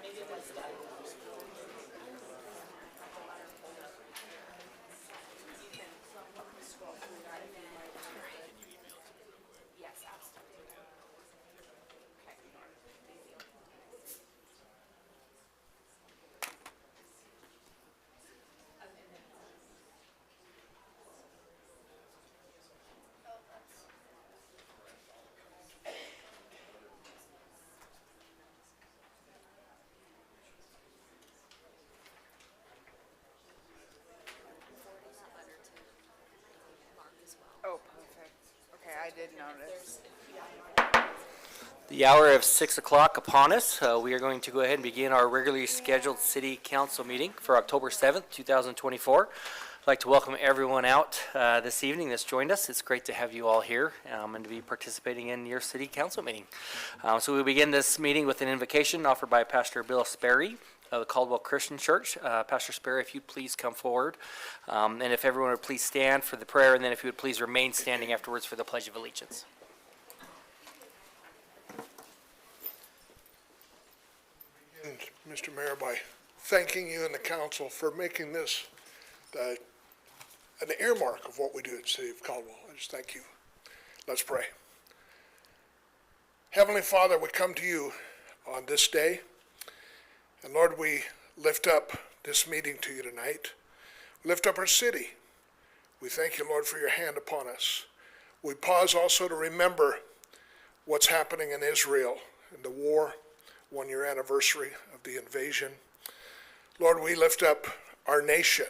maybe it was done. You can scroll through that if you like. Yes, absolutely. Okay. Oh, perfect. Okay, I did notice. The hour of 6 o'clock upon us. We are going to go ahead and begin our regularly scheduled city council meeting for October 7th, 2024. I'd like to welcome everyone out this evening that's joined us. It's great to have you all here and to be participating in your city council meeting. So we'll begin this meeting with an invocation offered by Pastor Bill Sperry of the Caldwell Christian Church. Pastor Sperry, if you'd please come forward. And if everyone would please stand for the prayer, and then if you would please remain standing afterwards for the Pledge of Allegiance. And Mr. Mayor, by thanking you and the council for making this an earmark of what we do at the City of Caldwell. I just thank you. Let's pray. Heavenly Father, we come to you on this day. And Lord, we lift up this meeting to you tonight. We lift up our city. We thank you, Lord, for your hand upon us. We pause also to remember what's happening in Israel and the war, 1-year anniversary of the invasion. Lord, we lift up our nation,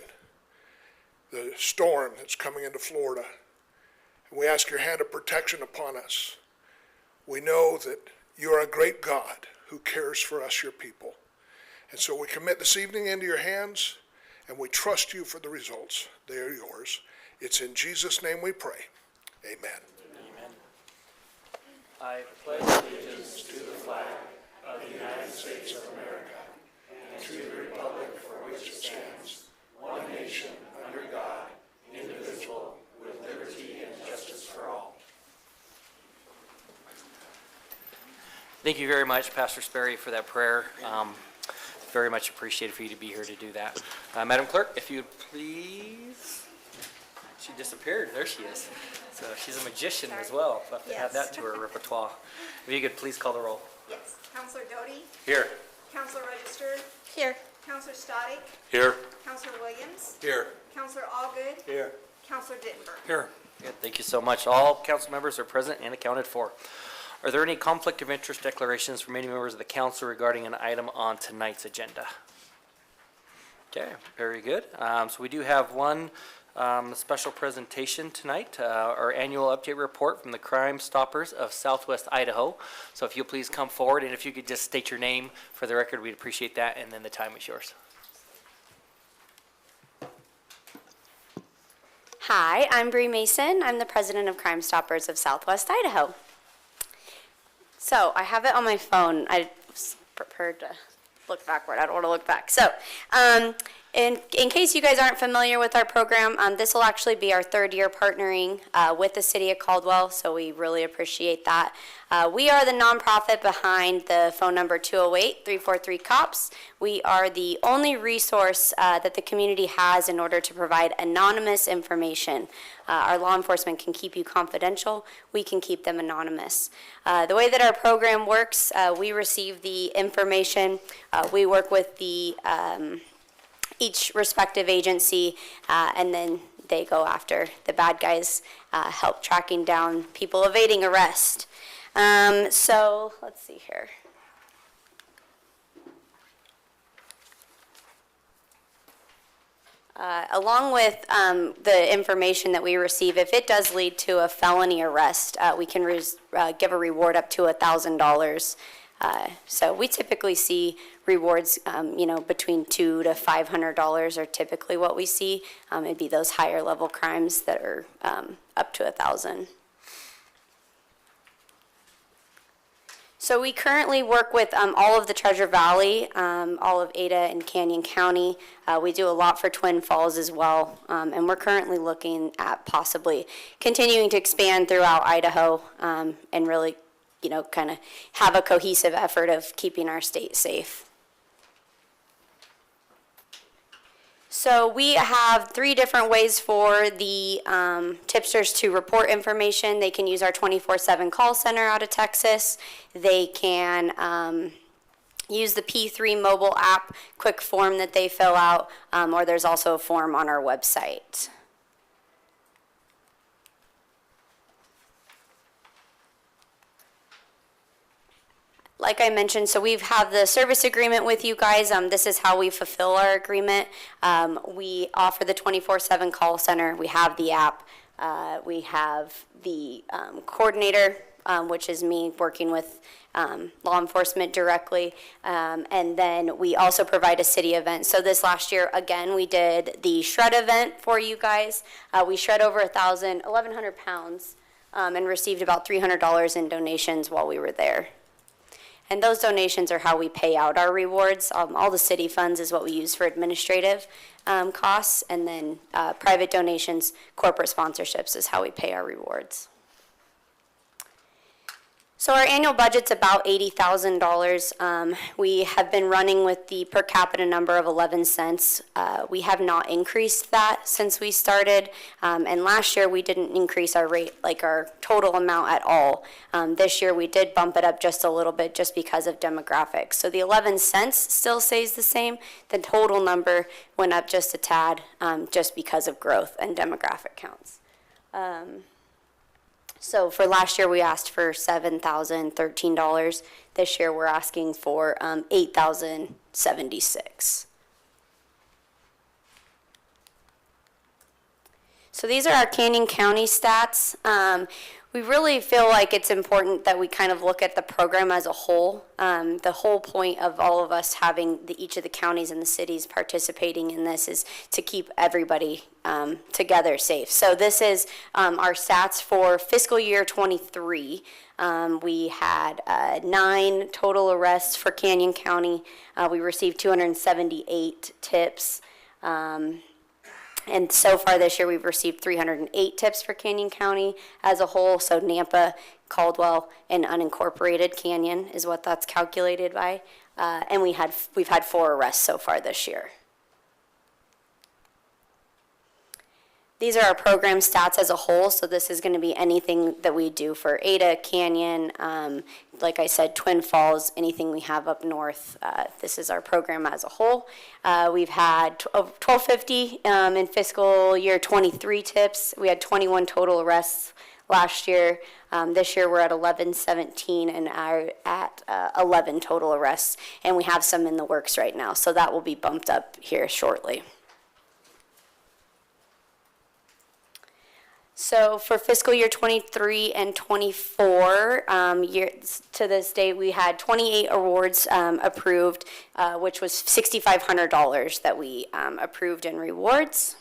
the storm that's coming into Florida. And we ask your hand of protection upon us. We know that you are a great God who cares for us, your people. And so we commit this evening into your hands, and we trust you for the results. They are yours. It's in Jesus' name we pray. Amen. Amen. I pledge allegiance to the flag of the United States of America and to the republic for which it stands, one nation, under God, indivisible, with liberty and justice for all. Thank you very much, Pastor Sperry, for that prayer. Very much appreciated for you to be here to do that. Madam Clerk, if you would please. She disappeared. There she is. So she's a magician as well. We'll have to add that to her repertoire. If you could please call the roll. Yes. Counselor Doty? Here. Counselor Register? Here. Counselor Stoddick? Here. Counselor Williams? Here. Counselor Allgood? Here. Counselor Dittenberg? Here. Good. Thank you so much. All council members are present and accounted for. Are there any conflict of interest declarations from any members of the council regarding an item on tonight's agenda? Okay, very good. So we do have one special presentation tonight, our annual update report from the Crime Stoppers of Southwest Idaho. So if you'll please come forward, and if you could just state your name for the record, we'd appreciate that, and then the time is yours. Hi, I'm Bree Mason. I'm the president of Crime Stoppers of Southwest Idaho. So I have it on my phone. I was prepared to look backward. I don't want to look back. So in case you guys aren't familiar with our program, this will actually be our third year partnering with the City of Caldwell, so we really appreciate that. We are the nonprofit behind the phone number 208-343-COPS. We are the only resource that the community has in order to provide anonymous information. Our law enforcement can keep you confidential. We can keep them anonymous. The way that our program works, we receive the information. We work with the each respective agency, and then they go after the bad guys, help tracking down people evading arrest. So let's see here. Along with the information that we receive, if it does lead to a felony arrest, we can give a reward up to $1,000. So we typically see rewards, between $200 to $500 are typically what we see. It'd be those higher level crimes that are up to $1,000. So we currently work with all of the Treasure Valley, all of Ada and Canyon County. We do a lot for Twin Falls as well, and we're currently looking at possibly continuing to expand throughout Idaho and really, kind of have a cohesive effort of keeping our state safe. So we have 3 different ways for the tipsters to report information. They can use our 24/7 call center out of Texas. They can use the P3 mobile app, quick form that they fill out, or there's also a form on our website. Like I mentioned, so we have the service agreement with you guys. This is how we fulfill our agreement. We offer the 24/7 call center. We have the app. We have the coordinator, which is me working with law enforcement directly. And then we also provide a city event. So this last year, again, we did the shred event for you guys. We shred over 1,100 pounds and received about $300 in donations while we were there. And those donations are how we pay out our rewards. All the city funds is what we use for administrative costs, and then private donations, corporate sponsorships is how we pay our rewards. So our annual budget's about $80,000. We have been running with the per capita number of 11 cents. We have not increased that since we started, and last year we didn't increase our rate, like our total amount at all. This year we did bump it up just a little bit just because of demographics. So the 11 cents still stays the same. The total number went up just a tad just because of growth and demographic counts. So for last year, we asked for $7,013. This year, we're asking for $8,076. So these are our Canyon County stats. We really feel like it's important that we kind of look at the program as a whole. The whole point of all of us having each of the counties and the cities participating in this is to keep everybody together safe. So this is our stats for fiscal year 23. We had 9 total arrests for Canyon County. We received 278 tips. And so far this year, we've received 308 tips for Canyon County as a whole. So Nampa, Caldwell, and unincorporated Canyon is what that's calculated by. And we've had 4 arrests so far this year. These are our program stats as a whole, so this is going to be anything that we do for Ada, Canyon, like I said, Twin Falls, anything we have up north. This is our program as a whole. We've had 1,250 in fiscal year 23 tips. We had 21 total arrests last year. This year we're at 1117 and are at 11 total arrests, and we have some in the works right now, so that will be bumped up here shortly. So for fiscal year 23 and 24, to this date, we had 28 awards approved, which was $6,500 that we approved in rewards.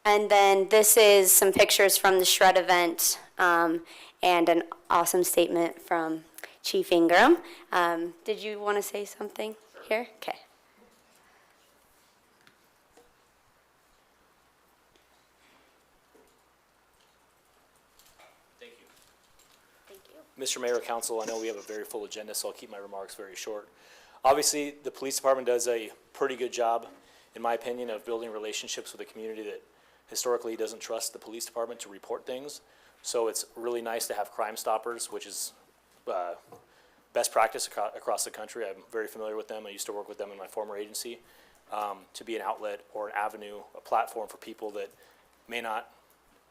And then this is some pictures from the shred event and an awesome statement from Chief Ingram. Did you want to say something here? Okay. Mr. Mayor, Council, I know we have a very full agenda, so I'll keep my remarks very short. Obviously, the police department does a pretty good job, in my opinion, of building relationships with a community that historically doesn't trust the police department to report things. So it's really nice to have Crime Stoppers, which is best practice across the country. I'm very familiar with them. I used to work with them in my former agency, to be an outlet or an avenue, a platform for people that may not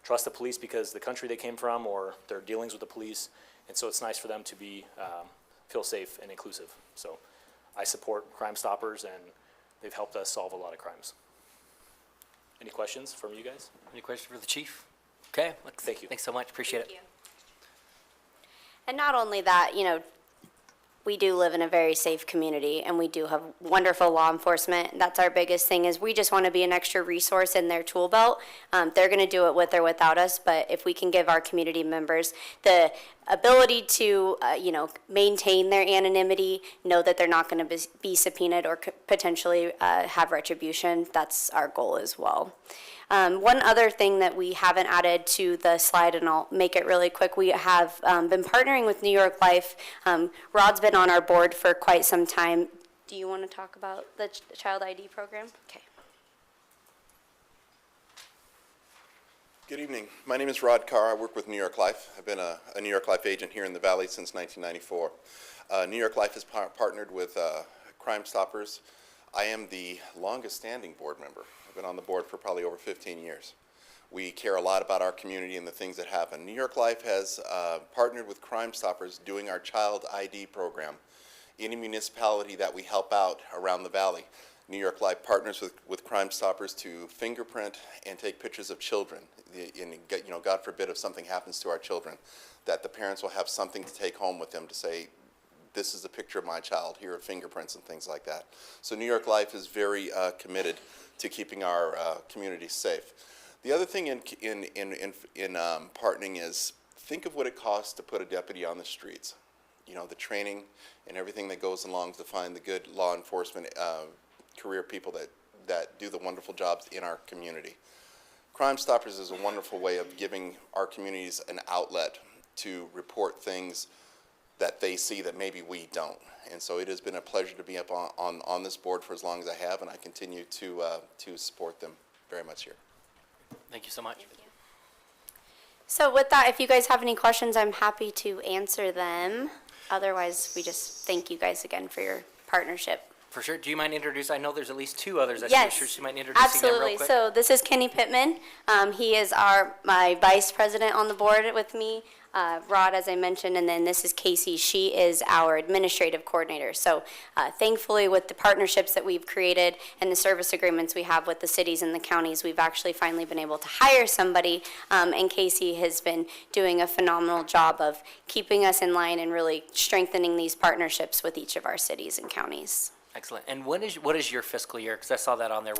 trust the police because the country they came from or their dealings with the police. And so it's nice for them to be, feel safe and inclusive. So I support Crime Stoppers, and they've helped us solve a lot of crimes. Any questions from you guys? Any questions for the chief? Okay. Thank you. Thanks so much. Appreciate it. Thank you. And not only that, we do live in a very safe community, and we do have wonderful law enforcement. That's our biggest thing, is we just want to be an extra resource in their tool belt. They're going to do it with or without us, but if we can give our community members the ability to, maintain their anonymity, know that they're not going to be subpoenaed or potentially have retribution, that's our goal as well. One other thing that we haven't added to the slide, and I'll make it really quick, we have been partnering with New York Life. Rod's been on our board for quite some time. Do you want to talk about the child ID program? Okay. Good evening. My name is Rod Carr. I work with New York Life. I've been a New York Life agent here in the Valley since 1994. New York Life has partnered with Crime Stoppers. I am the longest-standing board member. I've been on the board for probably over 15 years. We care a lot about our community and the things that happen. New York Life has partnered with Crime Stoppers doing our child ID program. Any municipality that we help out around the Valley, New York Life partners with Crime Stoppers to fingerprint and take pictures of children. God forbid if something happens to our children, that the parents will have something to take home with them to say, this is a picture of my child, here are fingerprints and things like that. So New York Life is very committed to keeping our communities safe. The other thing in partnering is, think of what it costs to put a deputy on the streets. The training and everything that goes along to find the good law enforcement career people that do the wonderful jobs in our community. Crime Stoppers is a wonderful way of giving our communities an outlet to report things that they see that maybe we don't. And so it has been a pleasure to be up on this board for as long as I have, and I continue to support them very much here. Thank you so much. So with that, if you guys have any questions, I'm happy to answer them. Otherwise, we just thank you guys again for your partnership. For sure. Do you mind introducing? I know there's at least two others. Yes, Sure, you mind introducing them real absolutely. quick? So this is Kenny Pittman. He is my vice president on the board with me. Rod, as I mentioned, and then this is Casey. She is our administrative coordinator. So thankfully, with the partnerships that we've created and the service agreements we have with the cities and the counties, we've actually finally been able to hire somebody. And Casey has been doing a phenomenal job of keeping us in line and really strengthening these partnerships with each of our cities and counties. Excellent. And what is your fiscal year? Because I saw that on there.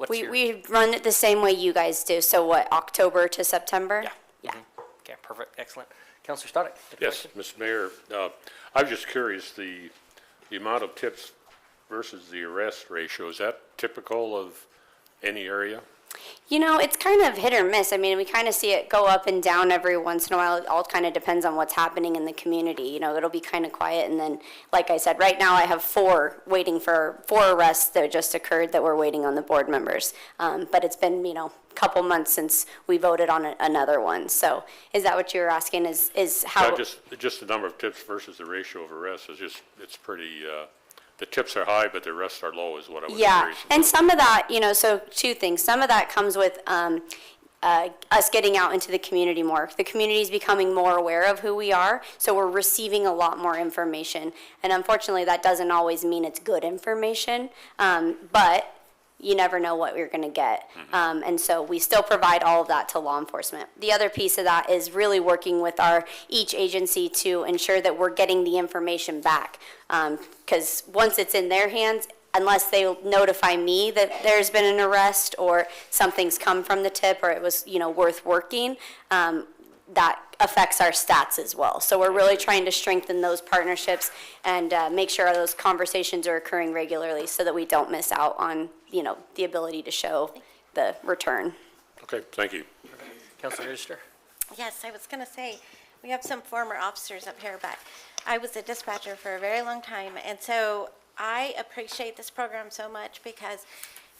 We run it the same way you guys do. So what, October to September? Yeah. Yeah. Okay, perfect. Excellent. Counselor Stoddard, you have a Yes, question? Mr. Mayor, I was just curious, the amount of tips versus the arrest ratio, is that typical of any area? It's kind of hit or miss. I mean, we kind of see it go up and down every once in a while. It all kind of depends on what's happening in the community. It'll be kind of quiet. And then, like I said, right now I have four arrests that just occurred that we're waiting on the board members. But it's been, a couple months since we voted on another one. So is that what you were asking is how? No, just the number of tips versus the ratio of arrests is it's pretty, the tips are high, but the arrests are low is what I was Yeah, curious and about. some of that, so two things. Some of that comes with us getting out into the community more. The community is becoming more aware of who we are, so we're receiving a lot more information. And unfortunately, that doesn't always mean it's good information, but you never know what you're going to get. And so we still provide all of that to law enforcement. The other piece of that is really working with each agency to ensure that we're getting the information back. Because once it's in their hands, unless they notify me that there's been an arrest or something's come from the tip or it was, worth working, that affects our stats as well. So we're really trying to strengthen those partnerships and make sure those conversations are occurring regularly so that we don't miss out on, the ability to show the return. Okay, thank you. Counselor Register? Yes, I was going to say, we have some former officers up here, but I was a dispatcher for a very long time, and so I appreciate this program so much because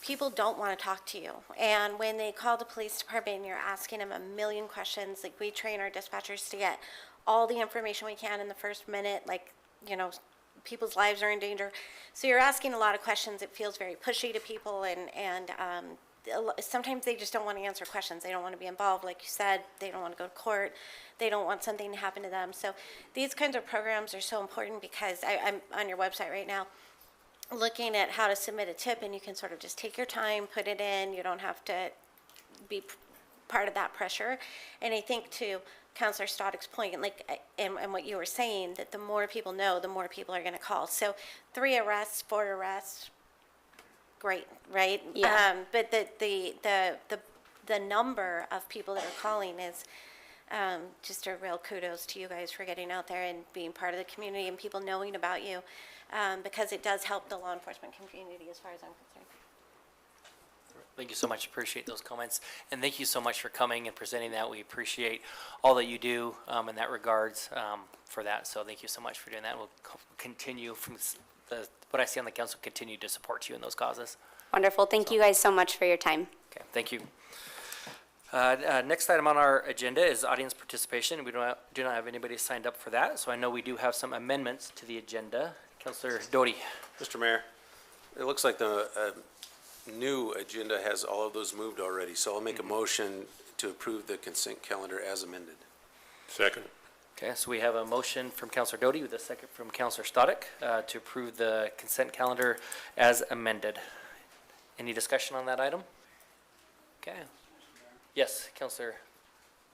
people don't want to talk to you. And when they call the police department, you're asking them a million questions. Like, we train our dispatchers to get all the information we can in the first minute, people's lives are in danger. So you're asking a lot of questions. It feels very pushy to people, and sometimes they just don't want to answer questions. They don't want to be involved. Like you said, they don't want to go to court. They don't want something to happen to them. So these kinds of programs are so important because I'm on your website right now looking at how to submit a tip, and you can sort of just take your time, put it in. You don't have to be part of that pressure. And I think to Counselor Stoddick's point, and what you were saying, that the more people know, the more people are going to call. So 3 arrests, 4 arrests, great, right? Yeah. But the number of people that are calling is just a real kudos to you guys for getting out there and being part of the community and people knowing about you, because it does help the law enforcement community as far as I'm concerned. Thank you so much. Appreciate those comments. And thank you so much for coming and presenting that. We appreciate all that you do in that regards for that. So thank you so much for doing that. We'll continue from what I see on the council, continue to support you in those causes. Wonderful. Thank you guys so much for your time. Okay, thank you. Next item on our agenda is audience participation. We do not have anybody signed up for that, so I know we do have some amendments to the agenda. Counselor Doty. Mr. Mayor, it looks like the new agenda has all of those moved already, so I'll make a motion to approve the consent calendar as amended. Second. Okay, so we have a motion from Counselor Doty with a second from Counselor Stodic to approve the consent calendar as amended. Any discussion on that item? Okay. Yes, Counselor,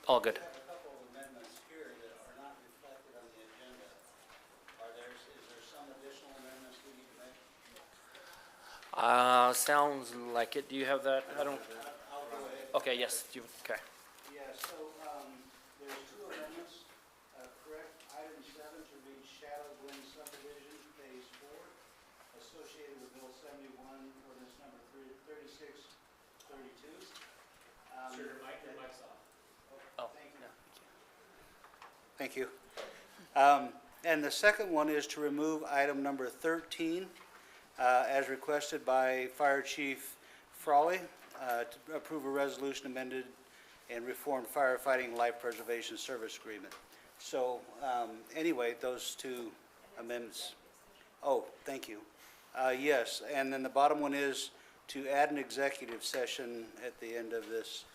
all good. I have a couple of amendments here that are not reflected on the agenda. Is there some additional amendments we need to make? Sounds like it. Do you have that? I don't, I'll go ahead. okay, yes, okay. Yeah, so, there's two amendments. Correct item 7 to read Shadow Glen subdivision, phase 4, associated with Bill 71, ordinance number 3632. Sir, your mic's off. Oh, Thank you. yeah. Thank you. And the second one is to remove item number 13, as requested by Fire Chief Frawley, to approve a resolution amended and reformed firefighting life preservation service agreement. So, anyway, those two amendments. Oh, thank you. Yes, and then the bottom one is to add an executive session at the end of this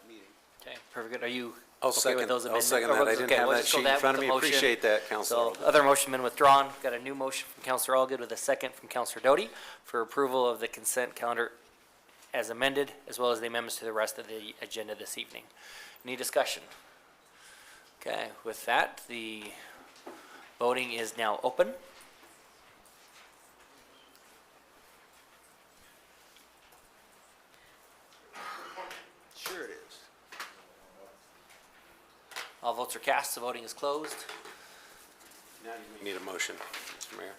meeting. Okay, perfect. Good. Are you I'll okay second, with those I'll amendments? second Or that. I was- didn't okay, have we'll that just go sheet in with front of the me. motion. Appreciate that, Counselor. So, other motion been withdrawn. Got a new motion from Counselor Allgood with a second from Counselor Doty for approval of the consent calendar as amended, as well as the amendments to the rest of the agenda this evening. Any discussion? Okay, with that, the voting is now open. Sure it is. All votes are cast. The voting is closed. Now you may need a motion, Mr. Mayor.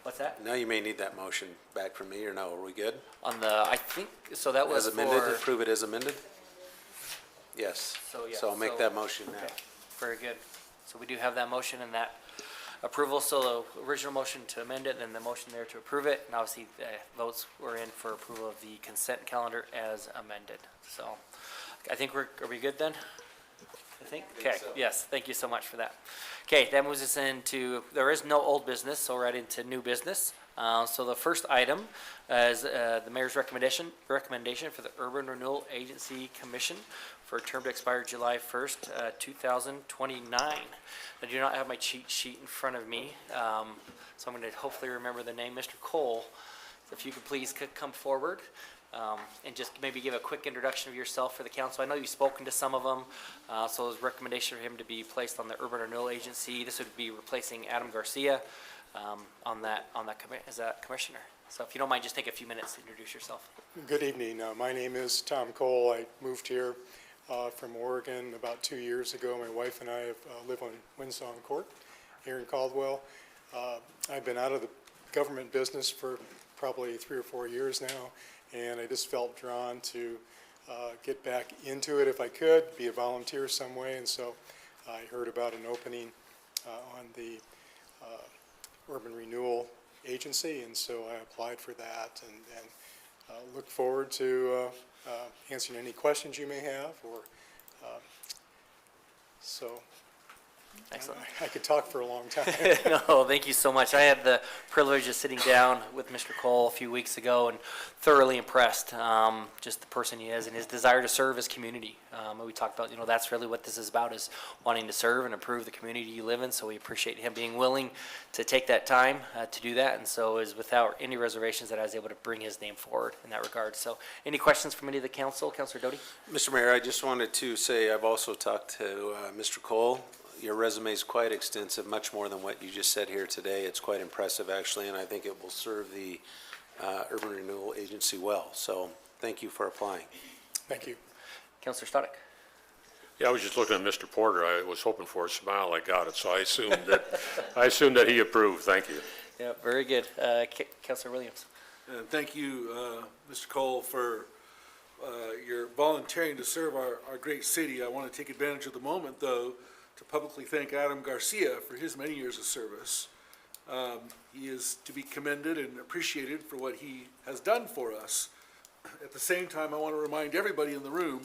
What's that? Now you may need that motion back from me, or no, are we good? On the, I think, so that was As amended, for. approve it as amended? Yes. So, yeah, So I'll make so- that motion now. Okay, very good. So we do have that motion and that approval, so the original motion to amend it, and then the motion there to approve it, and obviously the votes were in for approval of the consent calendar as amended. So I think are we good then? I think, okay, yes, thank you so much for that. Okay, that moves us into, there is no old business, so right into new business. So the first item is the mayor's recommendation for the Urban Renewal Agency Commission for a term to expire July 1st, 2029. I do not have my cheat sheet in front of me, so I'm going to hopefully remember the name, Mr. Cole. So if you could please come forward and just maybe give a quick introduction of yourself for the council. I know you've spoken to some of them, so it's recommendation for him to be placed on the Urban Renewal Agency. This would be replacing Adam Garcia on that as a commissioner. So if you don't mind, just take a few minutes to introduce yourself. Good evening. My name is Tom Cole. I moved here from Oregon about 2 years ago. My wife and I live on Winsong Court here in Caldwell. I've been out of the government business for probably 3 or 4 years now, and I just felt drawn to get back into it if I could, be a volunteer some way, and so I heard about an opening on the Urban Renewal Agency, and so I applied for that, and look forward to answering any questions you may have, or so. Excellent. I could talk for a long time. No, thank you so much. I had the privilege of sitting down with Mr. Cole a few weeks ago and thoroughly impressed, just the person he is and his desire to serve his community. And we talked about, that's really what this is about, is wanting to serve and improve the community you live in. So we appreciate him being willing to take that time to do that. And so it was without any reservations that I was able to bring his name forward in that regard. So any questions from any of the council? Councilor Doty? Mr. Mayor, I just wanted to say I've also talked to Mr. Cole. Your resume is quite extensive, much more than what you just said here today. It's quite impressive, actually, and I think it will serve the Urban Renewal Agency well. So thank you for applying. Thank you. Councilor Stodic? Yeah, I was just looking at Mr. Porter. I was hoping for a smile. I got it, so I assumed that he approved. Thank you. Yeah, very good. Councilor Williams? Thank you, Mr. Cole, for your volunteering to serve our great city. I want to take advantage of the moment, though, to publicly thank Adam Garcia for his many years of service. He is to be commended and appreciated for what he has done for us At the same time, I want to remind everybody in the room,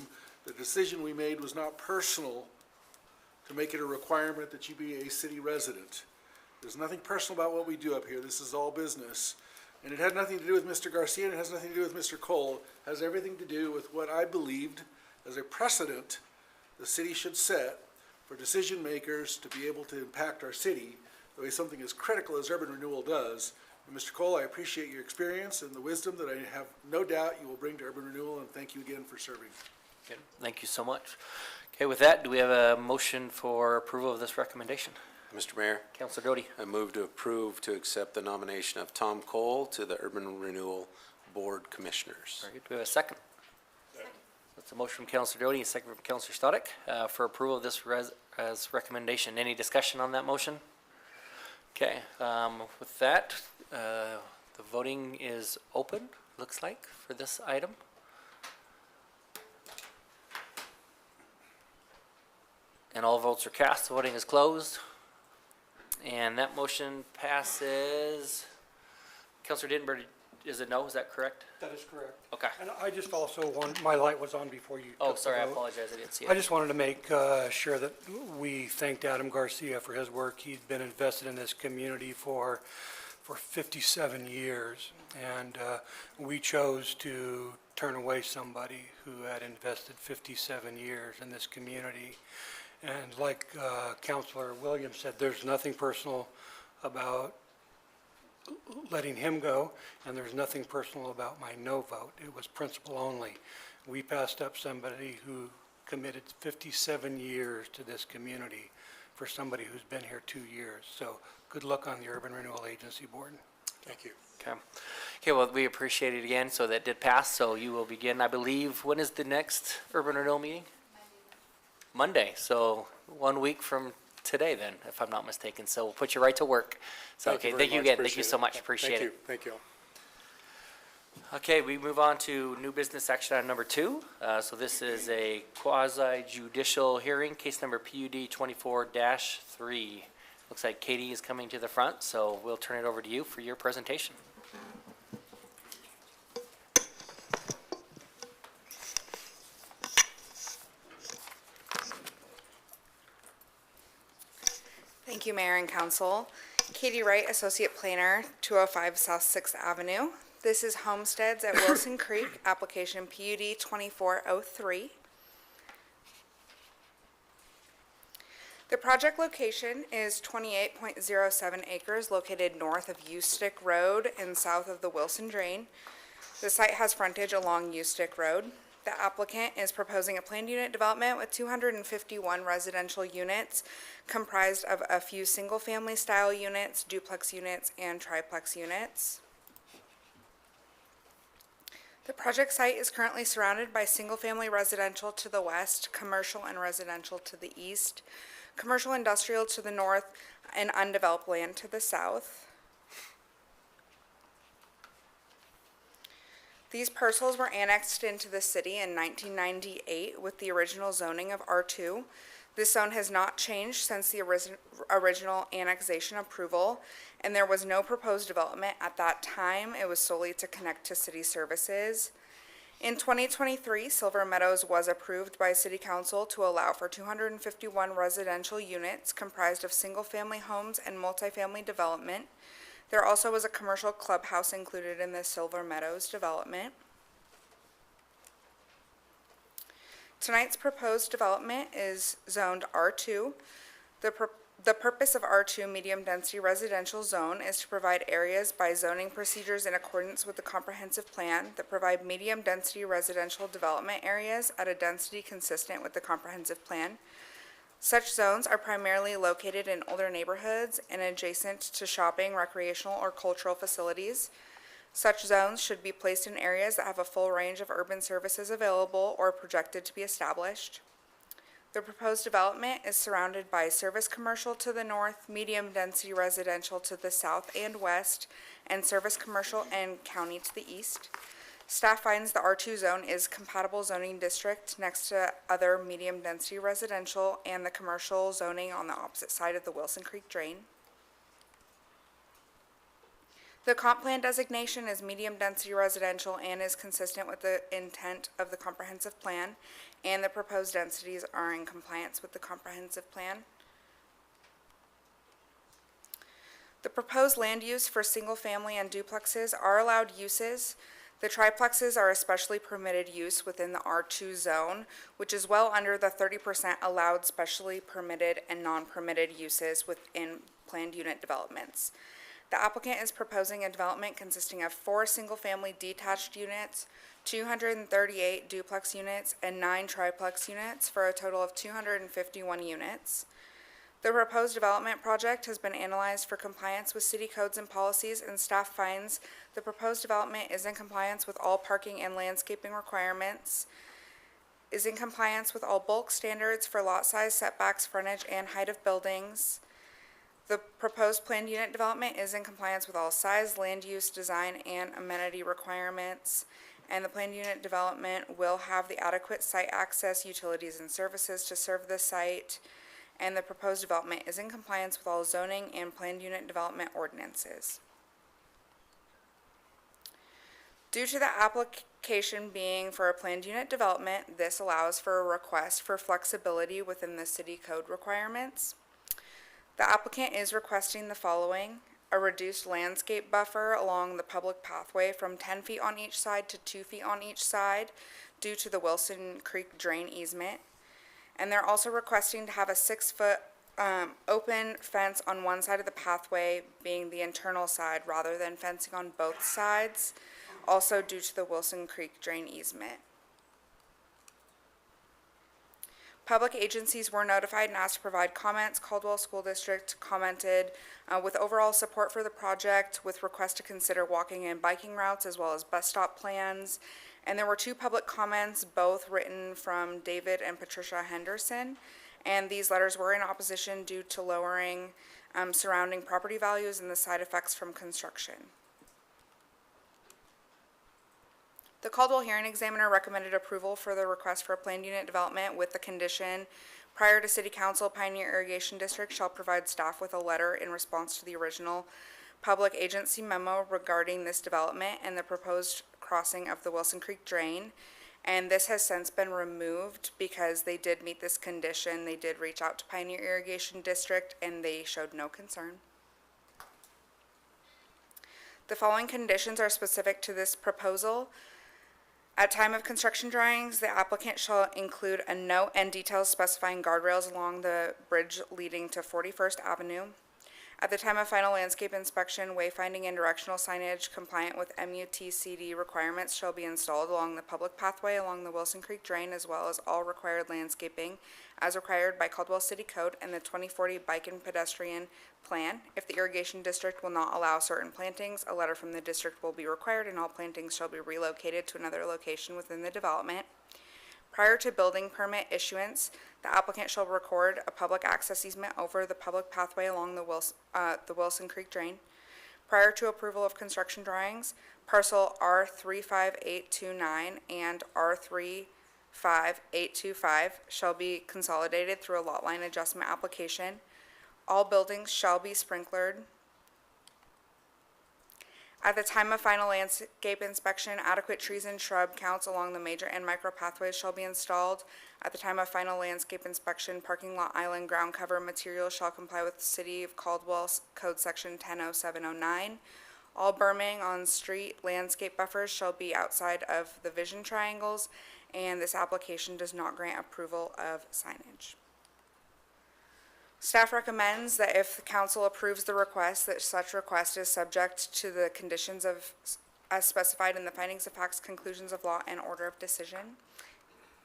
the decision we made was not personal to make it a requirement that you be a city resident. There's nothing personal about what we do up here. This is all business. And it had nothing to do with Mr. Garcia, and it has nothing to do with Mr. Cole. It has everything to do with what I believed as a precedent the city should set for decision makers to be able to impact our city the way something as critical as urban renewal does. And Mr. Cole, I appreciate your experience and the wisdom that I have no doubt you will bring to urban renewal, and thank you again for serving. Okay, thank you so much. Okay, with that, do we have a motion for approval of this recommendation? Mr. Mayor, Councilor Doty. I move to approve to accept the nomination of Tom Cole to the Urban Renewal Board Commissioners. Very good. Do we have a second? That's a motion from Councilor Doty, a second from Councilor Stodic, for approval of this as recommendation. Any discussion on that motion? Okay, with that, the voting is open, looks like, for this item. And all votes are cast. The voting is closed. And that motion passes. Councilor Dittenberg, is it no? Is that correct? That is correct. Okay. And I just also want, my light was on before you Oh, took the sorry, I vote. apologize. I didn't see it. I just wanted to make sure that we thanked Adam Garcia for his work. He's been invested in this community for 57 years. And we chose to turn away somebody who had invested 57 years in this community. And like Councilor Williams said, there's nothing personal about letting him go, and there's nothing personal about my no vote. It was principle only. We passed up somebody who committed 57 years to this community for somebody who's been here 2 years. So good luck on the Urban Renewal Agency Board. Thank you. Okay. Okay, well, we appreciate it again. So that did pass. So you will begin, I believe, when is the next urban renewal meeting? Monday. So 1 week from today then, if I'm not mistaken. So we'll put you right to work. So, okay, thank you again. Thank you so much. Appreciate it. Thank you. Okay, we move on to new business action item number 2. So this is a quasi judicial hearing, case number PUD 24-3. Looks like Katie is coming to the front, so we'll turn it over to you for your presentation. Thank you, Mayor and Council. Katie Wright, Associate Planner, 205 South 6th Avenue. This is Homesteads at Wilson Creek, application PUD 2403. The project location is 28.07 acres located north of Ustick Road and south of the Wilson Drain. The site has frontage along Ustick Road. The applicant is proposing a planned unit development with 251 residential units comprised of a few single-family style units, duplex units, and triplex units. The project site is currently surrounded by single-family residential to the west, commercial and residential to the east, commercial industrial to the north, and undeveloped land to the south. These parcels were annexed into the city in 1998 with the original zoning of R2. This zone has not changed since the original annexation approval, and there was no proposed development at that time. It was solely to connect to city services. In 2023, Silver Meadows was approved by City Council to allow for 251 residential units comprised of single-family homes and multifamily development. There also was a commercial clubhouse included in the Silver Meadows development. Tonight's proposed development is zoned R2. The purpose of R2 medium-density residential zone is to provide areas by zoning procedures in accordance with the comprehensive plan that provide medium-density residential development areas at a density consistent with the comprehensive plan. Such zones are primarily located in older neighborhoods and adjacent to shopping, recreational, or cultural facilities. Such zones should be placed in areas that have a full range of urban services available or projected to be established. The proposed development is surrounded by service commercial to the north, medium-density residential to the south and west, and service commercial and county to the east. Staff finds the R2 zone is compatible zoning district next to other medium-density residential and the commercial zoning on the opposite side of the Wilson Creek Drain. The comp plan designation is medium-density residential and is consistent with the intent of the comprehensive plan, and the proposed densities are in compliance with the comprehensive plan. The proposed land use for single-family and duplexes are allowed uses. The triplexes are especially permitted use within the R2 zone, which is well under the 30% allowed specially permitted and non-permitted uses within planned unit developments. The applicant is proposing a development consisting of 4 single-family detached units, 238 duplex units, and 9 triplex units for a total of 251 units. The proposed development project has been analyzed for compliance with city codes and policies, and staff finds the proposed development is in compliance with all parking and landscaping requirements, is in compliance with all bulk standards for lot size, setbacks, frontage, and height of buildings. The proposed planned unit development is in compliance with all size, land use, design, and amenity requirements, and the planned unit development will have the adequate site access, utilities, and services to serve the site, and the proposed development is in compliance with all zoning and planned unit development ordinances. Due to the application being for a planned unit development, this allows for a request for flexibility within the city code requirements. The applicant is requesting the following: a reduced landscape buffer along the public pathway from 10 feet on each side to 2 feet on each side due to the Wilson Creek drain easement. And they're also requesting to have a 6-foot open fence on one side of the pathway, being the internal side, rather than fencing on both sides, also due to the Wilson Creek drain easement. Public agencies were notified and asked to provide comments. Caldwell School District commented with overall support for the project, with request to consider walking and biking routes as well as bus stop plans. And there were 2 public comments, both written from David and Patricia Henderson. And these letters were in opposition due to lowering surrounding property values and the side effects from construction. The Caldwell Hearing Examiner recommended approval for the request for a planned unit development with the condition: prior to City Council, Pioneer Irrigation District shall provide staff with a letter in response to the original public agency memo regarding this development and the proposed crossing of the Wilson Creek drain. And this has since been removed because they did meet this condition. They did reach out to Pioneer Irrigation District and they showed no concern. The following conditions are specific to this proposal. At time of construction drawings, the applicant shall include a note and details specifying guardrails along the bridge leading to 41st Avenue. At the time of final landscape inspection, wayfinding and directional signage compliant with MUTCD requirements shall be installed along the public pathway along the Wilson Creek drain, as well as all required landscaping as required by Caldwell City Code and the 2040 Bike and Pedestrian Plan. If the irrigation district will not allow certain plantings, a letter from the district will be required, and all plantings shall be relocated to another location within the development. Prior to building permit issuance, the applicant shall record a public access easement over the public pathway along the Wilson Creek drain. Prior to approval of construction drawings, parcel R35829 and R35825 shall be consolidated through a lot line adjustment application. All buildings shall be sprinklered. At the time of final landscape inspection, adequate trees and shrub counts along the major and micro pathways shall be installed. At the time of final landscape inspection, parking lot island ground cover material shall comply with the City of Caldwell Code Section 100709. All berming on street landscape buffers shall be outside of the vision triangles, and this application does not grant approval of signage. Staff recommends that if the council approves the request, that such request is subject to the conditions as specified in the findings of facts, conclusions of law, and order of decision.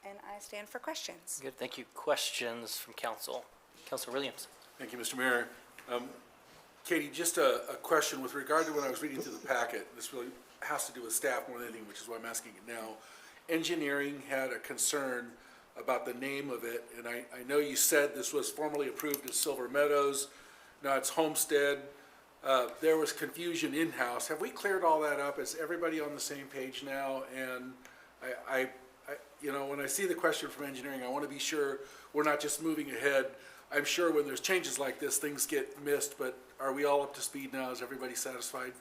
And I stand for questions. Good, thank you. Questions from council? Councilor Williams. Thank you, Mr. Mayor. Katie, just a question with regard to when I was reading through the packet. This really has to do with staff more than anything, which is why I'm asking it now. Engineering had a concern about the name of it, and I know you said this was formerly approved as Silver Meadows, now it's Homestead. There was confusion in-house. Have we cleared all that up? Is everybody on the same page now? And I you know, when I see the question from engineering, I want to be sure we're not just moving ahead. I'm sure when there's changes like this, things get missed, but are we all up to speed now? Is everybody satisfied?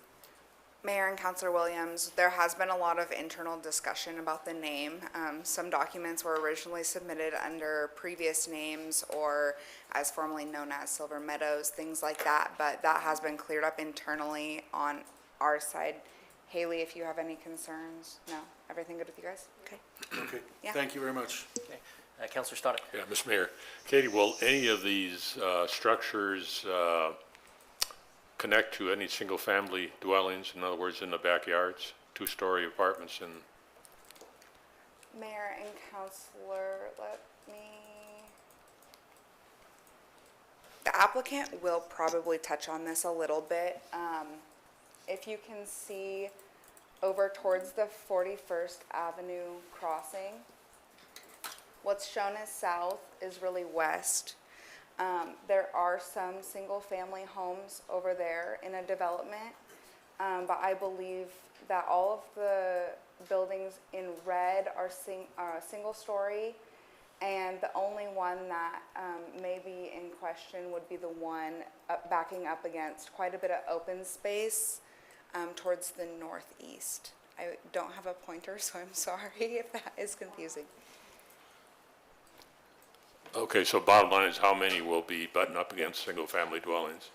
Mayor and Councilor Williams, there has been a lot of internal discussion about the name. Some documents were originally submitted under previous names or as formerly known as Silver Meadows, things like that, but that has been cleared up internally on our side. Haley, if you have any concerns? No? Everything good with you guys? Okay. Okay, Yeah. thank you very much. Okay. Counselor Stoddick. Yeah, Mr. Mayor. Katie, will any of these structures connect to any single-family dwellings? In other words, in the backyards, two-story apartments and Mayor and Councilor, the applicant will probably touch on this a little bit. If you can see over towards the 41st Avenue crossing, what's shown as south is really west. There are some single-family homes over there in a development, but I believe that all of the buildings in red are single-story, and the only one that may be in question would be the one backing up against quite a bit of open space towards the northeast. I don't have a pointer, so I'm sorry if that is confusing. okay, so bottom line is how many will be buttoned up against single-family dwellings?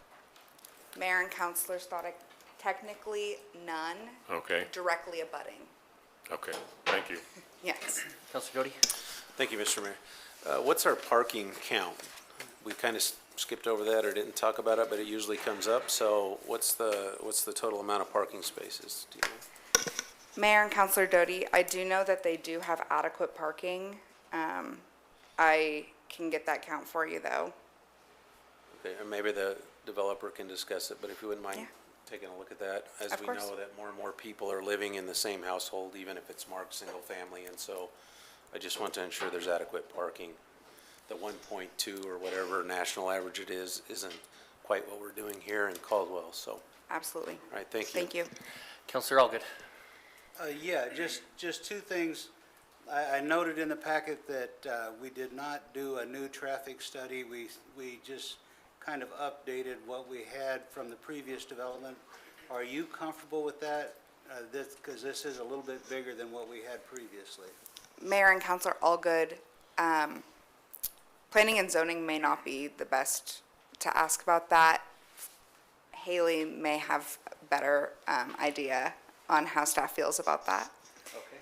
Mayor and Councilor Stoddick, technically none, Okay, directly abutting. okay, thank you. Yes. Counselor Jody. Thank you, Mr. Mayor. What's our parking count? We kind of skipped over that or didn't talk about it, but it usually comes up. So what's the total amount of parking spaces? Do you know? Mayor and Councilor Doty, I do know that they do have adequate parking. I can get that count for you, though. Okay, and maybe the developer can discuss it, but if you wouldn't mind Yeah. taking a look at that. As Of we course. know that more and more people are living in the same household, even if it's marked single family, and so I just want to ensure there's adequate parking. The 1.2 or whatever national average it is, isn't quite what we're doing here in Caldwell, so, Absolutely. all right, thank you. Thank you. Counselor Allgood. Yeah, just two things. I noted in the packet that we did not do a new traffic study. We just kind of updated what we had from the previous development. Are you comfortable with that? Because this is a little bit bigger than what we had previously. Mayor and Councilor Allgood, planning and zoning may not be the best to ask about that. Haley may have a better idea on how staff feels about that. Okay.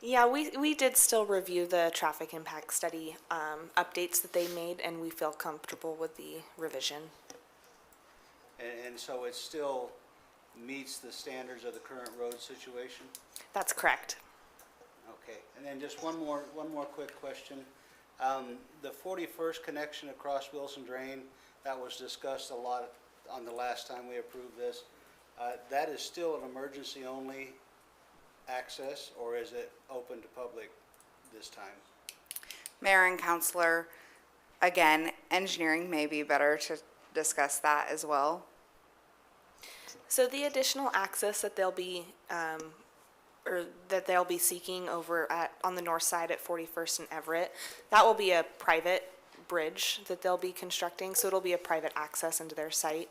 Yeah, we did still review the traffic impact study updates that they made, and we feel comfortable with the revision. And so it still meets the standards of the current road situation? That's correct. Okay, and then just one more quick question. The 41st connection across Wilson Drain, that was discussed a lot on the last time we approved this. That is still an emergency-only access, or is it open to public this time? Mayor and Councilor, again, engineering may be better to discuss that as well. So the additional access that they'll be, or that they'll be seeking over on the north side at 41st and Everett, that will be a private bridge that they'll be constructing, so it'll be a private access into their site.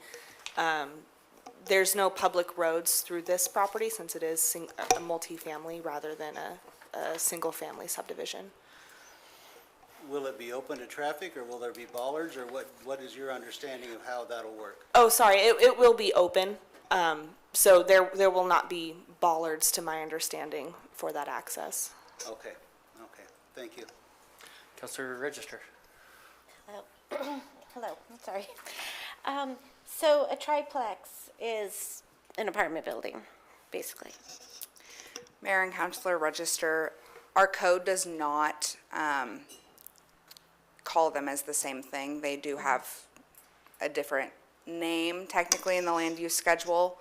There's no public roads through this property since it is a multifamily rather than a single-family subdivision. Will it be open to traffic, or will there be bollards, or what is your understanding of how that'll work? Oh, sorry, it will be open. So there will not be bollards, to my understanding, for that access. Okay, thank you. Counselor Register. Hello, I'm sorry. So a triplex is an apartment building, basically. Mayor and Councilor Register, our code does not call them as the same thing. They do have a different name technically in the land use schedule.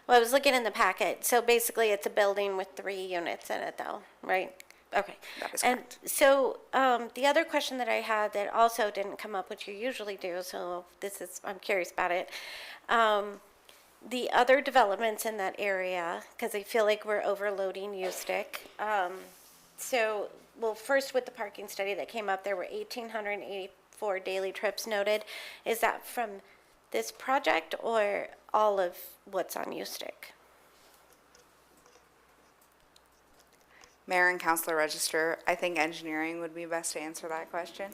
Well, I was looking in the packet, so basically it's a building with 3 units in it though, right? Okay. That is And correct. so, the other question that I had that also didn't come up, which you usually do, so I'm curious about it. The other developments in that area, because I feel like we're overloading U-Stick. So, well, first with the parking study that came up, there were 1,884 daily trips noted. Is that from this project or all of what's on U-Stick? Mayor and Councilor Register, I think engineering would be best to answer that question.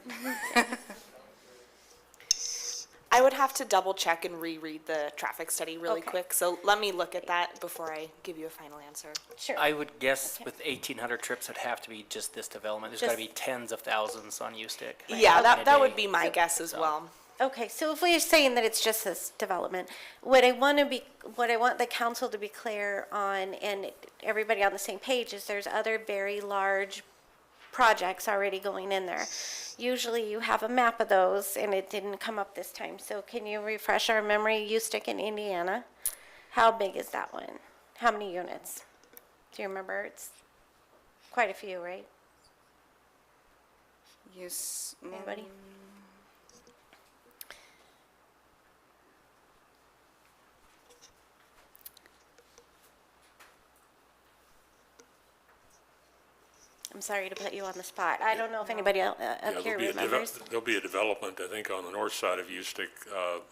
I would have to double check and reread the traffic study really Okay. quick, so let me look at that before I give you a final answer. Sure. I would guess with 1,800 trips, it'd have to be just this development. There's got to be Just- tens of thousands on Ustick. Yeah, in a that would day. be my guess as well. Okay, so if we're saying that it's just this development, what I want the council to be clear on, and everybody on the same page, is there's other very large projects already going in there. Usually you have a map of those, and it didn't come up this time, so can you refresh our memory? Ustick in Indiana, how big is that one? How many units? Do you remember? It's quite a few, right? Use, Anybody? I'm sorry to put you on the spot. I don't know if anybody up here remembers. There'll be a development, I think, on the north side of Ustick,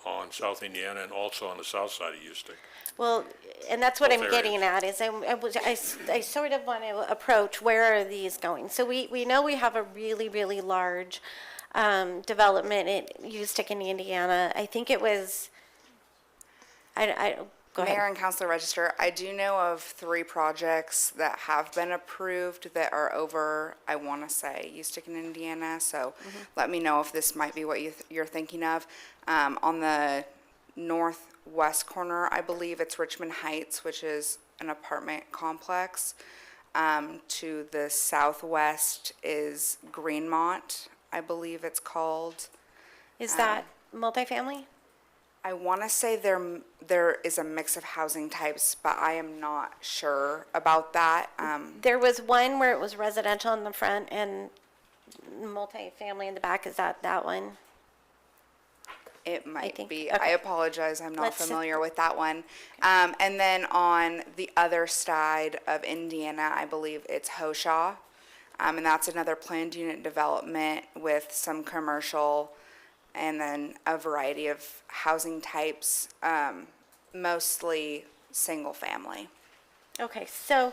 on South Indiana, and also on the south side of Ustick. Well, and that's what Both I'm getting at, is I sort of want to approach, where are these going? So we know we have a really, really large development at Ustick in Indiana. I think it was, go Mayor ahead. and Councilor Register, I do know of 3 projects that have been approved that are over, I want to say, Ustick in Indiana, so let me know if this might be what you're thinking of. On the northwest corner, I believe it's Richmond Heights, which is an apartment complex. To the southwest is Greenmont, I believe it's called. Is that multifamily? I want to say there is a mix of housing types, but I am not sure about that. There was one where it was residential in the front and multifamily in the back. Is that one? It might think- be. okay. I apologize, I'm not Let's just- familiar with that one. And then on the other side of Indiana, I believe it's Hoshaw. And that's another planned unit development with some commercial and then a variety of housing types, mostly single family. Okay, so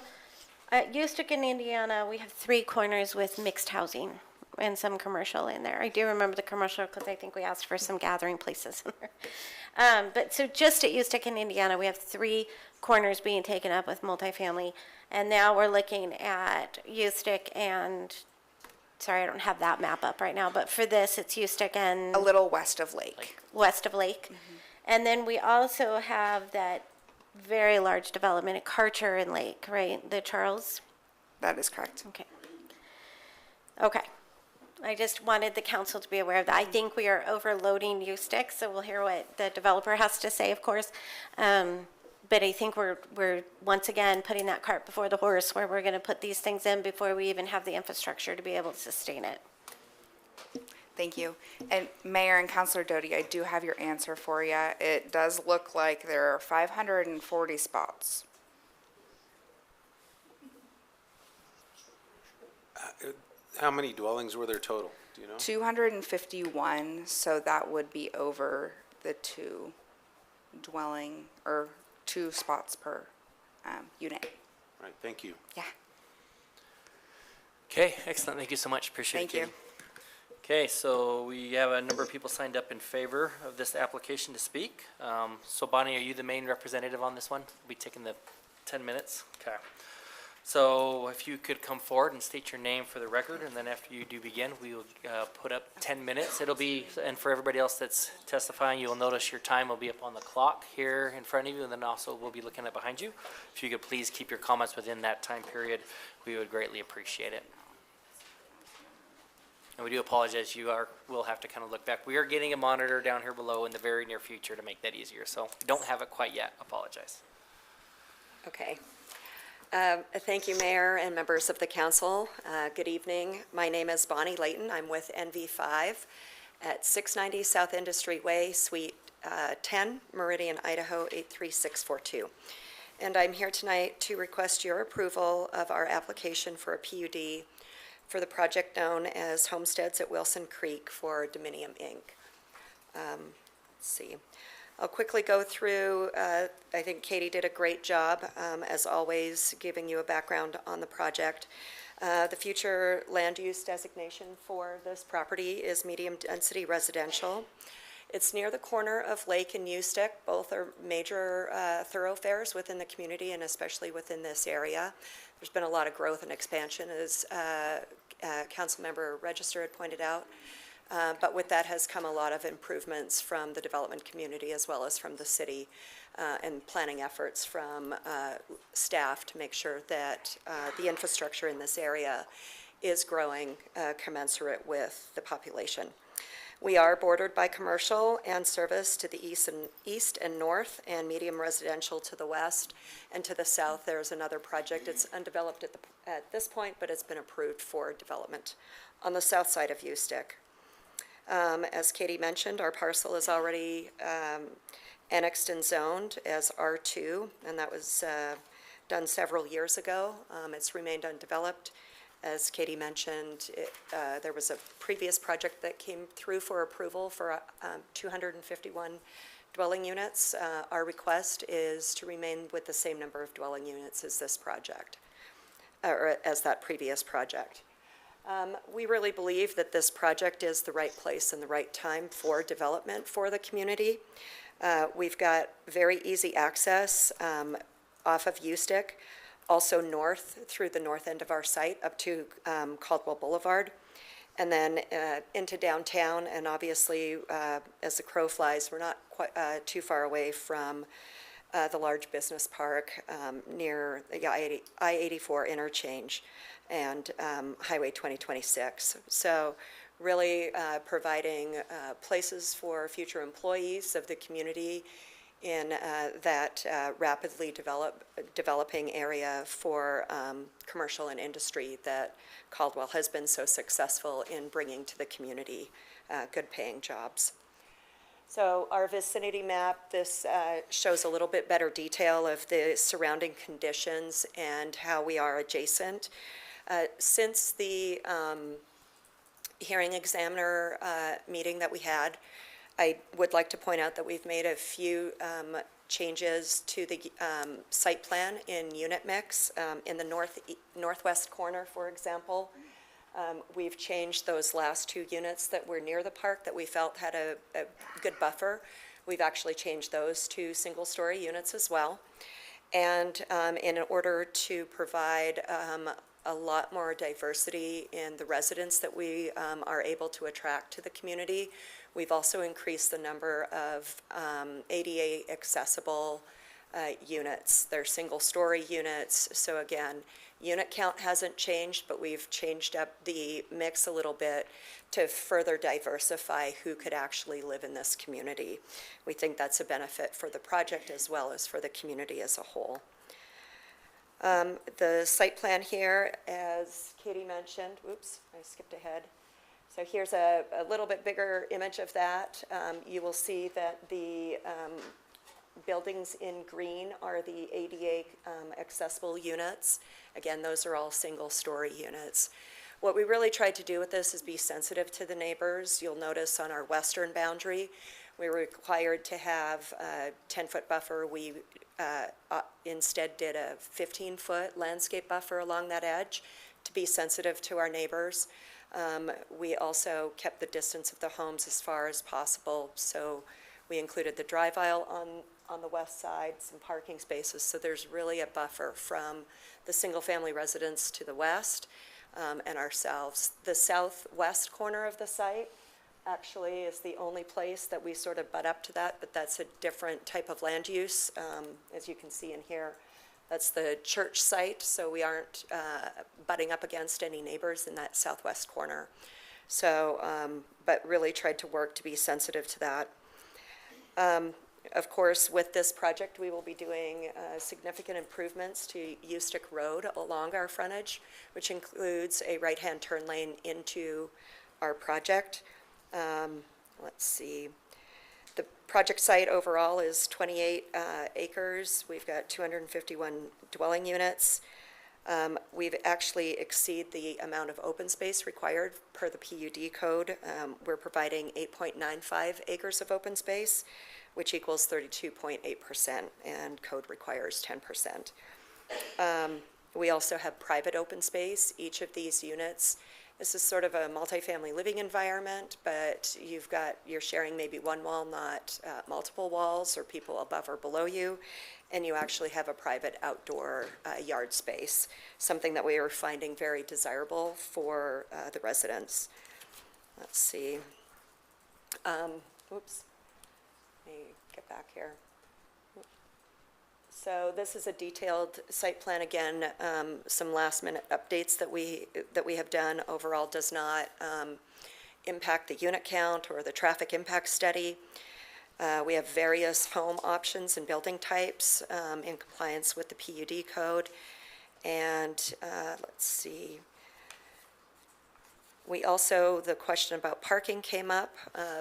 at Ustick in Indiana, we have 3 corners with mixed housing and some commercial in there. I do remember the commercial because I think we asked for some gathering places in there. But so just at Ustick in Indiana, we have 3 corners being taken up with multifamily. And now we're looking at Ustick and, sorry, I don't have that map up right now, but for this, it's Ustick and A little west of Lake. west of Lake. And then we also have that very large development at Karcher and Lake, right? The Charles? That is correct. Okay. Okay. I just wanted the council to be aware of that. I think we are overloading Ustick, so we'll hear what the developer has to say, of course. But I think we're once again putting that cart before the horse, where we're going to put these things in before we even have the infrastructure to be able to sustain it. Thank you. And Mayor and Councilor Doty, I do have your answer for you. It does look like there are 540 spots. How many dwellings were there total? Do you know? 251, so that would be over the 2 dwelling, or 2 spots per unit. Right, thank you. Yeah, Okay, excellent. Thank you so much. Appreciate it, thank you. Katie. Okay, so we have a number of people signed up in favor of this application to speak. So Bonnie, are you the main representative on this one? We'll be taking the 10 minutes. Okay. So if you could come forward and state your name for the record, and then after you do begin, we will put up 10 minutes. It'll be, and for everybody else that's testifying, you'll notice your time will be up on the clock here in front of you, and then also we'll be looking at behind you. If you could please keep your comments within that time period, we would greatly appreciate it. And we do apologize, we'll have to kind of look back. We are getting a monitor down here below in the very near future to make that easier, so we don't have it quite yet, apologize. Okay. Thank you, Mayor and members of the council. Good evening. My name is Bonnie Layton. I'm with NV5 at 690 South Industry Way, Suite 10, Meridian, Idaho 83642. And I'm here tonight to request your approval of our application for a PUD for the project known as Homesteads at Wilson Creek for Dominium Inc. Let's see. I'll quickly go through, I think Katie did a great job, as always, giving you a background on the project. The future land use designation for this property is medium-density residential. It's near the corner of Lake and Ustick. Both are major thoroughfares within the community and especially within this area. There's been a lot of growth and expansion, as Councilmember Register had pointed out. But with that has come a lot of improvements from the development community as well as from the city and planning efforts from staff to make sure that the infrastructure in this area is growing commensurate with the population. We are bordered by commercial and service to the east and north, and medium residential to the west. And to the south, there's another project. It's undeveloped at this point, but it's been approved for development on the south side of Ustick. As Katie mentioned, our parcel is already annexed and zoned as R2, and that was done several years ago. It's remained undeveloped. As Katie mentioned, there was a previous project that came through for approval for 251 dwelling units. Our request is to remain with the same number of dwelling units as this project, or as that previous project. We really believe that this project is the right place and the right time for development for the community. We've got very easy access off of Ustick, also north through the north end of our site up to Caldwell Boulevard, and then into downtown. And obviously, as the crow flies, we're not quite too far away from the large business park near the I-84 interchange and Highway 2026. So really providing places for future employees of the community in that rapidly developing area for commercial and industry that Caldwell has been so successful in bringing to the community good paying jobs. So our vicinity map, this shows a little bit better detail of the surrounding conditions and how we are adjacent. Since the hearing examiner meeting that we had, I would like to point out that we've made a few changes to the site plan in unit mix. In the northwest corner, for example, we've changed those last two units that were near the park that we felt had a good buffer. We've actually changed those to single-story units as well. And in order to provide a lot more diversity in the residents that we are able to attract to the community, we've also increased the number of ADA accessible units. They're single-story units. So again, unit count hasn't changed, but we've changed up the mix a little bit to further diversify who could actually live in this community. We think that's a benefit for the project as well as for the community as a whole. The site plan here, as Katie mentioned, oops, I skipped ahead. So here's a little bit bigger image of that. You will see that the buildings in green are the ADA accessible units. Again, those are all single-story units. What we really tried to do with this is be sensitive to the neighbors. You'll notice on our western boundary, we were required to have a 10-foot buffer. We instead did a 15-foot landscape buffer along that edge to be sensitive to our neighbors. We also kept the distance of the homes as far as possible, so we included the drive aisle on the west side, some parking spaces, so there's really a buffer from the single-family residents to the west and ourselves. The southwest corner of the site actually is the only place that we sort of butt up to that, but that's a different type of land use. As you can see in here, that's the church site, so we aren't butting up against any neighbors in that southwest corner. So, but really tried to work to be sensitive to that. Of course, with this project, we will be doing significant improvements to Ustick Road along our frontage, which includes a right-hand turn lane into our project. Let's see. The project site overall is 28 acres. We've got 251 dwelling units. We've actually exceeded the amount of open space required per the PUD code. We're providing 8.95 acres of open space, which equals 32.8%, and code requires 10%. We also have private open space. Each of these units, this is sort of a multifamily living environment, but you're sharing maybe one wall, not multiple walls or people above or below you, and you actually have a private outdoor yard space, something that we are finding very desirable for the residents. Let's see. Oops. Let me get back here. So this is a detailed site plan. Again, some last minute updates that we have done. Overall does not impact the unit count or the traffic impact study. We have various home options and building types in compliance with the PUD code. And let's see. We also, the question about parking came up.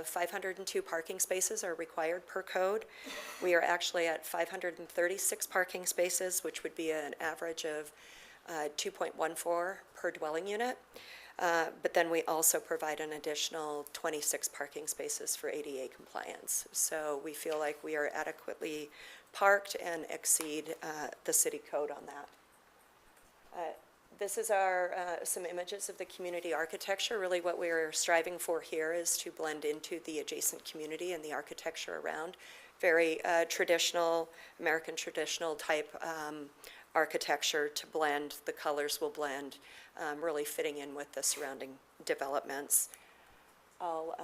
502 parking spaces are required per code. We are actually at 536 parking spaces, which would be an average of 2.14 per dwelling unit. But then we also provide an additional 26 parking spaces for ADA compliance. So we feel like we are adequately parked and exceed the city code on that. This is some images of the community architecture. Really what we're striving for here is to blend into the adjacent community and the architecture around. Very traditional, American traditional type architecture to blend. The colors will blend, really fitting in with the surrounding developments. I'll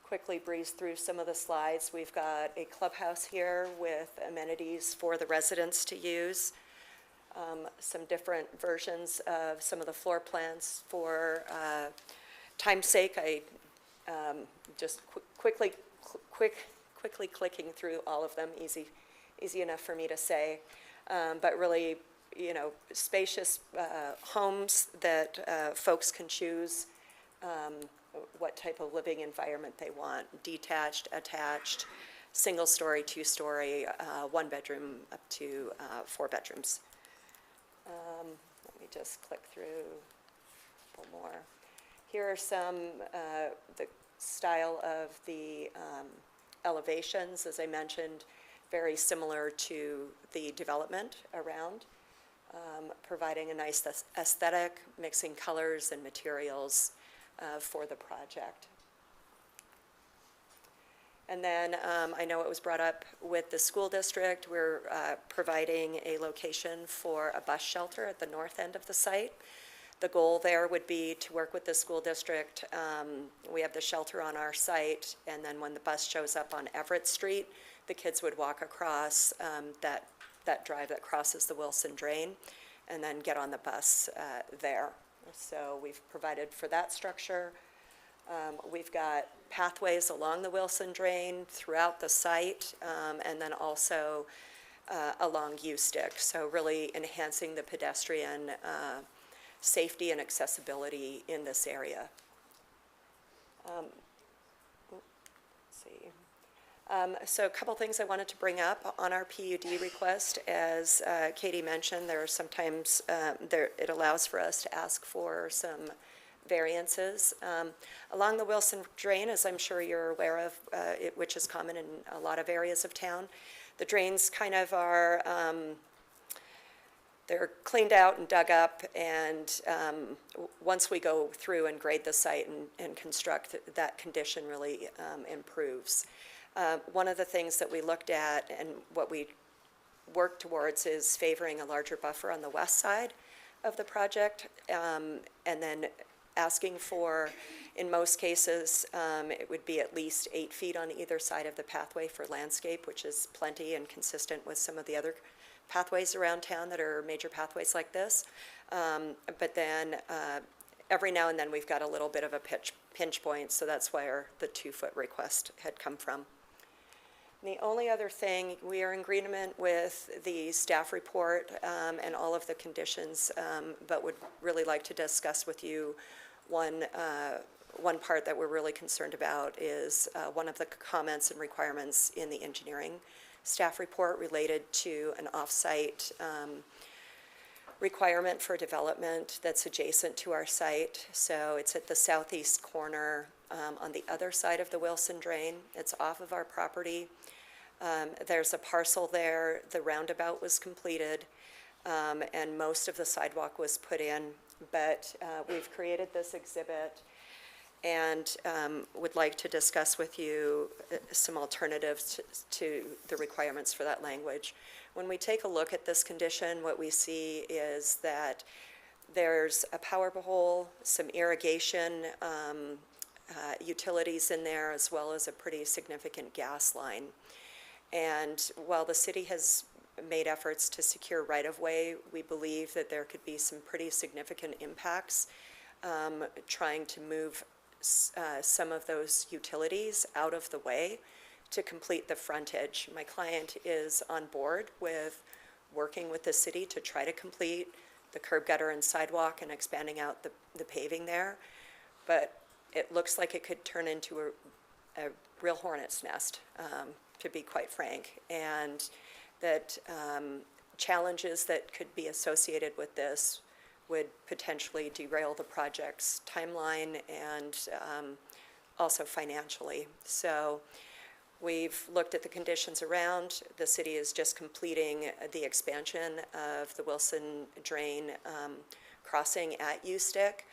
quickly breeze through some of the slides. We've got a clubhouse here with amenities for the residents to use. Some different versions of some of the floor plans. For time's sake, I just quickly clicking through all of them. Easy enough for me to say, but really, spacious homes that folks can choose what type of living environment they want: detached, attached, single story, 2-story, 1 bedroom, up to 4 bedrooms. Let me just click through a little more. Here are some, the style of the elevations, as I mentioned, very similar to the development around, providing a nice aesthetic, mixing colors and materials for the project. And then I know it was brought up with the school district. We're providing a location for a bus shelter at the north end of the site. The goal there would be to work with the school district. We have the shelter on our site, and then when the bus shows up on Everett Street, the kids would walk across that drive that crosses the Wilson Drain and then get on the bus there. So we've provided for that structure. We've got pathways along the Wilson Drain throughout the site, and then also along U-Stick. So really enhancing the pedestrian safety and accessibility in this area. Let's see. So a couple things I wanted to bring up on our PUD request. As Katie mentioned, there are sometimes, it allows for us to ask for some variances. Along the Wilson Drain, as I'm sure you're aware of, which is common in a lot of areas of town, the drains kind of are, they're cleaned out and dug up, and once we go through and grade the site and construct, that condition really improves. One of the things that we looked at and what we worked towards is favoring a larger buffer on the west side of the project, and then asking for, in most cases, it would be at least 8 feet on either side of the pathway for landscape, which is plenty and consistent with some of the other pathways around town that are major pathways like this. But then every now and then we've got a little bit of a pinch point, so that's where the 2-foot request had come from. The only other thing, we are in agreement with the staff report and all of the conditions, but would really like to discuss with you one part that we're really concerned about is one of the comments and requirements in the engineering staff report related to an off-site requirement for development that's adjacent to our site. So it's at the southeast corner on the other side of the Wilson Drain. It's off of our property. There's a parcel there. The roundabout was completed. and most of the sidewalk was put in. But we've created this exhibit and would like to discuss with you some alternatives to the requirements for that language. When we take a look at this condition, what we see is that there's a power pole, some irrigation utilities in there, as well as a pretty significant gas line. And while the city has made efforts to secure right-of-way, we believe that there could be some pretty significant impacts trying to move some of those utilities out of the way to complete the frontage. My client is on board with working with the city to try to complete the curb gutter and sidewalk and expanding out the paving there. But it looks like it could turn into a real hornet's nest, to be quite frank. And that challenges that could be associated with this would potentially derail the project's timeline and also financially. So we've looked at the conditions around. The city is just completing the expansion of the Wilson Drain crossing at U-Stick.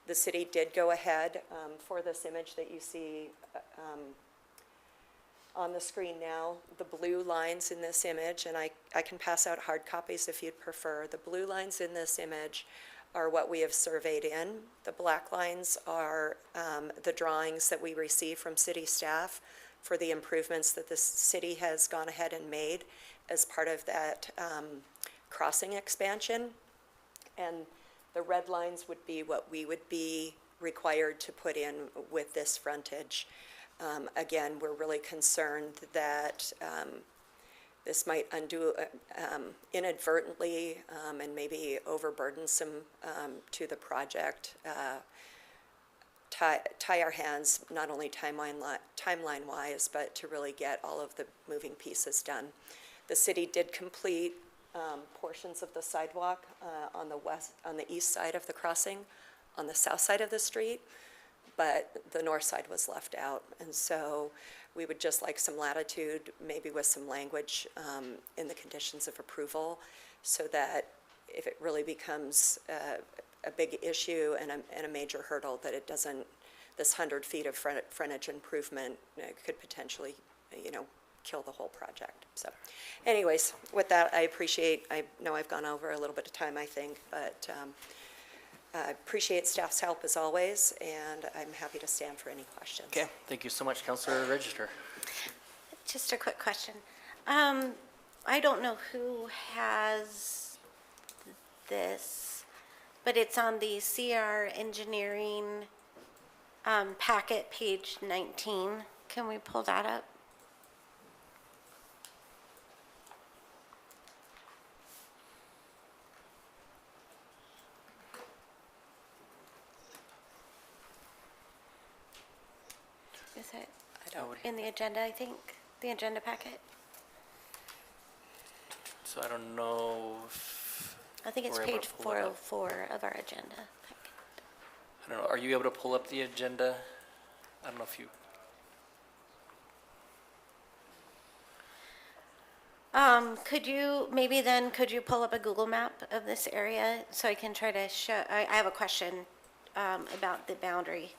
The city did go ahead for this image that you see on the screen now. The blue lines in this image, and I can pass out hard copies if you'd prefer. The blue lines in this image are what we have surveyed in. The black lines are the drawings that we receive from city staff for the improvements that the city has gone ahead and made as part of that crossing expansion. And the red lines would be what we would be required to put in with this frontage. Again, we're really concerned that this might inadvertently and maybe overburdensome to the project, tie our hands not only timeline-wise, but to really get all of the moving pieces done. The city did complete portions of the sidewalk on the east side of the crossing, on the south side of the street, but the north side was left out. And so we would just like some latitude, maybe with some language in the conditions of approval, so that if it really becomes a big issue and a major hurdle, that it doesn't, this 100 feet of frontage improvement could potentially, kill the whole project. So anyways, with that, I know I've gone over a little bit of time, I think, but I appreciate staff's help as always, and I'm happy to stand for any questions. Okay, thank you so much, Councilor Register. Just a quick question. I don't know who has this, but it's on the CR Engineering packet, page 19. Can we pull that up? Is it in the agenda, I think? The agenda packet? So I don't know if I think it's we're able page to pull it up. 404 of our agenda. I don't know, are you able to pull up the agenda? I don't know if you, Could you pull up a Google map of this area so I can try to show, I have a question about the boundary.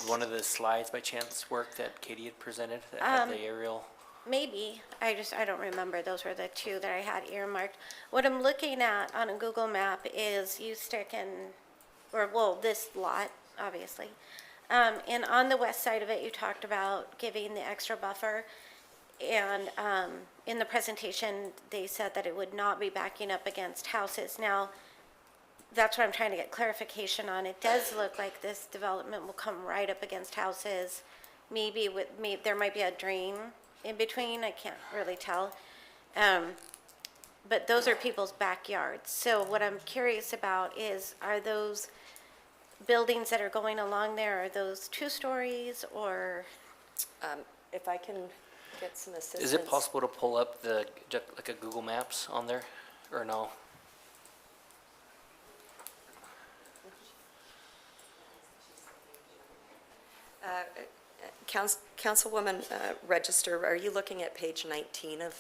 would one of the slides by chance work that Katie had presented that had the aerial? Maybe, I don't remember, those were the two that I had earmarked. What I'm looking at on a Google map is U-Stick this lot, obviously. And on the west side of it, you talked about giving the extra buffer. And in the presentation, they said that it would not be backing up against houses. Now, that's what I'm trying to get clarification on. It does look like this development will come right up against houses. Maybe there might be a drain in between, I can't really tell. But those are people's backyards. So what I'm curious about is, are those buildings that are going along there, are those 2 stories or? If I can get some assistance. Is it possible to pull up like a Google Maps on there, or no? Councilwoman Register, are you looking at page 19 of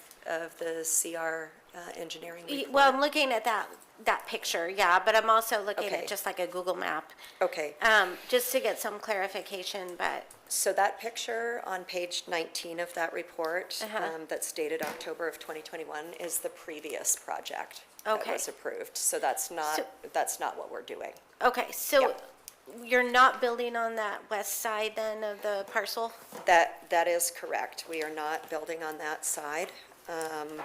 the CR engineering report? Well, I'm looking at that picture, yeah, but I'm also looking Okay. at just like a Google map, Okay, just to get some clarification, but, so that picture on page 19 of that report Uh-huh. that's dated October of 2021 is the previous project that Okay. was approved. So that's not what we're doing. okay, so Yeah. you're not building on that west side then of the parcel? That is correct. We are not building on that side. If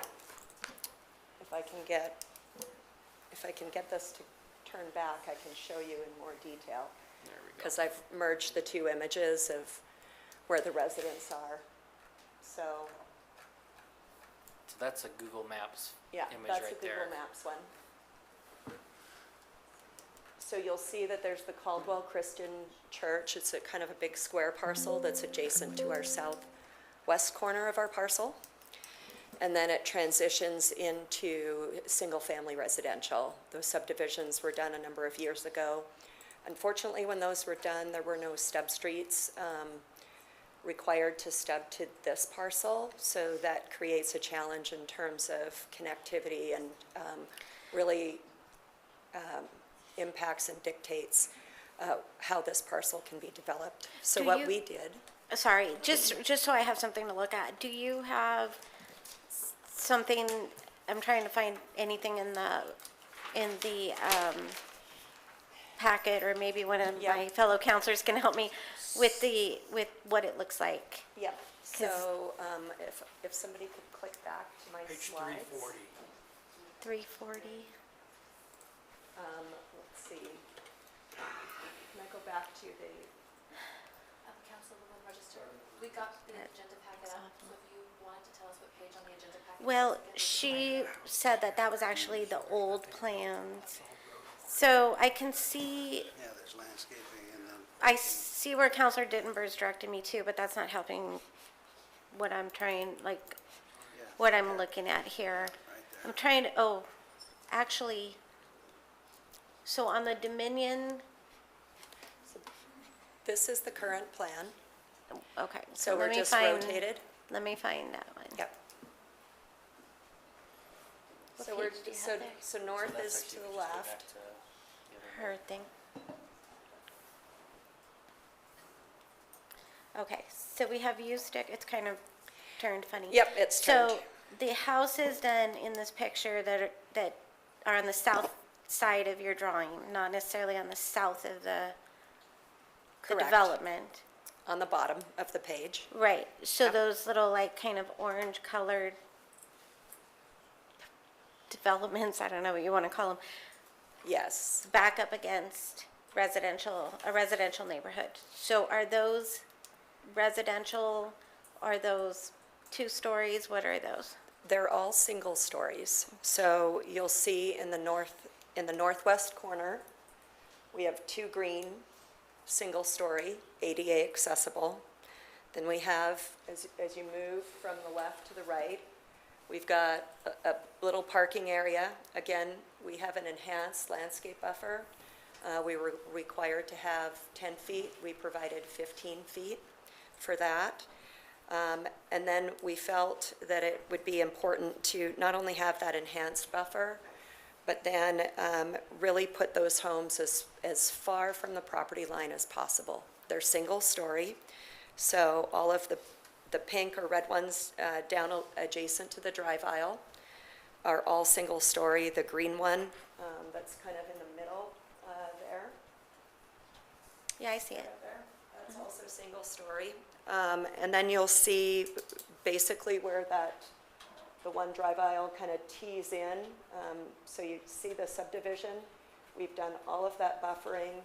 I can get this to turn back, I can show you in more detail. There we go. Because I've merged the two images of where the residents are. So, So that's a Google Maps yeah, image that's a right there. Google Maps one. So you'll see that there's the Caldwell Christian Church. It's a kind of a big square parcel that's adjacent to our southwest corner of our parcel. And then it transitions into single-family residential. Those subdivisions were done a number of years ago. Unfortunately, when those were done, there were no stub streets required to stub to this parcel. So that creates a challenge in terms of connectivity and really impacts and dictates how this parcel can be developed. So Do what you- we did, Sorry, just so I have something to look at, do you have something, I'm trying to find anything in the packet, or maybe one of Yeah. my fellow counselors can help me with what it looks like. yeah, so if somebody could click back to my Page slides. 340. 340, Let's see. Can I go back to the, Councilwoman Register, we got the agenda packet out, so if you wanted to tell us what page on the agenda packet. well, she said that was actually the old plans. So I can see, Yeah, there's landscaping and then. I see where Counselor Dittenberg's directed me to, but that's not helping what I'm trying, like, what I'm looking at here. I'm trying to, actually, so on the Dominion, this is the current plan, okay. so let we're me just find- rotated. Let me find that one. Yep. What So we're, page do you have so, there? so north is to the left. Her thing. Okay, so we have U stick, it's kind of turned funny. Yep, it's turned. So the houses then in this picture that are on the south side of your drawing, not necessarily on the south of the Correct. development. On the bottom of the page. Right, so those little like kind of orange colored developments, I don't know what you want to call them, Yes. back up against a residential neighborhood. So are those residential, are those 2 stories, what are those? They're all single stories. So you'll see in the northwest corner, we have 2 green, single story, ADA accessible. Then we have, as you move from the left to the right, we've got a little parking area. Again, we have an enhanced landscape buffer. We were required to have 10 feet. We provided 15 feet for that. And then we felt that it would be important to not only have that enhanced buffer, but then really put those homes as far from the property line as possible. They're single story, so all of the pink or red ones down adjacent to the drive aisle are all single story. The green one that's kind of in the middle there. Yeah, I see it. That's also single story. And then you'll see basically where the one drive aisle kind of tees in. So you see the subdivision. We've done all of that buffering.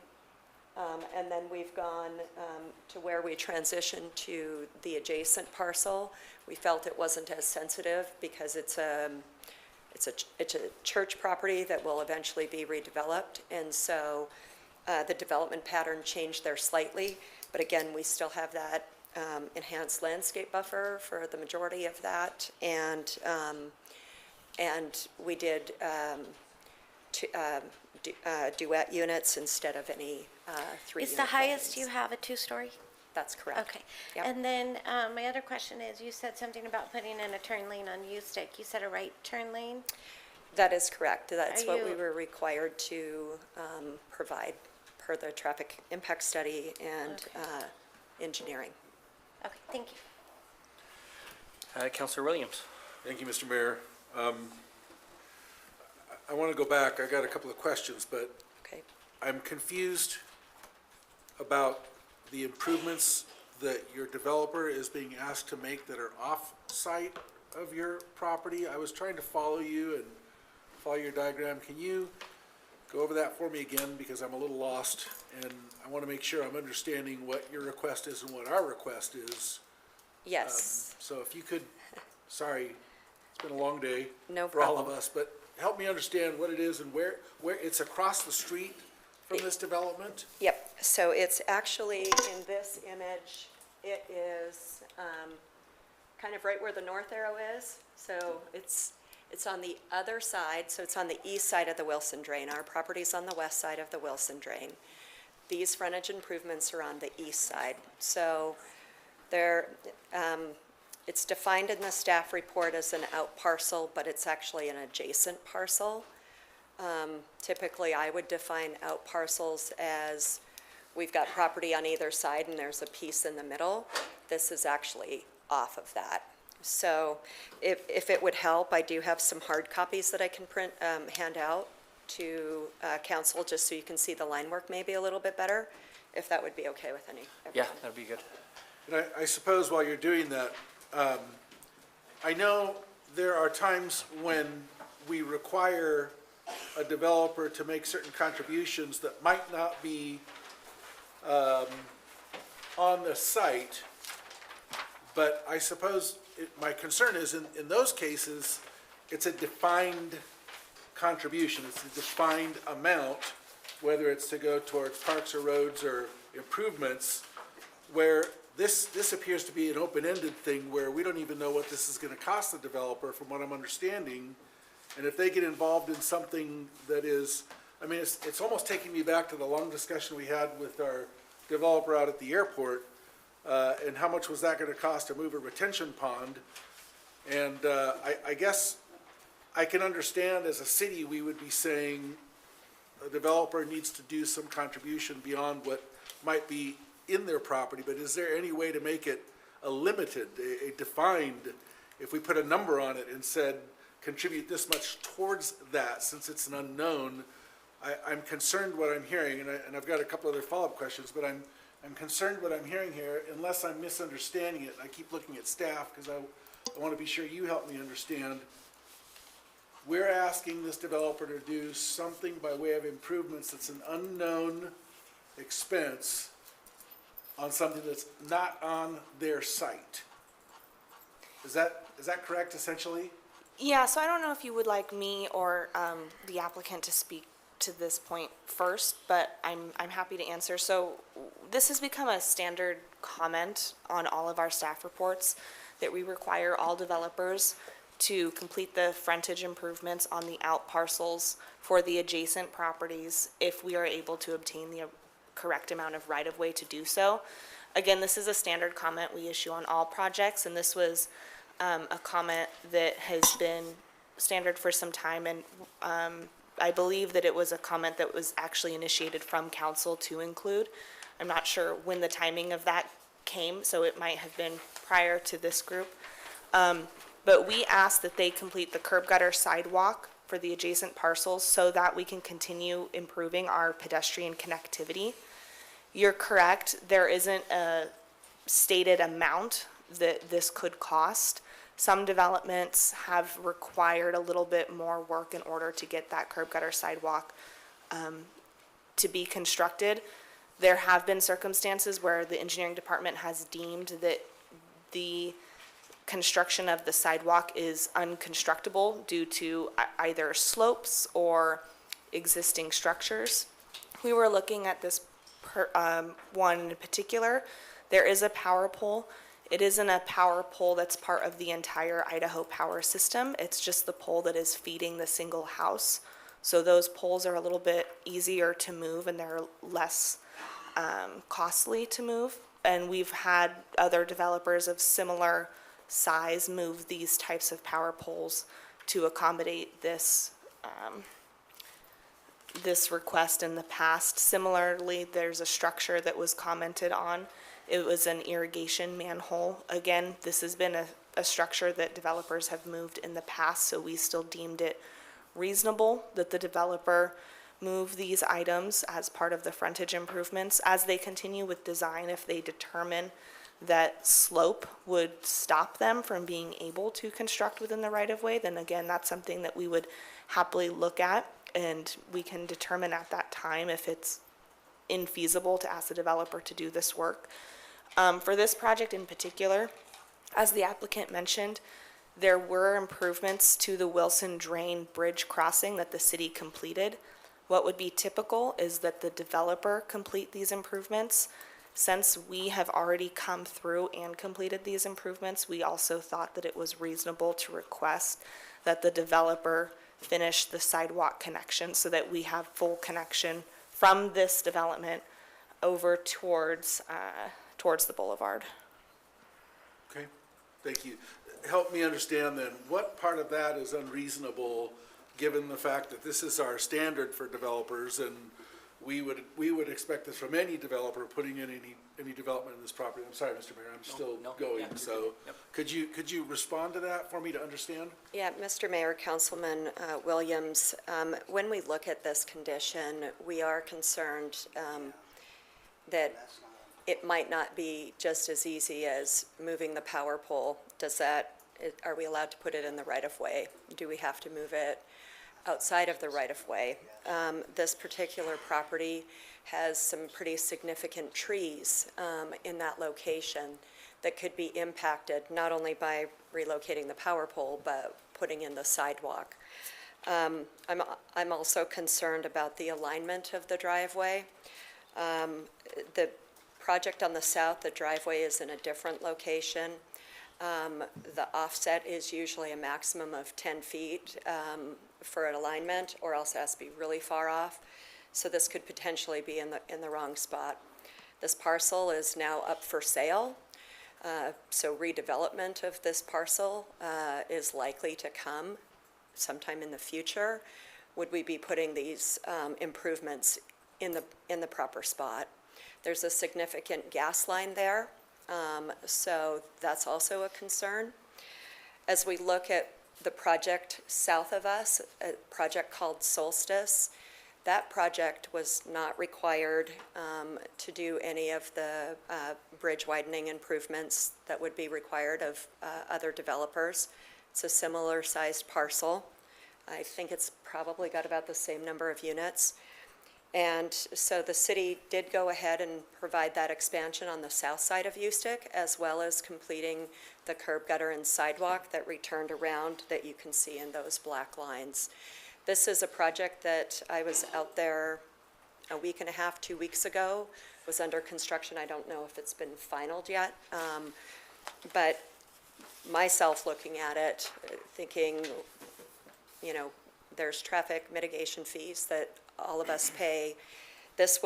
And then we've gone to where we transitioned to the adjacent parcel. We felt it wasn't as sensitive because it's a church property that will eventually be redeveloped. And so the development pattern changed there slightly. But again, we still have that enhanced landscape buffer for the majority of that. And we did duet units instead of any 3-unit Is the highest you buildings. have a 2-story? That's correct. Okay. Yep. And then, my other question is, you said something about putting in a turn lane on U Stick. You said a right turn lane? That is correct. That's Are what we you- were required to provide per the traffic impact study and engineering. Okay, thank you. Counselor Williams? Thank you, Mr. Mayor. I want to go back. I got a couple of questions, but Okay. I'm confused about the improvements that your developer is being asked to make that are off-site of your property. I was trying to follow you and follow your diagram. Can you go over that for me again, because I'm a little lost, and I want to make sure I'm understanding what your request is and what our request is. Yes. So if you could, sorry, it's been a long day. No for all of problem. us, but help me understand what it is and where it's across the street from this development? Yep, so it's actually in this image, it is kind of right where the north arrow is. So it's on the other side, so it's on the east side of the Wilson Drain. Our property's on the west side of the Wilson Drain. These frontage improvements are on the east side. So they're, it's defined in the staff report as an out parcel, but it's actually an adjacent parcel. Typically, I would define out parcels as we've got property on either side and there's a piece in the middle. This is actually off of that. So if it would help, I do have some hard copies that I can hand out to council, just so you can see the line work maybe a little bit better, if that would be okay with Yeah, everyone. that'd be good. And I suppose while you're doing that, I know there are times when we require a developer to make certain contributions that might not be on the site, but I suppose my concern is in those cases, it's a defined contribution, it's a defined amount, whether it's to go towards parks or roads or improvements, where this appears to be an open-ended thing where we don't even know what this is gonna cost the developer, from what I'm understanding. And if they get involved in something that is, I mean, it's almost taking me back to the long discussion we had with our developer out at the airport, and how much was that gonna cost to move a retention pond? And I guess I can understand as a city, we would be saying a developer needs to do some contribution beyond what might be in their property, but is there any way to make it a limited, a defined, if we put a number on it and said, contribute this much towards that, since it's an unknown? I'm concerned what I'm hearing, and I've got a couple other follow-up questions, but I'm concerned what I'm hearing here, unless I'm misunderstanding it. I keep looking at staff, because I want to be sure you help me understand. We're asking this developer to do something by way of improvements that's an unknown expense on something that's not on their site. Is that correct, essentially? Yeah, so I don't know if you would like me or the applicant to speak to this point first, but I'm happy to answer. So this has become a standard comment on all of our staff reports, that we require all developers to complete the frontage improvements on the out parcels for the adjacent properties if we are able to obtain the correct amount of right-of-way to do so. Again, this is a standard comment we issue on all projects, and this was a comment that has been standard for some time, and I believe that it was a comment that was actually initiated from council to include. I'm not sure when the timing of that came, so it might have been prior to this group. But we asked that they complete the curb gutter sidewalk for the adjacent parcels so that we can continue improving our pedestrian connectivity. You're correct, there isn't a stated amount that this could cost. Some developments have required a little bit more work in order to get that curb gutter sidewalk to be constructed. There have been circumstances where the engineering department has deemed that the construction of the sidewalk is unconstructable due to either slopes or existing structures. We were looking at this one in particular. There is a power pole. It isn't a power pole that's part of the entire Idaho power system. It's just the pole that is feeding the single house. So those poles are a little bit easier to move and they're less costly to move And we've had other developers of similar size move these types of power poles to accommodate this, this request in the past. Similarly, there's a structure that was commented on. It was an irrigation manhole. Again, this has been a structure that developers have moved in the past, so we still deemed it reasonable that the developer move these items as part of the frontage improvements. As they continue with design, if they determine that slope would stop them from being able to construct within the right-of-way, then again, that's something that we would happily look at, and we can determine at that time if it's infeasible to ask the developer to do this work. For this project in particular, as the applicant mentioned, there were improvements to the Wilson Drain Bridge crossing that the city completed. What would be typical is that the developer complete these improvements. Since we have already come through and completed these improvements, we also thought that it was reasonable to request that the developer finish the sidewalk connection so that we have full connection from this development over towards the boulevard. Okay, thank you. Help me understand then, what part of that is unreasonable, given the fact that this is our standard for developers, and we would expect this from any developer putting in any development in this property? I'm sorry, Mr. Mayor, I'm still going, so could you respond to that for me to understand? Yeah, Mr. Mayor, Councilman Williams, when we look at this condition, we are concerned that it might not be just as easy as moving the power pole. Are we allowed to put it in the right-of-way? Do we have to move it outside of the right-of-way? This particular property has some pretty significant trees in that location that could be impacted, not only by relocating the power pole, but putting in the sidewalk. I'm also concerned about the alignment of the driveway. The project on the south, the driveway is in a different location. The offset is usually a maximum of 10 feet for an alignment, or else it has to be really far off. So this could potentially be in the wrong spot. This parcel is now up for sale. So redevelopment of this parcel is likely to come sometime in the future. Would we be putting these improvements in the proper spot? There's a significant gas line there, so that's also a concern. As we look at the project south of us, a project called Solstice, that project was not required to do any of the bridge widening improvements that would be required of other developers. It's a similar sized parcel. I think it's probably got about the same number of units. And so the city did go ahead and provide that expansion on the south side of Ustick, as well as completing the curb gutter and sidewalk that returned around that you can see in those black lines. This is a project that I was out there a week and a half, 2 weeks ago, was under construction. I don't know if it's been finalized yet, but myself looking at it, thinking, you know, there's traffic mitigation fees that all of us pay. This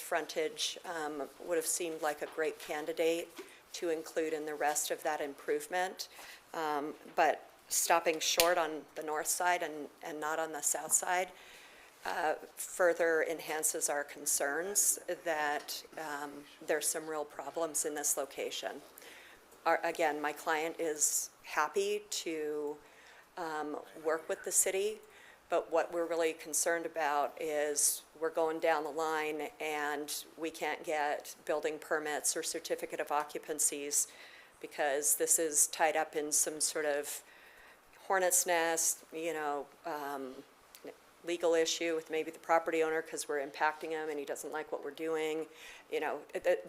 frontage would have seemed like a great candidate to include in the rest of that improvement. But stopping short on the north side and not on the south side further enhances our concerns that there's some real problems in this location. Again, my client is happy to work with the city, but what we're really concerned about is we're going down the line and we can't get building permits or certificate of occupancies because this is tied up in some sort of hornet's nest, legal issue with maybe the property owner because we're impacting him and he doesn't like what we're doing.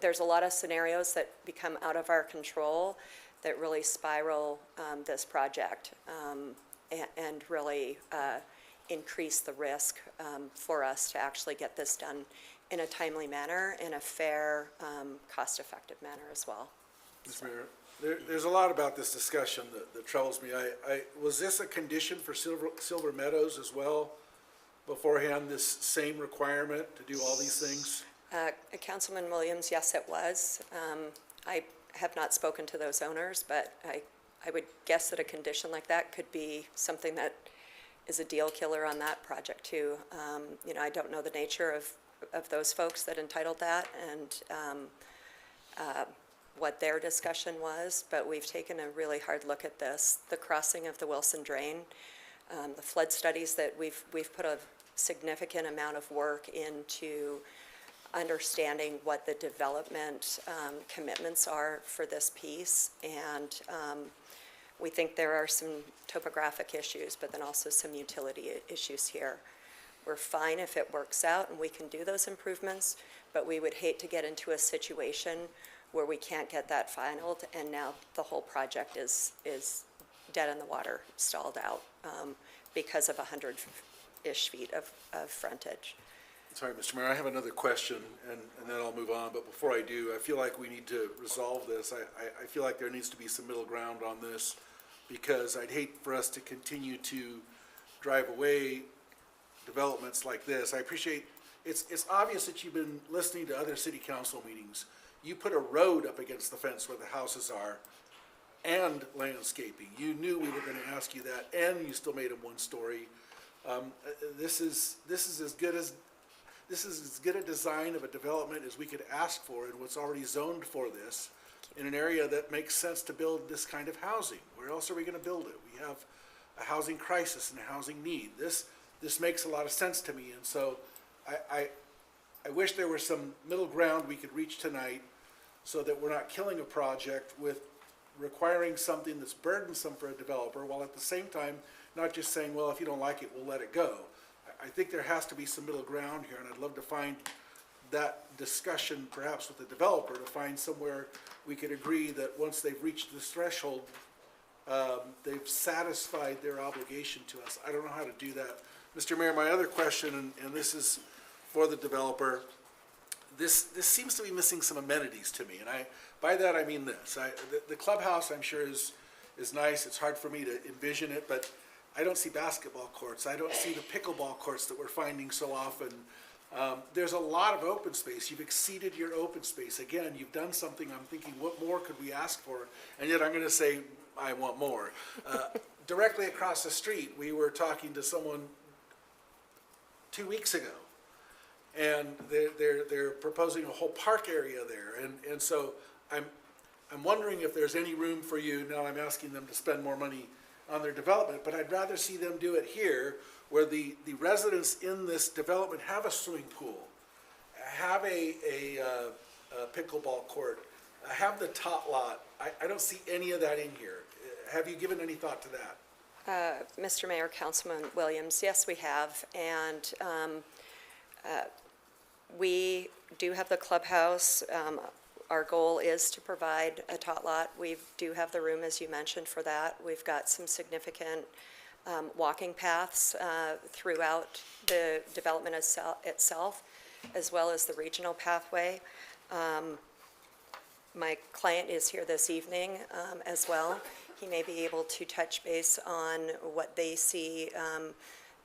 There's a lot of scenarios that become out of our control that really spiral this project and really increase the risk for us to actually get this done in a timely manner, in a fair, cost-effective manner as well. Mr. Mayor, there's a lot about this discussion that troubles me. Was this a condition for Silver Meadows as well beforehand, this same requirement to do all these things? Councilman Williams, yes, it was. I have not spoken to those owners, but I would guess that a condition like that could be something that is a deal killer on that project too. You know, I don't know the nature of those folks that entitled that and what their discussion was, but we've taken a really hard look at this. The crossing of the Wilson Drain, the flood studies that we've put a significant amount of work into understanding what the development commitments are for this piece. And we think there are some topographic issues, but then also some utility issues here. We're fine if it works out and we can do those improvements, but we would hate to get into a situation where we can't get that finalized and now the whole project is dead in the water, stalled out because of 100-ish feet of frontage. Sorry, Mr. Mayor, I have another question, and then I'll move on. But before I do, I feel like we need to resolve this. I feel like there needs to be some middle ground on this, because I'd hate for us to continue to drive away developments like this. I appreciate, it's obvious that you've been listening to other city council meetings. You put a road up against the fence where the houses are and landscaping. You knew we were going to ask you that, and you still made them one story. This is as good a design of a development as we could ask for and what's already zoned for this in an area that makes sense to build this kind of housing. Where else are we going to build it? We have a housing crisis and a housing need. This makes a lot of sense to me, and so I wish there were some middle ground we could reach tonight so that we're not killing a project with requiring something that's burdensome for a developer, while at the same time not just saying, well, if you don't like it, we'll let it go. I think there has to be some middle ground here, and I'd love to find that discussion perhaps with the developer to find somewhere we could agree that once they've reached this threshold, they've satisfied their obligation to us. I don't know how to do that. Mr. Mayor, my other question, and this is for the developer, this seems to be missing some amenities to me, and by that I mean this. The clubhouse, I'm sure, is nice. It's hard for me to envision it, but I don't see basketball courts. I don't see the pickleball courts that we're finding so often. There's a lot of open space. You've exceeded your open space. Again, you've done something. I'm thinking, what more could we ask for? And yet I'm going to say, I want more. Directly across the street, we were talking to someone 2 weeks ago, and they're proposing a whole park area there. And so I'm wondering if there's any room for you. Now I'm asking them to spend more money on their development, but I'd rather see them do it here, where the residents in this development have a swimming pool, have a pickleball court, have the tot lot. I don't see any of that in here. Have you given any thought to that? Mr. Mayor, Councilman Williams, yes, we have, and we do have the clubhouse. Our goal is to provide a tot lot. We do have the room, as you mentioned, for that. We've got some significant walking paths throughout the development itself, as well as the regional pathway. My client is here this evening as well. He may be able to touch base on what they see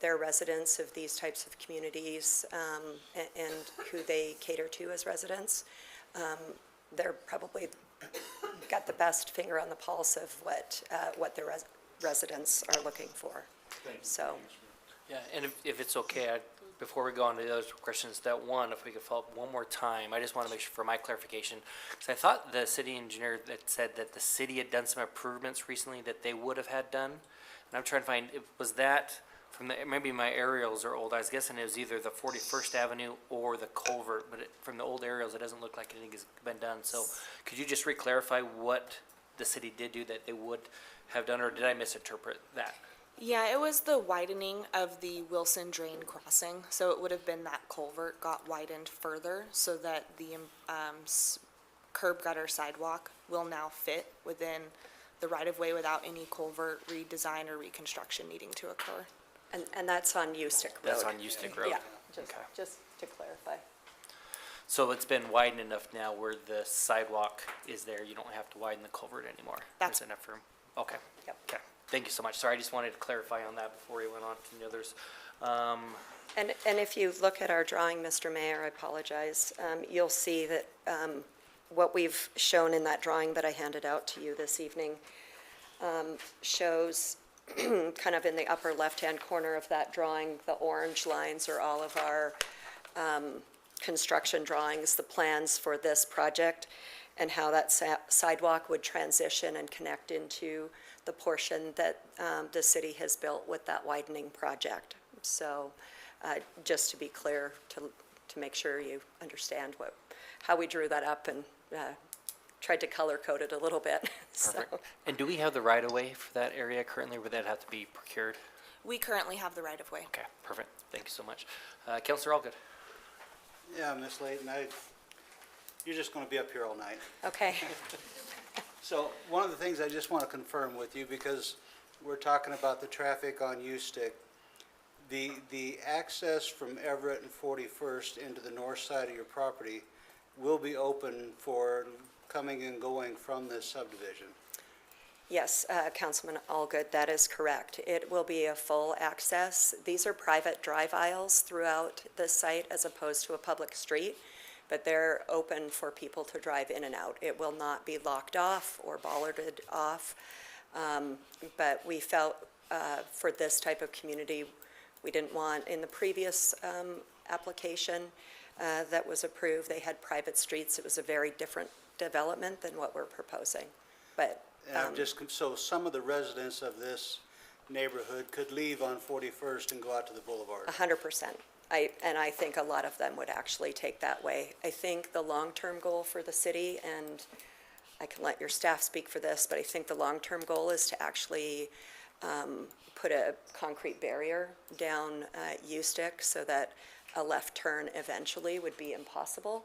their residents of these types of communities and who they cater to as residents. They're probably got the best finger on the pulse of what their residents are looking for. So, Yeah, and if it's okay, before we go on to the other questions, that one, if we could follow up one more time, I just want to make sure for my clarification, because I thought the city engineer that said that the city had done some improvements recently that they would have had done. And I'm trying to find, was that from maybe my aerials are old. I was guessing it was either the 41st Avenue or the culvert, but from the old aerials, it doesn't look like anything has been done. So could you just re-clarify what the city did do that they would have done, or did I misinterpret that? Yeah, it was the widening of the Wilson Drain crossing. So it would have been that culvert got widened further so that the curb gutter sidewalk will now fit within the right-of-way without any culvert redesign or reconstruction needing to occur. and that's on Ustick Road. That's on Ustick Road? Yeah, Okay. just to clarify. So it's been widened enough now where the sidewalk is there, you don't have to widen the culvert anymore? That's- There's enough room? Okay. Yep. Okay, Thank you so much. Sorry, I just wanted to clarify on that before we went on to the others. And if you look at our drawing, Mr. Mayor, I apologize, you'll see that what we've shown in that drawing that I handed out to you this evening shows kind of in the upper left-hand corner of that drawing, the orange lines are all of our construction drawings, the plans for this project, and how that sidewalk would transition and connect into the portion that the city has built with that widening project. So just to be clear, to make sure you understand how we drew that up and tried to color code it a little bit. So, Perfect. And do we have the right-of-way for that area currently? Would that have to be procured? We currently have the right-of-way. Okay, perfect. Thank you so much. Councilor Allgood. Yeah, Ms. Layton, you're just going to be up here all night. okay. So one of the things I just want to confirm with you, because we're talking about the traffic on U-Stick, the access from Everett and 41st into the north side of your property will be open for coming and going from this subdivision. Yes, Councilman Allgood, that is correct. It will be a full access. These are private drive aisles throughout the site as opposed to a public street, but they're open for people to drive in and out. It will not be locked off or bollarded off, but we felt for this type of community, we didn't want, in the previous application that was approved, they had private streets. It was a very different development than what we're proposing, but So some of the residents of this neighborhood could leave on 41st and go out to the boulevard. 100%. And I think a lot of them would actually take that way. I think the long-term goal for the city, and I can let your staff speak for this, but I think the long-term goal is to actually put a concrete barrier down U-Stick so that a left turn eventually would be impossible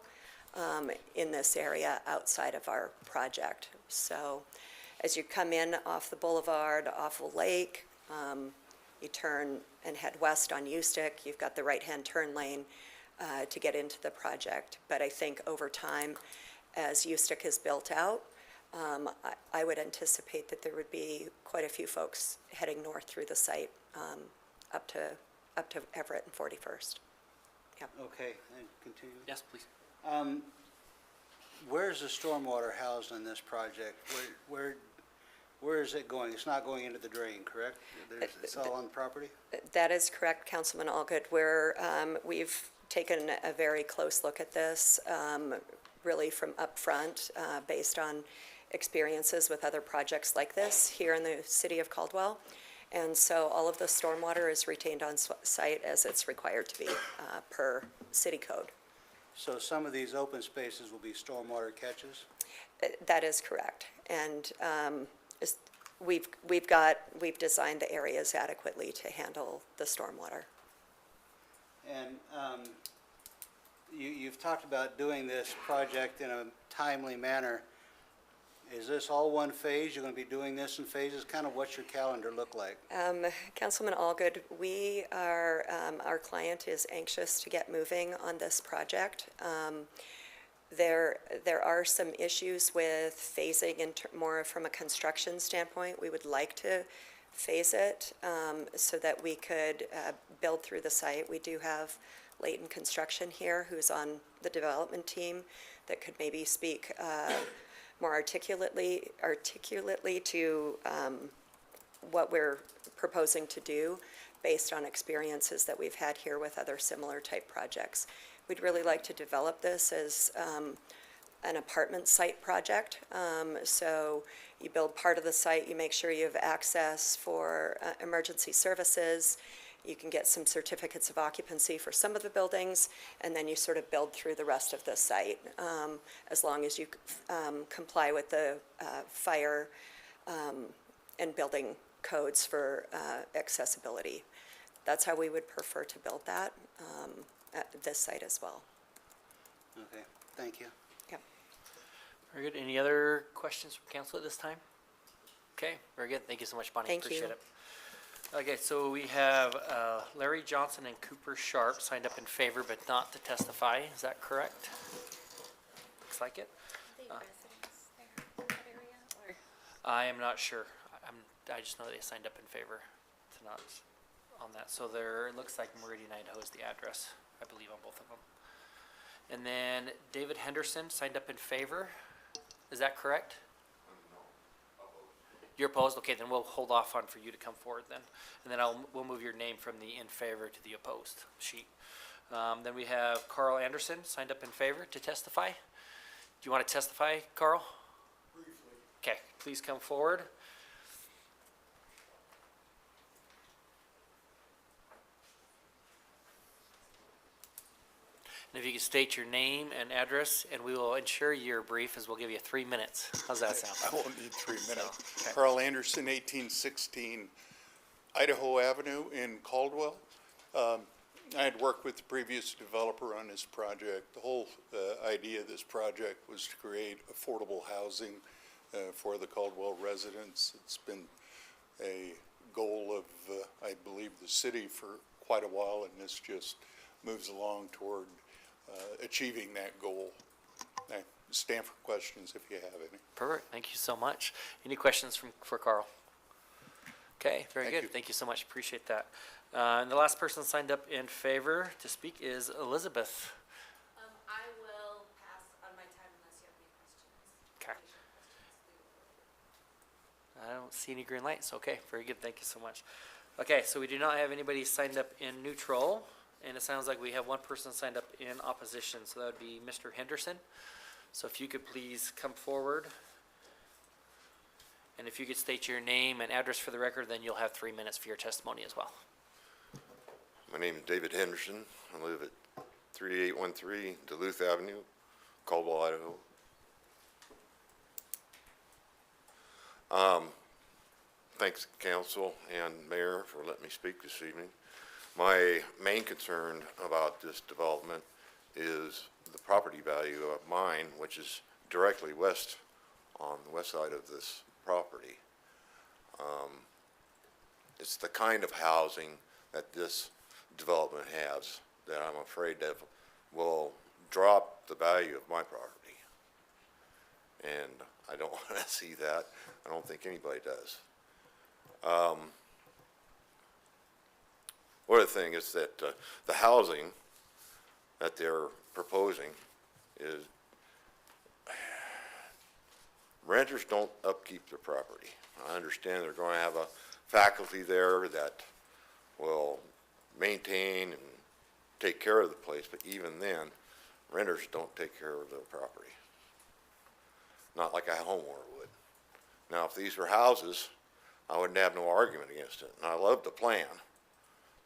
in this area outside of our project. So as you come in off the boulevard, off of Lake, you turn and head west on U-Stick, you've got the right-hand turn lane to get into the project. But I think over time, as U-Stick is built out, I would anticipate that there would be quite a few folks heading north through the site up to Everett and 41st. Yep. Okay, and continue. Yes, please. Where's the stormwater housed in this project? Where is it going? It's not going into the drain, correct? It's all on the property? That is correct, Councilman Allgood. We've taken a very close look at this, really from up front, based on experiences with other projects like this here in the city of Caldwell. And so all of the stormwater is retained on site as it's required to be per city code. So some of these open spaces will be stormwater catches? That is correct. And we've designed the areas adequately to handle the stormwater. And you've talked about doing this project in a timely manner. Is this all one phase? You're going to be doing this in phases? Kind of what's your calendar look like? Councilman Allgood, our client is anxious to get moving on this project. There are some issues with phasing more from a construction standpoint. We would like to phase it so that we could build through the site. We do have Layton Construction here who's on the development team that could maybe speak more articulately to what we're proposing to do based on experiences that we've had here with other similar type projects. We'd really like to develop this as an apartment site project. So you build part of the site, you make sure you have access for emergency services, you can get some certificates of occupancy for some of the buildings, and then you sort of build through the rest of the site, as long as you comply with the fire and building codes for accessibility. That's how we would prefer to build that at this site as well. Okay, thank you. Yep. Very good. Any other questions from council at this time? Okay, very good. Thank you so much, Bonnie. Thank Appreciate you. it. Okay, so we have Larry Johnson and Cooper Sharp signed up in favor but not to testify. Is that correct? Looks like it. I am not sure. I just know they signed up in favor to not on that. So there, it looks like Meridian, Idaho is the address, I believe, on both of them. And then David Henderson signed up in favor. Is that correct? You're opposed? Okay, then we'll hold off on for you to come forward then. And then we'll move your name from the in favor to the opposed sheet. Then we have Carl Anderson signed up in favor to testify. Do you want to testify, Carl? Briefly. Okay, please come forward. And if you could state your name and address, and we will ensure you're brief, as we'll give you 3 minutes. How's that sound? I won't need 3 minutes. Okay. Carl Anderson, 1816 Idaho Avenue in Caldwell. I had worked with the previous developer on this project. The whole idea of this project was to create affordable housing for the Caldwell residents. It's been a goal of, I believe, the city for quite a while, and this just moves along toward achieving that goal. I stand for questions if you have any. Perfect. Thank you so much. Any questions for Carl? Okay, very Thank good. you. Thank you so much. Appreciate that. And the last person signed up in favor to speak is Elizabeth. I will pass on my time unless you have any questions. Okay. I don't see any green lights. Okay, very good. Thank you so much. Okay, so we do not have anybody signed up in neutral, and it sounds like we have one person signed up in opposition, so that would be Mr. Henderson. So if you could please come forward. And if you could state your name and address for the record, then you'll have 3 minutes for your testimony as well. My name is David Henderson. I live at 3813 Duluth Avenue, Caldwell, Idaho. Thanks, council and mayor, for letting me speak this evening. My main concern about this development is the property value of mine, which is directly west, on the west side of this property. It's the kind of housing that this development has that I'm afraid that will drop the value of my property. And I don't want to see that. I don't think anybody does. One other thing is that the housing that they're proposing is, renters don't upkeep their property. I understand they're going to have a faculty there that will maintain and take care of the place, but even then, renters don't take care of their property. Not like a homeowner would. Now, if these were houses, I wouldn't have no argument against it. And I love the plan.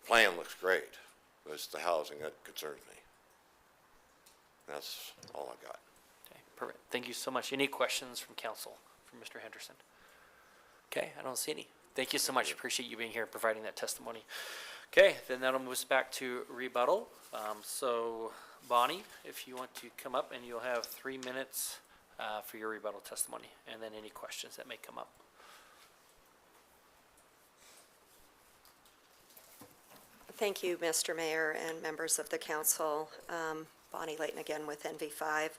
The plan looks great, but it's the housing that concerns me. That's all I got. Okay, perfect. Thank you so much. Any questions from council for Mr. Henderson? Okay, I don't see any. Thank you so much. Appreciate you being here and providing that testimony. Okay, then that'll move us back to rebuttal. So Bonnie, if you want to come up, and you'll have 3 minutes for your rebuttal testimony, and then any questions that may come up. Thank you, Mr. Mayor and members of the council. Bonnie Layton again with NV5.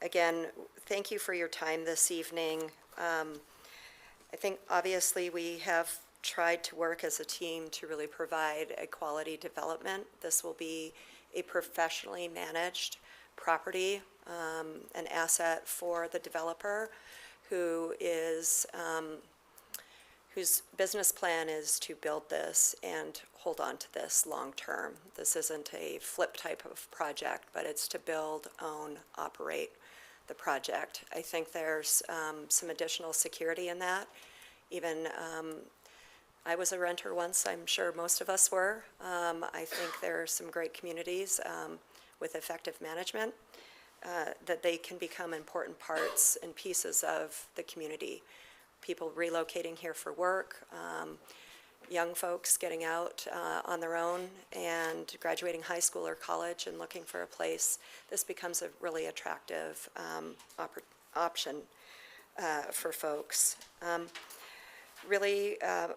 Again, thank you for your time this evening. I think obviously we have tried to work as a team to really provide a quality development. This will be a professionally managed property, an asset for the developer who is whose business plan is to build this and hold on to this long-term. This isn't a flip type of project, but it's to build, own, operate the project. I think there's some additional security in that. Even, I was a renter once, I'm sure most of us were. I think there are some great communities with effective management that they can become important parts and pieces of the community. People relocating here for work, young folks getting out on their own and graduating high school or college and looking for a place. This becomes a really attractive option for folks. Really,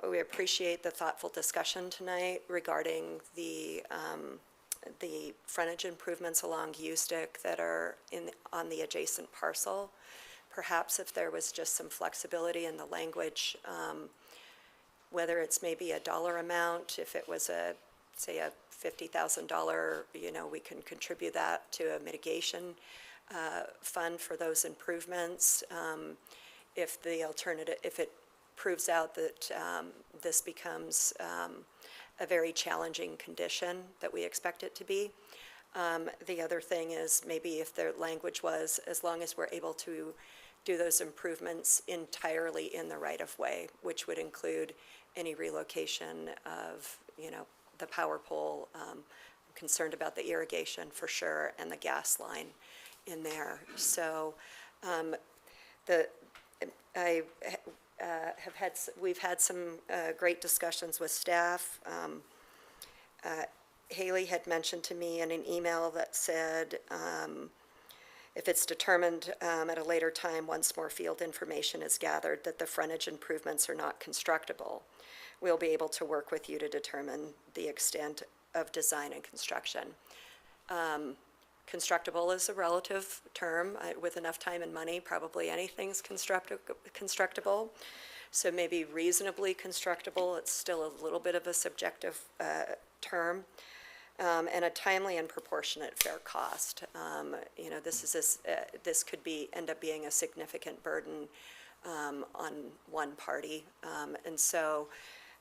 we appreciate the thoughtful discussion tonight regarding the frontage improvements along Ustick that are on the adjacent parcel. perhaps if there was just some flexibility in the language, whether it's maybe a dollar amount, if it was a, say, a $50,000, we can contribute that to a mitigation fund for those improvements. If the alternative, if it proves out that this becomes a very challenging condition that we expect it to be. The other thing is maybe if the language was, as long as we're able to do those improvements entirely in the right-of-way, which would include any relocation of, the power pole. I'm concerned about the irrigation for sure, and the gas line in there. So we've had some great discussions with staff. Haley had mentioned to me in an email that said, if it's determined at a later time, once more field information is gathered, that the frontage improvements are not constructible, we'll be able to work with you to determine the extent of design and construction. Constructible is a relative term. With enough time and money, probably anything's constructible. So maybe reasonably constructible, it's still a little bit of a subjective term. And a timely and proportionate fair cost. This could end up being a significant burden on one party. And so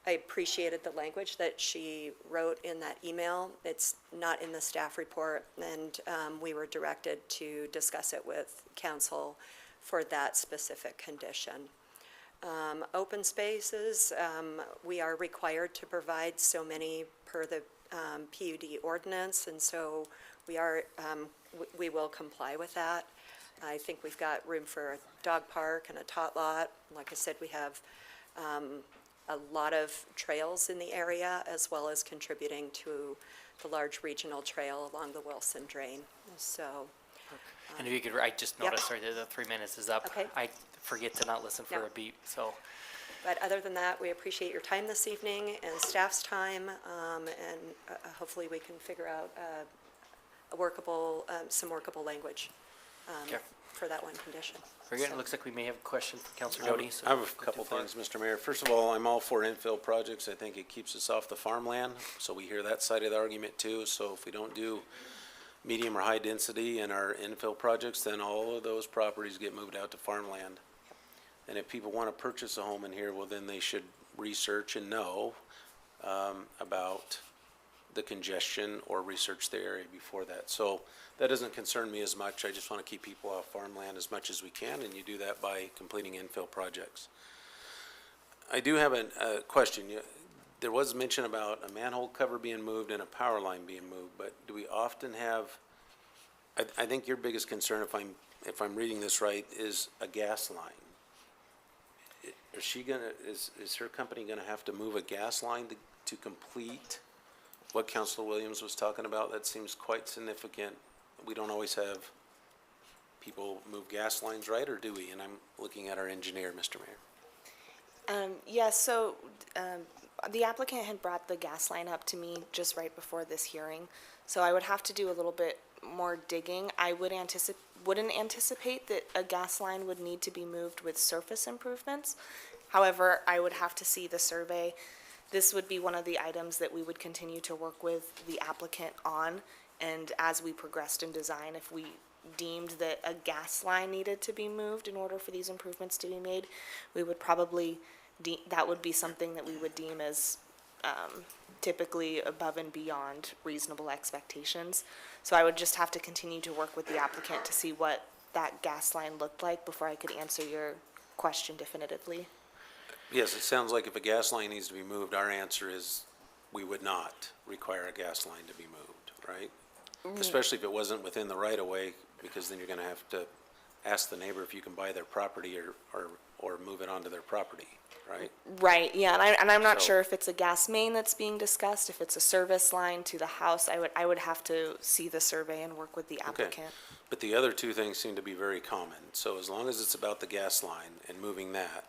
I appreciated the language that she wrote in that email. It's not in the staff report, and we were directed to discuss it with council for that specific condition. Open spaces, we are required to provide so many per the PUD ordinance, and so we will comply with that. I think we've got room for a dog park and a tot lot. Like I said, we have a lot of trails in the area, as well as contributing to the large regional trail along the Wilson Drain. So. And if you could, I just noticed, sorry, the 3 minutes is up. Okay. I forget to not listen for a beep, so. But other than that, we appreciate your time this evening and staff's time, and hopefully we can figure out some workable language for that one condition. Very good. It looks like we may have a question from Councilor Doty. I have a couple things, Mr. Mayor. First of all, I'm all for infill projects. I think it keeps us off the farmland, so we hear that side of the argument too. So if we don't do medium or high density in our infill projects, then all of those properties get moved out to farmland. And if people want to purchase a home in here, well, then they should research and know about the congestion or research the area before that. So that doesn't concern me as much. I just want to keep people off farmland as much as we can, and you do that by completing infill projects. I do have a question. There was mention about a manhole cover being moved and a power line being moved, but do we often have, I think your biggest concern, if I'm reading this right, is a gas line. Is her company gonna have to move a gas line to complete what Councilor Williams was talking about? That seems quite significant. We don't always have people move gas lines, right, or do we? And I'm looking at our engineer, Mr. Mayor. Yes, so the applicant had brought the gas line up to me just right before this hearing, so I would have to do a little bit more digging. I wouldn't anticipate that a gas line would need to be moved with surface improvements. However, I would have to see the survey. This would be one of the items that we would continue to work with the applicant on, and as we progressed in design, if we deemed that a gas line needed to be moved in order for these improvements to be made, we would probably, that would be something that we would deem as typically above and beyond reasonable expectations. So I would just have to continue to work with the applicant to see what that gas line looked like before I could answer your question definitively. Yes, it sounds like if a gas line needs to be moved, our answer is we would not require a gas line to be moved, right? Especially if it wasn't within the right-of-way, because then you're gonna have to ask the neighbor if you can buy their property or move it onto their property, right? Right, yeah, and I'm not So- sure if it's a gas main that's being discussed, if it's a service line to the house. I would have to see the survey and work with the applicant. But the other two things seem to be very common. So as long as it's about the gas line and moving that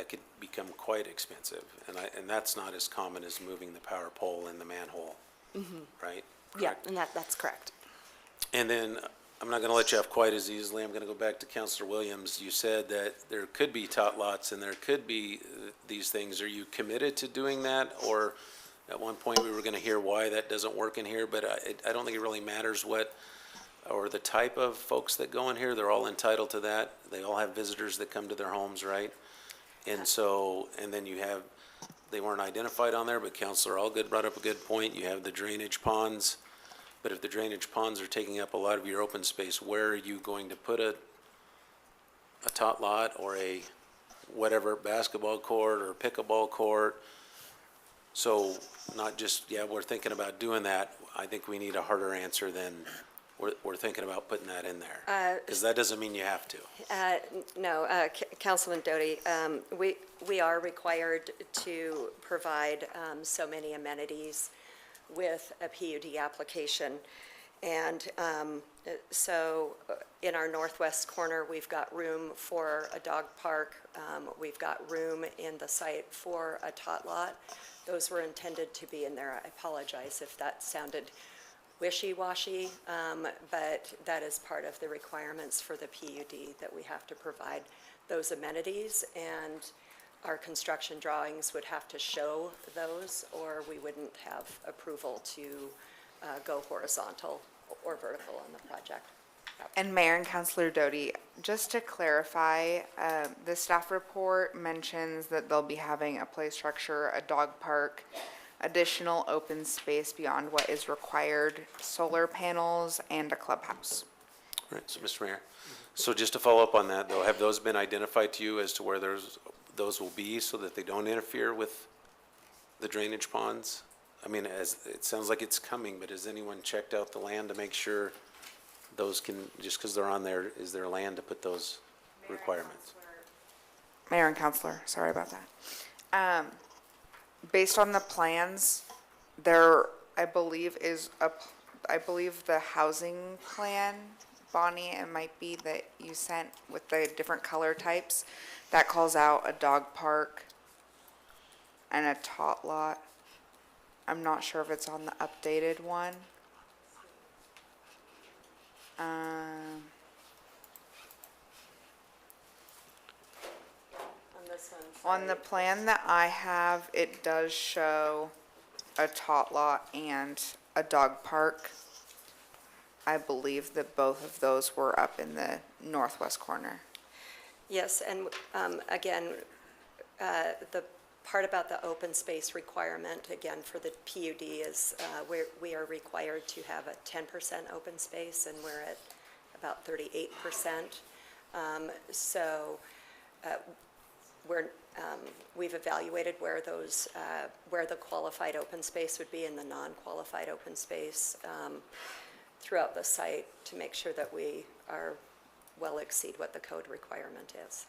could become quite expensive. And that's not as common as moving the power pole and the manhole, right? Yeah, and that's correct. And then I'm not gonna let you off quite as easily. I'm gonna go back to Counselor Williams. You said that there could be tot lots and there could be these things. Are you committed to doing that? Or at one point, we were gonna hear why that doesn't work in here, but I don't think it really matters what, or the type of folks that go in here. They're all entitled to that. They all have visitors that come to their homes, right? And so, and then you have, they weren't identified on there, but Counselor Allgood brought up a good point. You have the drainage ponds. But if the drainage ponds are taking up a lot of your open space, where are you going to put a tot lot or a whatever, basketball court or pickleball court? So not just, yeah, we're thinking about doing that. I think we need a harder answer than we're thinking about putting that in there. Because that doesn't mean you have to. No, Councilman Doty, we are required to provide so many amenities with a PUD application. And so in our northwest corner, we've got room for a dog park. We've got room in the site for a tot lot. Those were intended to be in there. I apologize if that sounded wishy-washy, but that is part of the requirements for the PUD, that we have to provide those amenities, and our construction drawings would have to show those, or we wouldn't have approval to go horizontal or vertical on the project. And Mayor and Councilor Doty, just to clarify, the staff report mentions that they'll be having a play structure, a dog park, additional open space beyond what is required, solar panels, and a clubhouse. All right, so Mr. Mayor, so just to follow up on that though, have those been identified to you as to where those will be so that they don't interfere with the drainage ponds? I mean, as, it sounds like it's coming, but has anyone checked out the land to make sure those can, just because they're on there, is there land to put those requirements? Mayor and Councilor, sorry about that. Based on the plans, there, I believe the housing plan, Bonnie, it might be that you sent with the different color types, that calls out a dog park and a tot lot. I'm not sure if it's on the updated one. On the plan that I have, it does show a tot lot and a dog park. I believe that both of those were up in the northwest corner. Yes, and again, the part about the open space requirement, again, for the PUD is we are required to have a 10% open space, and we're at about 38%. So we've evaluated where those, where the qualified open space would be and the non-qualified open space throughout the site to make sure that we are well exceed what the code requirement is.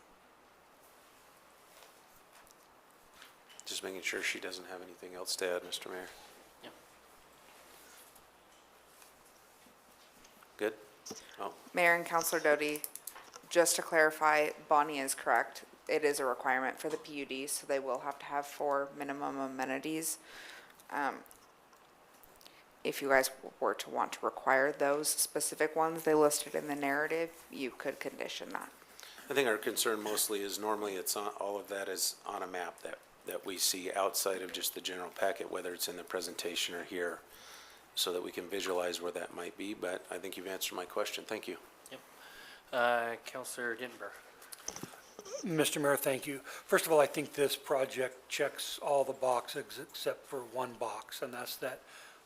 Just making sure she doesn't have anything else to add, Mr. Mayor. Yeah. Good? Oh, Mayor and Councilor Doty, just to clarify, Bonnie is correct. It is a requirement for the PUD, so they will have to have 4 minimum amenities. If you guys were to want to require those specific ones they listed in the narrative, you could condition that. I think our concern mostly is normally it's on, all of that is on a map that we see outside of just the general packet, whether it's in the presentation or here, so that we can visualize where that might be, but I think you've answered my question. Thank you. Yep. Counselor Dittenber. Mr. Mayor, thank you. First of all, I think this project checks all the boxes except for one box, and that's that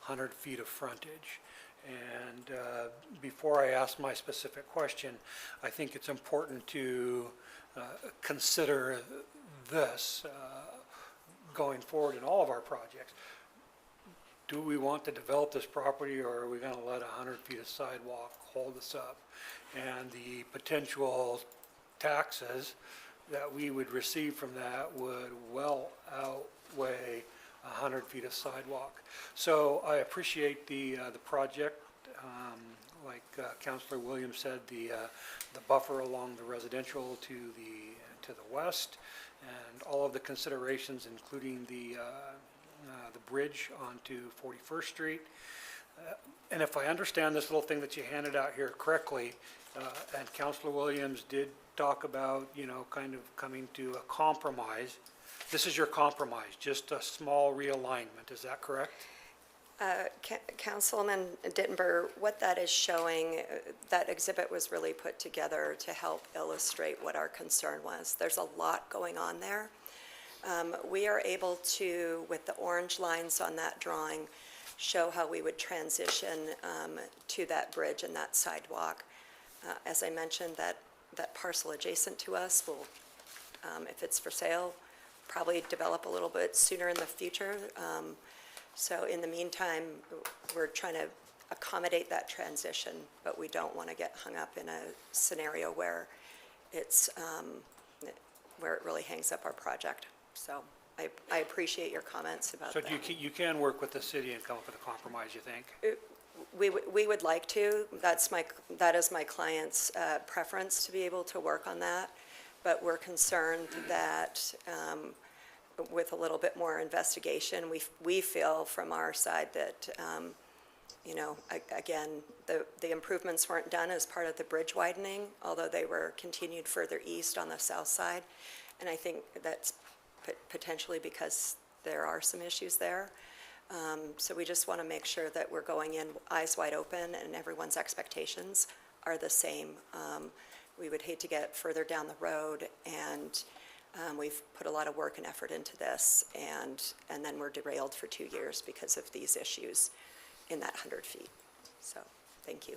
100 feet of frontage. And before I ask my specific question, I think it's important to consider this going forward in all of our projects. Do we want to develop this property, or are we going to let 100 feet of sidewalk hold us up? And the potential taxes that we would receive from that would well outweigh 100 feet of sidewalk. So I appreciate the project. Like Councilor Williams said, the buffer along the residential to the west, and all of the considerations, including the bridge onto 41st Street. And if I understand this little thing that you handed out here correctly, and Counselor Williams did talk about, kind of coming to a compromise, this is your compromise, just a small realignment, is that correct? Councilman Dittenber, what that is showing, that exhibit was really put together to help illustrate what our concern was. There's a lot going on there. We are able to, with the orange lines on that drawing, show how we would transition to that bridge and that sidewalk. As I mentioned, that parcel adjacent to us will, if it's for sale, probably develop a little bit sooner in the future. So in the meantime, we're trying to accommodate that transition, but we don't want to get hung up in a scenario where it's, where it really hangs up our project. So I appreciate your comments about So that. you can work with the city and come up with a compromise, you think? We would like to. That is my client's preference, to be able to work on that. But we're concerned that with a little bit more investigation, we feel from our side that, again, the improvements weren't done as part of the bridge widening, although they were continued further east on the south side. And I think that's potentially because there are some issues there. So we just want to make sure that we're going in eyes wide open and everyone's expectations are the same. We would hate to get further down the road, and we've put a lot of work and effort into this, and then we're derailed for 2 years because of these issues in that 100 feet. So, thank you.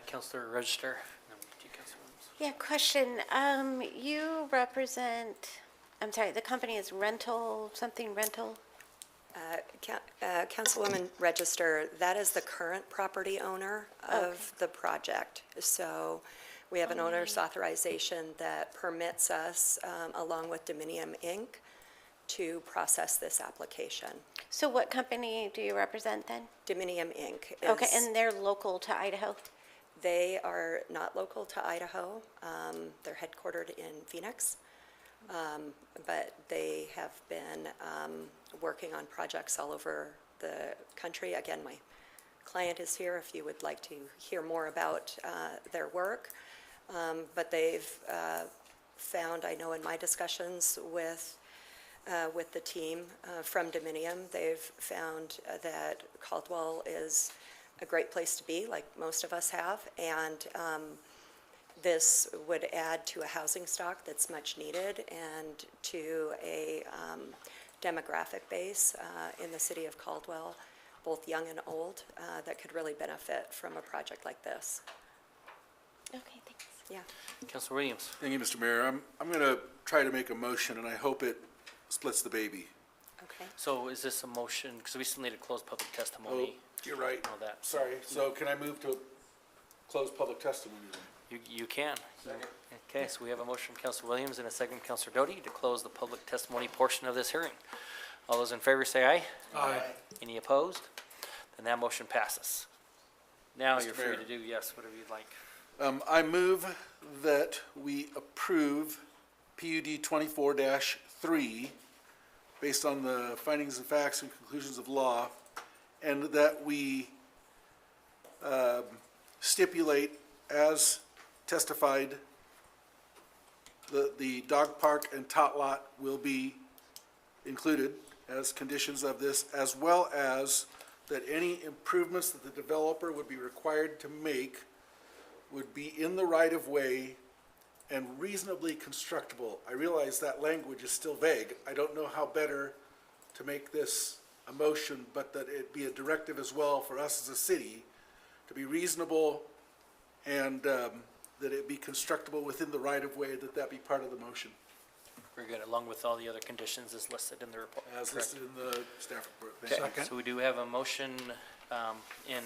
Councilor Register. and then we'll do Councilor Williams. Yeah, question. You represent, I'm sorry, the company is rental, something rental? Councilwoman Register, that is the current property owner of the project. So we have an owner's authorization that permits us, along with Dominium Inc., to process this application. So what company do you represent then? Dominium Inc. Okay, is- and they're local to Idaho? They are not local to Idaho. They're headquartered in Phoenix. But they have been working on projects all over the country. Again, my client is here if you would like to hear more about their work. But they've found, I know in my discussions with the team from Dominium, they've found that Caldwell is a great place to be, like most of us have, and this would add to a housing stock that's much needed and to a demographic base in the city of Caldwell, both young and old, that could really benefit from a project like this. Okay, thanks. Yeah. Councilor Williams. Thank you, Mr. Mayor. I'm going to try to make a motion, and I hope it splits the baby. Okay. So is this a motion, because we still need to close public testimony? You're right. All that. Sorry. So can I move to close public testimony then? You can. Okay, so we have a motion from Councilor Williams and a second from Councilor Doty to close the public testimony portion of this hearing. All those in favor say aye. Aye. Any opposed? Then that motion passes. Now Mr. you're free Mayor. to do, yes, whatever you'd like. I move that we approve PUD 24-3 based on the findings and facts and conclusions of law, and that we stipulate as testified the dog park and tot lot will be included as conditions of this, as well as that any improvements that the developer would be required to make would be in the right-of-way and reasonably constructible. I realize that language is still vague. I don't know how better to make this a motion, but that it be a directive as well for us as a city to be reasonable and that it be constructible within the right-of-way, that be part of the motion, Very good, along with all the other conditions as listed in the report. as Correct. listed in the staff report. Thank Okay, you. so we do have a motion in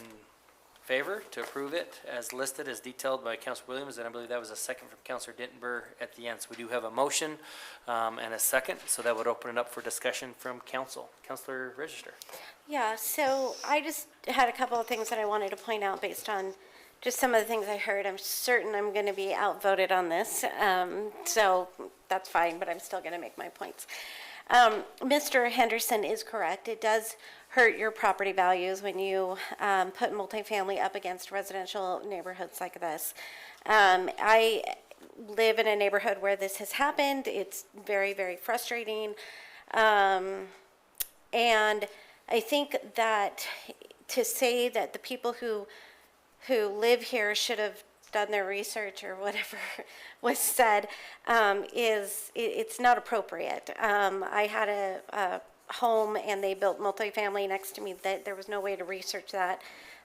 favor to approve it as listed, as detailed by Councilor Williams, and I believe that was a second from Councilor Dittenber at the end. So we do have a motion and a second, so that would open it up for discussion from council. Councilor Register. Yeah, so I just had a couple of things that I wanted to point out based on just some of the things I heard. I'm certain I'm going to be outvoted on this, so that's fine, but I'm still going to make my points. Mr. Henderson is correct. It does hurt your property values when you put multifamily up against residential neighborhoods like this. I live in a neighborhood where this has happened. It's very, very frustrating. And I think that to say that the people who live here should have done their research or whatever was said it's not appropriate. I had a home and they built multifamily next to me that there was no way to research that.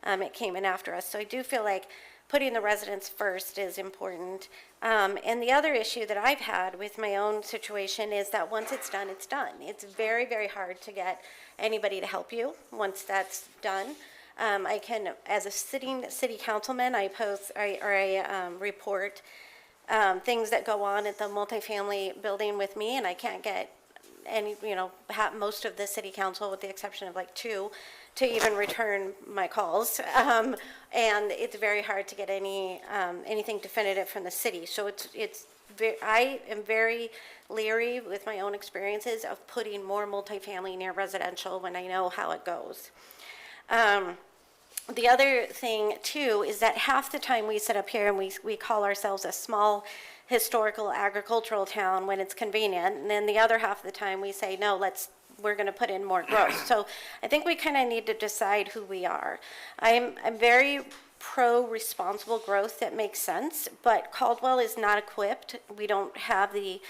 It came in after us. So I do feel like putting the residents first is important. And the other issue that I've had with my own situation is that once it's done, it's done. It's very, very hard to get anybody to help you once that's done. I can, as a sitting city councilman, I report things that go on at the multifamily building with me, and I can't get any, most of the city council, with the exception of like 2, to even return my calls. And it's very hard to get anything definitive from the city. So I am very leery with my own experiences of putting more multifamily near residential when I know how it goes. The other thing too is that half the time we sit up here and we call ourselves a small historical agricultural town when it's convenient, and then the other half of the time we say, no, we're going to put in more growth. So I think we kind of need to decide who we are. I'm very pro-responsible growth that makes sense, but Caldwell is not equipped. We don't have the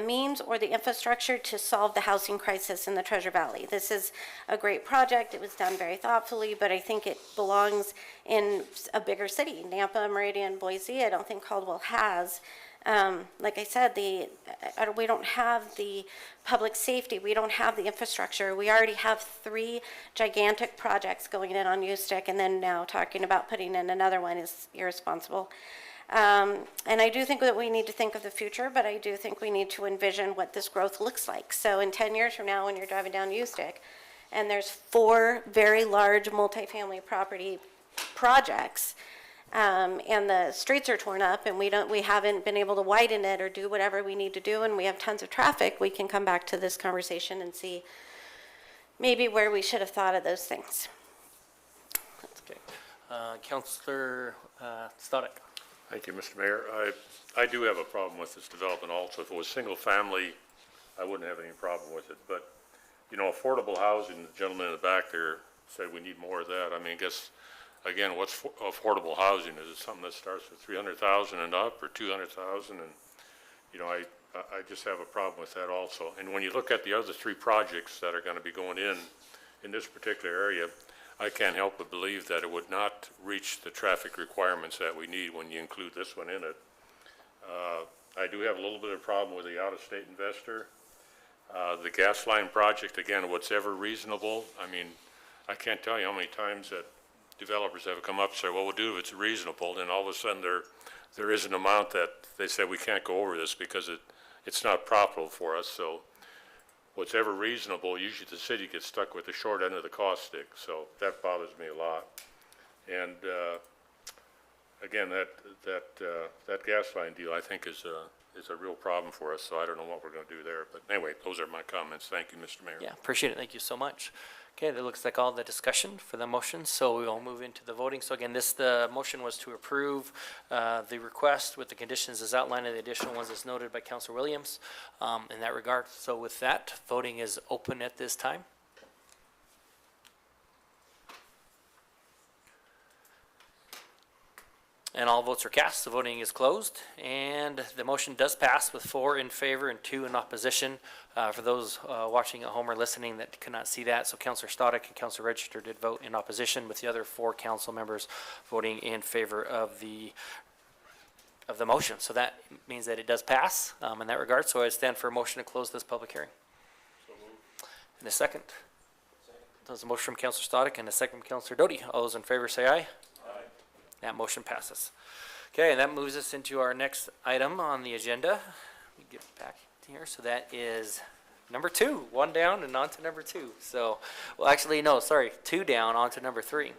means or the infrastructure to solve the housing crisis in the Treasure Valley. This is a great project. It was done very thoughtfully, but I think it belongs in a bigger city. Nampa, Meridian, Boise, I don't think Caldwell has. Like I said, we don't have the public safety. We don't have the infrastructure. We already have 3 gigantic projects going in on Ustick, and then now talking about putting in another one is irresponsible. And I do think that we need to think of the future, but I do think we need to envision what this growth looks like. So in 10 years from now, when you're driving down Ustick, and there's 4 very large multifamily property projects, and the streets are torn up, and we haven't been able to widen it or do whatever we need to do, and we have tons of traffic, we can come back to this conversation and see maybe where we should have thought of those things. Okay. Councilor Stoddard. Thank you, Mr. Mayor. I do have a problem with this development also. If it was single family, I wouldn't have any problem with it. But, affordable housing, the gentleman in the back there said we need more of that. I mean, I guess, again, what's affordable housing? Is it something that starts with 300,000 and up or 200,000? And, I just have a problem with that also. And when you look at the other 3 projects that are going to be going in this particular area, I can't help but believe that it would not reach the traffic requirements that we need when you include this one in it. I do have a little bit of problem with the out-of-state investor. The gas line project, again, what's ever reasonable. I mean, I can't tell you how many times that developers have come up and say, well, we'll do if it's reasonable, and all of a sudden there is an amount that they say we can't go over this because it's not profitable for us. So what's ever reasonable, usually the city gets stuck with the short end of the cost stick, so that bothers me a lot. And again, that gas line deal, I think, is a real problem for us, so I don't know what we're going to do there. But anyway, those are my comments. Thank you, Mr. Mayor. Yeah, appreciate it. Thank you so much. Okay, that looks like all the discussion for the motion, so we will move into the voting. So again, the motion was to approve the request with the conditions as outlined and the additional ones as noted by Councilor Williams in that regard. So with that, voting is open at this time. And all votes are cast. The voting is closed, and the motion does pass with 4 in favor and 2 in opposition. For those watching at home or listening that could not see that, so Councilor Stoddard and Councilor Register did vote in opposition, with the other 4 council members voting in favor of the motion. So that means that it does pass in that regard. So I stand for a motion to close this public hearing. So moved. And a second. There's a motion from Councilor Stoddard and a second from Councilor Doty. All those in favor say aye. That motion passes. Okay, and that moves us into our next item on the agenda. Let me get back here. So that is number 2, 1 down and on to number 2. So, well, actually, no, sorry, 2 down, on to number 3.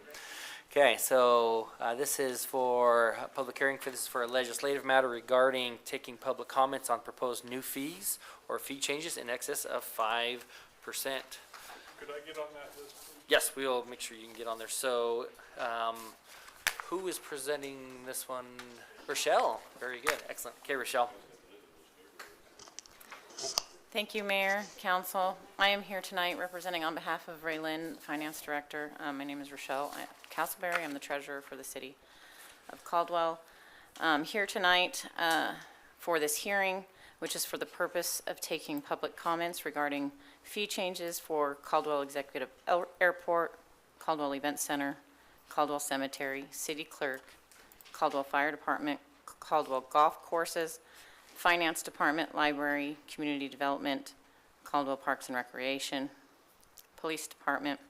Okay, so this is for a public hearing this is for a legislative matter regarding taking public comments on proposed new fees or fee changes in excess of 5%. Could I get on that list, please? Yes, we will make sure you can get on there. So, who is presenting this one? Rochelle. Very good. Excellent. Okay, Rochelle. Thank you, Mayor, Council. I am here tonight representing on behalf of Ray Lynn, Finance Director. My name is Rochelle Castleberry. I'm the Treasurer for the City of Caldwell. Here tonight for this hearing, which is for the purpose of taking public comments regarding fee changes for Caldwell Executive Airport, Caldwell Event Center, Caldwell Cemetery, City Clerk, Caldwell Fire Department, Caldwell Golf Courses, Finance Department, Library, Community Development, Caldwell Parks and Recreation, Police Department,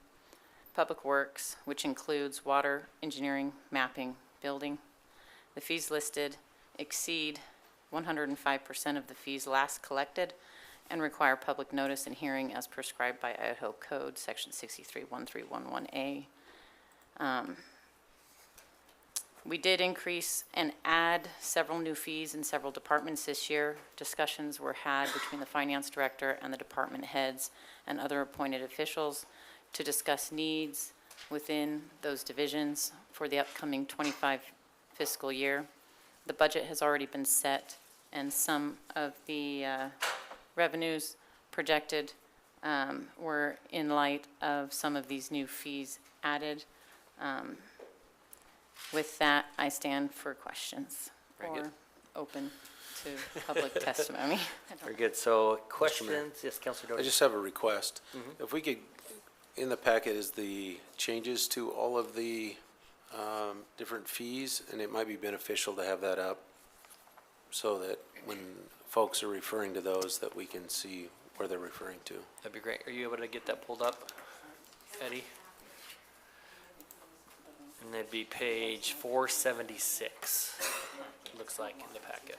Public Works, which includes water, engineering, mapping, building. The fees listed exceed 105% of the fees last collected and require public notice and hearing as prescribed by Idaho Code, Section 631311A. We did increase and add several new fees in several departments this year. Discussions were had between the finance director and the department heads and other appointed officials to discuss needs within those divisions for the upcoming 25 fiscal year. The budget has already been set, and some of the revenues projected were in light of some of these new fees added. With that, I stand for questions Very good. or open to public testimony. Very good. So questions? Yes, Councilor I Doty. just have a request. If we could, in the packet is the changes to all of the different fees, and it might be beneficial to have that up so that when folks are referring to those, that we can see where they're referring to. That'd be great. Are you able to get that pulled up, Eddie? And that'd be page 476, looks like, in the packet.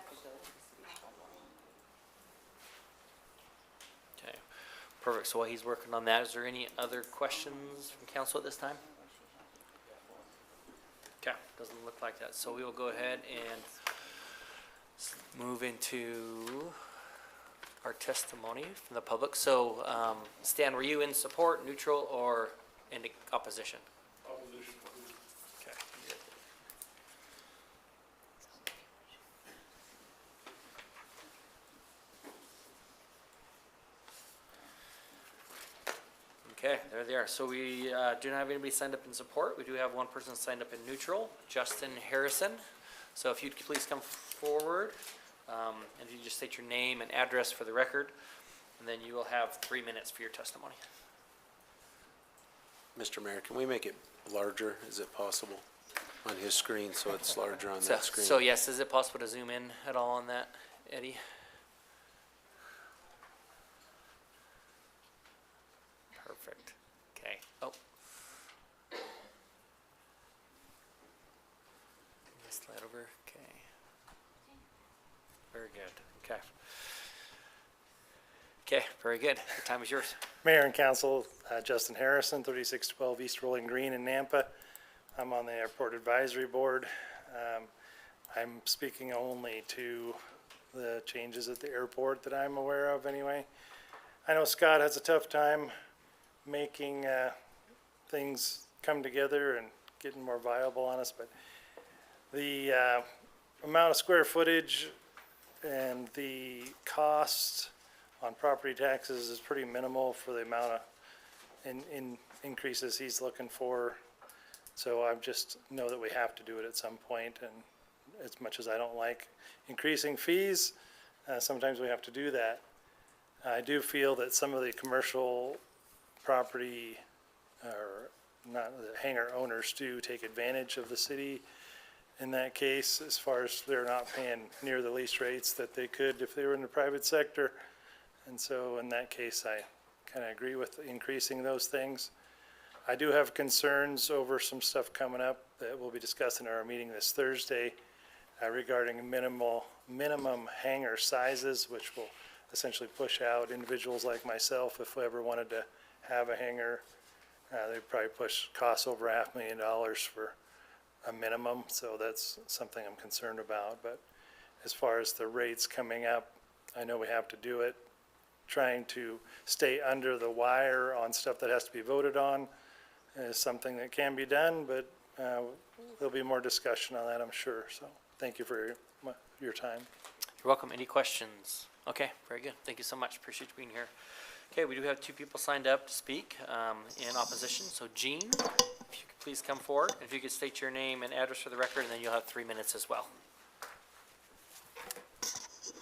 Okay, perfect. So while he's working on that, is there any other questions from council at this time? Okay, doesn't look like that. So we will go ahead and move into our testimony from the public. So, Stan, were you in support, neutral, or in opposition? Okay. Okay, there they are. So we do not have anybody signed up in support. We do have one person signed up in neutral, Justin Harrison. So if you'd please come forward, and you just state your name and address for the record, and then you will have 3 minutes for your testimony. Mr. Mayor, can we make it larger? Is it possible on his screen so it's larger on that screen? So yes, is it possible to zoom in at all on that, Eddie? Perfect. Okay. Oh. Slide over. Okay. Very good. Okay. Okay, very good. The time is yours. Mayor and Council, Justin Harrison, 3612 East Rolling Green in Nampa. I'm on the Airport Advisory Board. I'm speaking only to the changes at the airport that I'm aware of anyway. I know Scott has a tough time making things come together and getting more viable on us, but the amount of square footage and the cost on property taxes is pretty minimal for the amount of increases he's looking for. So I just know that we have to do it at some point, and as much as I don't like increasing fees, sometimes we have to do that. I do feel that some of the commercial property, or not, the hangar owners do take advantage of the city in that case, as far as they're not paying near the lease rates that they could if they were in the private sector. And so in that case, I kind of agree with increasing those things. I do have concerns over some stuff coming up that we'll be discussing in our meeting this Thursday regarding minimum hangar sizes, which will essentially push out individuals like myself if we ever wanted to have a hangar They probably push costs over $500,000 for a minimum, so that's something I'm concerned about. But as far as the rates coming up, I know we have to do it. Trying to stay under the wire on stuff that has to be voted on is something that can be done, but there'll be more discussion on that, I'm sure. So thank you for your time. You're welcome. Any questions? Okay, very good. Thank you so much. Appreciate you being here. Okay, we do have two people signed up to speak in opposition. So Jean, if you could please come forward. If you could state your name and address for the record, and then you'll have 3 minutes as well.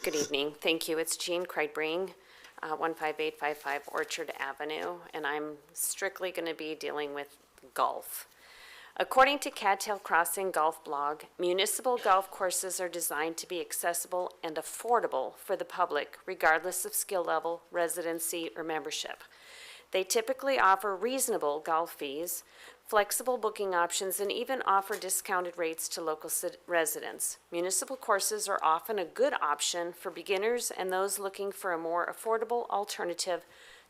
Good evening. Thank you. It's Jean Kreitbring, 15855 Orchard Avenue, and I'm strictly going to be dealing with golf. According to Cattail Crossing Golf Blog, municipal golf courses are designed to be accessible and affordable for the public, regardless of skill level, residency, or membership. They typically offer reasonable golf fees, flexible booking options, and even offer discounted rates to local residents. Municipal courses are often a good option for beginners and those looking for a more affordable alternative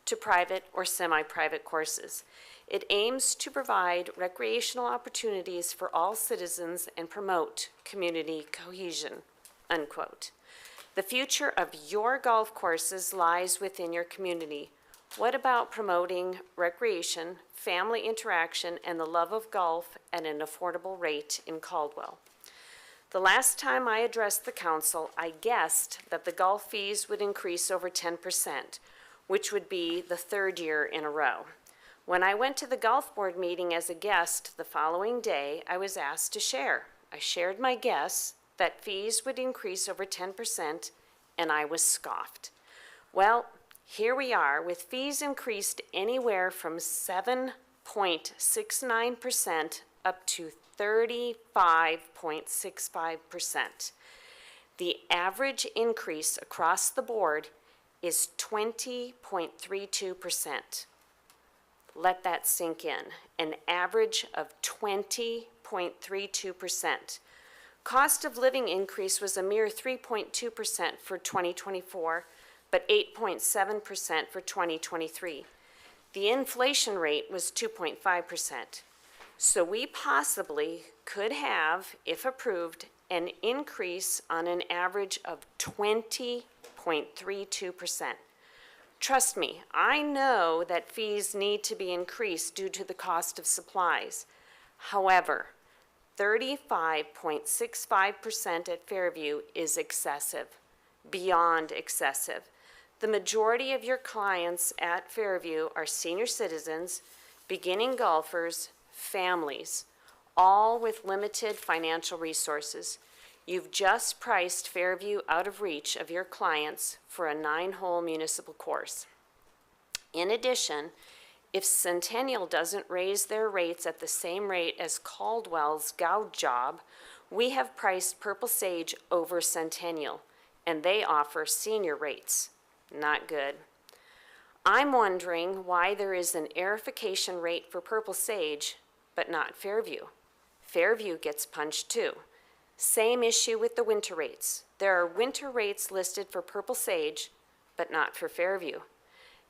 to private or semi-private courses. It aims to provide recreational opportunities for all citizens and promote community cohesion, unquote. The future of your golf courses lies within your community. What about promoting recreation, family interaction, and the love of golf at an affordable rate in Caldwell? The last time I addressed the council, I guessed that the golf fees would increase over 10%, which would be the third year in a row. When I went to the golf board meeting as a guest the following day, I was asked to share. I shared my guess that fees would increase over 10%, and I was scoffed. Well, here we are with fees increased anywhere from 7.69% up to 35.65%. The average increase across the board is 20.32%. Let that sink in. An average of 20.32%. Cost of living increase was a mere 3.2% for 2024, but 8.7% for 2023. The inflation rate was 2.5%. So we possibly could have, if approved, an increase on an average of 20.32%. Trust me, I know that fees need to be increased due to the cost of supplies. However, 35.65% at Fairview is excessive, beyond excessive. The majority of your clients at Fairview are senior citizens, beginning golfers, families, all with limited financial resources. You've just priced Fairview out of reach of your clients for a 9-hole municipal course. In addition, if Centennial doesn't raise their rates at the same rate as Caldwell's gouge job, we have priced Purple Sage over Centennial, and they offer senior rates. Not good. I'm wondering why there is an aerification rate for Purple Sage, but not Fairview. Fairview gets punched too. Same issue with the winter rates. There are winter rates listed for Purple Sage, but not for Fairview.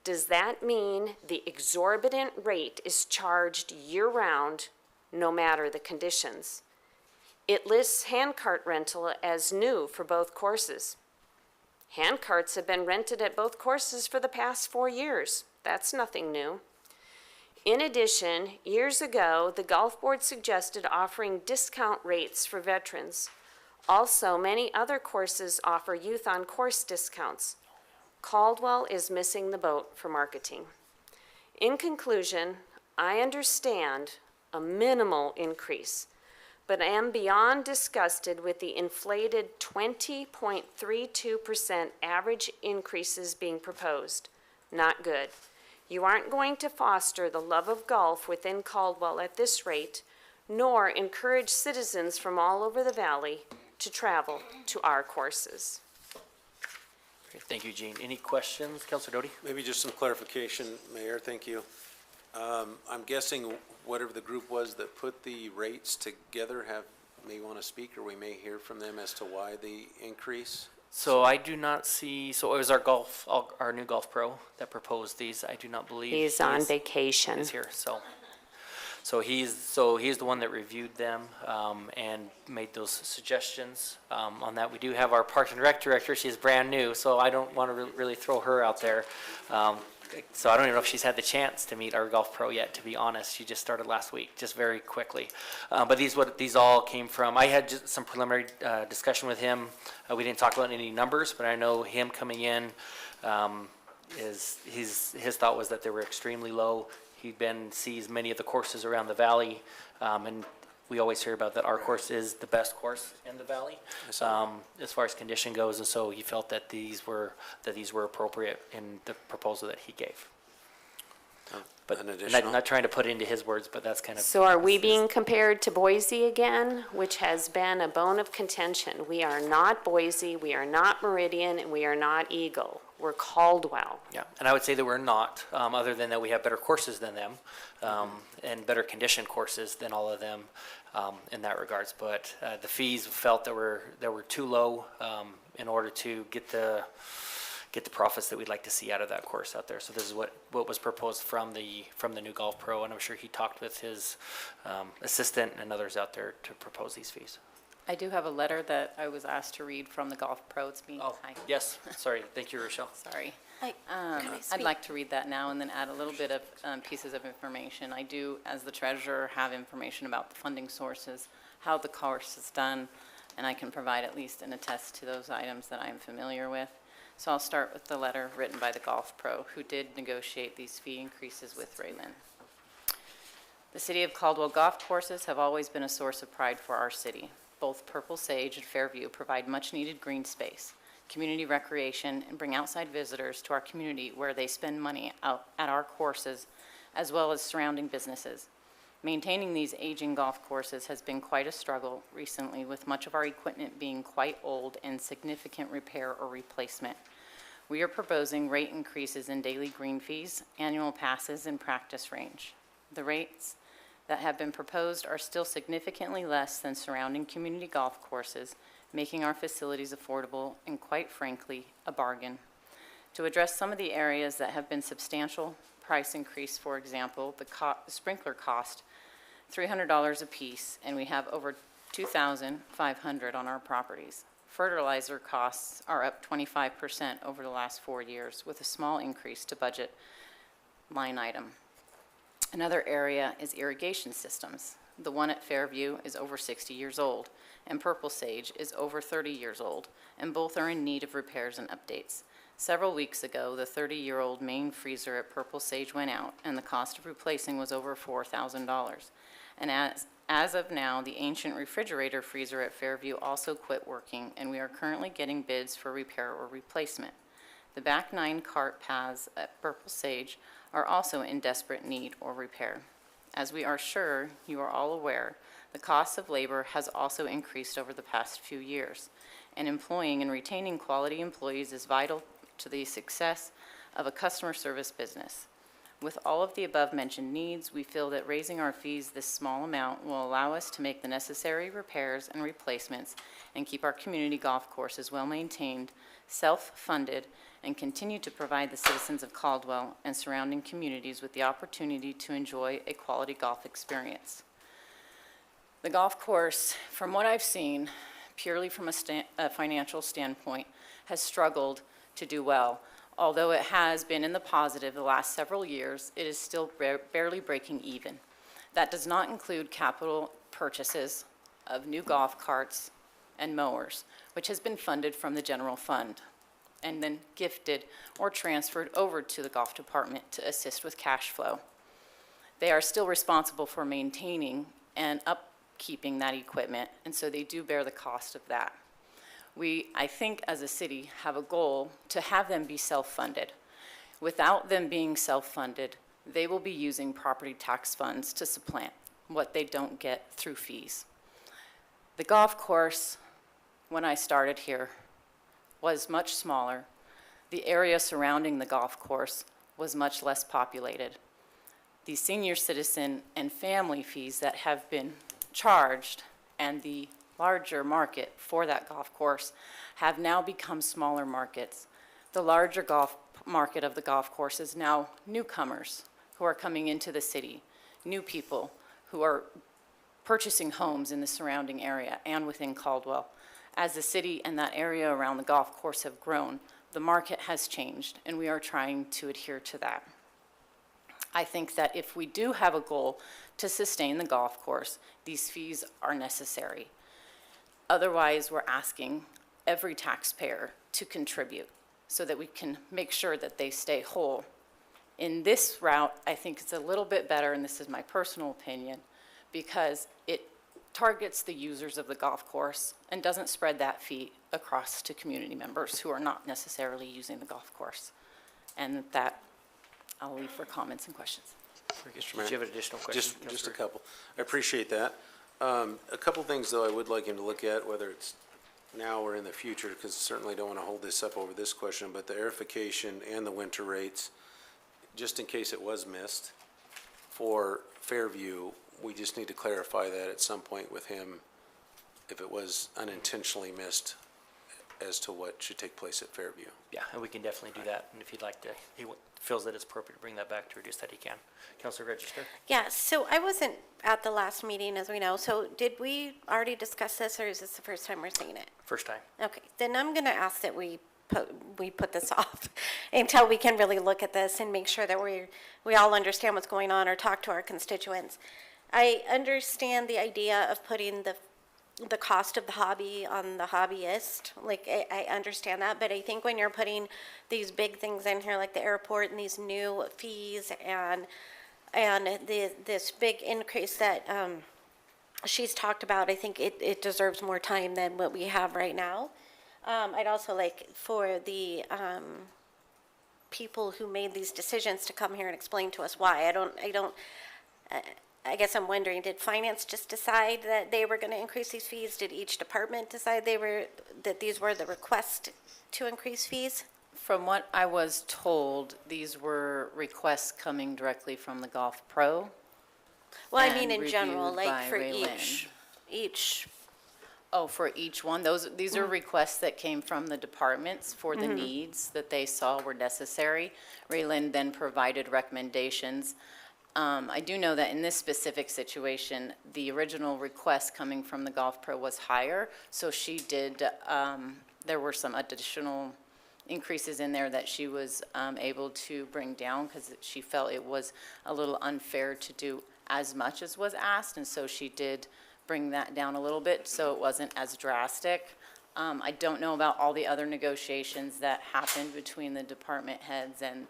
Does that mean the exorbitant rate is charged year-round, no matter the conditions? It lists handcart rental as new for both courses. Handcarts have been rented at both courses for the past 4 years. That's nothing new. In addition, years ago, the golf board suggested offering discount rates for veterans. Also, many other courses offer youth on course discounts. Caldwell is missing the boat for marketing. In conclusion, I understand a minimal increase, but I am beyond disgusted with the inflated 20.32% average increases being proposed. Not good. You aren't going to foster the love of golf within Caldwell at this rate, nor encourage citizens from all over the valley to travel to our courses. Okay, thank you, Jean. Any questions? Councilor Doty? Maybe just some clarification, Mayor, thank you. I'm guessing whatever the group was that put the rates together may want to speak, or we may hear from them as to why the increase. So I do not see, so it was our new golf pro that proposed these. I do not believe. He's on vacation. He's here, so he's the one that reviewed them, and made those suggestions. On that, we do have our Parks and Rec director. She's brand new, so I don't want to really throw her out there. So I don't even know if she's had the chance to meet our golf pro yet, to be honest. She just started last week, just very quickly. But these all came from, I had just some preliminary discussion with him. We didn't talk about any numbers, but I know him coming in, his thought was that they were extremely low. Sees many of the courses around the valley, and we always hear about that our course is the best course in the valley, as far as condition goes, and so he felt that these were appropriate in the proposal that he gave. But An additional? not trying to put it into his words, but that's kind of. So are we being compared to Boise again, which has been a bone of contention? We are not Boise, we are not Meridian, and we are not Eagle. We're Caldwell. Yeah, and I would say that we're not, other than that we have better courses than them, and better conditioned courses than all of them, in that regards. But the fees felt that were too low, in order to get the profits that we'd like to see out of that course out there. So this is what was proposed from the new golf pro, and I'm sure he talked with his assistant and others out there to propose these fees. I do have a letter that I was asked to read from the golf pro. It's me. Oh, Hi. yes, sorry, thank you, Rochelle. Sorry. Can I I'd speak? like to read that now and then add a little bit of pieces of information. I do, as the treasurer, have information about the funding sources, how the course is done, and I can provide at least an attest to those items that I'm familiar with. So I'll start with the letter written by the golf pro, who did negotiate these fee increases with Raylan. The City of Caldwell golf courses have always been a source of pride for our city. Both Purple Sage and Fairview provide much-needed green space, community recreation, and bring outside visitors to our community where they spend money out at our courses, as well as surrounding businesses. Maintaining these aging golf courses has been quite a struggle recently, with much of our equipment being quite old and significant repair or replacement. We are proposing rate increases in daily green fees, annual passes, and practice range. The rates that have been proposed are still significantly less than surrounding community golf courses, making our facilities affordable and, quite frankly, a bargain. To address some of the areas that have been substantial price increase, for example, the sprinkler cost $300 a piece, and we have over 2,500 on our properties. Fertilizer costs are up 25% over the last 4 years, with a small increase to budget line item. Another area is irrigation systems. The one at Fairview is over 60 years old, and Purple Sage is over 30 years old, and both are in need of repairs and updates. Several weeks ago, the 30-year-old main freezer at Purple Sage went out, and the cost of replacing was over $4,000. And as of now, the ancient refrigerator freezer at Fairview also quit working, and we are currently getting bids for repair or replacement. The back 9 cart paths at Purple Sage are also in desperate need or repair. As we are sure you are all aware, the cost of labor has also increased over the past few years, and employing and retaining quality employees is vital to the success of a customer service business. With all of the above-mentioned needs, we feel that raising our fees this small amount will allow us to make the necessary repairs and replacements and keep our community golf courses well-maintained, self-funded, and continue to provide the citizens of Caldwell and surrounding communities with the opportunity to enjoy a quality golf experience. The golf course, from what I've seen, purely from a financial standpoint, has struggled to do well. Although it has been in the positive the last several years, it is still barely breaking even. That does not include capital purchases of new golf carts and mowers, which has been funded from the general fund and then gifted or transferred over to the golf department to assist with cash flow. They are still responsible for maintaining and upkeeping that equipment, and so they do bear the cost of that. We, I think, as a city, have a goal to have them be self-funded. Without them being self-funded, they will be using property tax funds to supplant what they don't get through fees. The golf course, when I started here, was much smaller. The area surrounding the golf course was much less populated. The senior citizen and family fees that have been charged and the larger market for that golf course have now become smaller markets. The larger golf market of the golf course is now newcomers who are coming into the city, new people who are purchasing homes in the surrounding area and within Caldwell. As the city and that area around the golf course have grown, the market has changed, and we are trying to adhere to that. I think that if we do have a goal to sustain the golf course, these fees are necessary. Otherwise, we're asking every taxpayer to contribute so that we can make sure that they stay whole. In this route, I think it's a little bit better, and this is my personal opinion, because it targets the users of the golf course and doesn't spread that fee across to community members who are not necessarily using the golf course. And that I'll leave for comments and questions. Mr. Mayor. Do you have an additional question? Just a couple. I appreciate that. A couple things, though, I would like him to look at, whether it's now or in the future, because certainly don't want to hold this up over this question, but the airification and the winter rates, just in case it was missed, for Fairview, we just need to clarify that at some point with him, if it was unintentionally missed, as to what should take place at Fairview. Yeah, and we can definitely do that, and if he'd like to, feels that it's appropriate to bring that back to reduce that, he can. Counselor Register? Yeah, so I wasn't at the last meeting, as we know, so did we already discuss this, or is this the first time we're seeing it? First time. Okay, then I'm gonna ask that we put this off until we can really look at this and make sure that we all understand what's going on or talk to our constituents. I understand the idea of putting the cost of the hobby on the hobbyist, like, I understand that, but I think when you're putting these big things in here, like the airport and these new fees and this big increase that she's talked about, I think it deserves more time than what we have right now. I'd also like for the people who made these decisions to come here and explain to us why. I guess I'm wondering, did finance just decide that they were going to increase these fees? Did each department decide that these were the request to increase fees? From what I was told, these were requests coming directly from the Golf Pro. Well, I mean, and in general, reviewed like by for Raylene. each. Oh, for each one? These are requests that came from the departments for the needs that they saw were necessary. Raylene then provided recommendations. I do know that in this specific situation, the original request coming from the Golf Pro was higher, so she did, there were some additional increases in there that she was able to bring down because she felt it was a little unfair to do as much as was asked, and so she did bring that down a little bit so it wasn't as drastic. I don't know about all the other negotiations that happened between the department heads and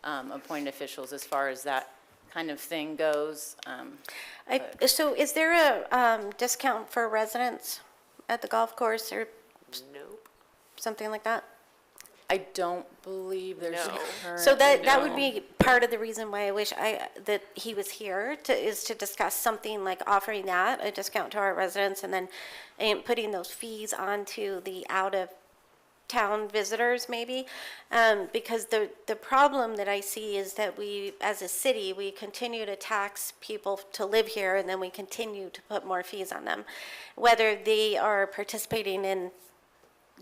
appointed officials as far as that kind of thing goes. So is there a discount for residents at the golf course or something like that? I don't believe there's a current. So that would be part of the reason why I wish that he was here is to discuss something like offering that, a discount to our residents, and then putting those fees onto the out-of-town visitors maybe. Because the problem that I see is that we, as a city, we continue to tax people to live here, and then we continue to put more fees on them. Whether they are participating in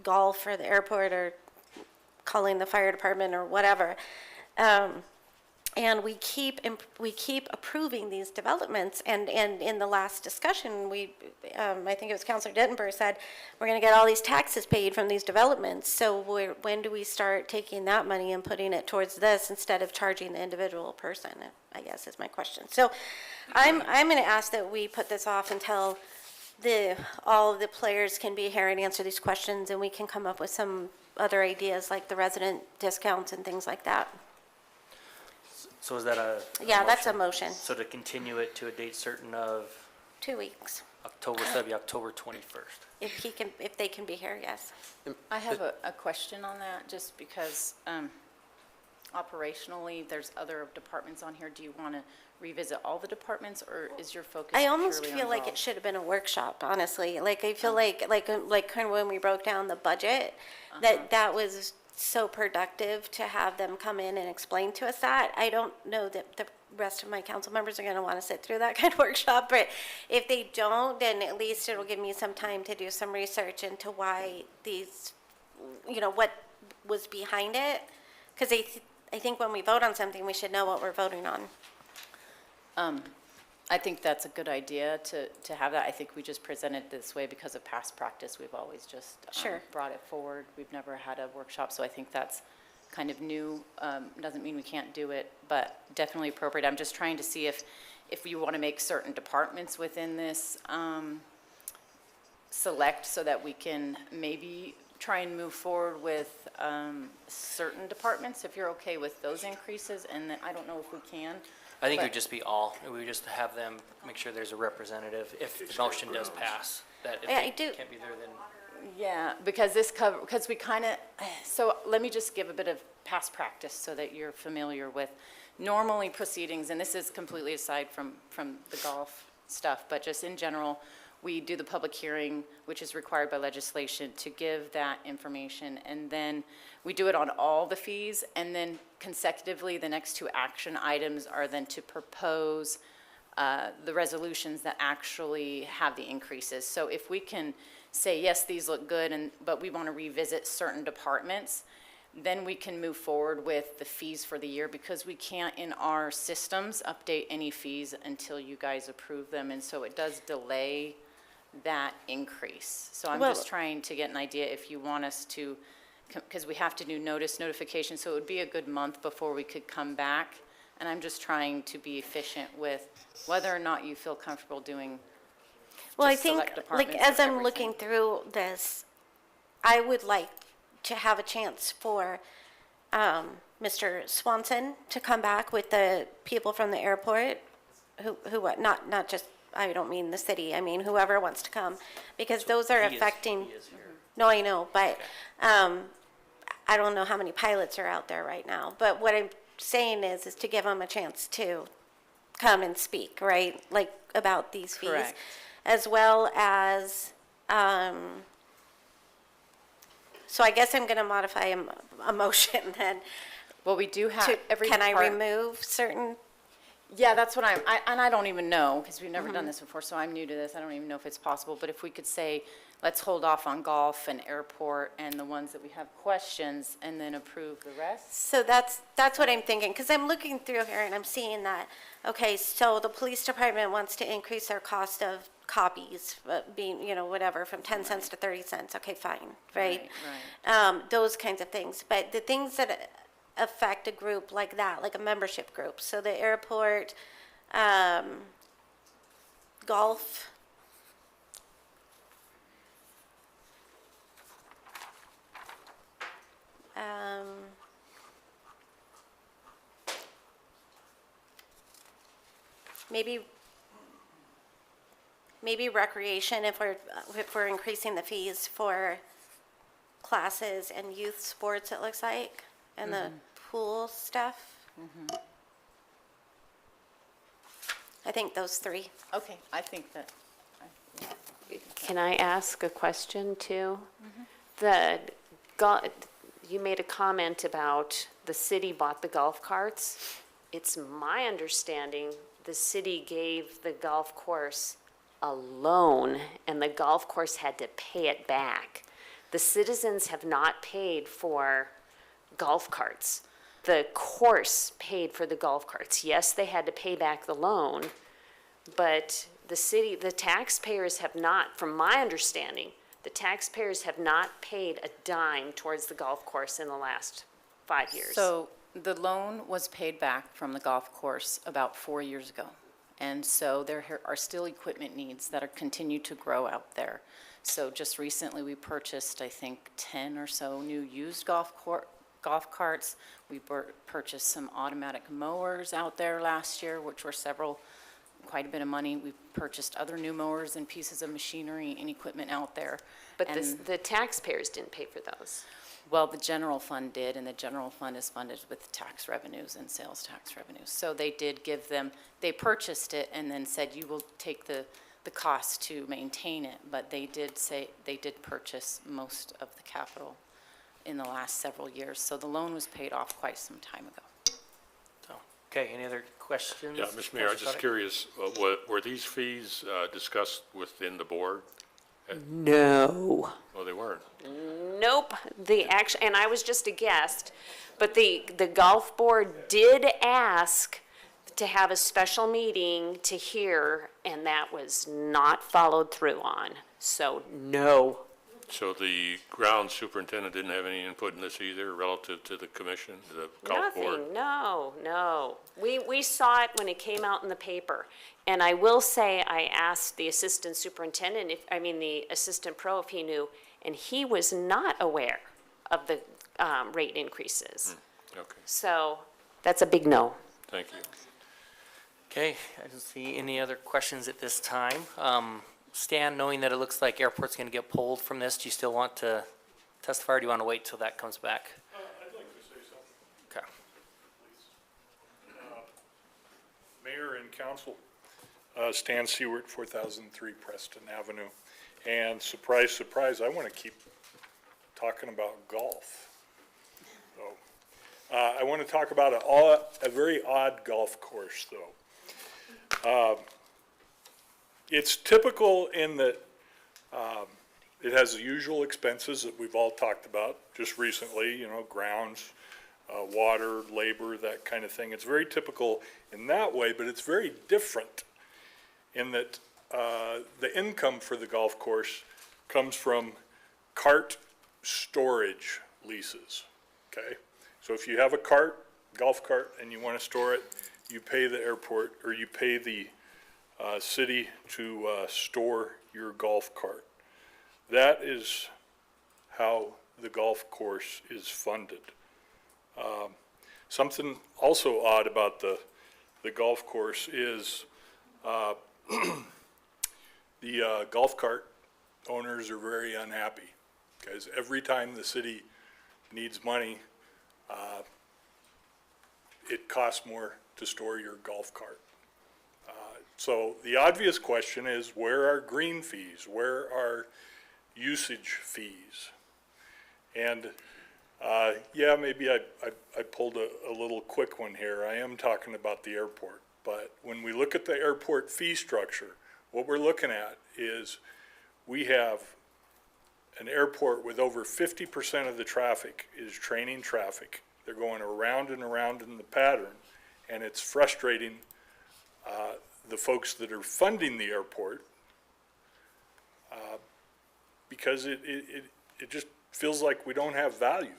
golf or the airport or calling the fire department or whatever. And we keep approving these developments. And in the last discussion, I think it was Councilor Dittenberg said, we're going to get all these taxes paid from these developments. So when do we start taking that money and putting it towards this instead of charging the individual person, I guess is my question. So I'm going to ask that we put this off until all of the players can be here and answer these questions, and we can come up with some other ideas like the resident discounts and things like that. So is that a Yeah, that's a motion. So to continue it to a date certain of 2 weeks. October, so that'd be October 21st. If they can be here, yes. I have a question on that, just because operationally, there's other departments on here. Do you want to revisit all the departments, or is your focus I almost purely on feel like golf? it should have been a workshop, honestly. Like, I feel like kind of when we broke down the budget, that was so productive to have them come in and explain to us that. I don't know that the rest of my council members are gonna wanna sit through that kind of workshop, but if they don't, then at least it'll give me some time to do some research into why these, what was behind it. Cause I think when we vote on something, we should know what we're voting on. I think that's a good idea to have that. I think we just present it this way because of past practice. We've always just Sure. brought it forward. We've never had a workshop, so I think that's kind of new. Doesn't mean we can't do it, but definitely appropriate. I'm just trying to see if you want to make certain departments within this select so that we can maybe try and move forward with certain departments, if you're okay with those increases, and then I don't know if we can. I think it but- would just be all, we would just have them make sure there's a representative if the motion does pass, that if Yeah, they I do- can't be there, then. Yeah, because because we kind of, so let me just give a bit of past practice so that you're familiar with normally proceedings, and this is completely aside from the golf stuff, but just in general, we do the public hearing, which is required by legislation to give that information, and then we do it on all the fees, and then consecutively, the next two action items are then to propose the resolutions that actually have the increases. So if we can say, yes, these look good, but we want to revisit certain departments, then we can move forward with the fees for the year, because we can't in our systems update any fees until you guys approve them, and so it does delay that increase. So I'm just trying to get an idea if you want us to, because we have to do notification, so it would be a good month before we could come back. And I'm just trying to be efficient with whether or not you feel comfortable doing Well, I just think, select departments as or I'm everything. looking through this, I would like to have a chance for Mr. Swanson to come back with the people from the airport, not just, I don't mean the city, I mean whoever wants to come, because those are affecting. No, I know, but I don't know how many pilots are out there right now. But what I'm saying is to give them a chance to come and speak, right? Like, about these fees. Correct. As well as, so I guess I'm gonna modify a motion then. Well, we do have every Can I depart- remove certain? Yeah, that's what and I don't even know, because we've never done this before, so I'm new to this. I don't even know if it's possible, but if we could say, let's hold off on golf and airport and the ones that we have questions, and then approve the rest. So that's what I'm thinking, because I'm looking through here and I'm seeing that, okay, so the police department wants to increase their cost of copies, being, whatever, from 10 cents to 30 cents, okay, fine, right? Those kinds of things, but the things that affect a group like that, like a membership group, so the airport, golf, maybe recreation, if we're increasing the fees for classes and youth sports, it looks like, and the pool stuff. I think those three. Okay, I think that, Can I ask a question too? You made a comment about the city bought the golf carts. It's my understanding the city gave the golf course a loan, and the golf course had to pay it back. The citizens have not paid for golf carts. The course paid for the golf carts. Yes, they had to pay back the loan, but the taxpayers have not, from my understanding, the taxpayers have not paid a dime towards the golf course in the last 5 years. So the loan was paid back from the golf course about 4 years ago. And so there are still equipment needs that are continue to grow out there. So just recently, we purchased, I think, 10 or so new used golf carts. We purchased some automatic mowers out there last year, which were quite a bit of money. We purchased other new mowers and pieces of machinery and equipment out there. But the taxpayers didn't pay for those. Well, the general fund did, and the general fund is funded with tax revenues and sales tax revenues. So they did give them, they purchased it and then said, you will take the cost to maintain it, but they did purchase most of the capital in the last several years. So the loan was paid off quite some time ago. So, okay, any other questions? Yeah, Mr. Mayor, I'm just Councilor Sadiq? curious, were these fees discussed within the board? No. Oh, they weren't? Nope, and I was just a guest, but the golf board did ask to have a special meeting to hear, and that was not followed through on, so no. So the ground superintendent didn't have any input in this either relative to the commission, the golf board? Nothing, no. We saw it when it came out in the paper. And I will say, I asked the assistant superintendent, the assistant pro if he knew, and he was not aware of the rate increases. Okay, So that's a big no. thank you. Okay, I don't see any other questions at this time. Stan, knowing that it looks like airport's gonna get pulled from this, do you still want to testify, or do you want to wait till that comes back? I'd like to say something, Okay. Mayor and council. Stan Seward, 4003 Preston Avenue. And surprise, surprise, I want to keep talking about golf. So, I want to talk about a very odd golf course, though. It's typical in that it has the usual expenses that we've all talked about just recently, grounds, water, labor, that kind of thing. It's very typical in that way, but it's very different in that the income for the golf course comes from cart storage leases, okay? So if you have a golf cart, and you want to store it, you pay the airport, or you pay the city to store your golf cart. That is how the golf course is funded. Something also odd about the golf course is the golf cart owners are very unhappy, because every time the city needs money, it costs more to store your golf cart. So the obvious question is, where are green fees? Where are usage fees? And yeah, maybe I pulled a little quick one here. I am talking about the airport. But when we look at the airport fee structure, what we're looking at is we have an airport with over 50% of the traffic is training traffic. They're going around and around in the pattern, and it's frustrating the folks that are funding the airport because it just feels like we don't have value.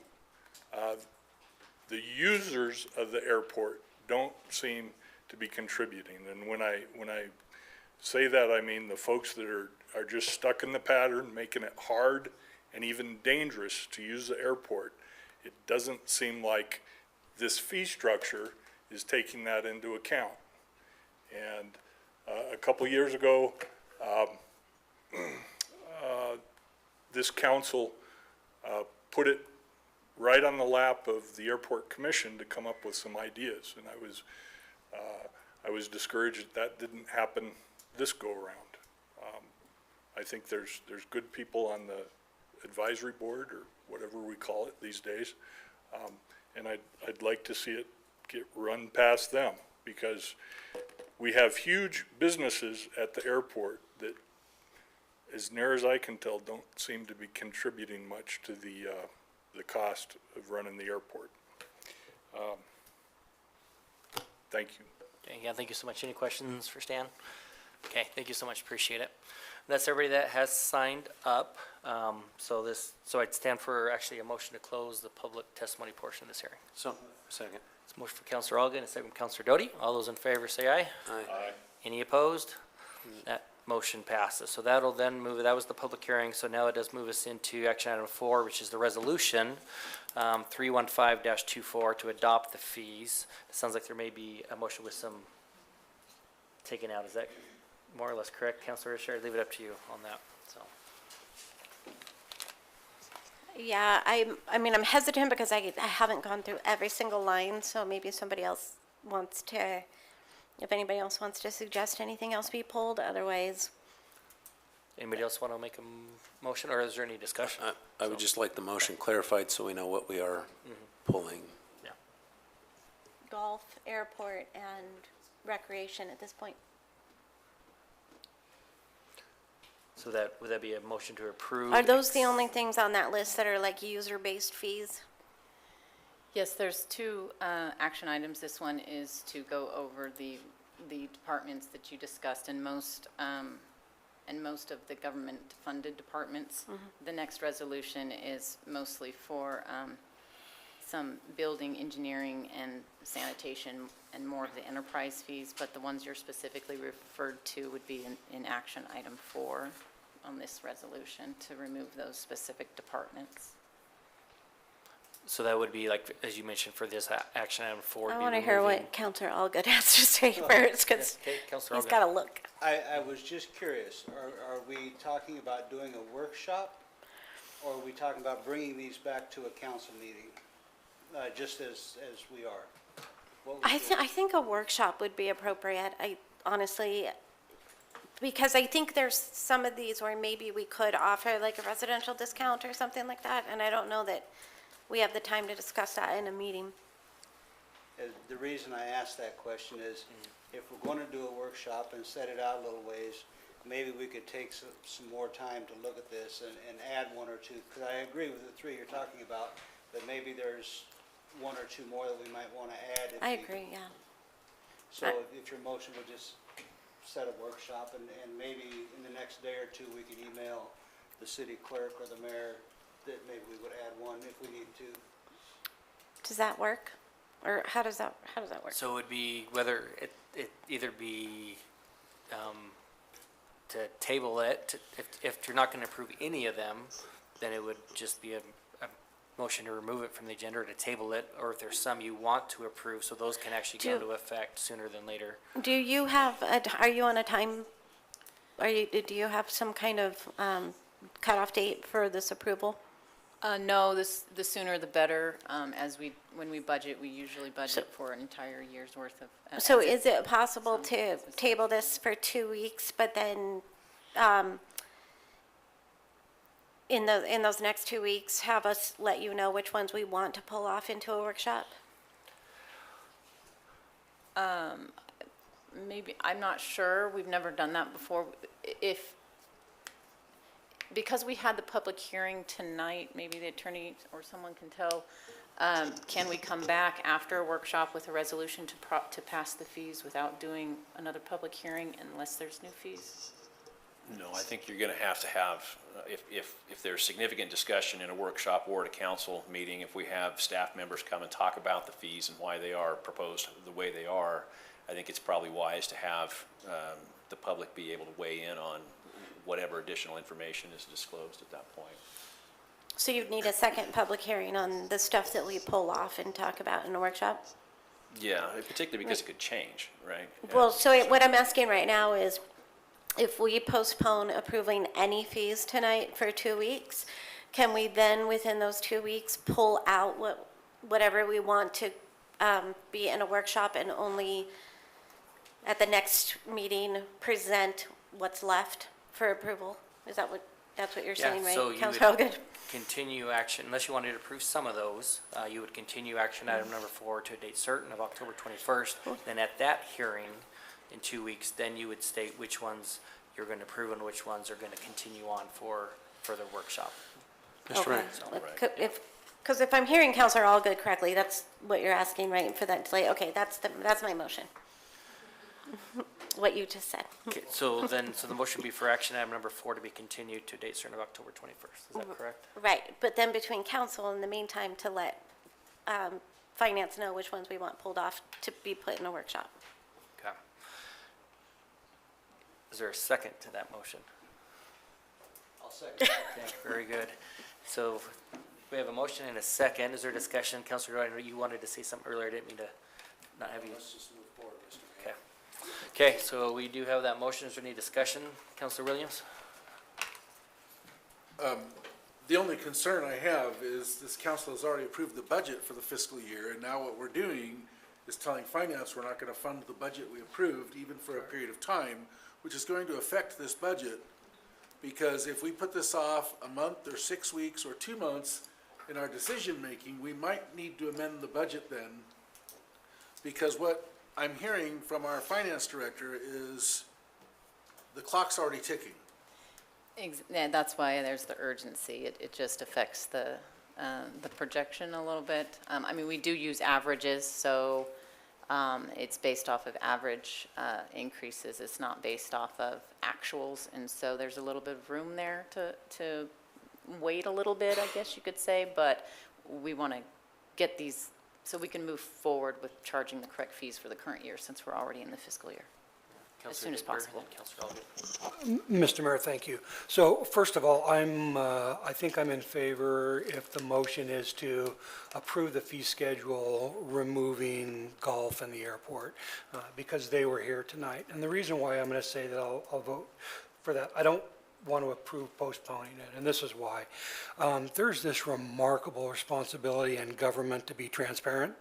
The users of the airport don't seem to be contributing, and when I say that, I mean the folks that are just stuck in the pattern, making it hard and even dangerous to use the airport. It doesn't seem like this fee structure is taking that into account. And a couple years ago, this council put it right on the lap of the airport commission to come up with some ideas, and I was discouraged that didn't happen this go around. I think there's good people on the advisory board, or whatever we call it these days, and I'd like to see it get run past them, because we have huge businesses at the airport that, as near as I can tell, don't seem to be contributing much to the cost of running the airport. Thank you. Okay, yeah, thank you so much. Any questions for Stan? Okay, thank you so much, appreciate it. That's everybody that has signed up. So I'd stand for actually a motion to close the public testimony portion of this hearing. So, second. It's a motion for Councilor Algen, a second from Councilor Doty. All those in favor say aye. Aye. Any opposed? That motion passes. So that'll then move, that was the public hearing, so now it does move us into action item 4, which is the resolution, 315-24, to adopt the fees. It sounds like there may be a motion with some taken out. Is that more or less correct, Councilor Richer? I'd leave it up to you on that, so. Yeah, I'm hesitant because I haven't gone through every single line, so maybe somebody else wants to, if anybody else wants to suggest anything else be pulled, otherwise Anybody else want to make a motion, or is there any discussion? I would just like the motion clarified so we know what we are pulling. Yeah. Golf, airport, and recreation at this point. So that, would that be a motion to approve? Are those the only things on that list that are like user-based fees? Yes, there's two action items. This one is to go over the departments that you discussed, and most of the government-funded departments. The next resolution is mostly for some building, engineering, and sanitation, and more of the enterprise fees, but the ones you're specifically referred to would be in action item 4 on this resolution, to remove those specific departments. So that would be like, as you mentioned, for this action item 4. I want to hear what Counselor Allgood has to say first, because Okay, Counselor he's Allgood. got to look. I was just curious, are we talking about doing a workshop? Or are we talking about bringing these back to a council meeting, just as we are? What was the- I think a workshop would be appropriate. I honestly, because I think there's some of these where maybe we could offer like a residential discount or something like that, and I don't know that we have the time to discuss that in a meeting. The reason I asked that question is, if we're going to do a workshop and set it out a little ways, maybe we could take some more time to look at this and add one or two, because I agree with the 3 you're talking about, but maybe there's 1 or 2 more that we might want to add. I agree, yeah. So if your motion would just set a workshop, and maybe in the next day or 2, we could email the city clerk or the mayor that maybe we would add one if we need to. Does that work? Or how does that work? So it would be whether it either be to table it, if you're not going to approve any of them, then it would just be a motion to remove it from the agenda or to table it, or if there's some you want to approve, so those can actually go into effect sooner than later. Do you have, are you on a time, do you have some kind of cutoff date for this approval? No, the sooner the better. When we budget, we usually budget for an entire year's worth of. So is it possible to table this for 2 weeks, but then in those next 2 weeks, have us let you know which ones we want to pull off into a workshop? Maybe, I'm not sure. We've never done that before. Because we had the public hearing tonight, maybe the attorney or someone can tell, can we come back after a workshop with a resolution to pass the fees without doing another public hearing unless there's new fees? No, I think you're going to have, if there's significant discussion in a workshop or at a council meeting, if we have staff members come and talk about the fees and why they are proposed the way they are, I think it's probably wise to have the public be able to weigh in on whatever additional information is disclosed at that point. So you'd need a second public hearing on the stuff that we pull off and talk about in a workshop? Yeah, particularly because it could change, right? Well, so what I'm asking right now is, if we postpone approving any fees tonight for 2 weeks, can we then, within those 2 weeks, pull out whatever we want to be in a workshop and only at the next meeting present what's left for approval? Is that that's what you're saying, right? So you Councilor would Allgood? continue action, unless you wanted to approve some of those, you would continue action item number 4 to a date certain of October 21st. Then at that hearing in 2 weeks, then you would state which ones you're going to approve and which ones are going to continue on for further workshop. Mr. Ray. Because if I'm hearing Councilor Allgood correctly, that's what you're asking, right, for that delay? Okay, that's my motion. What you just said. Okay, so the motion would be for action item number 4 to be continued to a date certain of October 21st. Is that correct? Right, but then between council in the meantime to let finance know which ones we want pulled off to be put in a workshop. Okay. Is there a second to that motion? I'll second. Okay, very good. So we have a motion and a second. Is there discussion? Councilor Ryan, you wanted to say something earlier. I didn't mean to not have you. Let's just move forward, Mr. Mayor. Okay. Okay, so we do have that motion. Is there any discussion? Councilor Williams? The only concern I have is this council has already approved the budget for the fiscal year, and now what we're doing is telling finance we're not going to fund the budget we approved, even for a period of time, which is going to affect this budget Because if we put this off a month or 6 weeks or 2 months in our decision-making, we might need to amend the budget then. Because what I'm hearing from our finance director is the clock's already ticking. Yeah, that's why there's the urgency. It just affects the projection a little bit. I mean, we do use averages, so it's based off of average increases. It's not based off of actuals, and so there's a little bit of room there to wait a little bit, I guess you could say, but we want to get these, so we can move forward with charging the correct fees for the current year, since we're already in the fiscal year, as soon as possible. Mr. Mayor, thank you. So first of all, I think I'm in favor if the motion is to approve the fee schedule, removing golf and the airport, because they were here tonight. And the reason why I'm going to say that I'll vote for that, I don't want to approve postponing it, and this is why. There's this remarkable responsibility in government to be transparent,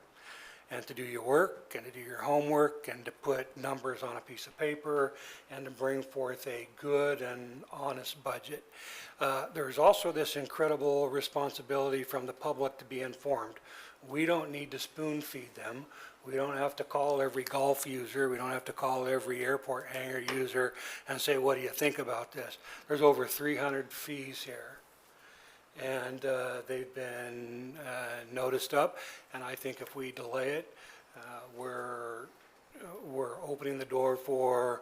and to do your work, and to do your homework, and to put numbers on a piece of paper, and to bring forth a good and honest budget. There's also this incredible responsibility from the public to be informed. We don't need to spoon feed them. We don't have to call every golf user. We don't have to call every airport hangar user and say, what do you think about this? There's over 300 fees here. And they've been noticed up, and I think if we delay it, we're opening the door for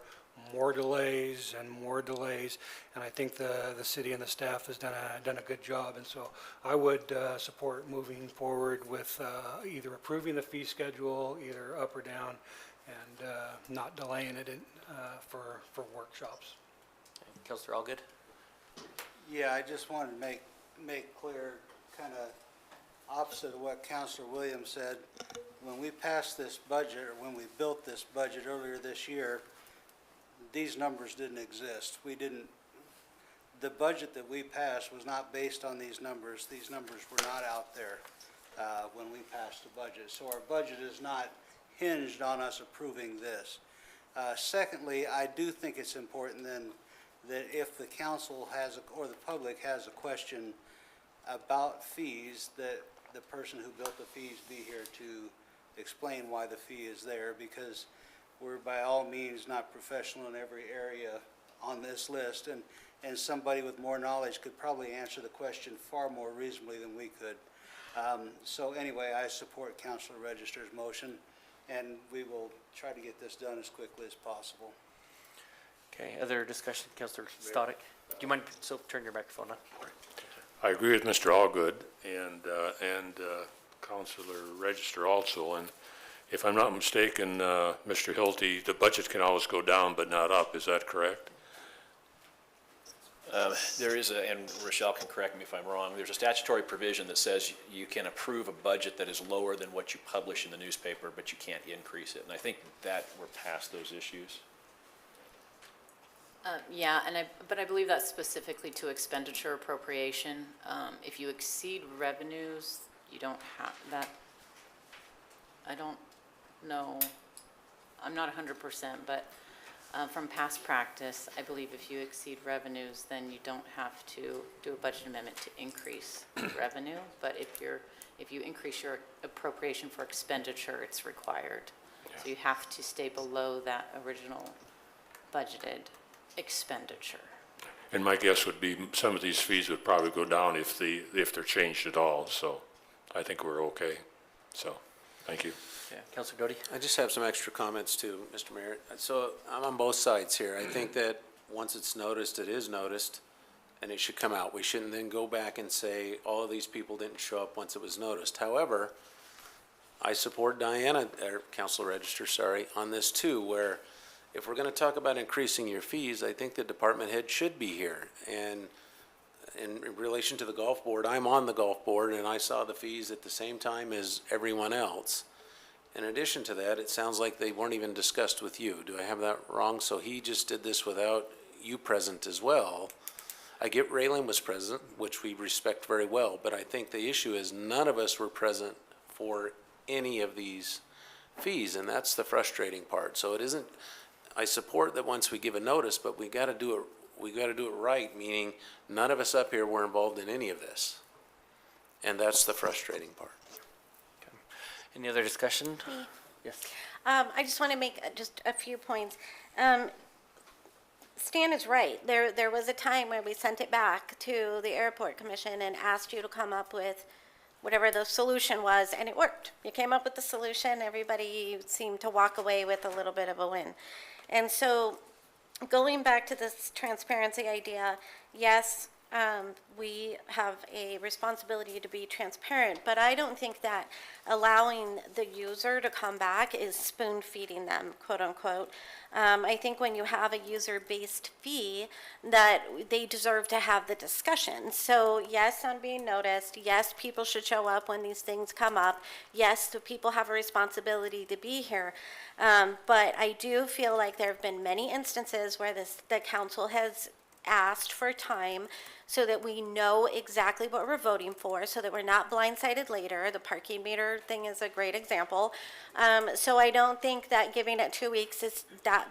more delays and more delays, and I think the city and the staff has done a good job, and so I would support moving forward with either approving the fee schedule, either up or down, and not delaying it for workshops. Counselor Allgood? Yeah, I just wanted to make clear, kind of opposite of what Councilor Williams said. When we passed this budget, or when we built this budget earlier this year, these numbers didn't exist. The budget that we passed was not based on these numbers. These numbers were not out there when we passed the budget. So our budget is not hinged on us approving this. Secondly, I do think it's important then that if the council has, or the public has a question about fees, that the person who built the fees be here to explain why the fee is there, because we're by all means not professional in every area on this list, and somebody with more knowledge could probably answer the question far more reasonably than we could. So anyway, I support Councilor Register's motion, and we will try to get this done as quickly as possible. Okay, other discussion, Counselor Stoddick? Do you mind, so turn your microphone on? I agree with Mr. Allgood and Councilor Register also, and if I'm not mistaken, Mr. Hilty, the budget can always go down but not up, is that correct? There is and Rochelle can correct me if I'm wrong, there's a statutory provision that says you can approve a budget that is lower than what you publish in the newspaper, but you can't increase it. And I think that we're past those issues. Yeah, but I believe that's specifically to expenditure appropriation. If you exceed revenues, you don't have that. I don't know, I'm not 100%, but from past practice, I believe if you exceed revenues, then you don't have to do a budget amendment to increase revenue. But if you increase your appropriation for expenditure, it's required. So you have to stay below that original budgeted expenditure. And my guess would be some of these fees would probably go down if they're changed at all, so I think we're okay. So, thank you. Yeah, Councilor Doty? I just have some extra comments too, Mr. Mayor. So I'm on both sides here. I think that once it's noticed, it is noticed, and it should come out. We shouldn't then go back and say, all of these people didn't show up once it was noticed. However, I support Diana, or Councilor Register, sorry, on this too, where if we're going to talk about increasing your fees, I think the department head should be here. And in relation to the golf board, I'm on the golf board, and I saw the fees at the same time as everyone else. In addition to that, it sounds like they weren't even discussed with you. Do I have that wrong? So he just did this without you present as well. I get Raylan was present, which we respect very well, but I think the issue is none of us were present for any of these fees, and that's the frustrating part. So it isn't, I support that once we give a notice, but we got to do it we got to do it right, meaning none of us up here were involved in any of this. And that's the frustrating part. Any other discussion? Yes. I just want to make just a few points. Stan is right. There was a time where we sent it back to the airport commission and asked you to come up with whatever the solution was, and it worked. You came up with the solution. Everybody seemed to walk away with a little bit of a win. And so going back to this transparency idea, yes, we have a responsibility to be transparent, but I don't think that allowing the user to come back is spoon feeding them, quote unquote. I think when you have a user-based fee, that they deserve to have the discussion. So yes, on being noticed, yes, people should show up when these things come up. Yes, the people have a responsibility to be here. But I do feel like there have been many instances where the council has asked for time so that we know exactly what we're voting for, so that we're not blindsided later. The parking meter thing is a great example. So I don't think that giving it 2 weeks is that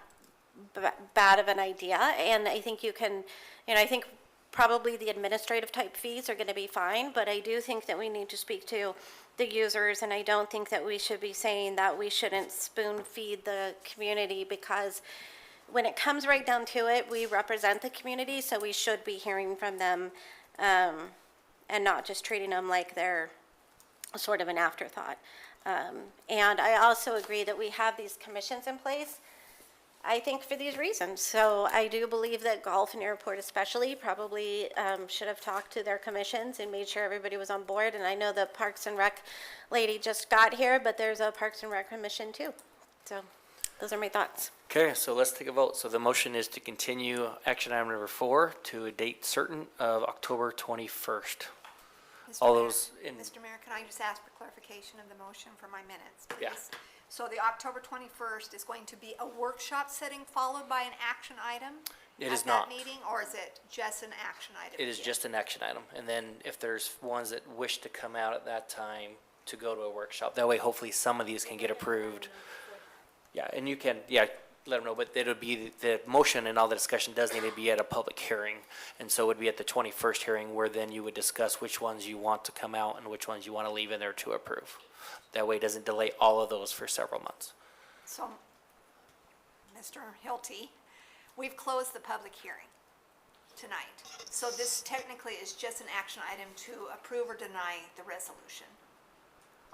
bad of an idea. And I think you can, I think probably the administrative type fees are going to be fine, but I do think that we need to speak to the users, and I don't think that we should be saying that we shouldn't spoon feed the community, because when it comes right down to it, we represent the community, so we should be hearing from them and not just treating them like they're sort of an afterthought. And I also agree that we have these commissions in place, I think, for these reasons. So I do believe that Golf and Airport especially probably should have talked to their commissions and made sure everybody was on board. And I know the Parks and Rec lady just got here, but there's a Parks and Rec commission too. So those are my thoughts. Okay, so let's take a vote. So the motion is to continue action item number 4 to a date certain of October 21st. All those in, Mr. Mayor, can I just ask for clarification of the motion for my minutes, please? Yeah. So the October 21st is going to be a workshop setting followed by an action item? It is At not. that meeting, or is it just an action item? it is again? just an action item. And then if there's ones that wish to come out at that time, to go to a workshop. That way, hopefully, some of these can get approved. Yeah, and you can, let them know, but it'll be, the motion and all the discussion does need to be at a public hearing. And so it would be at the 21st hearing, where then you would discuss which ones you want to come out and which ones you want to leave in there to approve. That way it doesn't delay all of those for several months. So, Mr. Hilty, we've closed the public hearing tonight. So this technically is just an action item to approve or deny the resolution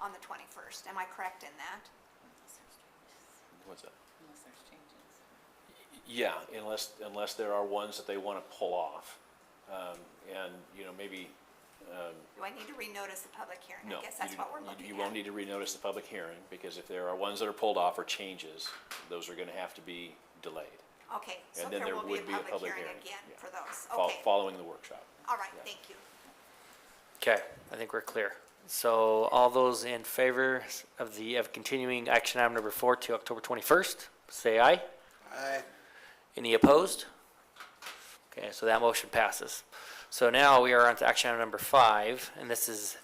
on the 21st. Am I correct in that? What's that? Yeah, unless there are ones that they want to pull off. And, maybe, Do I need to renotice the public hearing? no. I guess that's what we're looking at. You won't need to renotice the public hearing, because if there are ones that are pulled off or changes, those are going to have to be delayed. Okay, so And then there there will be would be a a public public hearing hearing, again yeah. for those. Okay, Following the workshop. all right, yeah. thank you. Okay, I think we're clear. So all those in favor of continuing action item number 4 to October 21st, say aye. Aye. Any opposed? Okay, so that motion passes. So now we are on to action item number 5, and this is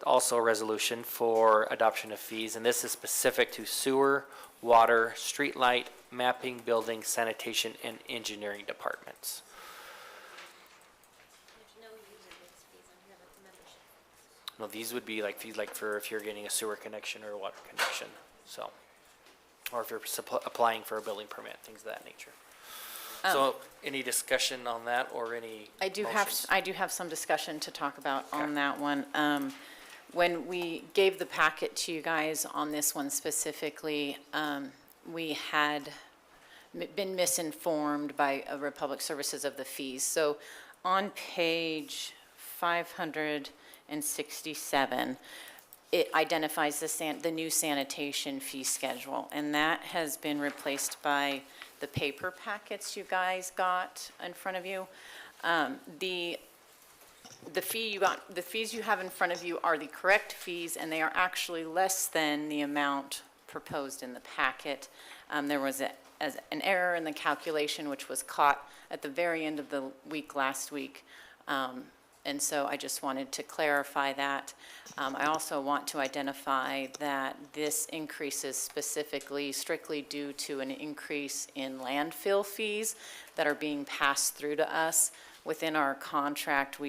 also a resolution for adoption of fees, and this is specific to sewer, water, streetlight, mapping, building, sanitation, and engineering departments. No, these would be like fees, like for if you're getting a sewer connection or a water connection, so. Or if you're applying for a building permit, things of that nature. So any discussion on that or any I do have some discussion to talk about on that one. When we gave the packet to you guys on this one specifically, we had been misinformed by Republic Services of the fees. So on page 567, it identifies the new sanitation fee schedule, and that has been replaced by the paper packets you guys got in front of you. The fees you have in front of you are the correct fees, and they are actually less than the amount proposed in the packet. There was an error in the calculation, which was caught at the very end of the week last week. And so I just wanted to clarify that. I also want to identify that this increase is specifically strictly due to an increase in landfill fees that are being passed through to us. Within our contract,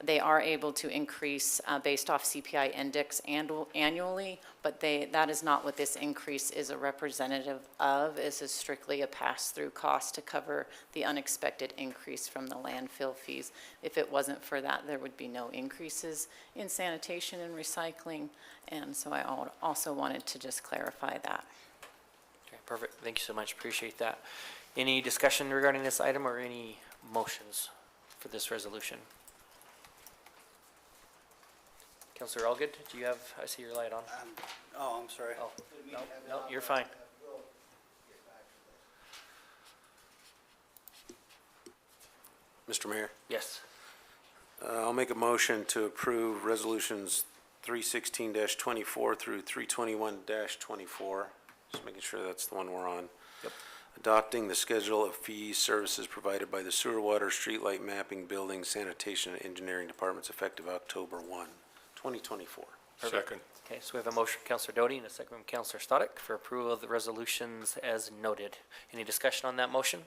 they are able to increase based off CPI index annually, but that is not what this increase is a representative of. This is strictly a pass-through cost to cover the unexpected increase from the landfill fees. If it wasn't for that, there would be no increases in sanitation and recycling, and so I also wanted to just clarify that. Okay, perfect. Thank you so much. Appreciate that. Any discussion regarding this item or any motions for this resolution? Counselor Allgood, do you have, I see your light on. I'm sorry. Oh, no, you're fine. Mr. Mayor, Yes. I'll make a motion to approve resolutions 316-24 through 321-24. Just making sure that's the one we're on. Yep. Adopting the schedule of fees, services provided by the sewer, water, streetlight mapping, building, sanitation, and engineering departments effective October 1, 2024. Second. Okay, so we have a motion from Counselor Doty and a second from Counselor Stodic for approval of the resolutions as noted. Any discussion on that motion?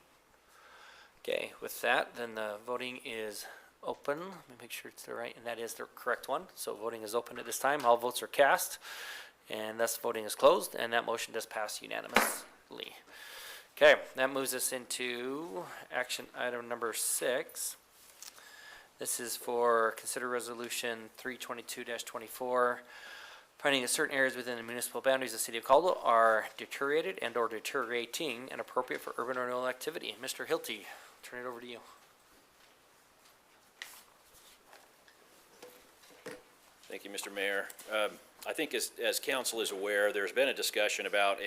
Okay, with that, then the voting is open. Let me make sure it's the right, and that is the correct one. So voting is open at this time. All votes are cast, and thus voting is closed, and that motion does pass unanimously. Okay, that moves us into action item number 6. This is for consider resolution 322-24, finding that certain areas within the municipal boundaries of the city of Caldwell are deteriorated and or deteriorating and appropriate for urban renewal activity. Mr. Hilty, turn it over to you. Thank you, Mr. Mayor. I think as council is aware, there's been a discussion about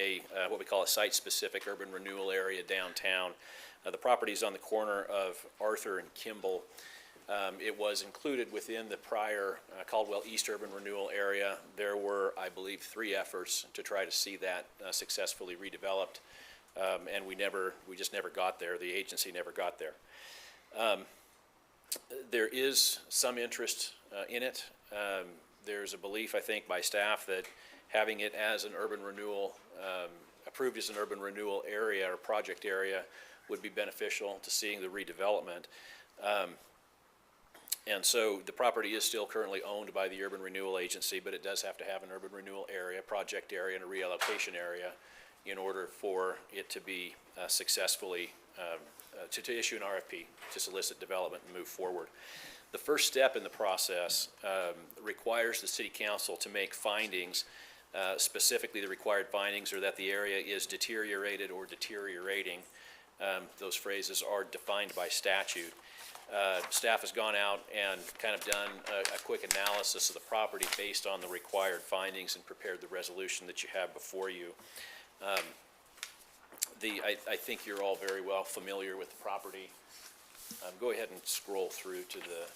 what we call a site-specific urban renewal area downtown. The property is on the corner of Arthur and Kimball. It was included within the prior Caldwell East Urban Renewal Area. There were, I believe, 3 efforts to try to see that successfully redeveloped, and we just never got there. The agency never got there. There is some interest in it. There's a belief, I think, by staff that having it as an urban renewal, approved as an urban renewal area or project area would be beneficial to seeing the redevelopment. And so the property is still currently owned by the Urban Renewal Agency, but it does have to have an urban renewal area, project area, and a reallocation area in order for it to be successfully, to issue an RFP, to solicit development and move forward. The first step in the process requires the city council to make findings. Specifically, the required findings are that the area is deteriorated or deteriorating. Those phrases are defined by statute. Staff has gone out and kind of done a quick analysis of the property based on the required findings and prepared the resolution that you have before you. I think you're all very well familiar with the property. Go ahead and scroll through to the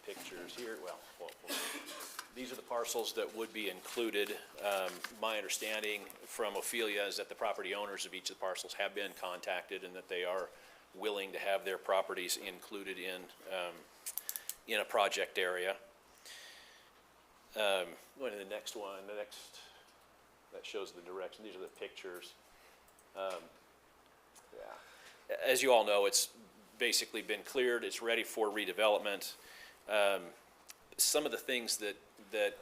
pictures here. Well, these are the parcels that would be included. My understanding from Ophelia is that the property owners of each of the parcels have been contacted and that they are willing to have their properties included in a project area. Going to the next one, that shows the direction. These are the pictures. As you all know, it's basically been cleared. It's ready for redevelopment. Some of the things that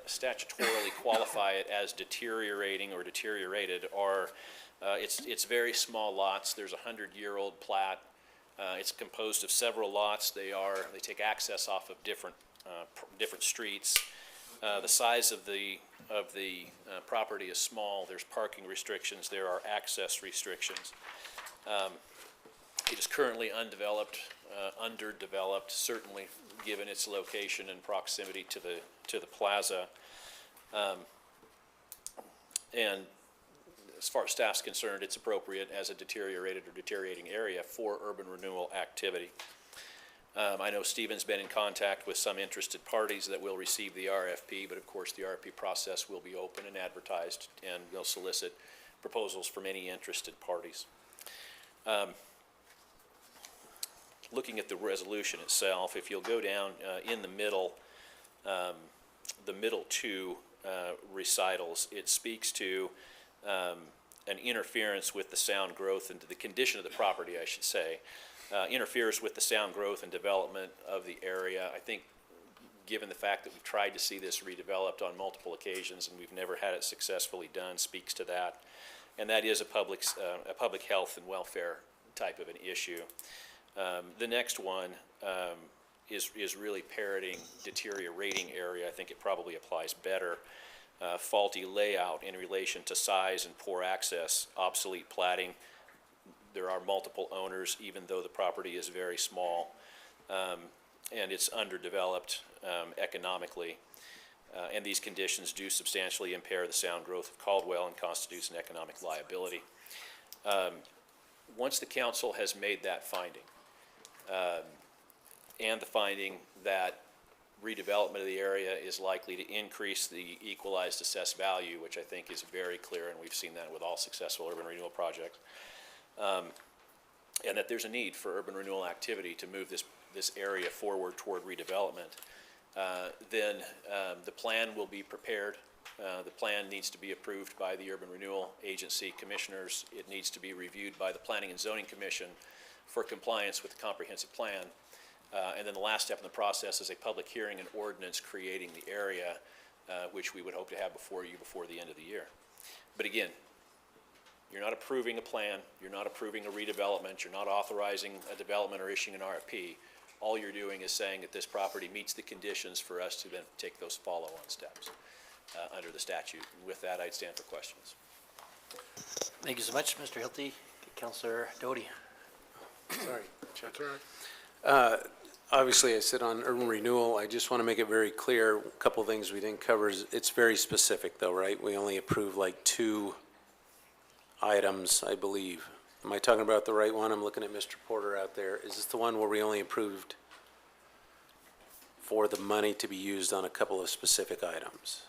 statutorily qualify it as deteriorating or deteriorated are it's very small lots. There's a 100-year-old plat. It's composed of several lots. They take access off of different streets. The size of the property is small. There's parking restrictions. There are access restrictions. It is currently undeveloped, underdeveloped, certainly given its location and proximity to the plaza. And as far as staff's concerned, it's appropriate as a deteriorated or deteriorating area for urban renewal activity. I know Stephen's been in contact with some interested parties that will receive the RFP, but of course the RFP process will be open and advertised, and we'll solicit proposals from any interested parties. looking at the resolution itself, if you'll go down in the middle two recitals, it speaks to an interference with the sound growth and to the condition of the property, I should say, interferes with the sound growth and development of the area. I think, given the fact that we've tried to see this redeveloped on multiple occasions and we've never had it successfully done, speaks to that. And that is a public health and welfare type of an issue. The next one is really parroting deteriorating area. I think it probably applies better. Faulty layout in relation to size and poor access, obsolete platting. There are multiple owners, even though the property is very small, and it's underdeveloped economically. And these conditions do substantially impair the sound growth of Caldwell and constitutes an economic liability. Once the council has made that finding, and the finding that redevelopment of the area is likely to increase the equalized assessed value, which I think is very clear, and we've seen that with all successful urban renewal projects, and that there's a need for urban renewal activity to move this area forward toward redevelopment, then the plan will be prepared. The plan needs to be approved by the Urban Renewal Agency commissioners. It needs to be reviewed by the Planning and Zoning Commission for compliance with the comprehensive plan. And then the last step in the process is a public hearing and ordinance creating the area, which we would hope to have before you before the end of the year. But again, you're not approving a plan, you're not approving a redevelopment, you're not authorizing a development or issuing an RFP. All you're doing is saying that this property meets the conditions for us to then take those follow-on steps under the statute. And with that, I'd stand for questions. Thank you so much, Mr. Hilty. Councilor Doty. Sorry, Chuck. Obviously, I sit on urban renewal. I just want to make it very clear, a couple of things we didn't cover. It's very specific though, right? We only approved like 2 items, I believe. Am I talking about the right one? I'm looking at Mr. Porter out there. Is this the one where we only approved for the money to be used on a couple of specific items?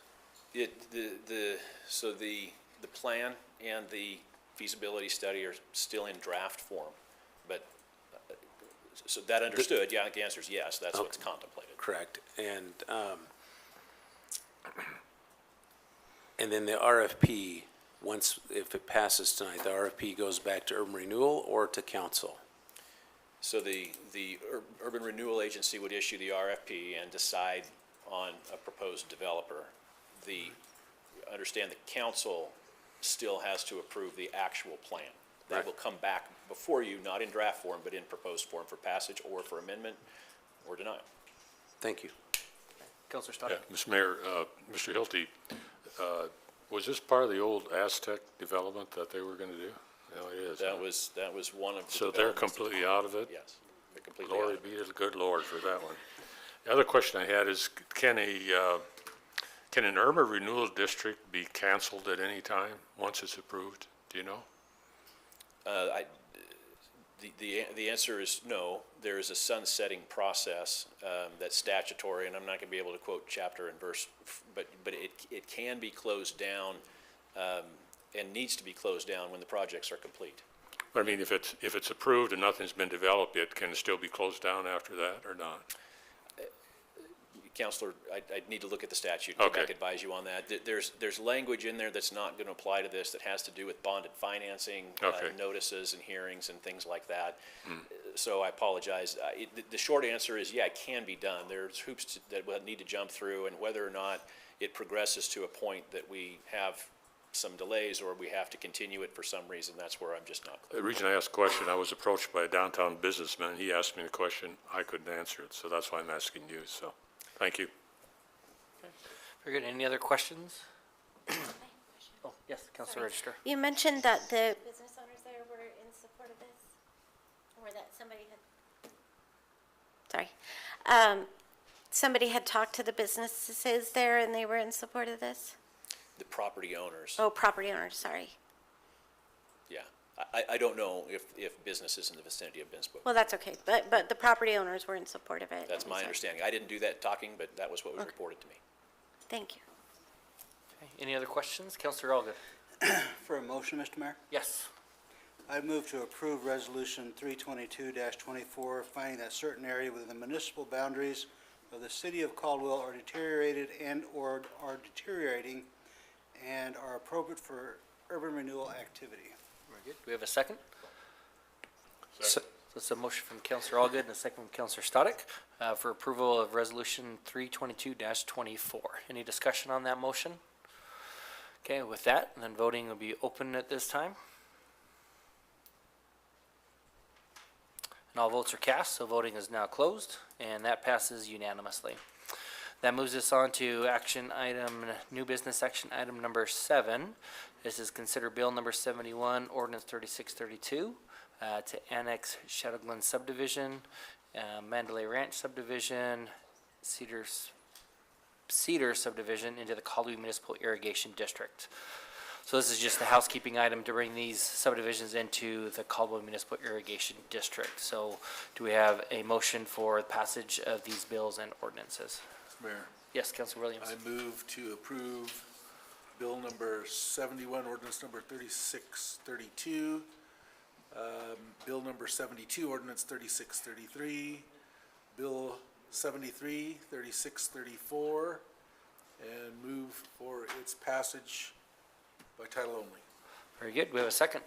So the plan and the feasibility study are still in draft form, but so that understood, yeah, the answer is yes, that's what's contemplated. Correct. And then the RFP, if it passes tonight, the RFP goes back to urban renewal or to council? So the Urban Renewal Agency would issue the RFP and decide on a proposed developer. Understand the council still has to approve the actual plan. That Right. will come back before you, not in draft form, but in proposed form for passage or for amendment or denial. Thank you. Councilor Yeah, Stoddard. Mr. Mayor, Mr. Hilty, was this part of the old Aztec development that they were gonna do? No, it is. That huh? was one of the So they're developments that- completely out of it? Yes, they're completely out Glory of it. be to the good Lord for that one. The other question I had is, can an urban renewal district be canceled at any time, once it's approved? Do you know? The answer is no. There is a sunsetting process that's statutory, and I'm not going to be able to quote chapter and verse, but it can be closed down and needs to be closed down when the projects are complete. I mean, if it's approved and nothing's been developed yet, can it still be closed down after that or not? Counselor, I'd need to look at the statute and Okay. advise you on that. There's language in there that's not going to apply to this that has to do with bonded financing, Okay. notices and hearings and things like that. So I apologize. The short answer is, yeah, it can be done. There's hoops that we'll need to jump through, and whether or not it progresses to a point that we have some delays or we have to continue it for some reason, that's where I'm just not clear. The reason I asked the question, I was approached by a downtown businessman. He asked me the question. I couldn't answer it, so that's why I'm asking you, so, thank you. Very good. Any other questions? Oh, yes, Councilor Register. You mentioned that the business owners there were in support of this, or that somebody had talked to the businesses there and they were in support of this? The property owners, Oh, property owners, sorry. yeah. I don't know if businesses in the vicinity have been spoken. Well, that's okay, but the property owners were in support of it. That's my Sorry. understanding. I didn't do that talking, but that was what was reported to me. Thank you. Okay. Any other questions? Councilor Allgood. For a motion, Mr. Mayor? Yes. I move to approve Resolution 322-24, finding that certain area within the municipal boundaries of the city of Caldwell are deteriorated and/or are deteriorating and are appropriate for urban renewal activity. Very good. Do we have a second? So it's a motion from Counselor Allgood and a second from Counselor Stodic for approval of Resolution 322-24. Any discussion on that motion? Okay, with that, then voting will be open at this time. And all votes are cast, so voting is now closed, and that passes unanimously. That moves us on to action item, new business action item number 7. This is consider bill number 71, ordinance 3632, to annex Shadow Glen subdivision, Mandalay Ranch subdivision, Cedar subdivision into the Caldwell Municipal Irrigation District. So this is just a housekeeping item to bring these subdivisions into the Caldwell Municipal Irrigation District. So do we have a motion for passage of these bills and ordinances? Mayor, Yes, Councilor Williams. I move to approve bill number 71, ordinance number 3632, bill number 72, ordinance 3633, bill 73, 3634, and move for its passage by title only. Very good. We have a second.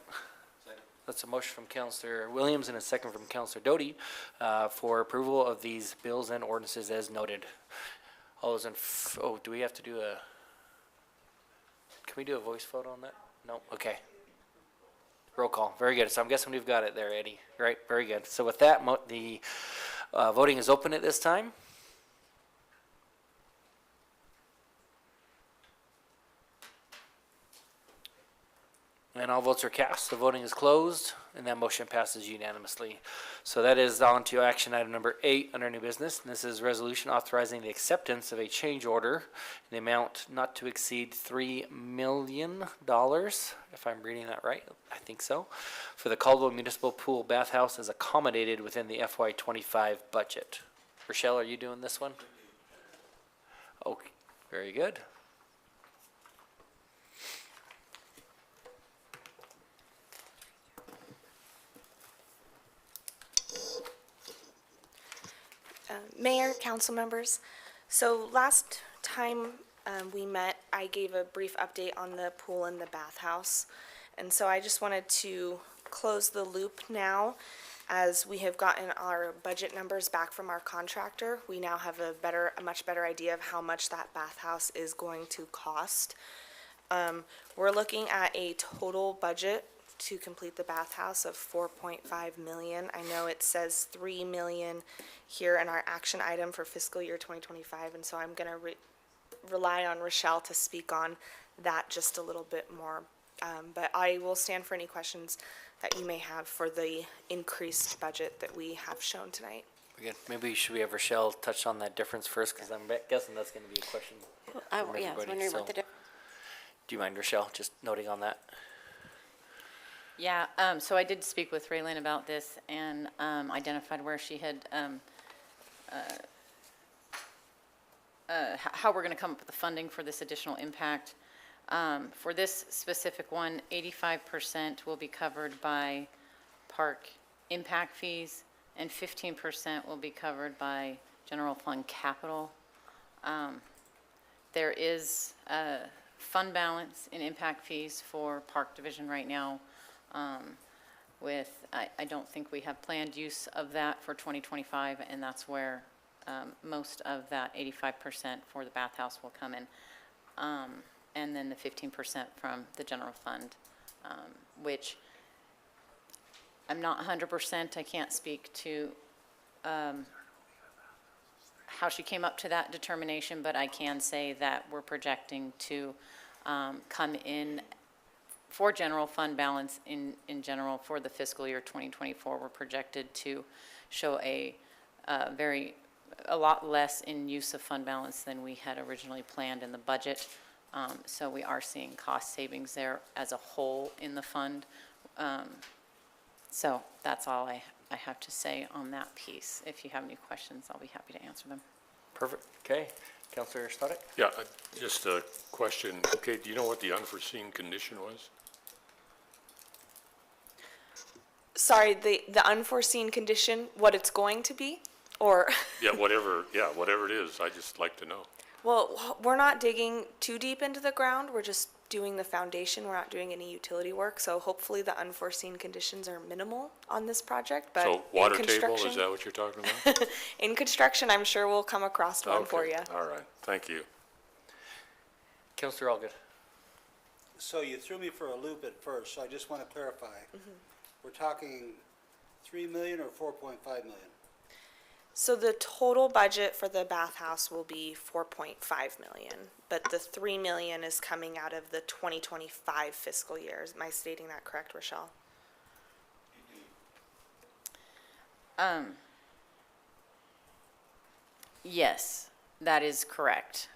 That's a motion from Councilor Williams and a second from Councilor Doty for approval of these bills and ordinances as noted. All those in, oh, do we have to do a, can we do a voice vote on that? No? Okay. Roll call. Very good. So I'm guessing we've got it there, Eddie. Right? Very good. So with that, the voting is open at this time. And all votes are cast. The voting is closed, and that motion passes unanimously. So that is on to action item number 8 under new business. And this is resolution authorizing the acceptance of a change order in the amount not to exceed $3 million, if I'm reading that right. I think so, for the Caldwell Municipal Pool Bathhouse as accommodated within the FY25 budget. Rochelle, are you doing this one? Okay, very good. Mayor, council members, so last time we met, I gave a brief update on the pool and the bathhouse. And so I just wanted to close the loop now. As we have gotten our budget numbers back from our contractor, we now have a much better idea of how much that bathhouse is going to cost. We're looking at a total budget to complete the bathhouse of $4.5 million. I know it says $3 million here in our action item for fiscal year 2025, and so I'm gonna rely on Rochelle to speak on that just a little bit more. But I will stand for any questions that you may have for the increased budget that we have shown tonight. Again, maybe should we have Rochelle touch on that difference first, because I'm guessing that's gonna be a question from Yeah, I was everybody, wondering so. what the difference. Do you mind, Rochelle, just noting on that? Yeah, so I did speak with Raylene about this and identified where she had, how we're going to come up with the funding for this additional impact. For this specific one, 85% will be covered by park impact fees, and 15% will be covered by general fund capital. There is a fund balance in impact fees for Park Division right now. I don't think we have planned use of that for 2025, and that's where most of that 85% for the bathhouse will come in. And then the 15% from the general fund, which I'm not 100%, I can't speak to how she came up to that determination, but I can say that we're projecting to come in for general fund balance in general for the fiscal year 2024. We're projected to show a lot less in use of fund balance than we had originally planned in the budget. So we are seeing cost savings there as a whole in the fund. So that's all I have to say on that piece. If you have any questions, I'll be happy to answer them. Perfect. Okay. Councilor Stodic? Yeah, just a question. Okay, do you know what the unforeseen condition was? Sorry, the unforeseen condition, what it's going to be, or? Yeah, whatever it is, I just like to know. Well, we're not digging too deep into the ground. We're just doing the foundation. We're not doing any utility work. So hopefully the unforeseen conditions are minimal on this project, but So water in table, construction, is that what you're talking about? in construction, I'm sure we'll come across one for Okay, you. all right, thank you. Counselor Allgood. So you threw me for a loop at first, so I just want to clarify. We're talking 3 million or 4.5 million? So the total budget for the bathhouse will be 4.5 million, but the 3 million is coming out of the 2025 fiscal year. Am I stating that correct, Rochelle? Yes, that is correct.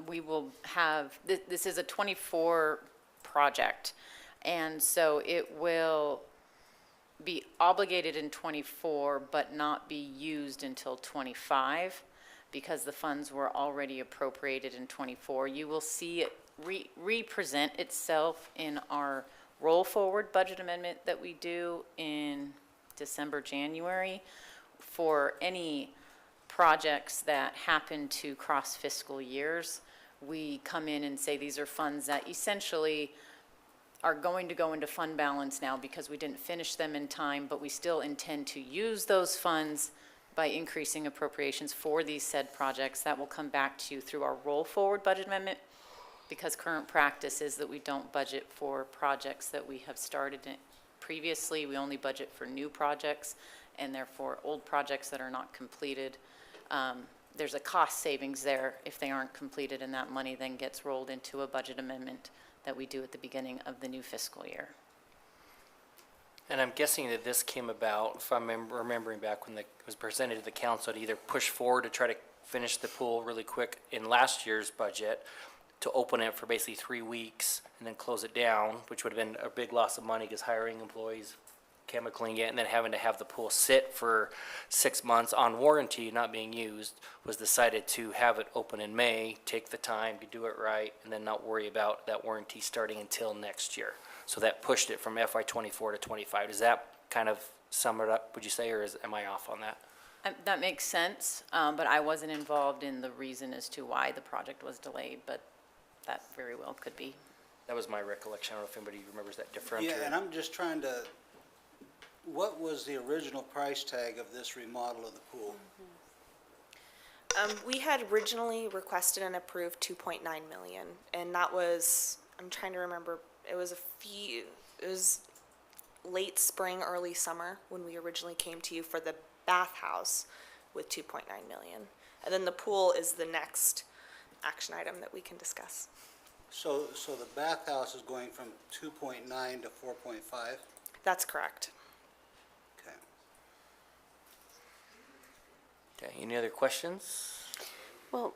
We will have, this is a 24 project, and so it will be obligated in 24, but not be used until 25, because the funds were already appropriated in 24. You will see it represent itself in our roll-forward budget amendment that we do in December, January, for any projects that happen to cross fiscal years. We come in and say these are funds that essentially are going to go into fund balance now because we didn't finish them in time, but we still intend to use those funds by increasing appropriations for these said projects. That will come back to you through our roll-forward budget amendment, because current practice is that we don't budget for projects that we have started previously. We only budget for new projects, and therefore old projects that are not completed. There's a cost savings there if they aren't completed, and that money then gets rolled into a budget amendment that we do at the beginning of the new fiscal year. And I'm guessing that this came about, if I'm remembering back when it was presented to the council, to either push forward to try to finish the pool really quick in last year's budget, to open it for basically 3 weeks and then close it down, which would have been a big loss of money because hiring employees, chemicaling it, and then having to have the pool sit for 6 months on warranty, not being used, was decided to have it open in May, take the time to do it right, and then not worry about that warranty starting until next year. So that pushed it from FY '24 to '25. Does that kind of sum it up, would you say, or am I off on that? That makes sense, but I wasn't involved in the reason as to why the project was delayed, but that very well could be. That was my recollection. I don't know if anybody remembers that different. Yeah, and I'm just trying to, what was the original price tag of this remodel of the pool? We had originally requested and approved 2.9 million, and that was, I'm trying to remember, it was late spring, early summer when we originally came to you for the bathhouse with 2.9 million. And then the pool is the next action item that we can discuss. So the bathhouse is going from 2.9 to 4.5? That's correct. Okay. Okay, any other questions? Well,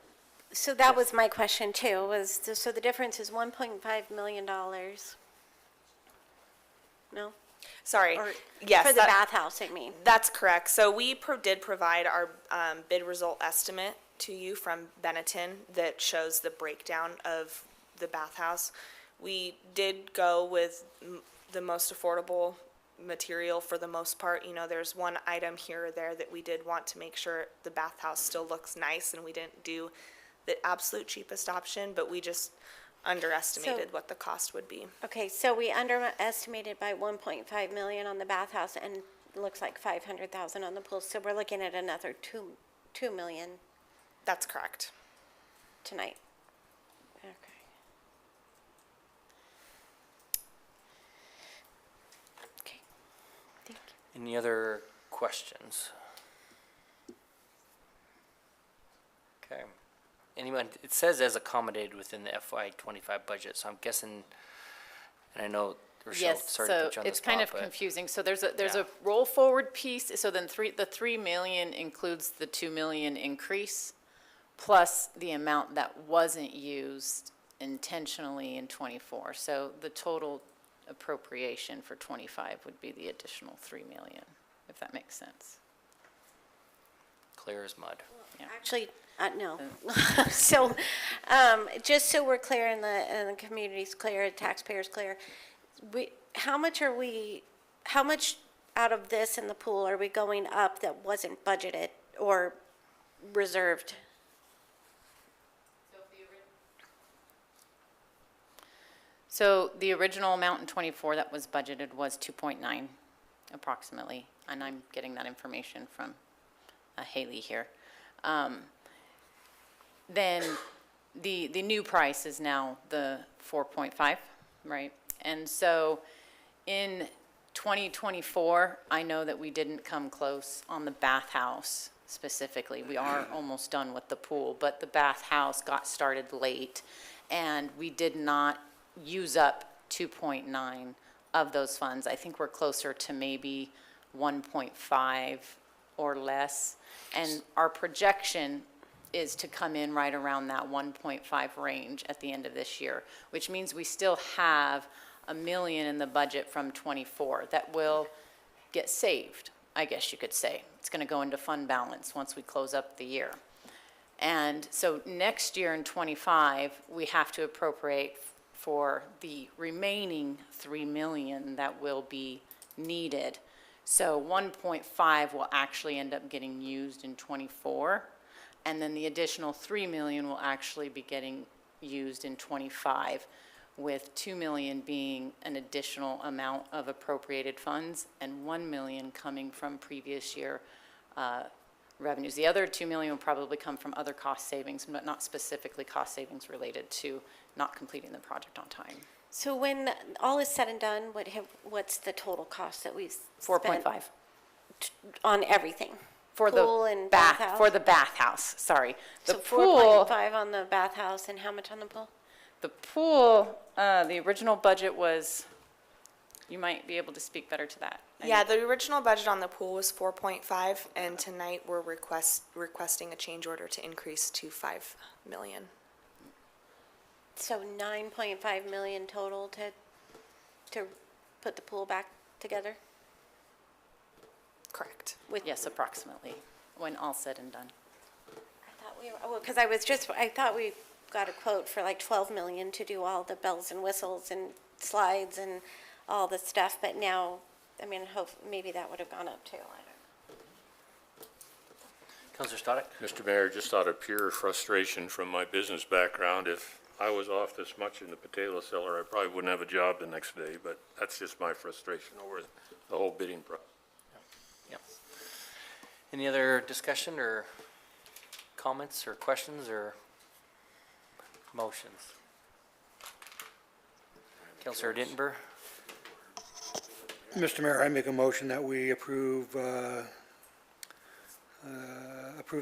so that was my question too, so the difference is $1.5 million? No? Sorry. Or Yes. for the bathhouse, I mean. That's correct. So we did provide our bid result estimate to you from Benetton that shows the breakdown of the bathhouse. We did go with the most affordable material for the most part. You know, there's one item here or there that we did want to make sure the bathhouse still looks nice, and we didn't do the absolute cheapest option, but we just underestimated what the cost would be. Okay, so we underestimated by 1.5 million on the bathhouse, and it looks like 500,000 on the pool, so we're looking at another 2 million That's correct. tonight. Okay. Okay, thank you. Any other questions? Okay. Anyone, it says as accommodated within the FY '25 budget, so I'm guessing, and I know Rochelle, Yes, sorry to so put you on the it's kind spot, of but confusing. So there's a Yeah. roll forward piece, so then the 3 million includes the 2 million increase, plus the amount that wasn't used intentionally in '24. So the total appropriation for '25 would be the additional 3 million, if that makes sense. clear as mud. Actually, no. So, just so we're clear and the community's clear, taxpayers clear, how much out of this in the pool are we going up that wasn't budgeted or reserved? So the original amount in '24 that was budgeted was 2.9 approximately, and I'm getting that information from Haley here. Then the new price is now the 4.5, right? And so in 2024, I know that we didn't come close on the bathhouse specifically. We are almost done with the pool, but the bathhouse got started late, and we did not use up 2.9 of those funds. I think we're closer to maybe 1.5 or less. And our projection is to come in right around that 1.5 range at the end of this year, which means we still have $1 million in the budget from '24 that will get saved, I guess you could say. It's going to go into fund balance once we close up the year. And so next year in '25, we have to appropriate for the remaining $3 million that will be needed. So 1.5 will actually end up getting used in '24, and then the additional $3 million will actually be getting used in '25, with $2 million being an additional amount of appropriated funds and $1 million coming from previous year revenues. The other $2 million will probably come from other cost savings, but not specifically cost savings related to not completing the project on time. So when all is said and done, what's the total cost that we've spent? 4.5. On everything? For Pool the and bath, bathhouse? for the bathhouse, sorry. The So pool, 4.5 on the bathhouse, and how much on the pool? the pool, the original budget was, you might be able to speak better to that. Yeah, the original budget on the pool was 4.5, and tonight we're requesting a change order to increase to 5 million. So 9.5 million total to put the pool back together? Correct. Yes, approximately, when all said and done. I thought we were, well, because I thought we got a quote for like 12 million to do all the bells and whistles and slides and all the stuff, but now, I mean, maybe that would have gone up too, I don't know. Councilor Stoddard? Mr. Mayor, just out of pure frustration from my business background, if I was off this much in the potato cellar, I probably wouldn't have a job the next day, but that's just my frustration over the whole bidding process. Yep. Any other discussion or comments or questions or motions? Councilor Dittenber? Mr. Mayor, I make a motion that we approve the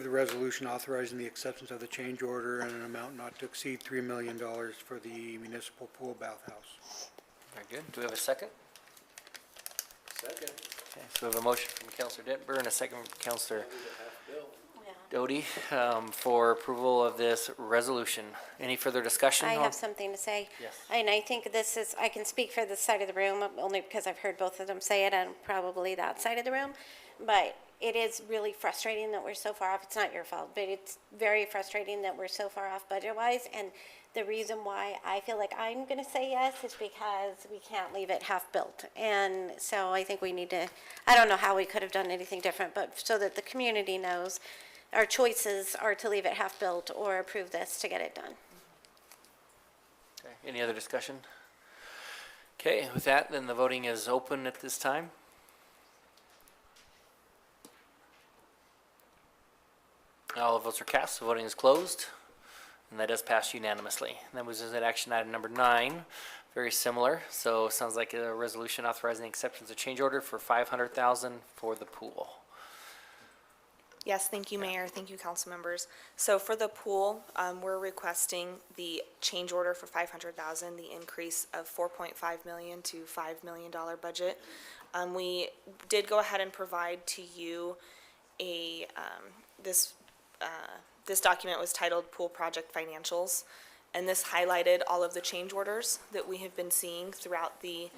resolution authorizing the acceptance of the change order in an amount not to exceed $3 million for the municipal pool bathhouse. Very good. Do we have a second? Second. Okay, so we have a motion from Councilor Dittenber and a second from Councilor Doty for approval of this resolution. Any further discussion? I have something to say. Yes. And I think this is, I can speak for this side of the room, only because I've heard both of them say it, and probably that side of the room. But it is really frustrating that we're so far off. It's not your fault, but it's very frustrating that we're so far off budget-wise. And the reason why I feel like I'm going to say yes is because we can't leave it half-built. And so I think we need to, I don't know how we could have done anything different, but so that the community knows our choices are to leave it half-built or approve this to get it done. Okay, any other discussion? Okay, with that, then the voting is open at this time. All the votes are cast, the voting is closed, and that does pass unanimously. And that was at action item number 9, very similar. So sounds like a resolution authorizing the acceptance of change order for $500,000 for the pool. Yes, thank you, Mayor. Thank you, council members. So for the pool, we're requesting the change order for $500,000, the increase of $4.5 million to $5 million budget. We did go ahead and provide to you a, this document was titled Pool Project Financials, and this highlighted all of the change orders that we have been seeing throughout the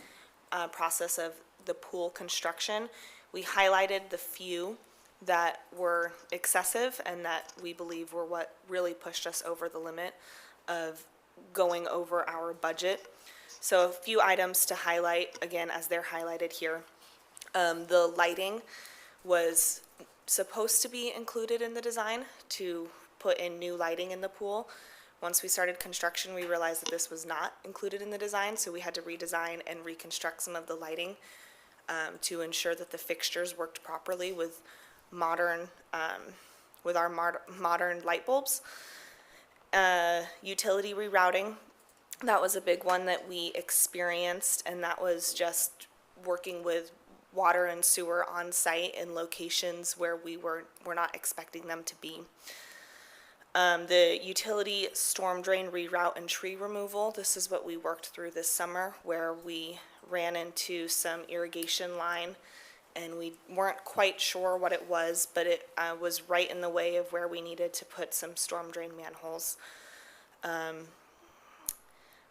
process of the pool construction. We highlighted the few that were excessive and that we believe were what really pushed us over the limit of going over our budget. So a few items to highlight, again, as they're highlighted here. The lighting was supposed to be included in the design to put in new lighting in the pool. Once we started construction, we realized that this was not included in the design, so we had to redesign and reconstruct some of the lighting to ensure that the fixtures worked properly with modern, with our modern light bulbs. Utility rerouting, that was a big one that we experienced, and that was just working with water and sewer on site in locations where we're not expecting them to be. The utility storm drain reroute and tree removal, this is what we worked through this summer, where we ran into some irrigation line and we weren't quite sure what it was, but it was right in the way of where we needed to put some storm drain manholes.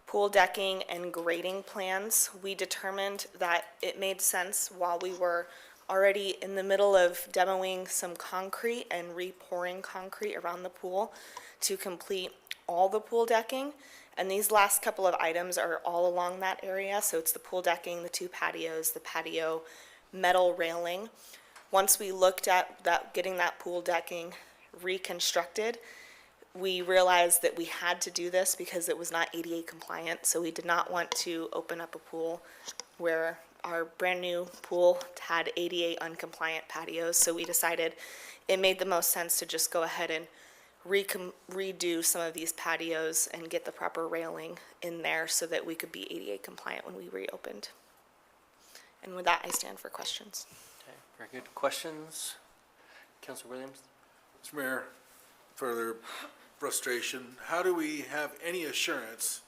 Pool decking and grading plans, we determined that it made sense while we were already in the middle of demoing some concrete and re-pouring concrete around the pool to complete all the pool decking. And these last couple of items are all along that area. So it's the pool decking, the 2 patios, the patio metal railing. Once we looked at that, getting that pool decking reconstructed, we realized that we had to do this because it was not ADA compliant. So we did not want to open up a pool where our brand new pool had ADA uncompliant patios. So we decided it made the most sense to just go ahead and redo some of these patios and get the proper railing in there so that we could be ADA compliant when we reopened. And with that, I stand for questions. Okay, very good. Questions? Councilor Williams? Mr. Mayor, further frustration, how do we have any assurance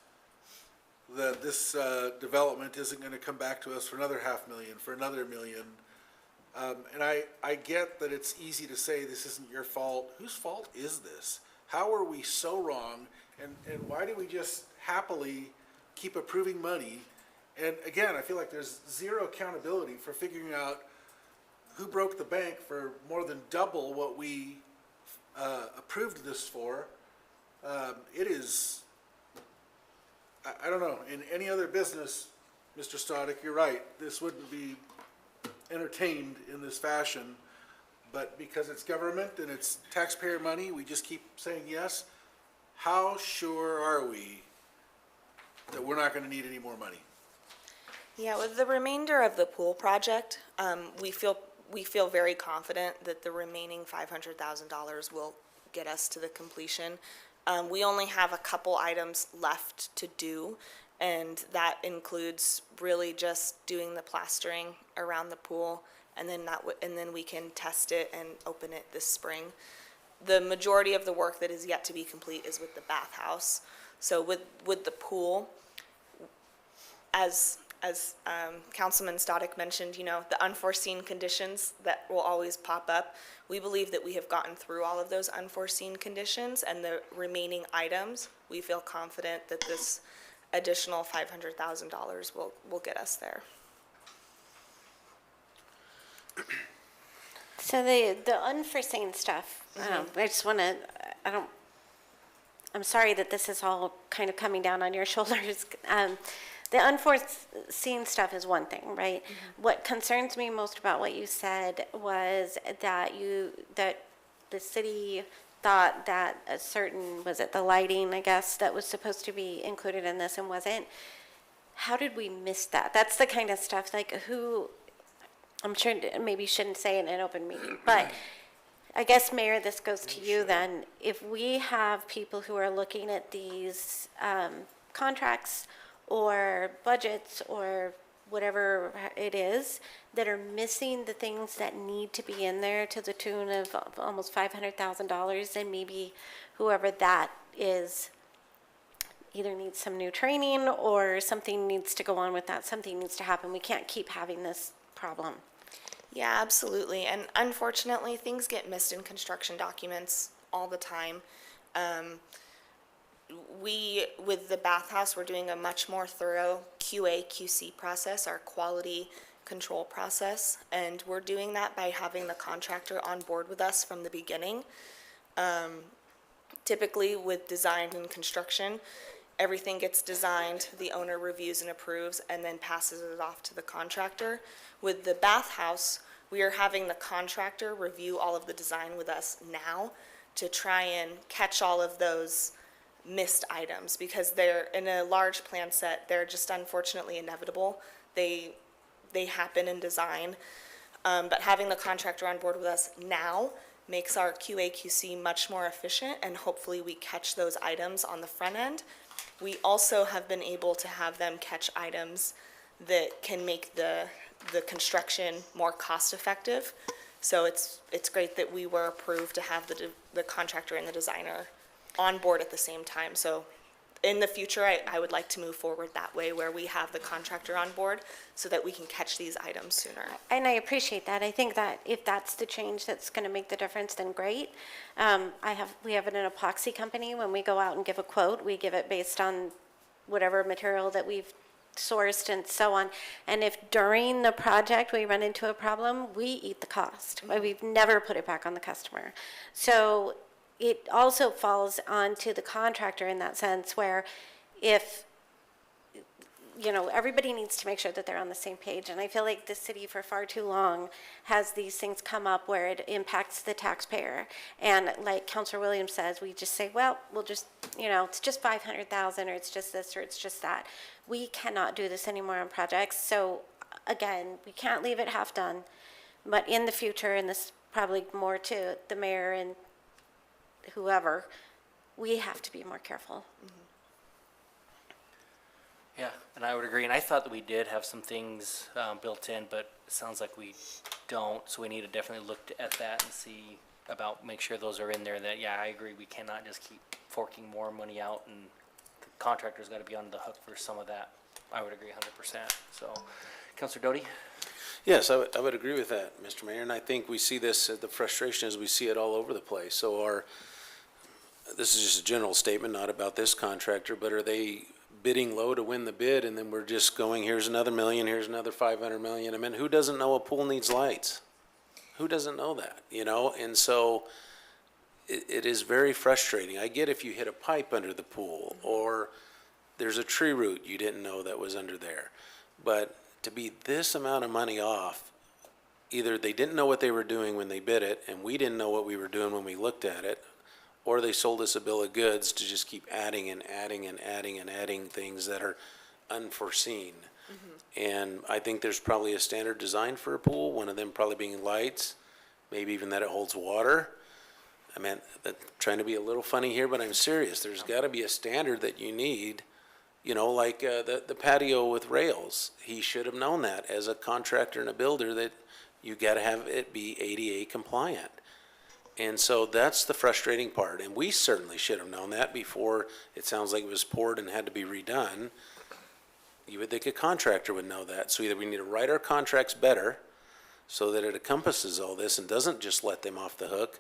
that this development isn't going to come back to us for another $500,000, for another $1 million? And I get that it's easy to say this isn't your fault. Whose fault is this? How are we so wrong? And why do we just happily keep approving money? And again, I feel like there's zero accountability for figuring out who broke the bank for more than double what we approved this for. It is, I don't know, in any other business, Mr. Stoddard, you're right, this wouldn't be entertained in this fashion, but because it's government and it's taxpayer money, we just keep saying yes. How sure are we that we're not going to need any more money? Yeah, with the remainder of the pool project, we feel very confident that the remaining $500,000 will get us to the completion. We only have a couple items left to do, and that includes really just doing the plastering around the pool, and then we can test it and open it this spring. The majority of the work that is yet to be complete is with the bathhouse. So with the pool, as Councilman Stoddard mentioned, you know, the unforeseen conditions that will always pop up. We believe that we have gotten through all of those unforeseen conditions, and the remaining items, we feel confident that this additional $500,000 will get us there. So the unforeseen stuff, I just want to, I'm sorry that this is all kind of coming down on your shoulders. The unforeseen stuff is one thing, right? Mm-hmm. What concerns me most about what you said was that the city thought that a certain, was it the lighting, I guess, that was supposed to be included in this and wasn't. How did we miss that? That's the kind of stuff, like who, I'm sure maybe shouldn't say it in an open meeting, but I guess, Mayor, this goes to you then. If we have people who are looking at these contracts or budgets or whatever it is that are missing the things that need to be in there to the tune of almost $500,000, then maybe whoever that is either needs some new training or something needs to go on with that. Something needs to happen. We can't keep having this problem. Yeah, absolutely. And unfortunately, things get missed in construction documents all the time. With the bathhouse, we're doing a much more thorough QA/QC process, our quality control process, and we're doing that by having the contractor on board with us from the beginning. Typically with design and construction, everything gets designed, the owner reviews and approves, and then passes it off to the contractor. With the bathhouse, we are having the contractor review all of the design with us now to try and catch all of those missed items, because they're, in a large plan set, they're just unfortunately inevitable. They happen in design. But having the contractor on board with us now makes our QA/QC much more efficient, and hopefully we catch those items on the front end. We also have been able to have them catch items that can make the construction more cost-effective. So it's great that we were approved to have the contractor and the designer on board at the same time. So in the future, I would like to move forward that way, where we have the contractor on board so that we can catch these items sooner. And I appreciate that. I think that if that's the change that's going to make the difference, then great. We have an epoxy company. When we go out and give a quote, we give it based on whatever material that we've sourced and so on. And if during the project we run into a problem, we eat the cost. We've never put it back on the customer. So it also falls onto the contractor in that sense, where if, everybody needs to make sure that they're on the same page. And I feel like the city for far too long has these things come up where it impacts the taxpayer. And like Councilor Williams says, we just say, well, we'll just, it's just 500,000, or it's just this, or it's just that. We cannot do this anymore on projects. So again, we can't leave it half done. But in the future, and this probably more to the mayor and whoever, we have to be more careful. Yeah, and I would agree, and I thought that we did have some things built in, but it sounds like we don't, so we need to definitely look at that and see make sure those are in there. That, yeah, I agree, we cannot just keep forking more money out, and the contractor's gotta be on the hook for some of that. I would agree 100%, so. Councilor Doty? Yes, I would agree with that, Mr. Mayor, and I think we see this, the frustration is we see it all over the place. So this is just a general statement, not about this contractor, but are they bidding low to win the bid, and then we're just going, here's another million, here's another 500 million? I mean, who doesn't know a pool needs lights? Who doesn't know that, And so it is very frustrating. I get if you hit a pipe under the pool, or there's a tree root you didn't know that was under there. But to be this amount of money off, either they didn't know what they were doing when they bid it, and we didn't know what we were doing when we looked at it, or they sold us a bill of goods to just keep adding and adding and adding and adding things that are unforeseen. And I think there's probably a standard design for a pool, one of them probably being lights, maybe even that it holds water. I mean, trying to be a little funny here, but I'm serious. There's got to be a standard that you need, like the patio with rails. He should have known that as a contractor and a builder, that you got to have it be ADA compliant. And so that's the frustrating part, and we certainly should have known that before it sounds like it was poured and had to be redone. You would think a contractor would know that. So either we need to write our contracts better so that it encompasses all this and doesn't just let them off the hook,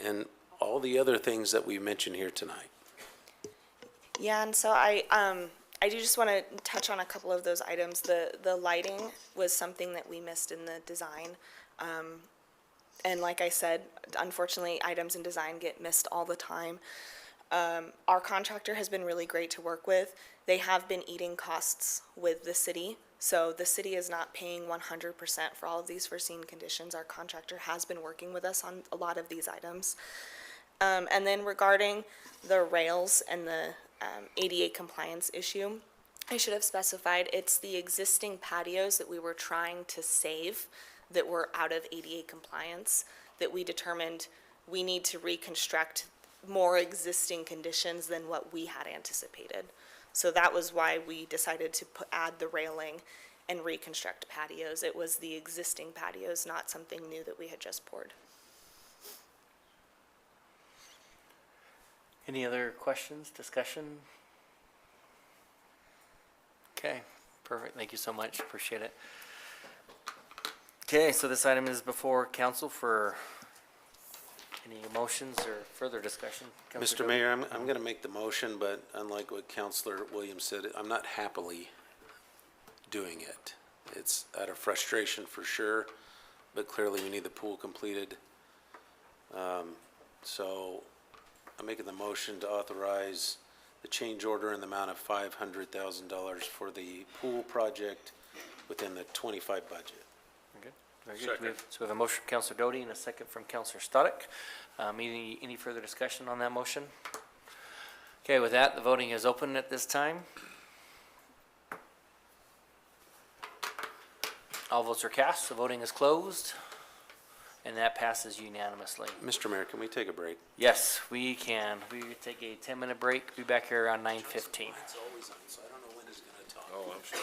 and all the other things that we mentioned here tonight. Yeah, and so I do just want to touch on a couple of those items. The lighting was something that we missed in the design. And like I said, unfortunately, items in design get missed all the time. Our contractor has been really great to work with. They have been eating costs with the city, so the city is not paying 100% for all of these foreseen conditions. Our contractor has been working with us on a lot of these items. And then regarding the rails and the ADA compliance issue, I should have specified it's the existing patios that we were trying to save that were out of ADA compliance, that we determined we need to reconstruct more existing conditions than what we had anticipated. So that was why we decided to add the railing and reconstruct patios. It was the existing patios, not something new that we had just poured. Any other questions, discussion? Okay, perfect. Thank you so much. Appreciate it. Okay, so this item is before council for any motions or further discussion. Councilor Mr. Mayor, I'm going to make the motion, but unlike what Councilor Williams said, I'm not happily doing it. It's out of frustration for sure, but clearly we need the pool completed. So I'm making the motion to authorize the change order in the amount of $500,000 for the pool project within the 25 budget. Okay, very good. So we have a motion from Counselor Doty and a second from Counselor Stoddard. Any further discussion on that motion? Okay, with that, the voting is open at this time. All votes are cast, the voting is closed, and that passes unanimously. Mr. Mayor, can we take a break? Yes, we can. We take a 10-minute break, be back here around 9:15. It's always on, so I don't know when he's going to talk. Oh, I'm sorry.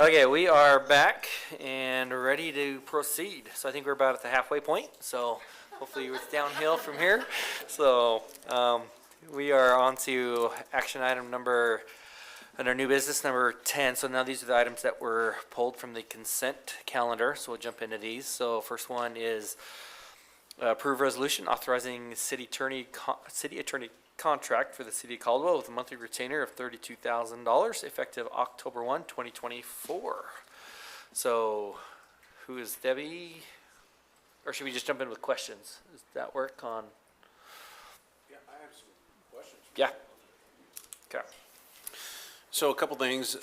Okay, we are back and ready to proceed. So I think we're about at the halfway point, so hopefully it's downhill from here. So we are on to action item number, under new business number 10. So now these are the items that were pulled from the consent calendar, so we'll jump into these. So first one is approve resolution authorizing city attorney contract for the city of Caldwell with a monthly retainer of $32,000 effective October 1, 2024. So who is Debbie? Or should we just jump in with questions? Does that work on? Yeah, I have some questions. Yeah. Okay. So a couple things.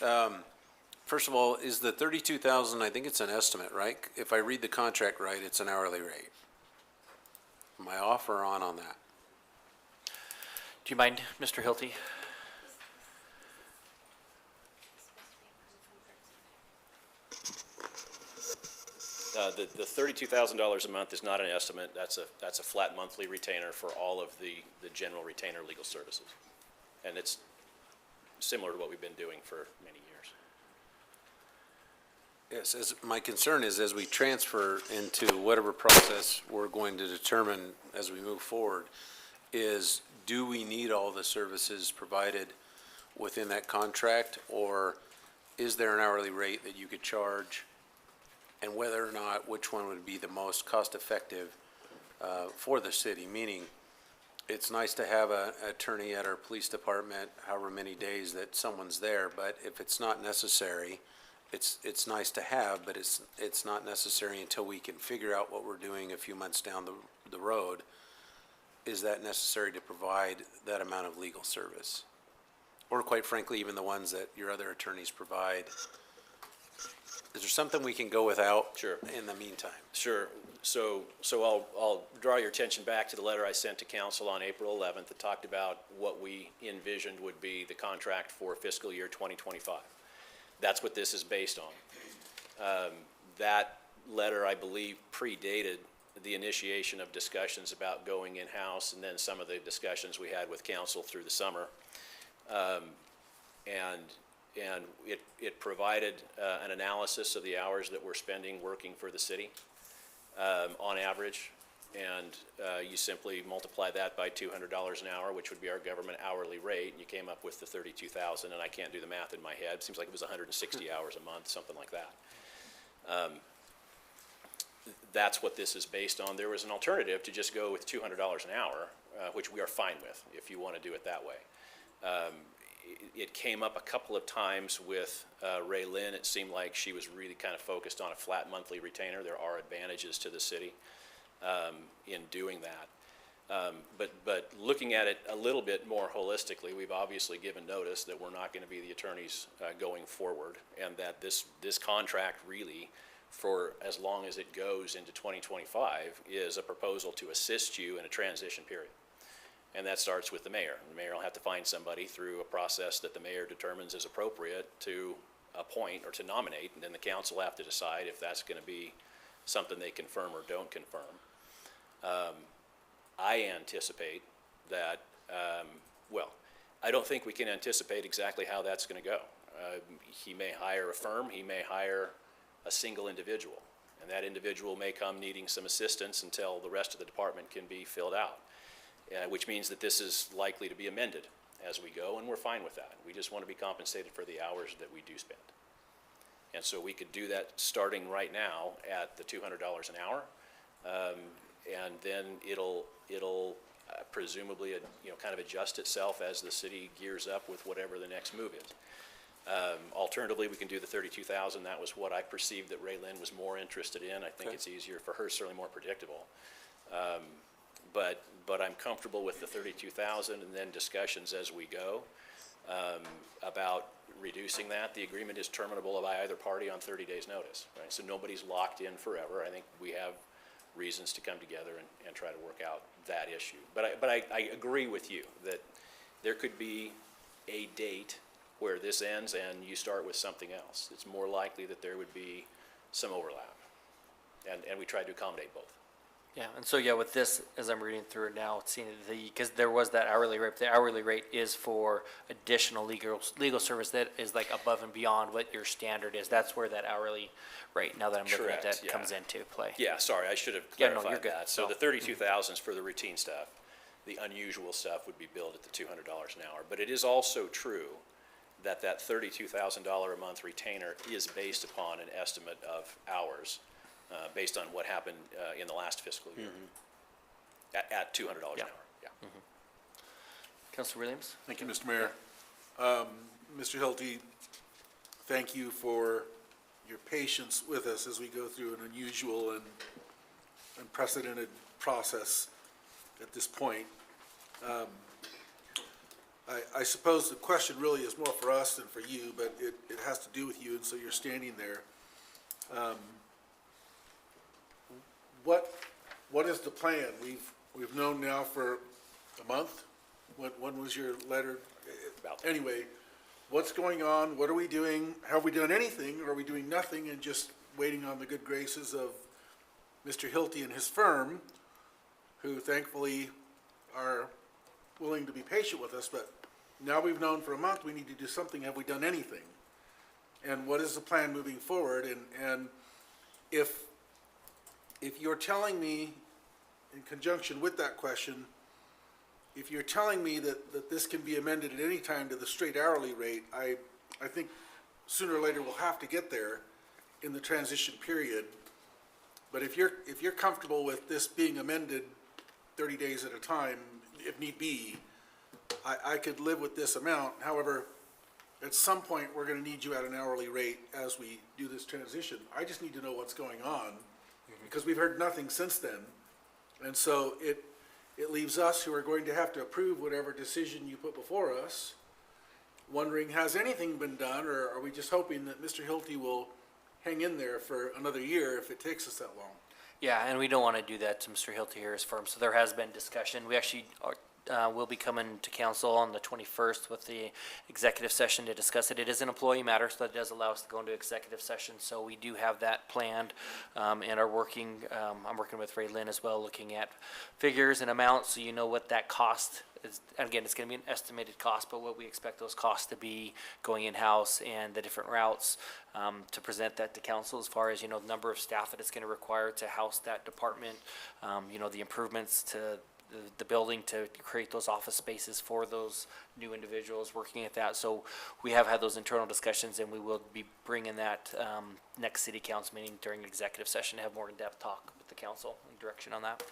First of all, is the 32,000, I think it's an estimate, right? If I read the contract right, it's an hourly rate. Am I off or on that? Do you mind, Mr. Hilty? The $32,000 a month is not an estimate. That's a flat monthly retainer for all of the general retainer legal services. And it's similar to what we've been doing for many years. Yes, my concern is as we transfer into whatever process we're going to determine as we move forward, is do we need all the services provided within that contract, or is there an hourly rate that you could charge? And whether or not, which one would be the most cost-effective for the city? Meaning, it's nice to have an attorney at our police department, however many days that someone's there, but if it's not necessary, it's nice to have, but it's not necessary until we can figure out what we're doing a few months down the road. Is that necessary to provide that amount of legal service? Or quite frankly, even the ones that your other attorneys provide? Is there something we can go without? Sure. In the meantime? Sure. So I'll draw your attention back to the letter I sent to council on April 11th that talked about what we envisioned would be the contract for fiscal year 2025. That's what this is based on. That letter, I believe, predated the initiation of discussions about going in-house and then some of the discussions we had with council through the summer. And it provided an analysis of the hours that we're spending working for the city on average. And you simply multiply that by $200 an hour, which would be our government hourly rate, and you came up with the 32,000, and I can't do the math in my head. It seems like it was 160 hours a month, something like that. That's what this is based on. There was an alternative to just go with $200 an hour, which we are fine with if you want to do it that way. It came up a couple of times with Ray Lynn. It seemed like she was really kind of focused on a flat monthly retainer. There are advantages to the city in doing that. But looking at it a little bit more holistically, we've obviously given notice that we're not going to be the attorneys going forward, and that this contract really, for as long as it goes into 2025, is a proposal to assist you in a transition period. And that starts with the mayor. The mayor will have to find somebody through a process that the mayor determines is appropriate to appoint or to nominate, and then the council will have to decide if that's going to be something they confirm or don't confirm. I anticipate that, well, I don't think we can anticipate exactly how that's going to go. He may hire a firm, he may hire a single individual, and that individual may come needing some assistance until the rest of the department can be filled out, which means that this is likely to be amended as we go, and we're fine with that. We just want to be compensated for the hours that we do spend. And so we could do that starting right now at the $200 an hour, and then it'll presumably, kind of adjust itself as the city gears up with whatever the next move is. Alternatively, we can do the 32,000. That was what I perceived that Ray Lynn was more interested in. I think it's easier for her, certainly more predictable. But I'm comfortable with the 32,000, and then discussions as we go about reducing that. The agreement is terminable by either party on 30 days' notice, right? So nobody's locked in forever. I think we have reasons to come together and try to work out that issue. But I agree with you that there could be a date where this ends and you start with something else. It's more likely that there would be some overlap. And we try to accommodate both. Yeah, and so, yeah, with this, as I'm reading through it now, it's seeing because there was that hourly rate, the hourly rate is for additional legal service that is like above and beyond what your standard is. That's where that hourly rate, now that I'm looking at Correct, that, yeah. comes into play. Yeah, sorry, I should have Yeah, no, you're clarified good. that. So No. the 32,000 is for the routine stuff. The unusual stuff would be billed at the $200 an hour. But it is also true that that $32,000 a month retainer is based upon an estimate of hours, based on what happened in the last fiscal year, at $200 an hour, yeah. Councilor Williams? Thank you, Mr. Mayor. Mr. Hilty, thank you for your patience with us as we go through an unusual and unprecedented process at this point. I suppose the question really is more for us than for you, but it has to do with you, and so you're standing there. What is the plan? We've known now for a month. When was your letter? Anyway, what's going on? What are we doing? Have we done anything? Or are we doing nothing and just waiting on the good graces of Mr. Hilty and his firm, who thankfully are willing to be patient with us, but now we've known for a month we need to do something. Have we done anything? And what is the plan moving forward? And if you're telling me, in conjunction with that question, if you're telling me that this can be amended at any time to the straight hourly rate, I think sooner or later we'll have to get there in the transition period. But if you're comfortable with this being amended 30 days at a time, if need be, I could live with this amount. However, at some point, we're gonna need you at an hourly rate as we do this transition. I just need to know what's going on, because we've heard nothing since then. And so it leaves us, who are going to have to approve whatever decision you put before us, wondering, has anything been done, or are we just hoping that Mr. Hilty will hang in there for another year if it takes us that long? Yeah, and we don't want to do that to Mr. Hilty here, his firm, so there has been discussion. We actually will be coming to council on the 21st with the executive session to discuss it. It is an employee matter, so that does allow us to go into executive session, so we do have that planned, and are working, I'm working with Ray Lynn as well, looking at figures and amounts, so you know what that cost is. And again, it's gonna be an estimated cost, but what we expect those costs to be going in-house and the different routes, to present that to council as far as, you know, the number of staff that it's gonna require to house that department, you know, the improvements to the building to create those office spaces for those new individuals working at that. So we have had those internal discussions, and we will be bringing that next city council meeting during executive session to have more in-depth talk with the council and direction on that.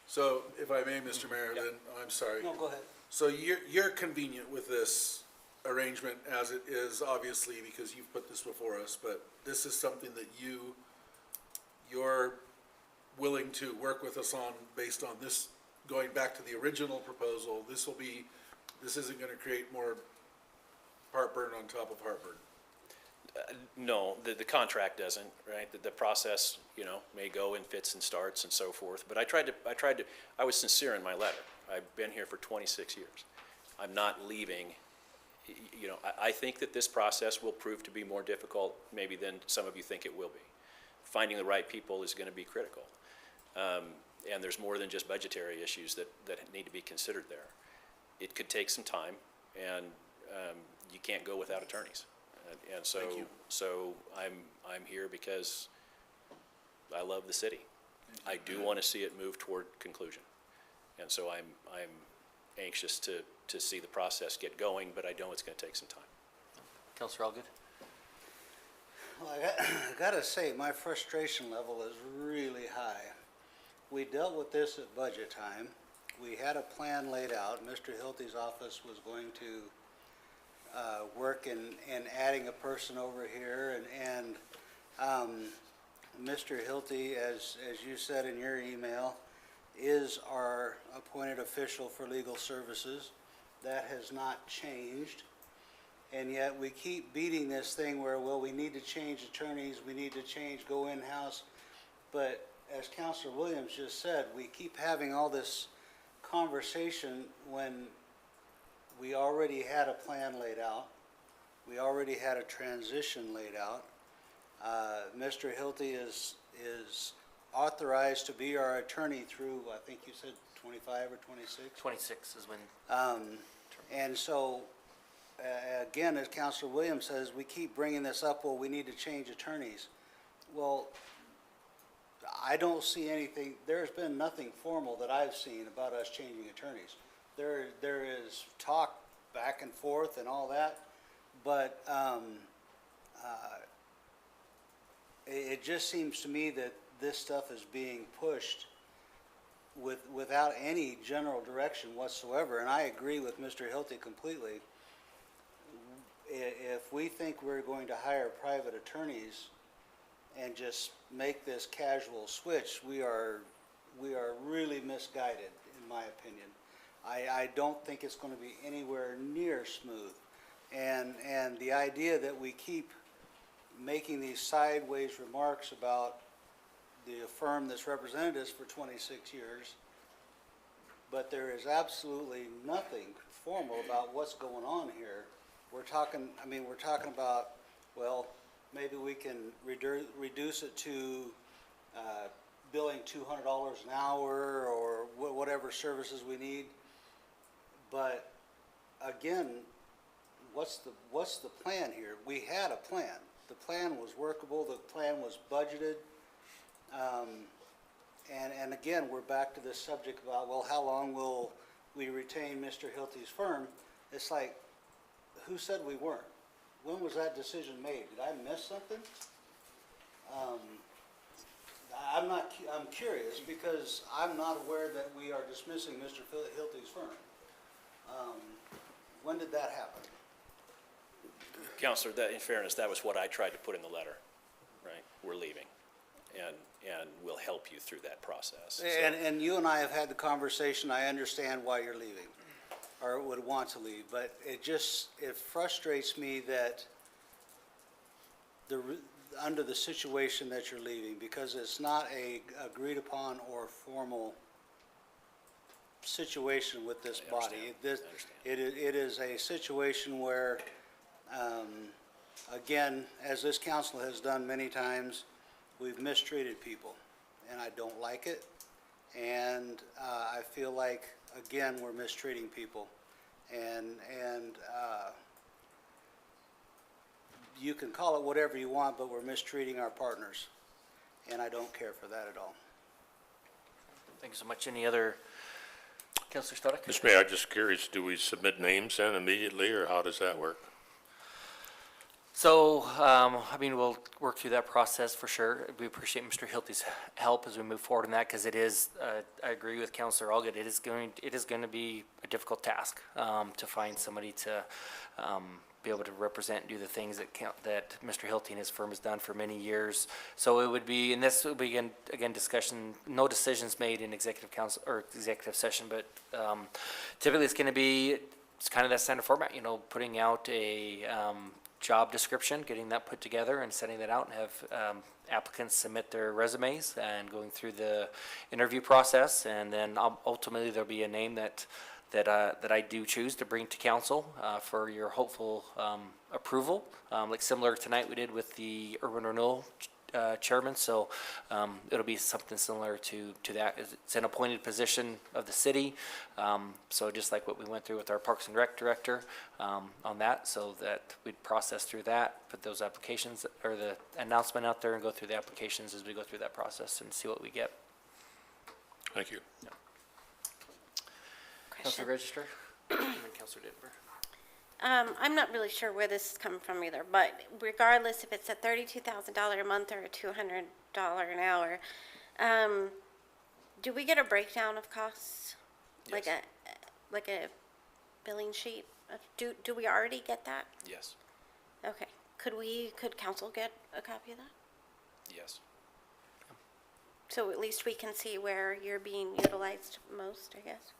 So, if I may, Mr. Mayor, then, I'm sorry. No, go ahead. So you're convenient with this arrangement as it is, obviously, because you've put this before us, but this is something that you're willing to work with us on based on this, going back to the original proposal. This isn't gonna create more heartburn on top of heartburn. No, the contract doesn't, right? The process, you know, may go in fits and starts and so forth, but I was sincere in my letter. I've been here for 26 years. I'm not leaving, you know, I think that this process will prove to be more difficult maybe than some of you think it will be. Finding the right people is gonna be critical. And there's more than just budgetary issues that need to be considered there. It could take some time, and you can't go without attorneys. And so, Thank you. so I'm here because I love the city. I do want to see it move toward conclusion. And so I'm anxious to see the process get going, but I know it's going to take some time. Councilor Allgood? Well, I gotta say, my frustration level is really high. We dealt with this at budget time. We had a plan laid out. Mr. Hilty's office was going to work in adding a person over here, and Mr. Hilty, as you said in your email, is our appointed official for legal services. That has not changed. And yet we keep beating this thing where, well, we need to change attorneys, we need to go in-house. But as Councilor Williams just said, we keep having all this conversation when we already had a plan laid out. We already had a transition laid out. Mr. Hilty is authorized to be our attorney through, I think you said 25 or 26? 26 is when, And so, again, as Counselor Williams says, we keep bringing this up, well, we need to change attorneys. Well, I don't see anything, there's been nothing formal that I've seen about us changing attorneys. There is talk back and forth and all that, but it just seems to me that this stuff is being pushed without any general direction whatsoever, and I agree with Mr. Hilty completely. If we think we're going to hire private attorneys and just make this casual switch, we are really misguided, in my opinion. I don't think it's going to be anywhere near smooth. And the idea that we keep making these sideways remarks about the firm that's represented us for 26 years, but there is absolutely nothing formal about what's going on here. We're talking about, well, maybe we can reduce it to billing $200 an hour or whatever services we need. But again, what's the plan here? We had a plan. The plan was workable. The plan was budgeted. And again, we're back to this subject about, well, how long will we retain Mr. Hilty's firm? It's like, who said we weren't? When was that decision made? Did I miss something? I'm curious because I'm not aware that we are dismissing Mr. Hilty's firm. When did that happen? Counselor, in fairness, that was what I tried to put in the letter, right? We're leaving, and we'll help you through that process. And you and I have had the conversation. I understand why you're leaving, or would want to leave, but it frustrates me that under the situation that you're leaving, because it's not a agreed upon or formal situation with this body. It is a situation where, again, as this council has done many times, we've mistreated people, and I don't like it. And I feel like, again, we're mistreating people. And you can call it whatever you want, but we're mistreating our partners. And I don't care for that at all. thank you so much. Any other, Councilor Stoddard? Mr. Mayor, I'm just curious, do we submit names then immediately, or how does that work? So, we'll work through that process for sure. We appreciate Mr. Hilty's help as we move forward in that, because it is, I agree with Councilor Allgood, it is going to be a difficult task, to find somebody to, be able to represent and do the things that Mr. Hilty and his firm has done for many years. So it would be, and this will be again discussion, no decisions made in executive council or executive session, but, typically it's kind of that standard format, putting out a, job description, getting that put together and sending that out, and have applicants submit their resumes and going through the interview process, and then ultimately there'll be a name that I do choose to bring to council for your hopeful approval, like similar tonight we did with the urban renewal chairman. So it'll be something similar to that. It's an appointed position of the city, so just like what we went through with our Parks and Rec director on that, so that we'd process through that, put those applications or the announcement out there and go through the applications as we go through that process and see what we get. Thank you. Yeah. Councilor Register, and then Councilor Dittenberg. I'm not really sure where this is coming from either, but regardless if it's a $32,000 a month or a $200 an hour, do we get a breakdown of costs? Yes. Like a billing sheet? Do we already get that? Yes, Okay. Could council get a copy of that? yes. So at least we can see where you're being utilized most, I guess.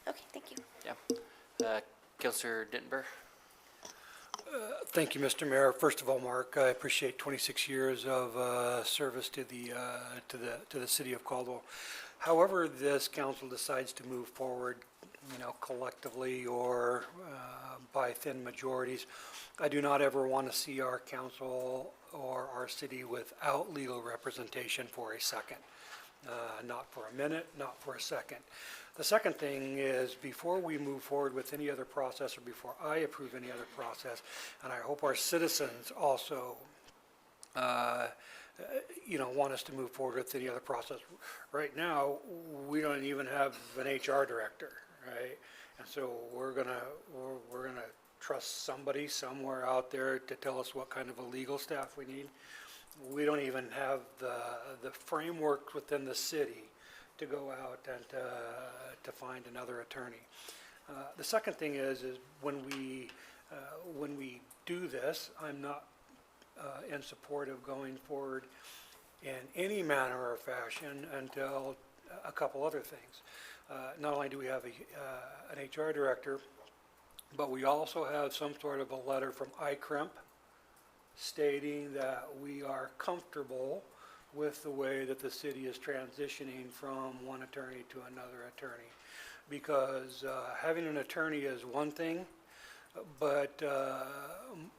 Okay, thank you. Yeah. Councilor Dittenberg. Thank you, Mr. Mayor. First of all, Mark, I appreciate 26 years of service to the city of Caldwell. However, this council decides to move forward, collectively or by thin majorities, I do not ever want to see our council or our city without legal representation for a second. Not for a minute, not for a second. The second thing is, before we move forward with any other process, or before I approve any other process, and I hope our citizens also, want us to move forward with any other process. Right now, we don't even have an HR director, right? And so we're gonna trust somebody somewhere out there to tell us what kind of a legal staff we need. We don't even have the framework within the city to go out and to find another attorney. The second thing is when we do this, I'm not in support of going forward in any manner or fashion until a couple other things. Not only do we have an HR director, but we also have some sort of a letter from ICRIMP stating that we are comfortable with the way that the city is transitioning from one attorney to another attorney. Because having an attorney is one thing, but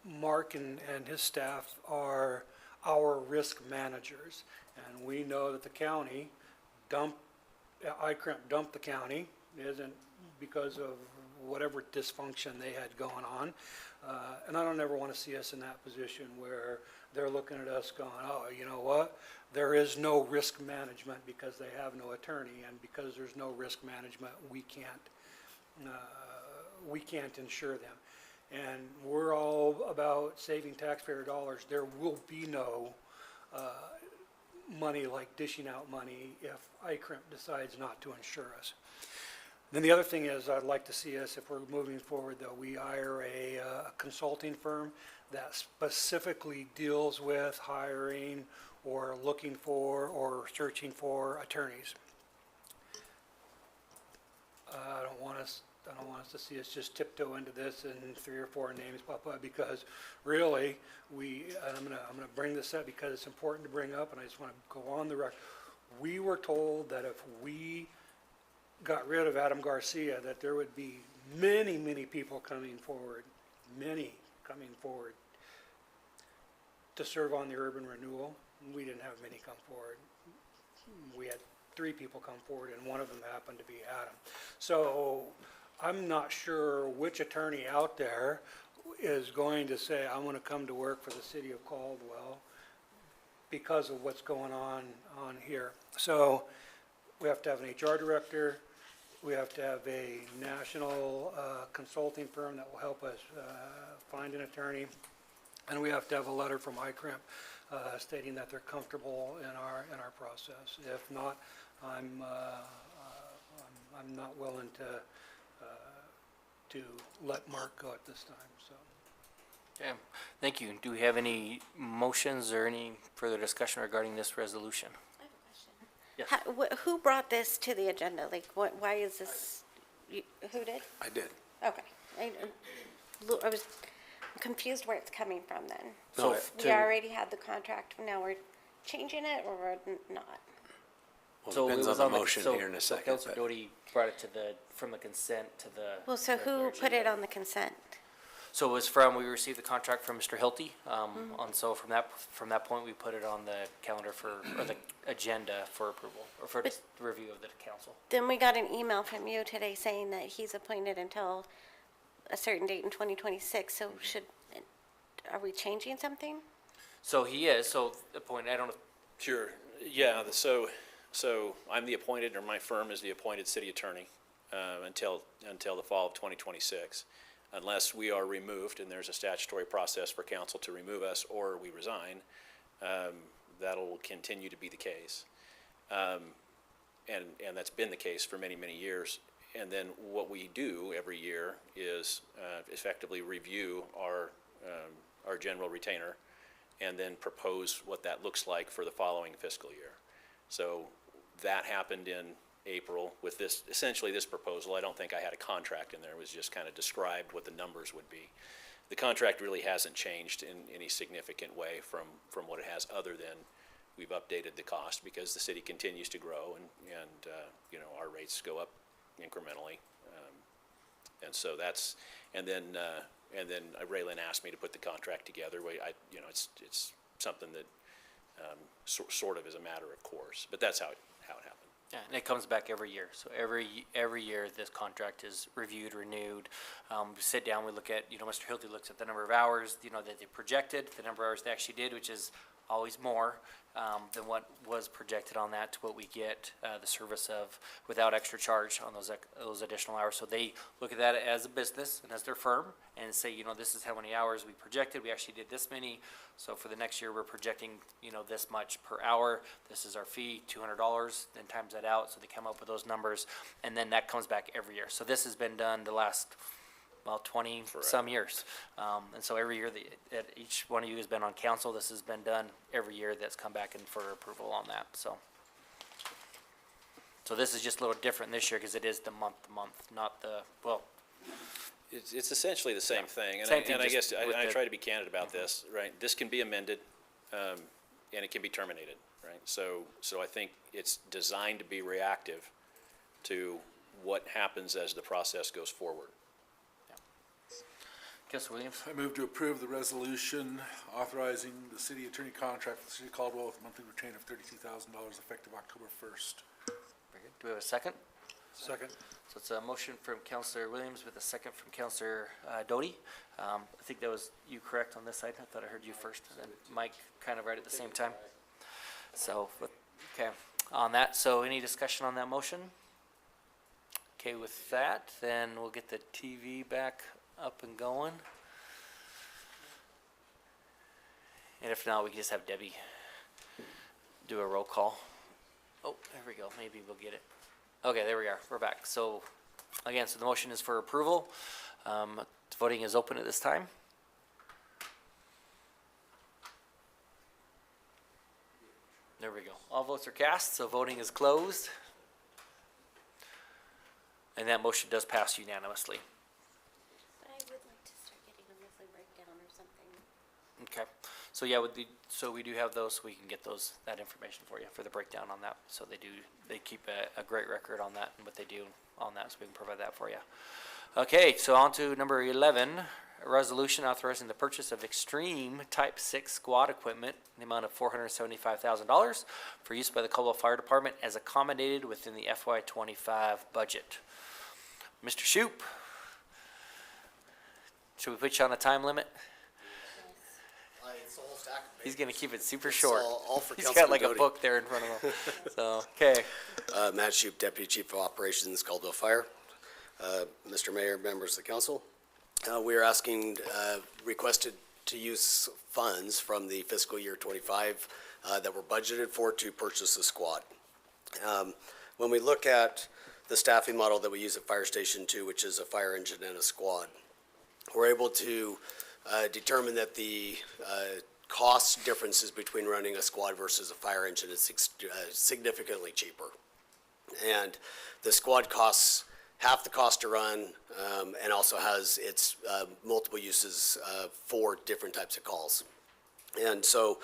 Mark and his staff are our risk managers. And we know that the county ICRIMP dumped the county, isn't because of whatever dysfunction they had going on. And I don't ever want to see us in that position where they're looking at us going, oh, you know what? There is no risk management because they have no attorney, and because there's no risk management, we can't insure them. And we're all about saving taxpayer dollars. There will be no money like dishing out money if ICRIMP decides not to insure us. Then the other thing is, I'd like to see us, if we're moving forward, though, we hire a consulting firm that specifically deals with hiring or looking for or searching for attorneys. I don't want us to see us just tiptoe into this and 3 or 4 names pop up, because really, and I'm gonna bring this up because it's important to bring up, and I just want to go on the record. We were told that if we got rid of Adam Garcia, that there would be many, many people coming forward to serve on the urban renewal. We didn't have many come forward. We had 3 people come forward, and one of them happened to be Adam. So I'm not sure which attorney out there is going to say, I want to come to work for the city of Caldwell because of what's going on here. So we have to have an HR director. We have to have a national consulting firm that will help us find an attorney. And we have to have a letter from ICRIMP stating that they're comfortable in our process. If not, I'm not willing to let Mark go at this time, so. Yeah, thank you. Do we have any motions or any further discussion regarding this resolution? Yes. Who brought this to the agenda? Like, why is this, who did? I did. Okay. I was confused where it's coming from then. So We already had the contract, now we're changing it, or we're not? Well, it depends on the motion here in a second. Councilor but- Doty brought it from the consent to the. Well, so who put it on the consent? So it was we received the contract from Mr. Hilty, and so from that point, we put it on the calendar or the agenda for approval, or for review of the council. Then we got an email from you today saying that he's appointed until a certain date in 2026, so are we changing something? So he is, so the point, I don't know. Sure, yeah, so I'm the appointed, or my firm is the appointed city attorney until the fall of 2026. Unless we are removed, and there's a statutory process for council to remove us, or we resign, that'll continue to be the case. And that's been the case for many, many years. And then what we do every year is effectively review our general retainer and then propose what that looks like for the following fiscal year. So that happened in April with essentially this proposal. I don't think I had a contract in there. It was just kind of described what the numbers would be. The contract really hasn't changed in any significant way from what it has, other than we've updated the cost because the city continues to grow and our rates go up incrementally. And so and then Raylan asked me to put the contract together. something that sort of is a matter of course, but that's how it happened. Yeah, and it comes back every year. So every year, this contract is reviewed, renewed. We sit down, we look at, Mr. Hilty looks at the number of hours, that they projected, the number of hours they actually did, which is always more than what was projected on that to what we get the service of without extra charge on those additional hours. So they look at that as a business and as their firm and say, this is how many hours we projected. We actually did this many. So for the next year, we're projecting, this much per hour. This is our fee, $200, then times that out. So they come up with those numbers, and then that comes back every year. So this has been done the last 20-some years. And so every year that each one of you has been on council, this has been done every year that's come back in for approval on that, so. So this is just a little different this year because it is the month, not the, It's essentially the same thing, and Same thing, I just guess with I the- try to be candid about this, right? This can be amended, and it can be terminated, right? So I think it's designed to be reactive to what happens as the process goes forward. Councilor Williams? I move to approve the resolution authorizing the city attorney contract with the city of Caldwell with a monthly retainer of $32,000 effective October 1st. Very good. Do we have a second? Second. So it's a motion from Councilor Williams with a second from Councilor Doty. I think that was you correct on this side. I thought I heard you first, and then Mike kind of right at the same time. So, okay, on that, so any discussion on that motion? Okay, with that, then we'll get the TV back up and going. And if not, we can just have Debbie do a roll call. Oh, there we go. Maybe we'll get it. Okay, there we are. We're back. So, again, so the motion is for approval. Voting is open at this time. There we go. All votes are cast, so voting is closed. And that motion does pass unanimously. But I would like to start getting a monthly breakdown or something. Okay. So yeah, so we do have those, so we can get that information for you for the breakdown on that. So they keep a great record on that and what they do on that, so we can provide that for you. Okay, so on to number 11, a resolution authorizing the purchase of extreme Type 6 squad equipment in the amount of $475,000 for use by the Caldwell Fire Department as accommodated within the FY25 budget. Mr. Shoup, should we put you on a time limit? It's all stacked. He's gonna keep it super It's short. all for He's got Councilman like a Doty. book there in front of him. So, okay. Matt Shoup, Deputy Chief of Operations, Caldwell Fire. Mr. Mayor, members of the council, we are asking, requested to use funds from the fiscal year 25 that were budgeted for to purchase a squad. When we look at the staffing model that we use at Fire Station 2, which is a fire engine and a squad, we're able to determine that the cost differences between running a squad versus a fire engine is significantly cheaper. And the squad costs half the cost to run, and also has its multiple uses for different types of calls. And so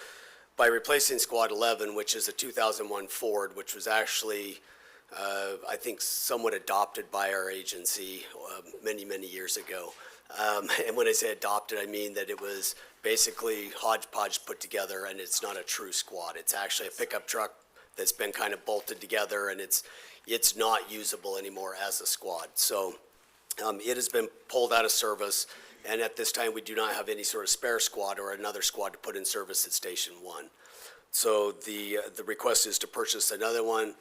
by replacing Squad 11, which is a 2001 Ford, which was actually, I think, somewhat adopted by our agency many, many years ago. And when I say adopted, I mean that it was basically hodgepodge put together, and it's not a true squad. It's actually a pickup truck that's been kind of bolted together, and it's not usable anymore as a squad. So it has been pulled out of service, and at this time, we do not have any sort of spare squad or another squad to put in service at Station 1. So the request is to purchase another one.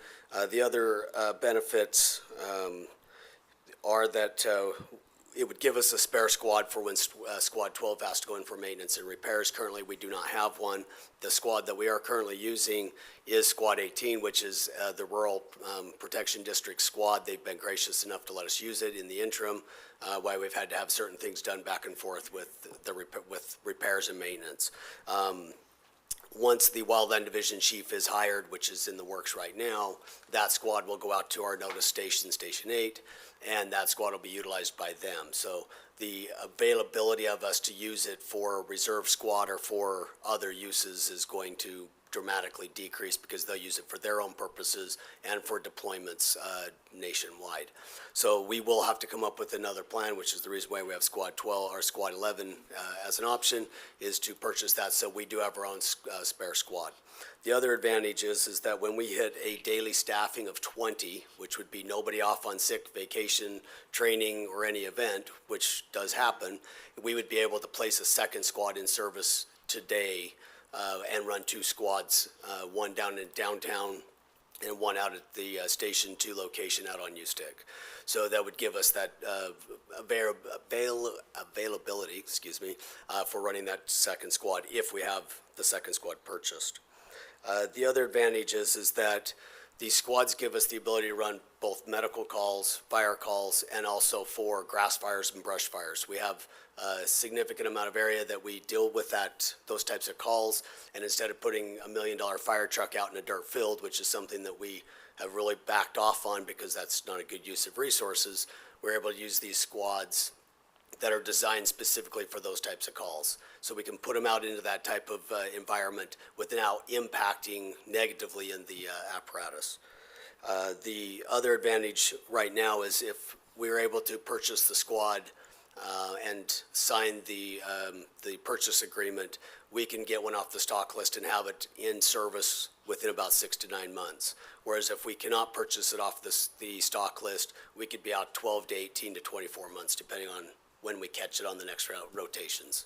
The other benefits are that it would give us a spare squad for when Squad 12 has to go in for maintenance and repairs. Currently, we do not have one. The squad that we are currently using is Squad 18, which is the Rural Protection District squad. They've been gracious enough to let us use it in the interim, while we've had to have certain things done back and forth with repairs and maintenance. Once the Wildland Division Chief is hired, which is in the works right now, that squad will go out to our notice station, Station 8, and that squad will be utilized by them. So the availability of us to use it for reserve squad or for other uses is going to dramatically decrease because they'll use it for their own purposes and for deployments nationwide. So we will have to come up with another plan, which is the reason why we have Squad 12 or Squad 11 as an option, is to purchase that so we do have our own spare squad. The other advantage is that when we hit a daily staffing of 20, which would be nobody off on sick, vacation, training, or any event, which does happen, we would be able to place a second squad in service today and run 2 squads, one down in downtown and one out at the Station 2 location out on U-Stick. So that would give us that availability, for running that second squad if we have the second squad purchased. The other advantage is that these squads give us the ability to run both medical calls, fire calls, and also for grass fires and brush fires. We have a significant amount of area that we deal with those types of calls, and instead of putting $1 million fire truck out in a dirt field, which is something that we have really backed off on because that's not a good use of resources, we're able to use these squads that are designed specifically for those types of calls. So we can put them out into that type of environment without impacting negatively in the apparatus. The other advantage right now is if we were able to purchase the squad and sign the purchase agreement, we can get one off the stock list and have it in service within about 6 to 9 months. Whereas if we cannot purchase it off the stock list, we could be out 12 to 18 to 24 months, depending on when we catch it on the next rotations.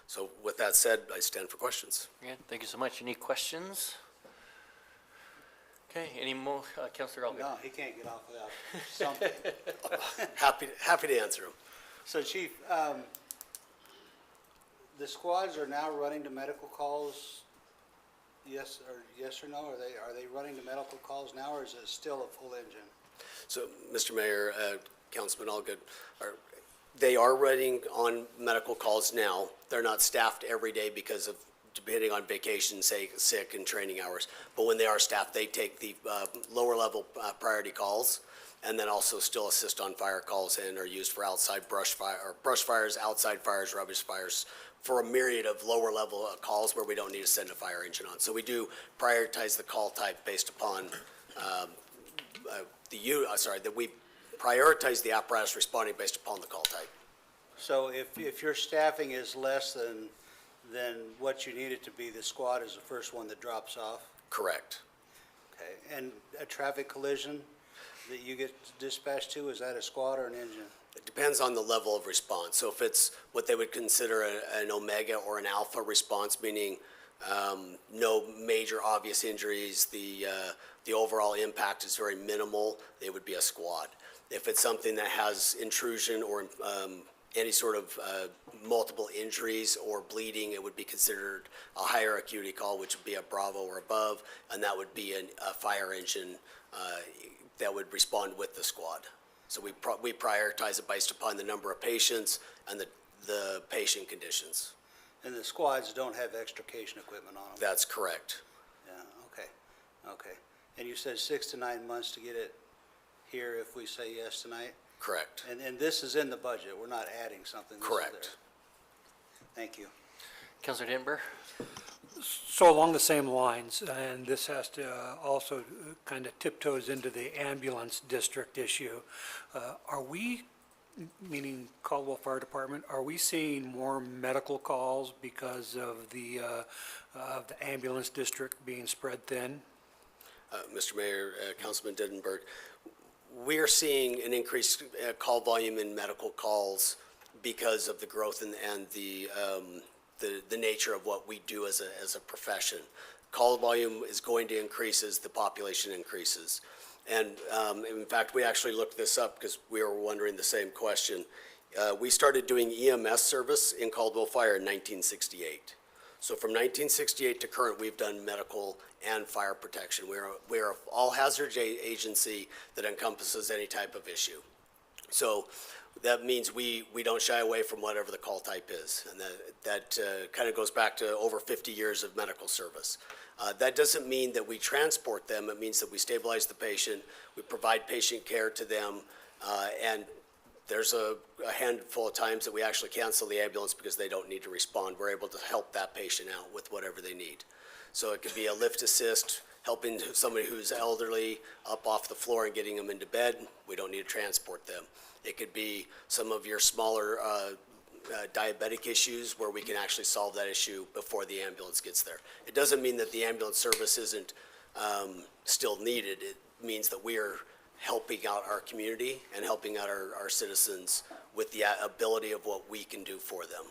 So with that said, I stand for questions. Yeah, thank you so much. Any questions? Okay, any more, Councilor Albion? No, he can't get off without something. Happy to answer them. So Chief, the squads are now running to medical calls, yes or no? Are they running to medical calls now, or is it still a full engine? So, Mr. Mayor, Councilman Allgood, they are running on medical calls now. They're not staffed every day because of, depending on vacation, say, sick and training hours. But when they are staffed, they take the lower level priority calls and then also still assist on fire calls and are used for outside brush fires, outside fires, rubbish fires, for a myriad of lower level calls where we don't need to send a fire engine on. So we do prioritize the call type based upon that we prioritize the apparatus responding based upon the call type. So if your staffing is less than what you need it to be, the squad is the first one that drops off? Correct. Okay, and a traffic collision that you get dispatched to, is that a squad or an engine? It depends on the level of response. So if it's what they would consider an omega or an alpha response, meaning no major obvious injuries, the overall impact is very minimal, it would be a squad. If it's something that has intrusion or any sort of multiple injuries or bleeding, it would be considered a higher acuity call, which would be a Bravo or above, and that would be a fire engine that would respond with the squad. So we prioritize it based upon the number of patients and the patient conditions. And the squads don't have extrication equipment on them? That's correct. Yeah, okay. And you said 6 to 9 months to get it here if we say yes tonight? Correct. And this is in the budget, we're not adding something? This is Correct. there. Thank you. Councilor Denber? So along the same lines, and this has to also kind of tiptoes into the ambulance district issue, are we, meaning Caldwell Fire Department, are we seeing more medical calls because of the ambulance district being spread thin? Mr. Mayor, Councilman Diddenberg, we are seeing an increased call volume in medical calls because of the growth and the nature of what we do as a profession. Call volume is going to increase as the population increases. And in fact, we actually looked this up because we were wondering the same question. We started doing EMS service in Caldwell Fire in 1968. So from 1968 to current, we've done medical and fire protection. We're an all-hazard agency that encompasses any type of issue. So that means we don't shy away from whatever the call type is. And that kind of goes back to over 50 years of medical service. That doesn't mean that we transport them. It means that we stabilize the patient, we provide patient care to them, and there's a handful of times that we actually cancel the ambulance because they don't need to respond. We're able to help that patient out with whatever they need. So it could be a lift assist, helping somebody who's elderly up off the floor and getting them into bed. We don't need to transport them. It could be some of your smaller diabetic issues where we can actually solve that issue before the ambulance gets there. It doesn't mean that the ambulance service isn't still needed. It means that we are helping out our community and helping out our citizens with the ability of what we can do for them.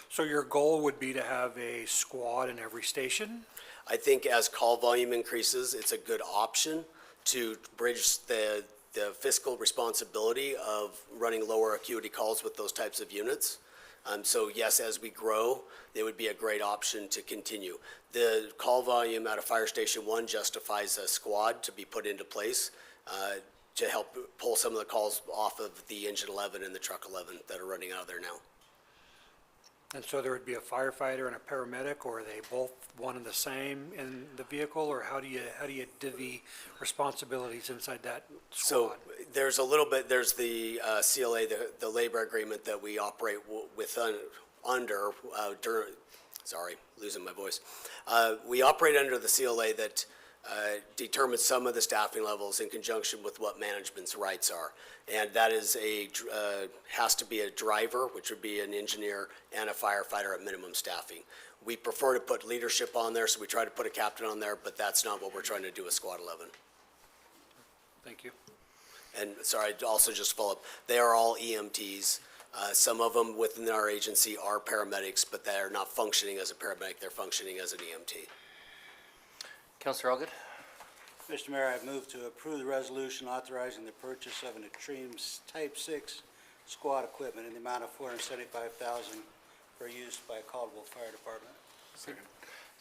So your goal would be to have a squad in every station? I think as call volume increases, it's a good option to bridge the fiscal responsibility of running lower acuity calls with those types of units. So yes, as we grow, they would be a great option to continue. The call volume out of Fire Station 1 justifies a squad to be put into place to help pull some of the calls off of the Engine 11 and the Truck 11 that are running out of there now. And so there would be a firefighter and a paramedic, or are they both one and the same in the vehicle, or how do you divvy responsibilities inside that squad? So there's a little bit, there's the CLA, the labor agreement that we operate under, sorry, losing my voice. We operate under the CLA that determines some of the staffing levels in conjunction with what management's rights are. And that is has to be a driver, which would be an engineer, and a firefighter at minimum staffing. We prefer to put leadership on there, so we try to put a captain on there, but that's not what we're trying to do with Squad 11. Thank you. And sorry, also just follow up, they are all EMTs. Some of them within our agency are paramedics, but they are not functioning as a paramedic, they're functioning as an EMT. Councilor Allgood? Mr. Mayor, I move to approve the resolution authorizing the purchase of an Extreme Type 6 squad equipment in the amount of $475,000 for use by Caldwell Fire Department. Second.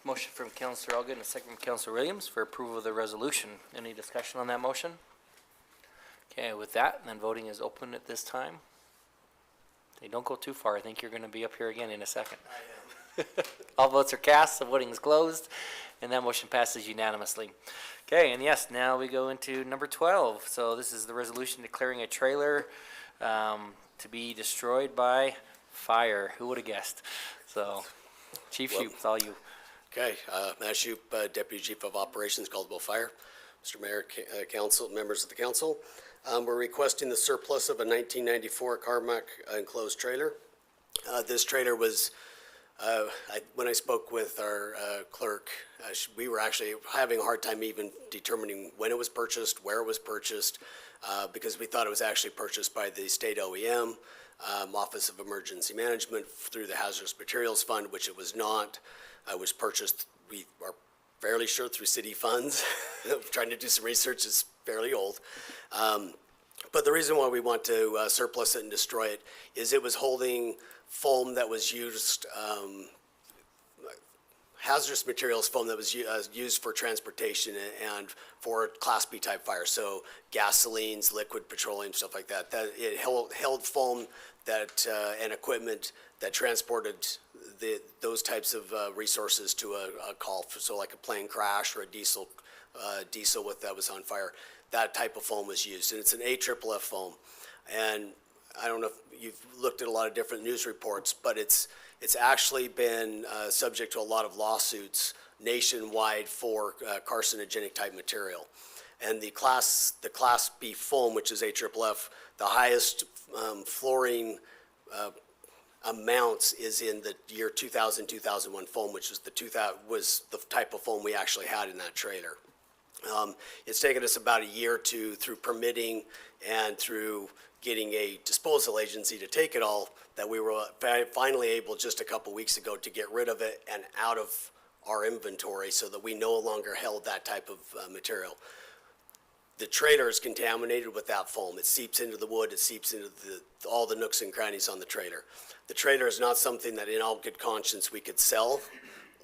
Motion from Councilor Allgood and a second from Councilor Williams for approval of the resolution. Any discussion on that motion? Okay, with that, then voting is open at this time. Hey, don't go too far. I think you're going to be up here again in a second. I am. All votes are cast, the voting is closed, and that motion passes unanimously. Okay, and yes, now we go into number 12. So this is the resolution declaring a trailer to be destroyed by fire. Who would have guessed? So, Chief Shoup, it's all you. Okay, Matt Shoup, Deputy Chief of Operations, Caldwell Fire. Mr. Mayor, Council, members of the council, we're requesting the surplus of a 1994 Carmack enclosed trailer. This trailer was, when I spoke with our clerk, we were actually having a hard time even determining when it was purchased, where it was purchased, because we thought it was actually purchased by the state OEM, Office of Emergency Management, through the Hazardous Materials Fund, which it was not. It was purchased, we are fairly sure, through city funds. Trying to do some research, is fairly old. But the reason why we want to surplus it and destroy it is it was holding foam that was used, hazardous materials foam that was used for transportation and for Class B type fire. So gasolines, liquid petroleum, stuff like that. It held foam that and equipment that transported those types of resources to a call. So like a plane crash or a diesel that was on fire. That type of foam was used, and it's an AFFF foam. And I don't know if you've looked at a lot of different news reports, but it's actually been subject to a lot of lawsuits nationwide for carcinogenic type material. And the Class B foam, which is AFFF, the highest fluorine amounts is in the year 2000, 2001 foam, which was the type of foam we actually had in that trailer. It's taken us about a year or two through permitting and through getting a disposal agency to take it all, that we were finally able just a couple weeks ago to get rid of it and out of our inventory so that we no longer held that type of material. The trailer is contaminated with that foam. It seeps into the wood, it seeps into all the nooks and crannies on the trailer. The trailer is not something that in all good conscience we could sell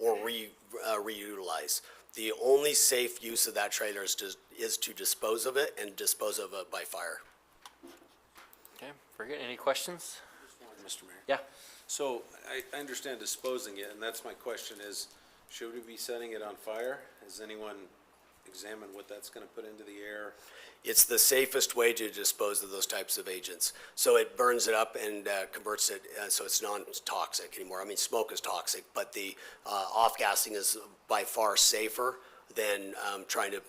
or reutilize. The only safe use of that trailer is to dispose of it and dispose of it by fire. Okay, very good. Any questions? Mr. Mayor? Yeah. So I understand disposing it, and that's my question is, should we be setting it on fire? Has anyone examine what that's gonna put into the air? It's the safest way to dispose of those types of agents. So it burns it up and converts it, so it's non-toxic anymore. I mean, smoke is toxic, but the off-gassing is by far safer than trying to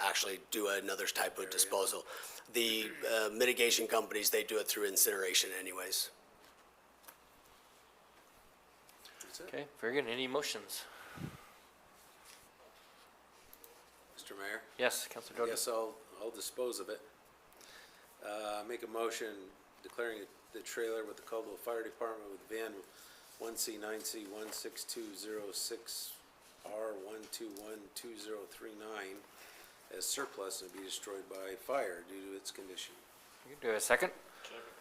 actually do another type of disposal. The mitigation companies, they do it through incineration anyways. Okay, very good. Any motions? Mr. Mayor? Yes, Councilor I Doty. guess I'll dispose of it. Make a motion declaring the trailer with the Caldwell Fire Department with VIN 1C9C16206R1212039 as surplus and be destroyed by fire due to its condition. Do I have a second?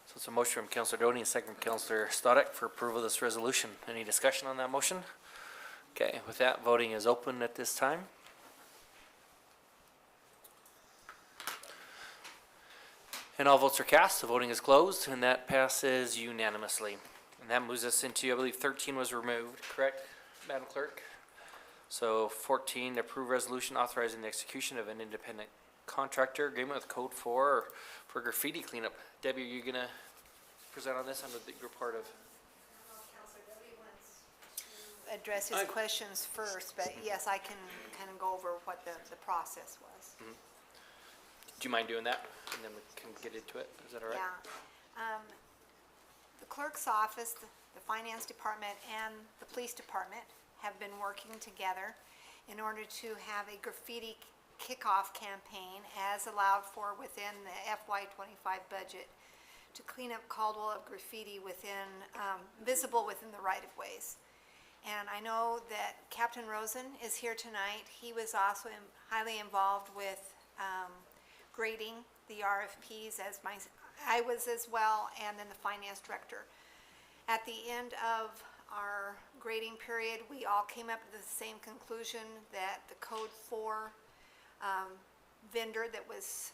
So it's a motion from Councilor Doty and a second from Councilor Stoddard for approval of this resolution. Any discussion on that motion? Okay, with that, voting is open at this time. And all votes are cast, the voting is closed, and that passes unanimously. And that moves us into, I believe 13 was removed, correct, Madam Clerk? So 14, approve resolution authorizing the execution of an independent contractor agreement with Code 4 for graffiti cleanup. Debbie, are you gonna present on this? I know that you're part of. Address his questions first, but yes, I can kind of go over what the process was. Do you mind doing that? And then we can get into it. Is that all right? Yeah. The clerk's office, the finance department, and the police department have been working together in order to have a graffiti kickoff campaign as allowed for within the FY25 budget to clean up Caldwell of graffiti within, visible within the right-of-ways. And I know that Captain Rosen is here tonight. He was also highly involved with grading the RFPs as I was as well, and then the finance director. At the end of our grading period, we all came up with the same conclusion that the Code 4 vendor that was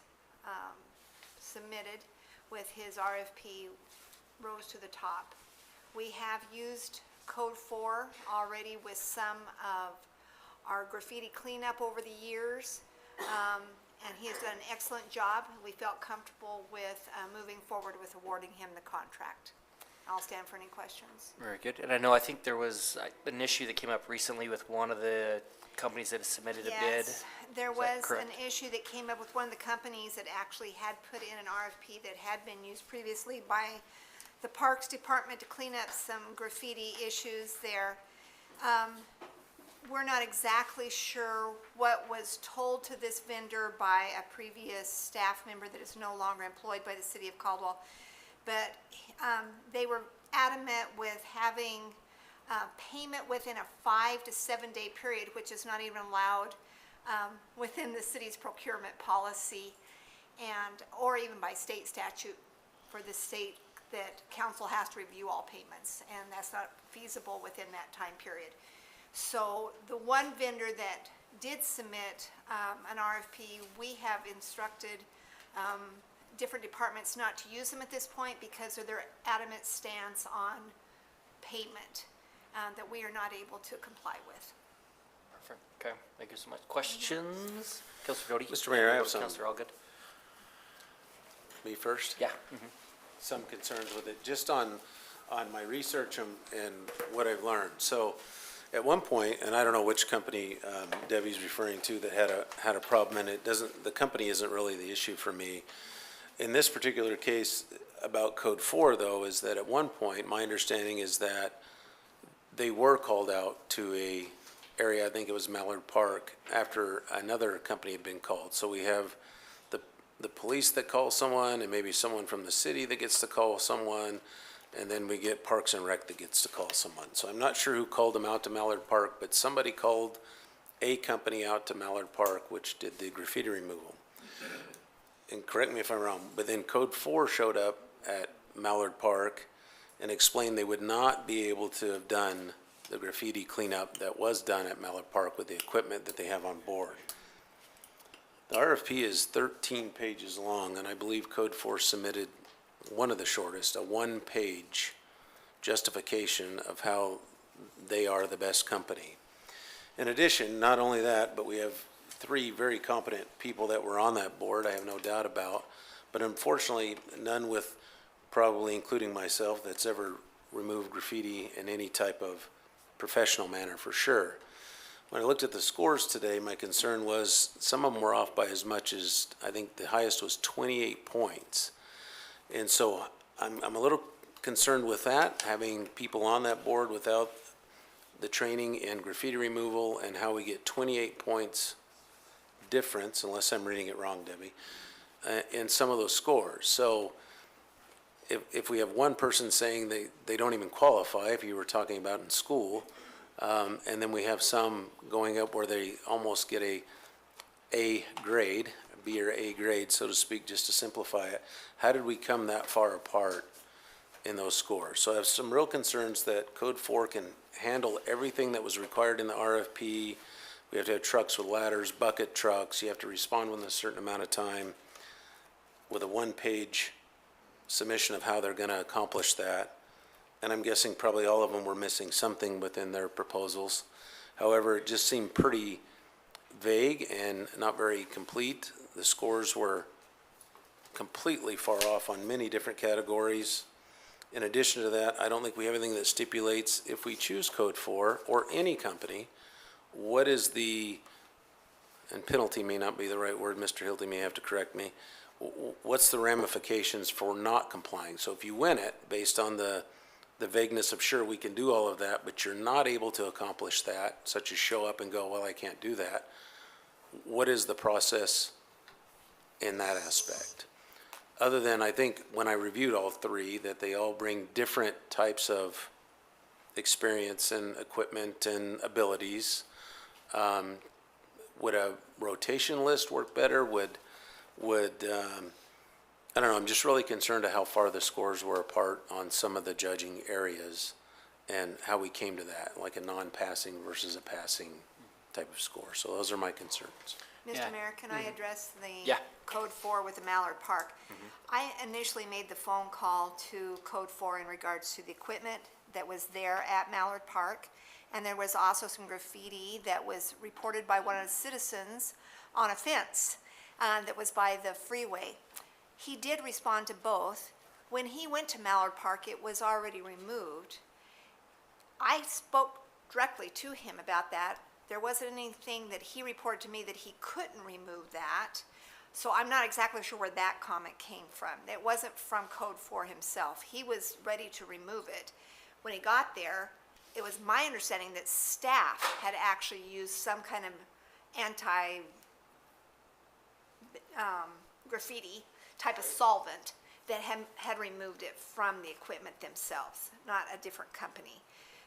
submitted with his RFP rose to the top. We have used Code 4 already with some of our graffiti cleanup over the years. And he has done an excellent job. We felt comfortable with moving forward with awarding him the contract. I'll stand for any questions. Very good. And I think there was an issue that came up recently with one of the companies that has submitted a bid. Yes, there Is that was correct? an issue that came up with one of the companies that actually had put in an RFP that had been used previously by the Parks Department to clean up some graffiti issues there. We're not exactly sure what was told to this vendor by a previous staff member that is no longer employed by the city of Caldwell. But they were adamant with having payment within a 5 to 7 day period, which is not even allowed within the city's procurement policy or even by state statute for the state that council has to review all payments, and that's not feasible within that time period. So the one vendor that did submit an RFP, we have instructed different departments not to use them at this point because of their adamant stance on payment that we are not able to comply with. Perfect. Okay, thank you so much. Questions? Councilor Doty? Mr. Mayor, I have some. Councilor Allgood? Me first? Yeah. Some concerns with it, just on my research and what I've learned. So at one point, and I don't know which company Debbie's referring to that had a problem, and the company isn't really the issue for me. In this particular case about Code 4, though, is that at one point, my understanding is that they were called out to a area, I think it was Mallard Park, after another company had been called. So we have the police that call someone, and maybe someone from the city that gets to call someone, and then we get Parks and Rec that gets to call someone. So I'm not sure who called them out to Mallard Park, but somebody called a company out to Mallard Park, which did the graffiti removal. And correct me if I'm wrong, but then Code 4 showed up at Mallard Park and explained they would not be able to have done the graffiti cleanup that was done at Mallard Park with the equipment that they have on board. The RFP is 13 pages long, and I believe Code 4 submitted one of the shortest, a one-page justification of how they are the best company. In addition, not only that, but we have three very competent people that were on that board, I have no doubt about. But unfortunately, none with, probably including myself, that's ever removed graffiti in any type of professional manner, for sure. When I looked at the scores today, my concern was some of them were off by as much as, I think the highest was 28 points. And so I'm a little concerned with that, having people on that board without the training in graffiti removal and how we get 28 points difference, unless I'm reading it wrong, Debbie, in some of those scores. So if we have one person saying they don't even qualify, if you were talking about in school, and then we have some going up where they almost get a grade, B or A grade, so to speak, just to simplify it. How did we come that far apart in those scores? So I have some real concerns that Code 4 can handle everything that was required in the RFP. We have to have trucks with ladders, bucket trucks. You have to respond within a certain amount of time with a one-page submission of how they're going to accomplish that. And I'm guessing probably all of them were missing something within their proposals. However, it just seemed pretty vague and not very complete. The scores were completely far off on many different categories. In addition to that, I don't think we have anything that stipulates if we choose Code 4 or any company, what is the, and penalty may not be the right word, Mr. Hilty may have to correct me, what's the ramifications for not complying? So if you win it based on the vagueness of, sure, we can do all of that, but you're not able to accomplish that, such as show up and go, well, I can't do that, what is the process in that aspect? Other than, I think, when I reviewed all three, that they all bring different types of experience and equipment and abilities. Would a rotation list work better? Would I don't know, I'm just really concerned to how far the scores were apart on some of the judging areas and how we came to that, like a non-passing versus a passing type of score. So those are my concerns. Mr. Mayor, can I address the Yeah. Code 4 with the Mallard Park? I initially made the phone call to Code 4 in regards to the equipment that was there at Mallard Park, and there was also some graffiti that was reported by one of the citizens on a fence that was by the freeway. He did respond to both. When he went to Mallard Park, it was already removed. I spoke directly to him about that. There wasn't anything that he reported to me that he couldn't remove that. So I'm not exactly sure where that comment came from. It wasn't from Code 4 himself. He was ready to remove it. When he got there, it was my understanding that staff had actually used some kind of graffiti type of solvent that had removed it from the equipment themselves, not a different company.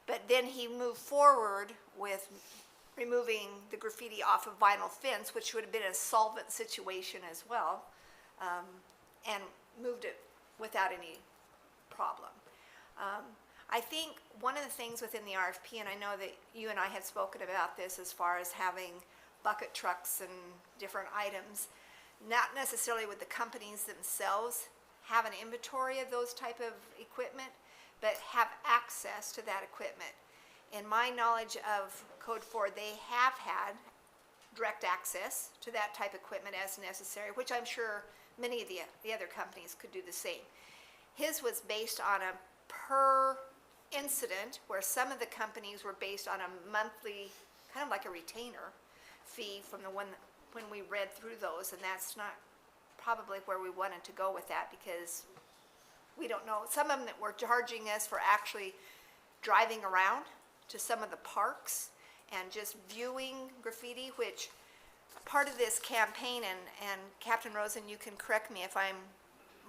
But then he moved forward with removing the graffiti off of vinyl fence, which would have been a solvent situation as well, and moved it without any problem. I think one of the things within the RFP, and I know that you and I had spoken about this as far as having bucket trucks and different items, not necessarily with the companies themselves have an inventory of those type of equipment, but have access to that equipment. In my knowledge of Code 4, they have had direct access to that type of equipment as necessary, which I'm sure many of the other companies could do the same. His was based on a per incident, where some of the companies were based on a monthly, kind of like a retainer fee from the one when we read through those, and that's not probably where we wanted to go with that, because we don't know. Some of them that were charging us for actually driving around to some of the parks and just viewing graffiti, which part of this campaign, and Captain Rosen, you can correct me if I'm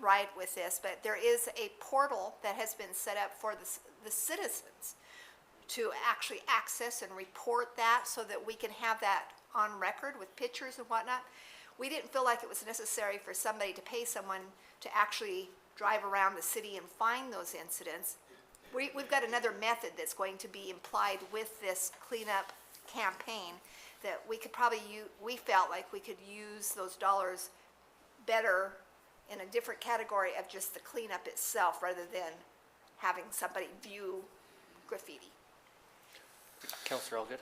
right with this, but there is a portal that has been set up for the citizens to actually access and report that, so that we can have that on record with pictures and whatnot. We didn't feel like it was necessary for somebody to pay someone to actually drive around the city and find those incidents. We've got another method that's going to be implied with this cleanup campaign that we could probably we felt like we could use those dollars better in a different category of just the cleanup itself, rather than having somebody view graffiti. Councilor Elgood?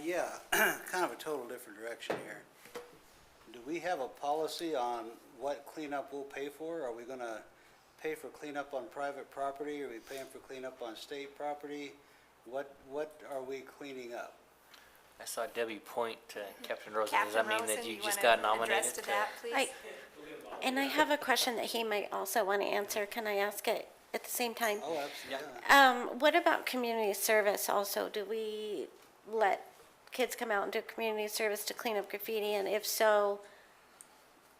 Yeah, kind of a total different direction here. Do we have a policy on what cleanup we'll pay for? Are we gonna pay for cleanup on private property? Are we paying for cleanup on state property? What are we cleaning up? I saw Debbie point to Captain Rosen. Does that Captain mean that Rosen, you you just wanna got nominated? address to that, please? And I have a question that he might also want to answer. Can I ask it at the same time? Oh, absolutely. What about community service also? Do we let kids come out and do community service to clean up graffiti? And if so,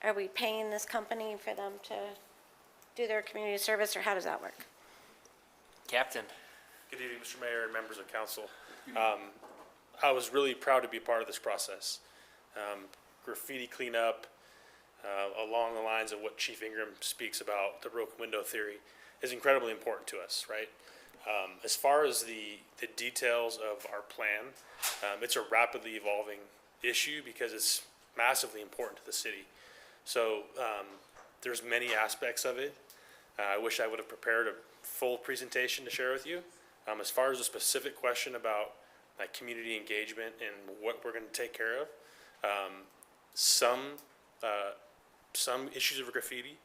are we paying this company for them to do their community service, or how does that work? Captain. Good evening, Mr. Mayor and members of council. I was really proud to be part of this process. Graffiti cleanup, along the lines of what Chief Ingram speaks about, the broken window theory, is incredibly important to us, right? As far as the details of our plan, it's a rapidly evolving issue because it's massively important to the city. So there's many aspects of it. I wish I would have prepared a full presentation to share with you. As far as a specific question about like community engagement and what we're going to take care of, some issues of graffiti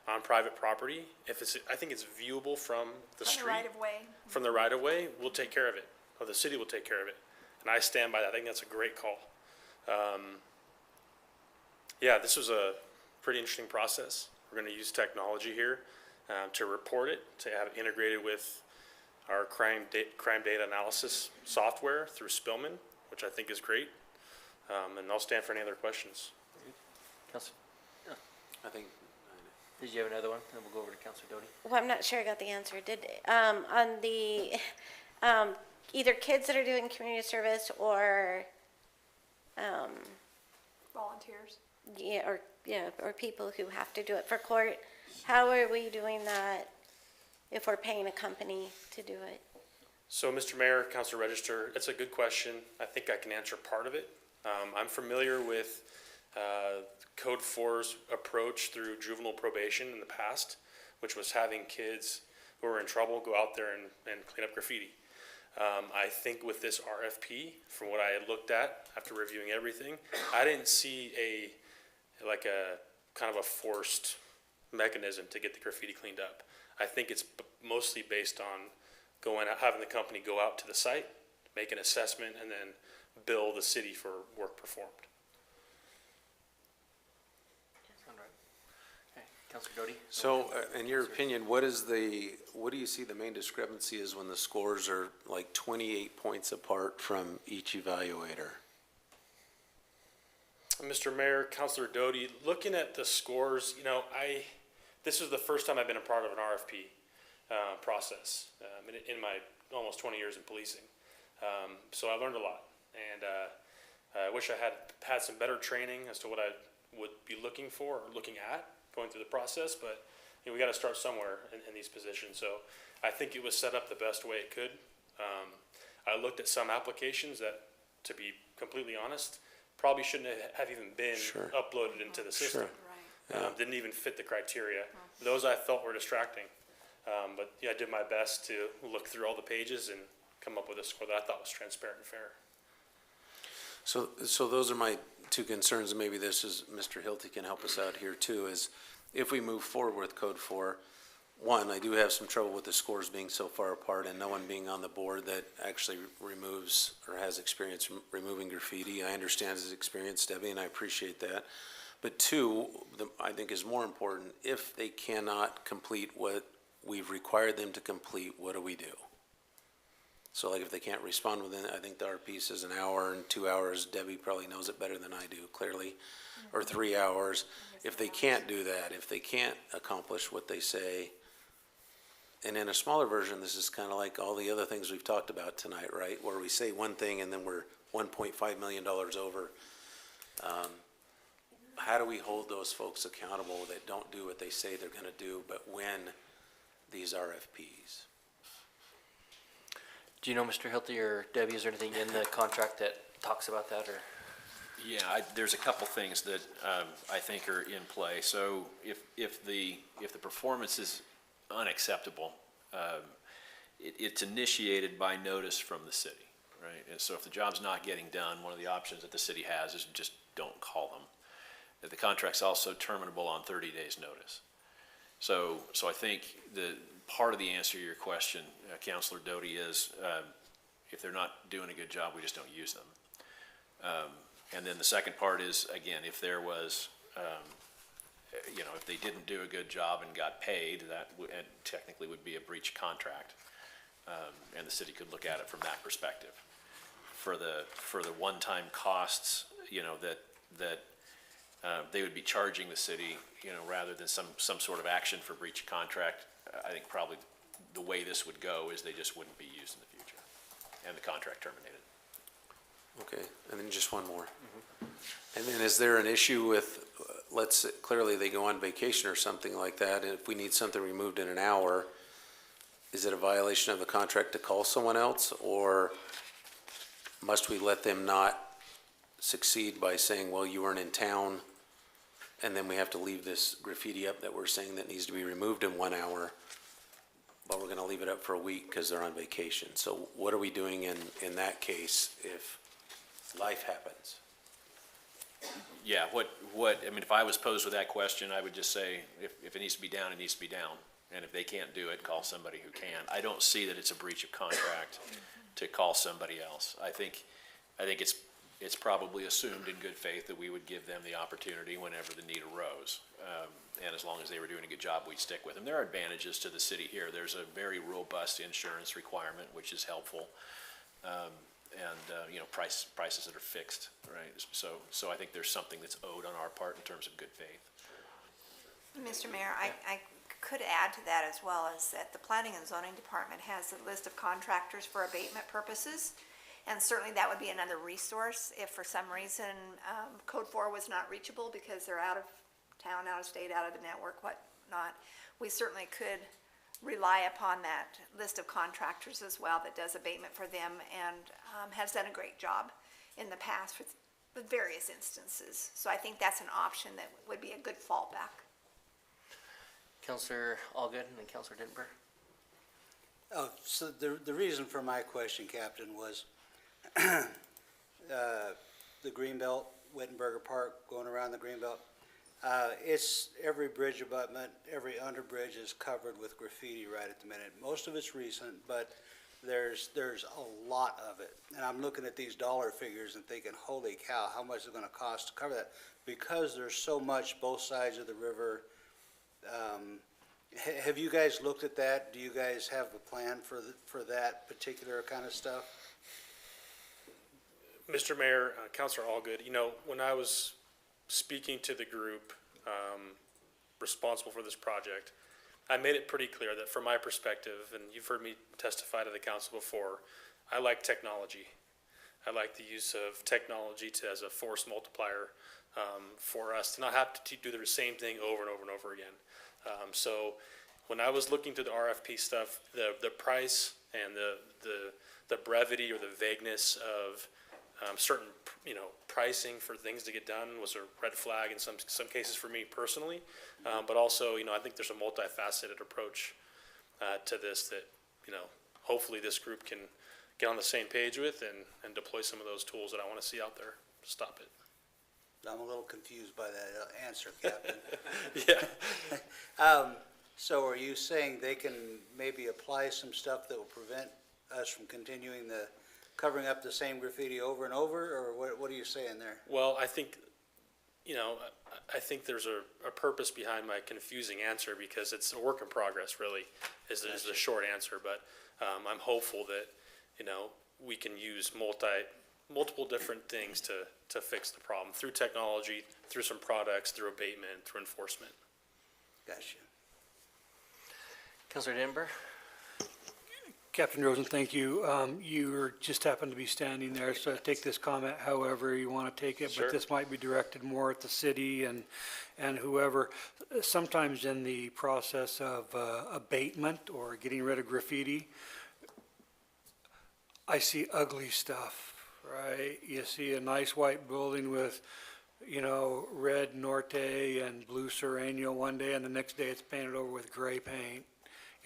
on private property, I think it's viewable from the street. On the right of way. From the right of way, we'll take care of it, or the city will take care of it. And I stand by that. I think that's a great call. Yeah, this was a pretty interesting process. We're going to use technology here to report it, to have it integrated with our crime data analysis software through Spillman, which I think is great. And I'll stand for any other questions. Council. I think, Did you have another one? Then we'll go over to Councilor Doty. Well, I'm not sure I got the answer. Did, on the, either kids that are doing community service or, Volunteers. or people who have to do it for court, how are we doing that if we're paying a company to do it? So, Mr. Mayor, Council Register, it's a good question. I think I can answer part of it. I'm familiar with Code 4's approach through juvenile probation in the past, which was having kids who are in trouble go out there and clean up graffiti. I think with this RFP, from what I had looked at after reviewing everything, I didn't see a kind of a forced mechanism to get the graffiti cleaned up. I think it's mostly based on having the company go out to the site, make an assessment, and then bill the city for work performed. Okay, Councilor Doty. so in your opinion, what do you see the main discrepancy is when the scores are like 28 points apart from each evaluator? Mr. Mayor, Councilor Doty, looking at the scores, this is the first time I've been a part of an RFP process in my almost 20 years in policing. So I learned a lot, and I wish I had some better training as to what I would be looking for or looking at going through the process, but we got to start somewhere in these positions. So I think it was set up the best way it could. I looked at some applications that, to be completely honest, probably shouldn't have even been uploaded into the system. Didn't even fit the criteria. Those I felt were distracting. But yeah, I did my best to look through all the pages and come up with a score that I thought was transparent and fair. So those are my two concerns, and maybe this is, Mr. Hilty can help us out here too, is if we move forward with Code 4, one, I do have some trouble with the scores being so far apart and no one being on the board that actually removes or has experience removing graffiti. I understand his experience, Debbie, and I appreciate that. But two, I think is more important, if they cannot complete what we've required them to complete, what do we do? So like if they can't respond within, I think the RP says an hour and 2 hours, Debbie probably knows it better than I do, clearly, or 3 hours. If they can't do that, if they can't accomplish what they say, and in a smaller version, this is kind of like all the other things we've talked about tonight, right? Where we say one thing and then we're $1.5 million over. How do we hold those folks accountable that don't do what they say they're gonna do, but win these RFPs? Do you know, Mr. Hilty or Debbie, is there anything in the contract that talks about that, or? Yeah, there's a couple things that I think are in play. So if the performance is unacceptable, it's initiated by notice from the city, right? And so if the job's not getting done, one of the options that the city has is just don't call them. The contract's also terminable on 30 days' notice. So I think the part of the answer to your question, Counselor Doty, is if they're not doing a good job, we just don't use them. And then the second part is, again, if there was, if they didn't do a good job and got paid, that and technically would be a breach of contract. And the city could look at it from that perspective. For the one-time costs, that they would be charging the city, rather than some sort of action for breach of contract. I think probably the way this would go is they just wouldn't be used in the future, and the contract terminated. Okay, and then just one more. And then is there an issue with, let's say, clearly they go on vacation or something like that, and if we need something removed in an hour, is it a violation of the contract to call someone else, or must we let them not succeed by saying, well, you weren't in town, and then we have to leave this graffiti up that we're saying that needs to be removed in 1 hour, but we're gonna leave it up for a week because they're on vacation? So what are we doing in that case if life happens? Yeah, if I was posed with that question, I would just say, if it needs to be down, it needs to be down. And if they can't do it, call somebody who can. I don't see that it's a breach of contract to call somebody else. I think it's probably assumed in good faith that we would give them the opportunity whenever the need arose. And as long as they were doing a good job, we'd stick with them. There are advantages to the city here. There's a very robust insurance requirement, which is helpful. Prices that are fixed, right? So I think there's something that's owed on our part in terms of good faith. Mr. Mayor, I could add to that as well, is that the Planning and Zoning Department has a list of contractors for abatement purposes. And certainly that would be another resource if for some reason Code 4 was not reachable because they're out of town, out of state, out of the network, whatnot. We certainly could rely upon that list of contractors as well that does abatement for them and has done a great job in the past with various instances. So I think that's an option that would be a good fallback. Counselor Allgood and then Counselor Denver. Oh, so the reason for my question, Captain, was the Greenbelt, Wittenberger Park, going around the Greenbelt. It's every bridge abutment, every underbridge is covered with graffiti right at the minute. Most of it's recent, but there's a lot of it. And I'm looking at these dollar figures and thinking, holy cow, how much is it gonna cost to cover that? Because there's so much both sides of the river. Have you guys looked at that? Do you guys have a plan for that particular kind of stuff? Mr. Mayor, Councilor Allgood, when I was speaking to the group responsible for this project, I made it pretty clear that from my perspective, and you've heard me testify to the council before, I like technology. I like the use of technology as a force multiplier for us to not have to do the same thing over and over and over again. So when I was looking through the RFP stuff, the price and the brevity or the vagueness of certain, pricing for things to get done was a red flag in some cases for me personally. But also, I think there's a multifaceted approach to this that, hopefully this group can get on the same page with and deploy some of those tools that I want to see out there to stop it. I'm a little confused by that answer, Captain. Yeah. So are you saying they can maybe apply some stuff that will prevent us from continuing covering up the same graffiti over and over, or what are you saying there? Well, I think, I think there's a purpose behind my confusing answer because it's a work in progress, really, is the short answer. But I'm hopeful that, we can use multiple different things to fix the problem through technology, through some products, through abatement, through enforcement. Gotcha. Counselor Denver. Captain Rosen, thank you. You just happened to be standing there, so take this comment however you want to take it, Sure. but this might be directed more at the city and whoever. Sometimes in the process of abatement or getting rid of graffiti, I see ugly stuff, right? You see a nice white building with, red Norte and blue Sereno one day, and the next day it's painted over with gray paint.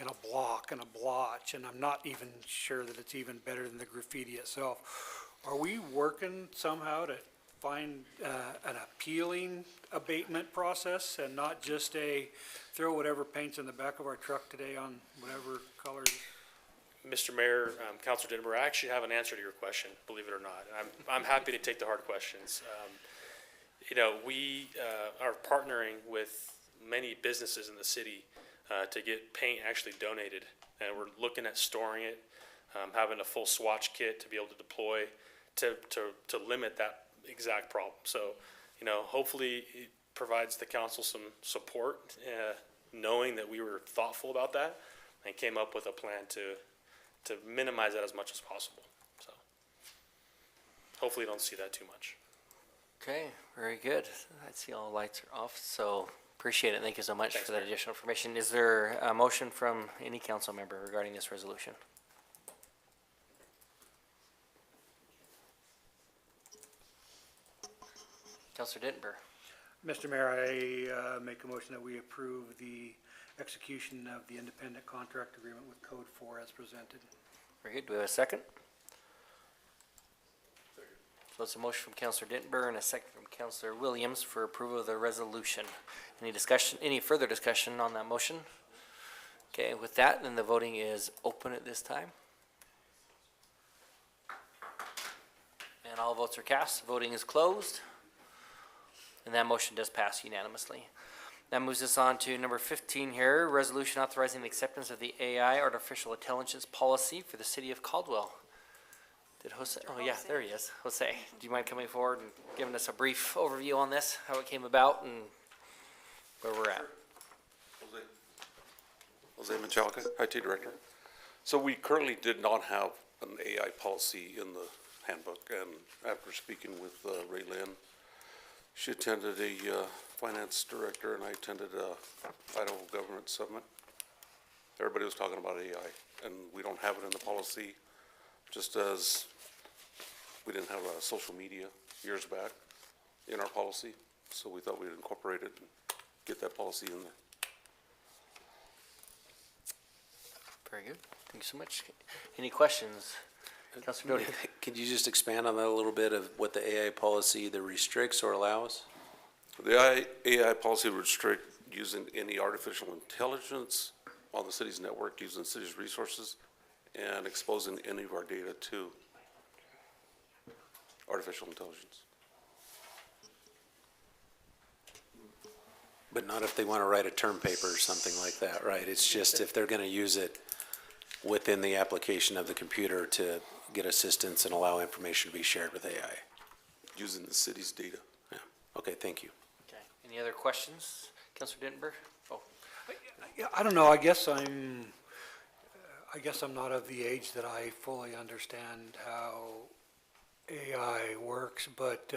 in a block and a blotch, and I'm not even sure that it's even better than the graffiti itself. Are we working somehow to find an appealing abatement process and not just a throw whatever paint's in the back of our truck today on whatever colors? Mr. Mayor, Councilor Denver, I actually have an answer to your question, believe it or not. I'm happy to take the hard questions. You know, we are partnering with many businesses in the city to get paint actually donated, and we're looking at storing it, having a full swatch kit to be able to deploy to limit that exact problem. So, you know, hopefully it provides the council some support, knowing that we were thoughtful about that and came up with a plan to minimize that as much as possible. So hopefully you don't see that too much. Okay, very good. I see all the lights are off, so appreciate it. Thank you so much Thanks, for that Mayor. additional information. Is there a motion from any council member regarding this resolution? Councilor Dittenber. Mr. Mayor, I make a motion that we approve the execution of the independent contract agreement with Code 4 as presented. Very good. Do we have a second? So it's a motion from Councilor Dittenber and a second from Councilor Williams for approval of the resolution. Any discussion, any further discussion on that motion? Okay, with that, then the voting is open at this time. And all votes are cast. Voting is closed. And that motion does pass unanimously. That moves us on to number 15 here, resolution authorizing the acceptance of the AI, artificial intelligence policy for the city of Caldwell. Did Jose, oh yeah, there he is. Jose, do you mind coming forward and giving us a brief overview on this, how it came about and where we're at? Jose Manchalka, IT Director. So we currently did not have an AI policy in the handbook, and after speaking with Ray Lynn, she attended a finance director, and I attended a Idaho Government Summit. Everybody was talking about AI, and we don't have it in the policy, just as we didn't have social media years back in our policy, so we thought we'd incorporate it and get that policy in there. Very good. Thank you so much. Any questions? Councilor Doty. Could you just expand on that a little bit of what the AI policy either restricts or allows? The AI policy would restrict using any artificial intelligence on the city's network, using the city's resources, and exposing any of our data to artificial intelligence. But not if they want to write a term paper or something like that, right? It's just if they're going to use it within the application of the computer to get assistance and allow information to be shared with AI. Using the city's data. Yeah. Okay, thank you. Okay. Any other questions? Councilor Dittenber? Oh, Yeah, I don't know, I guess I'm not of the age that I fully understand how AI works, but,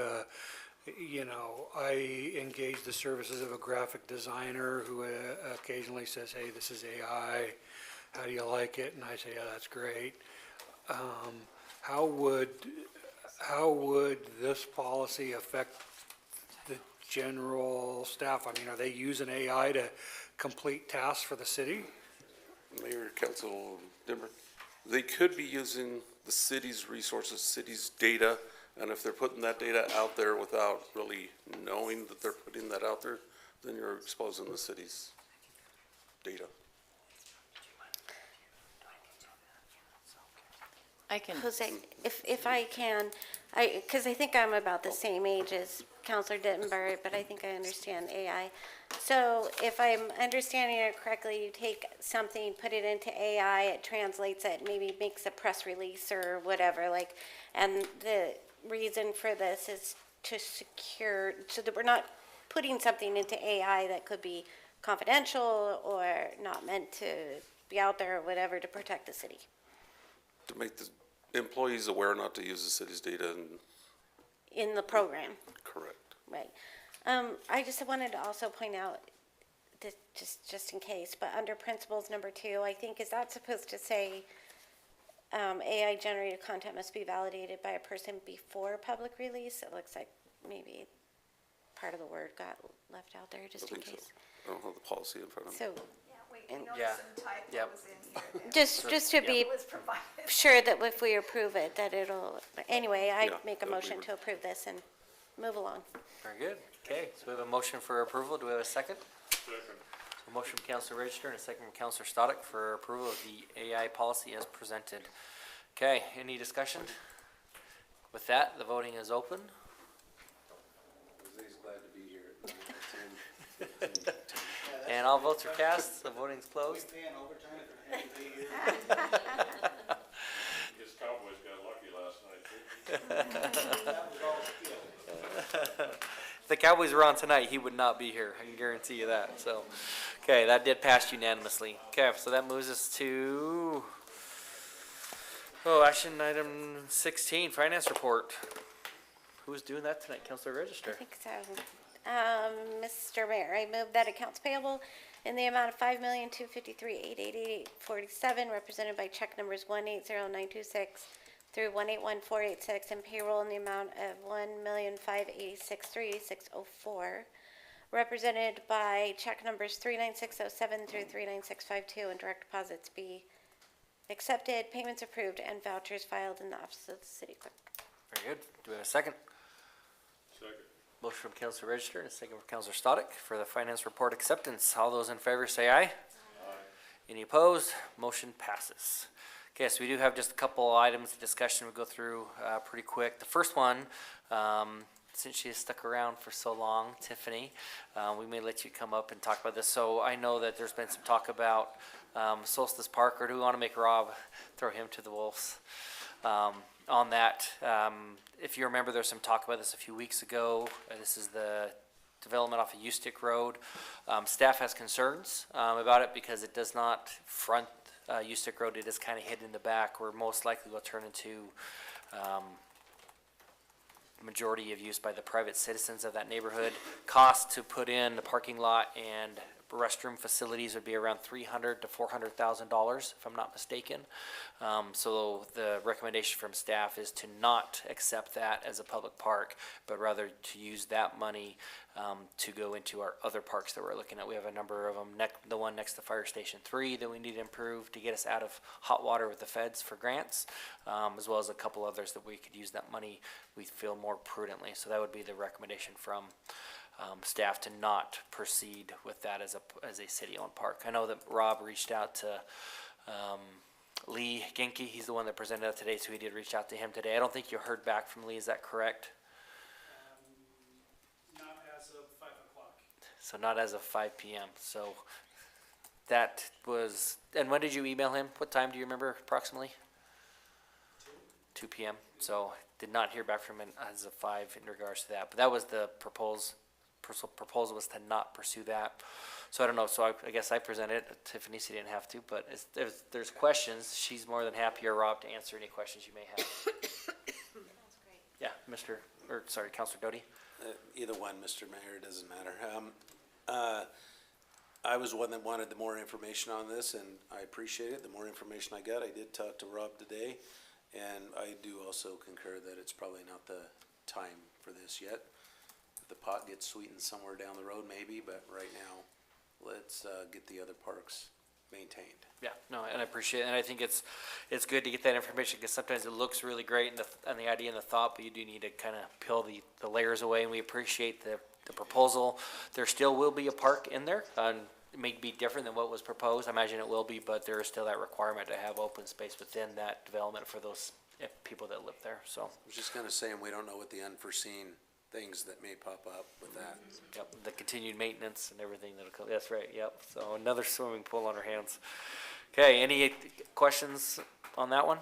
you know, I engage the services of a graphic designer who occasionally says, hey, this is AI, how do you like it? And I say, yeah, that's great. How would this policy affect the general staff? I mean, are they using AI to complete tasks for the city? Mayor, Council, Denver, they could be using the city's resources, city's data, and if they're putting that data out there without really knowing that they're putting that out there, then you're exposing the city's data. I can. Jose, if I can, because I think I'm about the same age as Counselor Dittenberg, but I think I understand AI. So if I'm understanding it correctly, you take something, put it into AI, it translates it, maybe makes a press release or whatever, like, and the reason for this is to secure, so that we're not putting something into AI that could be confidential or not meant to be out there or whatever to protect the city. To make the employees aware not to use the city's data, and In the program. correct. Right. I just wanted to also point out, that just in case, but under principles number 2, I think, is that supposed to say AI generated content must be validated by a person before public release? It looks like maybe part of the word got left out there, just in case. I don't have the policy in front of me. So, We noticed Yeah. some Yep. typos in here. that Just to be was provided. sure that if we approve it, that it'll, anyway, I Yeah, make a that'd be motion right. to approve this and move along. Very good. Okay, so we have a motion for approval. Do we have a second? A motion from Counselor Register and a second from Counselor Stodic for approval of the AI policy as presented. Okay, any discussion? With that, the voting is open. Jose's glad to be here. And all votes are cast. The voting's closed. Paying overtime for him to be here. His Cowboys got lucky last night. That was all skill. If the Cowboys were on tonight, he would not be here. I can guarantee you that. So, okay, that did pass unanimously. Okay, so that moves us to, action item 16, finance report. Who's doing that tonight? Counselor I Register. think so. Mr. Mayor, I move that accounts payable in the amount of $5,253,888.47, represented by check numbers 180926 through 181486, and payroll in the amount of $1,586,386.04, represented by check numbers 39607 through 39652, and direct deposits be accepted, payments approved, and vouchers filed in the office of the city clerk. Very good. Do we have a second? Second. Motion from Counselor Register and a second from Counselor Stodic for the finance report acceptance. All those in favor say aye. Aye. Any opposed? Motion passes. Okay, so we do have just a couple items of discussion we'll go through pretty quick. The first one, since she has stuck around for so long, Tiffany, we may let you come up and talk about this. So I know that there's been some talk about Solstice Park, or do we want to make Rob throw him to the wolves? On that, if you remember, there's some talk about this a few weeks ago. This is the development off of Ustick Road. Staff has concerns about it because it does not front Ustick Road. It is kind of hidden in the back, where most likely will turn into majority of use by the private citizens of that neighborhood. Cost to put in the parking lot and restroom facilities would be around $300,000 to $400,000, if I'm not mistaken. So the recommendation from staff is to not accept that as a public park, but rather to use that money to go into our other parks that we're looking at. We have a number of them. The one next to Fire Station 3 that we need to improve to get us out of hot water with the feds for grants, as well as a couple others that we could use that money, we feel, more prudently. So that would be the recommendation from staff, to not proceed with that as a city-owned park. I know that Rob reached out to Lee Genke. He's the one that presented that today, so we did reach out to him today. I don't think you heard back from Lee. Is that correct? Not as of 5 o'clock. So not as of 5 p.m. So that was, and when did you email him? What time do you remember approximately? 2 p.m. So did not hear back from him as of 5 in regards to that. But that was the proposal was to not pursue that. So I don't know. So I guess I presented it. Tiffany, she didn't have to, but if there's questions, she's more than happy, or Rob, to answer any questions you may have. Yeah, Counselor Doty. Either one, Mr. Mayor, it doesn't matter. I was one that wanted the more information on this, and I appreciate it. The more information I got, I did talk to Rob today, and I do also concur that it's probably not the time for this yet. If the pot gets sweetened somewhere down the road, maybe, but right now, let's get the other parks maintained. Yeah, no, and I appreciate it, and I think it's good to get that information, because sometimes it looks really great and the idea and the thought, but you do need to kind of peel the layers away, and we appreciate the proposal. There still will be a park in there, and it may be different than what was proposed. I imagine it will be, but there is still that requirement to have open space within that development for those people that live there, so. I was just kind of saying, we don't know what the unforeseen things that may pop up with that. Yep, the continued maintenance and everything that'll come, that's right, yep. So another swimming pool on our hands. Okay, any questions on that one?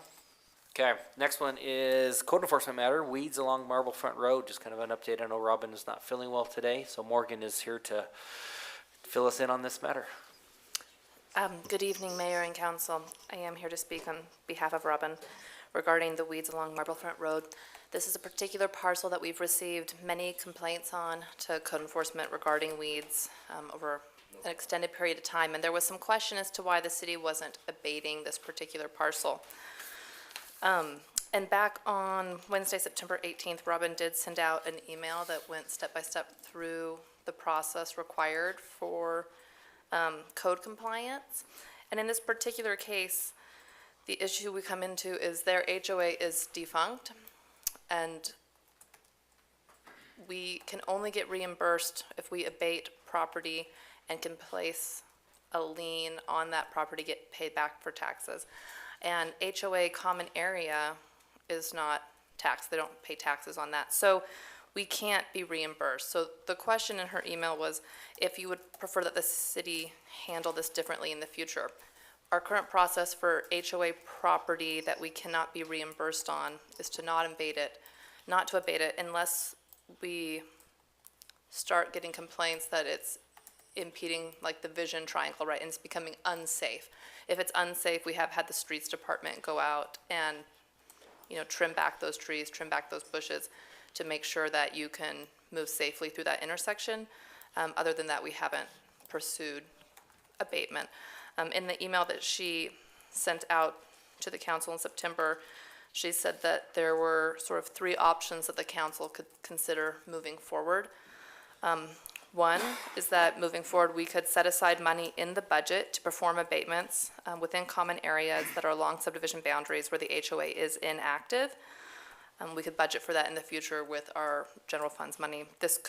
Okay, next one is code enforcement matter, weeds along Marble Front Road, just kind of an update. I know Robin is not feeling well today, so Morgan is here to fill us in on this matter. Good evening, Mayor and Council. I am here to speak on behalf of Robin regarding the weeds along Marble Front Road. This is a particular parcel that we've received many complaints on to code enforcement regarding weeds over an extended period of time, and there was some question as to why the city wasn't abating this particular parcel. And back on Wednesday, September 18th, Robin did send out an email that went step by step through the process required for code compliance. And in this particular case, the issue we come into is their HOA is defunct, and we can only get reimbursed if we abate property and can place a lien on that property, get paid back for taxes. And HOA common area is not taxed, they don't pay taxes on that. So we can't be reimbursed. So the question in her email was if you would prefer that the city handle this differently in the future. Our current process for HOA property that we cannot be reimbursed on is to not abate it unless we start getting complaints that it's impeding like the vision triangle, right, and it's becoming unsafe. If it's unsafe, we have had the streets department go out and, you know, trim back those trees, trim back those bushes to make sure that you can move safely through that intersection. Other than that, we haven't pursued abatement. In the email that she sent out to the council in September, she said that there were sort of 3 options that the council could consider moving forward. One is that moving forward, we could set aside money in the budget to perform abatements within common areas that are along subdivision boundaries where the HOA is inactive. We could budget for that in the future with our general funds money. This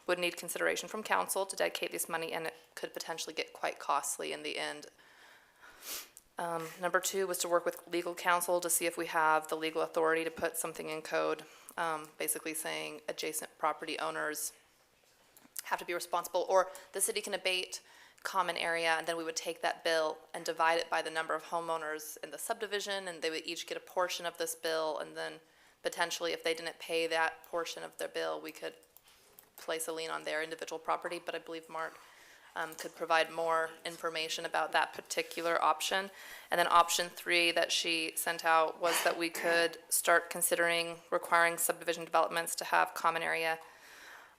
would need consideration from council to dedicate this money, and it could potentially get quite costly in the end. Number 2 was to work with legal counsel to see if we have the legal authority to put something in code, basically saying adjacent property owners have to be responsible, or the city can abate common area, and then we would take that bill and divide it by the number of homeowners in the subdivision, and they would each get a portion of this bill, and then potentially if they didn't pay that portion of their bill, we could place a lien on their individual property. But I believe Mark could provide more information about that particular option. And then option 3 that she sent out was that we could start considering requiring subdivision developments to have common area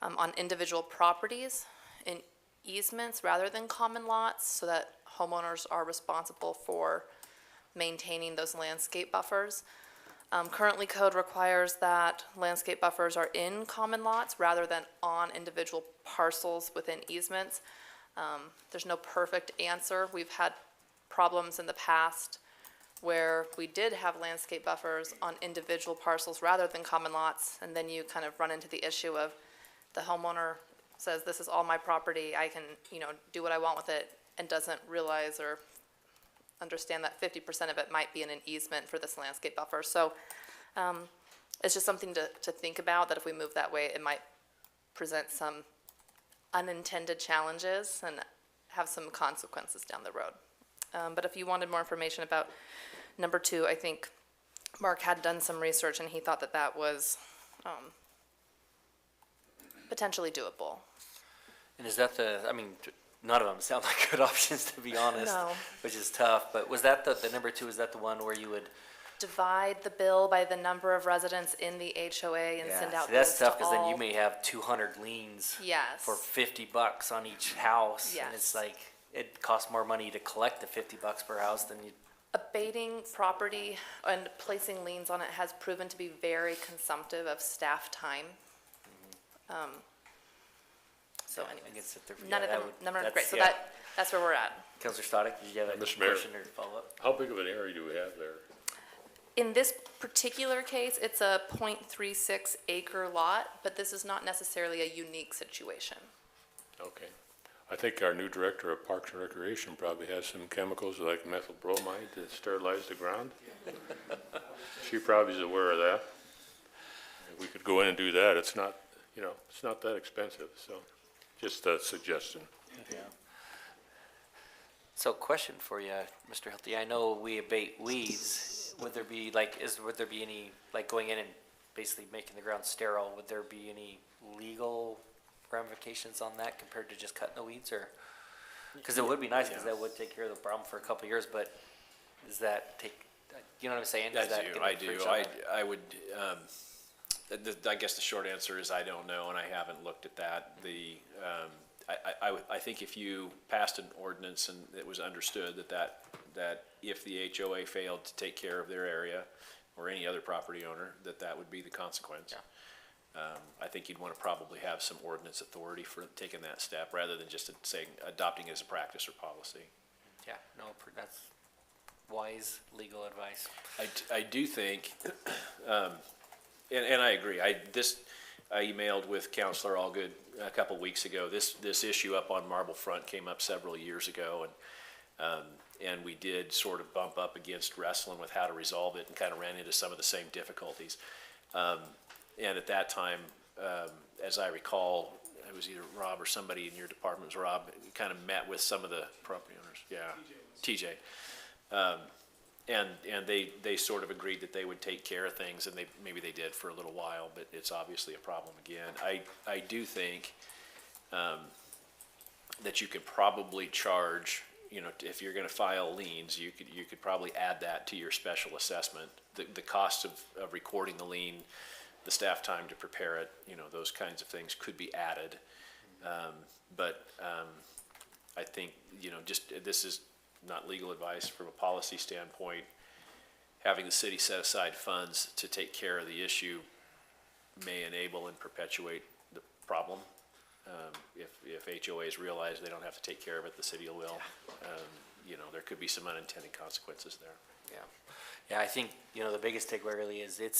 on individual properties in easements rather than common lots, so that homeowners are responsible for maintaining those landscape buffers. Currently, code requires that landscape buffers are in common lots rather than on individual parcels within easements. There's no perfect answer. We've had problems in the past where we did have landscape buffers on individual parcels rather than common lots, and then you kind of run into the issue of the homeowner says, this is all my property, I can, you know, do what I want with it, and doesn't realize or understand that 50% of it might be in an easement for this landscape buffer. So it's just something to think about, that if we move that way, it might present some unintended challenges and have some consequences down the road. But if you wanted more information about number 2, I think Mark had done some research and he thought that that was potentially doable. And is that I mean, none of them sound like good options, to be honest. No. Which is tough, but was that the number 2, is that the one where you would? Divide the bill by the number of residents in the HOA and send out See, that's bills to tough, because then you all. may have 200 liens. Yes. For $50 on each house. Yes. And it's like, it costs more money to collect the $50 per house than you. Abating property and placing liens on it has proven to be very consumptive of staff time. So I anyways, guess that they're- none of yeah, them, that none of them are great. that's- So yeah. that's where we're at. Counselor Stoddard, did you have a Mr. Mayor. question or follow-up? How big of an area do we have there? In this particular case, it's a .36 acre lot, but this is not necessarily a unique situation. Okay. I think our new director of Parks and Recreation probably has some chemicals like methyl bromide to sterilize the ground. She probably is aware of that. If we could go in and do that, it's not, you know, it's not that expensive, so just a suggestion. Yeah. So question for you, Mr. Hilty, I know we abate weeds, would there be would there be any, like going in and basically making the ground sterile, would there be any legal ramifications on that compared to just cutting the weeds, or? Because it would be nice, because that would take care of the problem for a couple of years, but does that take, you know what I'm saying? Does that get I a do. fridge on it? I would, I guess the short answer is I don't know, and I haven't looked at that. I think if you passed an ordinance and it was understood that if the HOA failed to take care of their area, or any other property owner, that would be the consequence. I think you'd want to probably have some ordinance authority for taking that step, rather than just saying, adopting it as a practice or policy. Yeah, no, that's wise legal advice. I do think, and I agree, I emailed with Counselor Allgood a couple weeks ago. This issue up on Marble Front came up several years ago, and we did sort of bump up against wrestling with how to resolve it, and kind of ran into some of the same difficulties. And at that time, as I recall, it was either Rob or somebody in your department, was Rob, kind of met with some of the property owners. Yeah, TJ. And they sort of agreed that they would take care of things, and maybe they did for a little while, but it's obviously a problem again. I do think that you could probably charge, if you're gonna file liens, you could probably add that to your special assessment. The cost of recording the lien, the staff time to prepare it, those kinds of things could be added. But I think, this is not legal advice. From a policy standpoint, having the city set aside funds to take care of the issue may enable and perpetuate the problem. If HOAs realize they don't have to take care of it, the city will. There could be some unintended consequences there. Yeah, I think, the biggest takeaway really is it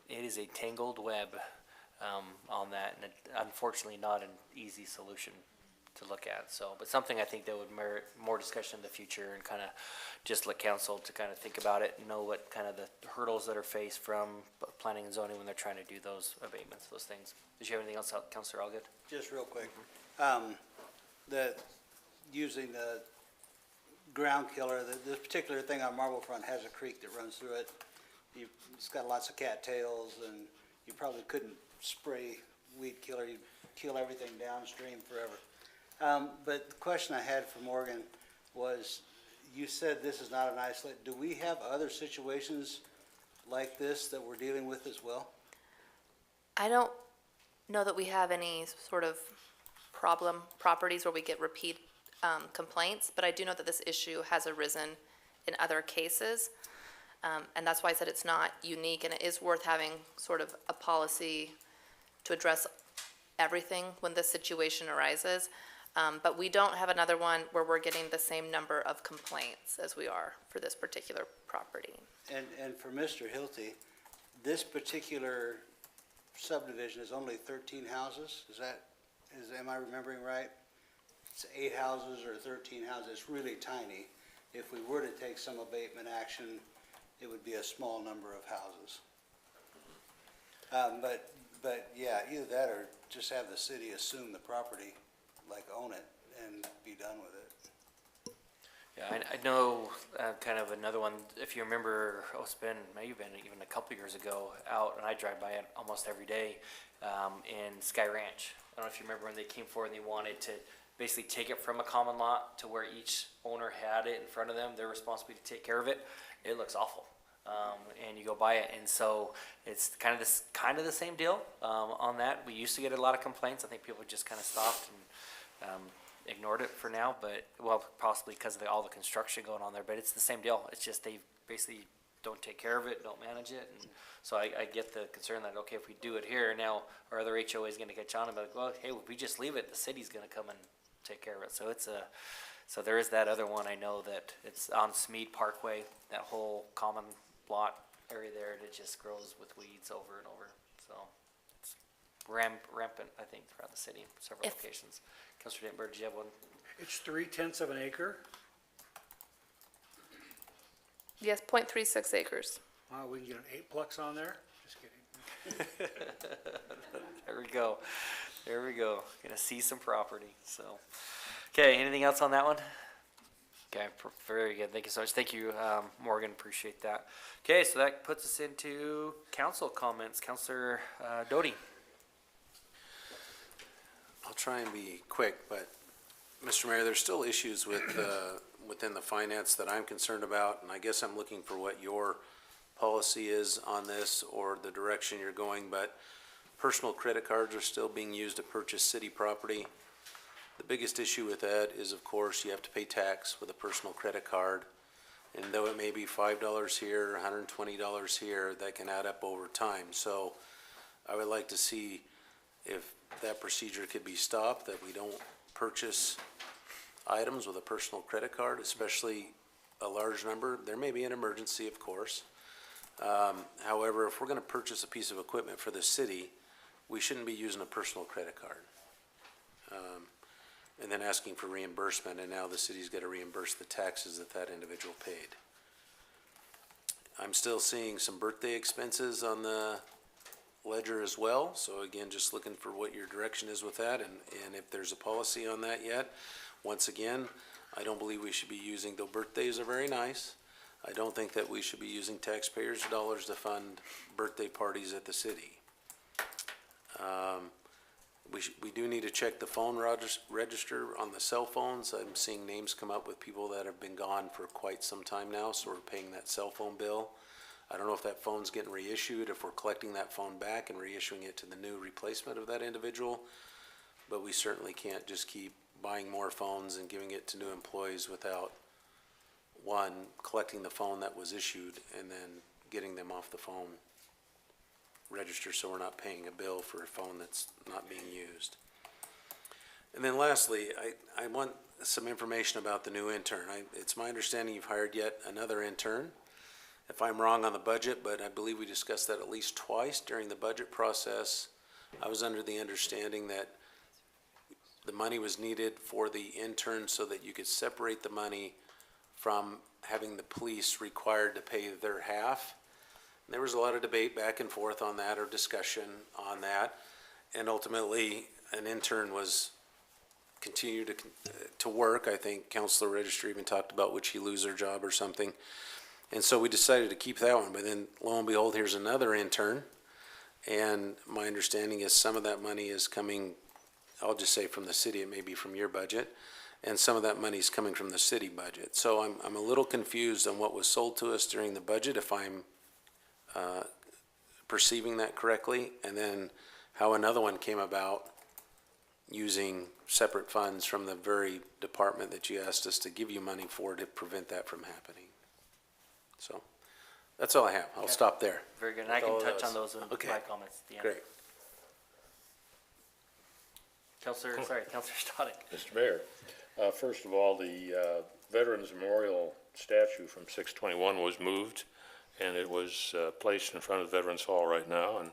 is a tangled web on that, and unfortunately not an easy solution to look at. So, but something I think that would merit more discussion in the future, and kind of just let council to kind of think about it and know what kind of the hurdles that are faced from planning and zoning when they're trying to do those abatements, those things. Did you have anything else, Councilor Allgood? Just real quick, using the ground killer, this particular thing on Marble Front has a creek that runs through it. It's got lots of cattails, and you probably couldn't spray weed killer. You'd kill everything downstream forever. But the question I had for Morgan was, you said this is not an isolate. Do we have other situations like this that we're dealing with as well? I don't know that we have any sort of problem properties where we get repeat complaints, but I do know that this issue has arisen in other cases. And that's why I said it's not unique, and it is worth having sort of a policy to address everything when this situation arises. But we don't have another one where we're getting the same number of complaints as we are for this particular property. And for Mr. Hilty, this particular subdivision is only 13 houses? Am I remembering right? It's 8 houses or 13 houses. It's really tiny. If we were to take some abatement action, it would be a small number of houses. But yeah, either that or just have the city assume the property, like own it, and be done with it. Yeah, I know kind of another one, if you remember, it's been, maybe been even a couple years ago out, and I drive by it almost every day, in Sky Ranch. I don't know if you remember when they came forward and they wanted to basically take it from a common lot to where each owner had it in front of them, their responsibility to take care of it. It looks awful. And you go by it, and so it's kind of the same deal on that. We used to get a lot of complaints. I think people just kind of stopped and ignored it for now, but possibly because of all the construction going on there. But it's the same deal. It's just they basically don't take care of it, don't manage it, and so I get the concern that okay, if we do it here now, our other HOA is going to catch on and be like, well, hey, if we just leave it, the city's going to come and take care of it. So so there is that other one. I know that it's on Smead Parkway, that whole common lot area there, and it just grows with weeds over and over. So it's rampant, I think, throughout the city, several locations. Councilor Denberg, do you have one? It's 3/10 of an acre. Yes, 0.36 acres. Wow, we can get an 8-plex on there? Just kidding. There we go. There we go. Gonna see some property, so. Okay, anything else on that one? Okay, very good. Thank you so much. Thank you, Morgan. Appreciate that. Okay, so that puts us into council comments. Councilor Doty. I'll try and be quick, but Mr. Mayor, there's still issues with, within the finance that I'm concerned about, and I guess I'm looking for what your policy is on this or the direction you're going, but personal credit cards are still being used to purchase city property. The biggest issue with that is, of course, you have to pay tax with a personal credit card. And though it may be $5 here, $120 here, that can add up over time. So I would like to see if that procedure could be stopped, that we don't purchase items with a personal credit card, especially a large number. There may be an emergency, of course. However, if we're gonna purchase a piece of equipment for the city, we shouldn't be using a personal credit card. And then asking for reimbursement, and now the city's gotta reimburse the taxes that that individual paid. I'm still seeing some birthday expenses on the ledger as well, so again, just looking for what your direction is with that, and if there's a policy on that yet. Once again, I don't believe we should be using, though birthdays are very nice, I don't think that we should be using taxpayers' dollars to fund birthday parties at the city. We do need to check the phone register on the cell phones. I'm seeing names come up with people that have been gone for quite some time now, so we're paying that cell phone bill. I don't know if that phone's getting reissued, if we're collecting that phone back and reissuing it to the new replacement of that individual, but we certainly can't just keep buying more phones and giving it to new employees without, one, collecting the phone that was issued and then getting them off the phone register, so we're not paying a bill for a phone that's not being used. And then lastly, I want some information about the new intern. It's my understanding you've hired yet another intern. If I'm wrong on the budget, but I believe we discussed that at least twice during the budget process. I was under the understanding that the money was needed for the intern so that you could separate the money from having the police required to pay their half. There was a lot of debate back and forth on that, or discussion on that, and ultimately an intern was continued to work. I think Councilor Register even talked about would she lose her job or something, and so we decided to keep that one. But then lo and behold, here's another intern, and my understanding is some of that money is coming, I'll just say from the city, it may be from your budget, and some of that money is coming from the city budget. So I'm a little confused on what was sold to us during the budget, if I'm perceiving that correctly, and then how another one came about using separate funds from the very department that you asked us to give you money for to prevent that from happening. So, that's all I have. I'll stop there. Very good, and I can touch on those in Okay. my comments at the end. Great. Councilor Stoddick. Mr. Mayor, first of all, the Veterans Memorial statue from 621 was moved, and it was placed in front of the Veterans Hall right now, and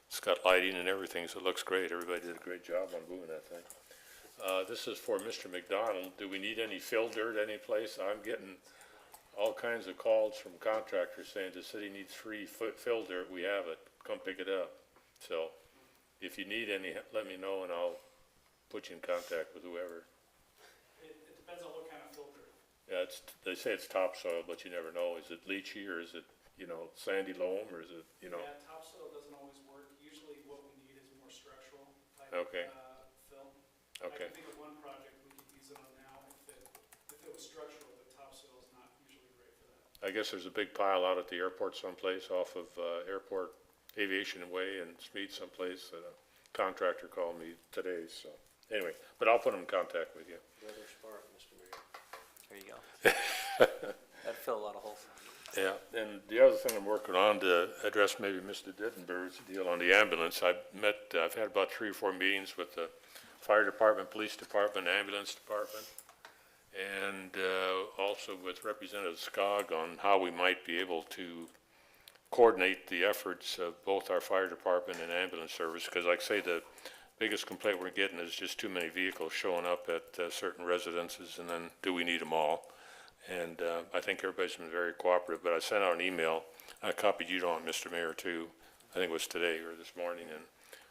it's got lighting and everything, so it looks great. Everybody did a great job on moving that thing. This is for Mr. McDonald. Do we need any fill dirt anyplace? I'm getting all kinds of calls from contractors saying the city needs free fill dirt. We have it. Come pick it up. So if you need any, let me know, and I'll put you in contact with whoever. It depends on what kind of filter. Yeah, they say it's topsoil, but you never know. Is it leachy, or is it, sandy loam, or is it, Yeah, topsoil doesn't always work. Usually what we need is more structural type Okay. Fill. Okay. I can think of one project we could use it on now if it was structural, but topsoil is not usually great for that. I guess there's a big pile out at the airport someplace off of Airport Aviation Way and Smead someplace. A contractor called me today, so anyway, but I'll put him in contact with you. Brother Spark, Mr. Mayor. There you go. That'd fill a lot of holes. Yeah, and the other thing I'm working on to address maybe Mr. Dittenberg's deal on the ambulance, I've had about 3 or 4 meetings with the fire department, police department, ambulance department, and also with Representative Skog on how we might be able to coordinate the efforts of both our fire department and ambulance service, because like I say, the biggest complaint we're getting is just too many vehicles showing up at certain residences, and then do we need them all? And I think everybody's been very cooperative, but I sent out an email. I copied you on, Mr. Mayor, too. I think it was today or this morning, and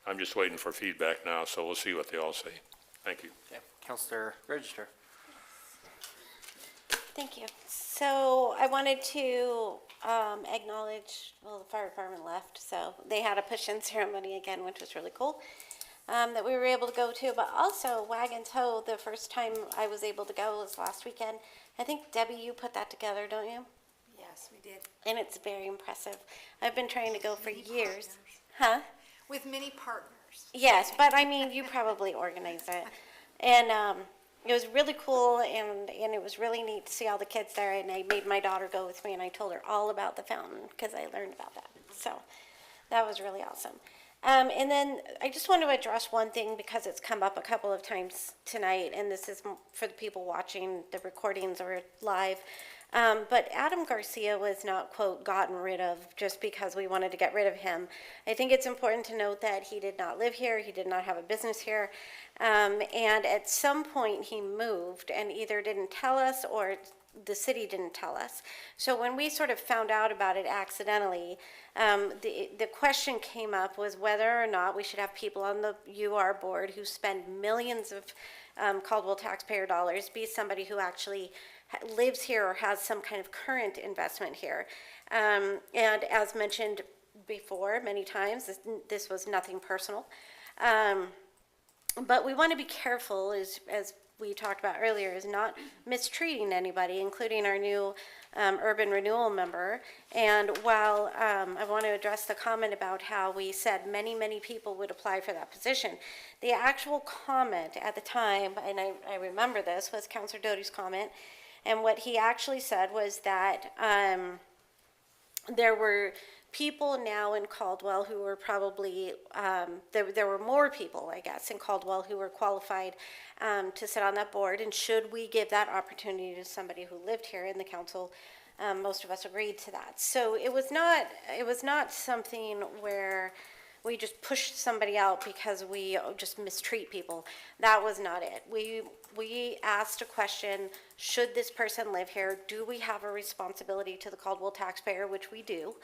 I'm just waiting for feedback now, so we'll see what they all say. Thank you. Okay, Councilor Register. Thank you. So I wanted to acknowledge, well, the fire department left, so they had a push-in ceremony again, which was really cool, that we were able to go to. But also Wagon Toe, the first time I was able to go was last weekend. I think, Debbie, you put that together, don't you? Yes, we did. And it's very impressive. I've been trying to go for years. Huh? With many partners. Yes, but I mean, you probably organize it. And it was really cool, and it was really neat to see all the kids there, and I made my daughter go with me, and I told her all about the fountain, because I learned about that. So that was really awesome. And then I just want to address one thing because it's come up a couple of times tonight, and this is for the people watching the recordings or live. But Adam Garcia was not, quote, gotten rid of just because we wanted to get rid of him. I think it's important to note that he did not live here, he did not have a business here, and at some point he moved and either didn't tell us or the city didn't tell us. So when we sort of found out about it accidentally, the question came up was whether or not we should have people on the UR board who spend millions of Caldwell taxpayer dollars be somebody who actually lives here or has some kind of current investment here. And as mentioned before many times, this was nothing personal. But we want to be careful, as we talked about earlier, is not mistreating anybody, including our new urban renewal member. And while I want to address the comment about how we said many, many people would apply for that position, the actual comment at the time, and I remember this, was Councilor Doty's comment, and what he actually said was that there were people now in Caldwell who were probably, there were more people, I guess, in Caldwell who were qualified to sit on that board, and should we give that opportunity to somebody who lived here in the council, most of us agreed to that. So it was not something where we just pushed somebody out because we just mistreat people. That was not it. We asked a question, should this person live here? Do we have a responsibility to the Caldwell taxpayer, which we do,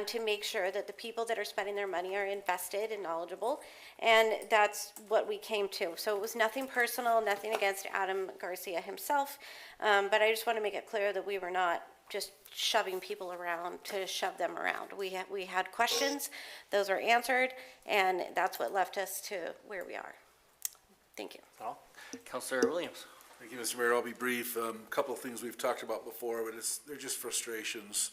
to make sure that the people that are spending their money are invested and knowledgeable? And that's what we came to. So it was nothing personal, nothing against Adam Garcia himself, but I just want to make it clear that we were not just shoving people around to shove them around. We had questions, those were answered, and that's what left us to where we are. Thank you. Councilor Williams. Thank you, Mr. Mayor. I'll be brief. A couple of things we've talked about before, but they're just frustrations.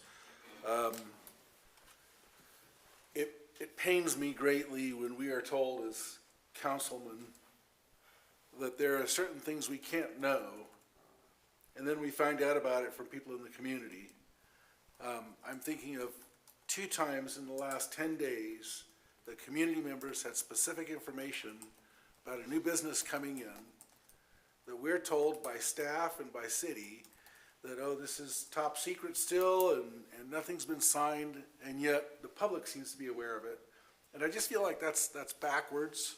It pains me greatly when we are told as councilmen that there are certain things we can't know, and then we find out about it from people in the community. I'm thinking of 2 times in the last 10 days that community members had specific information about a new business coming in that we're told by staff and by city that, oh, this is top secret still and nothing's been signed, and yet the public seems to be aware of it. And I just feel like that's backwards.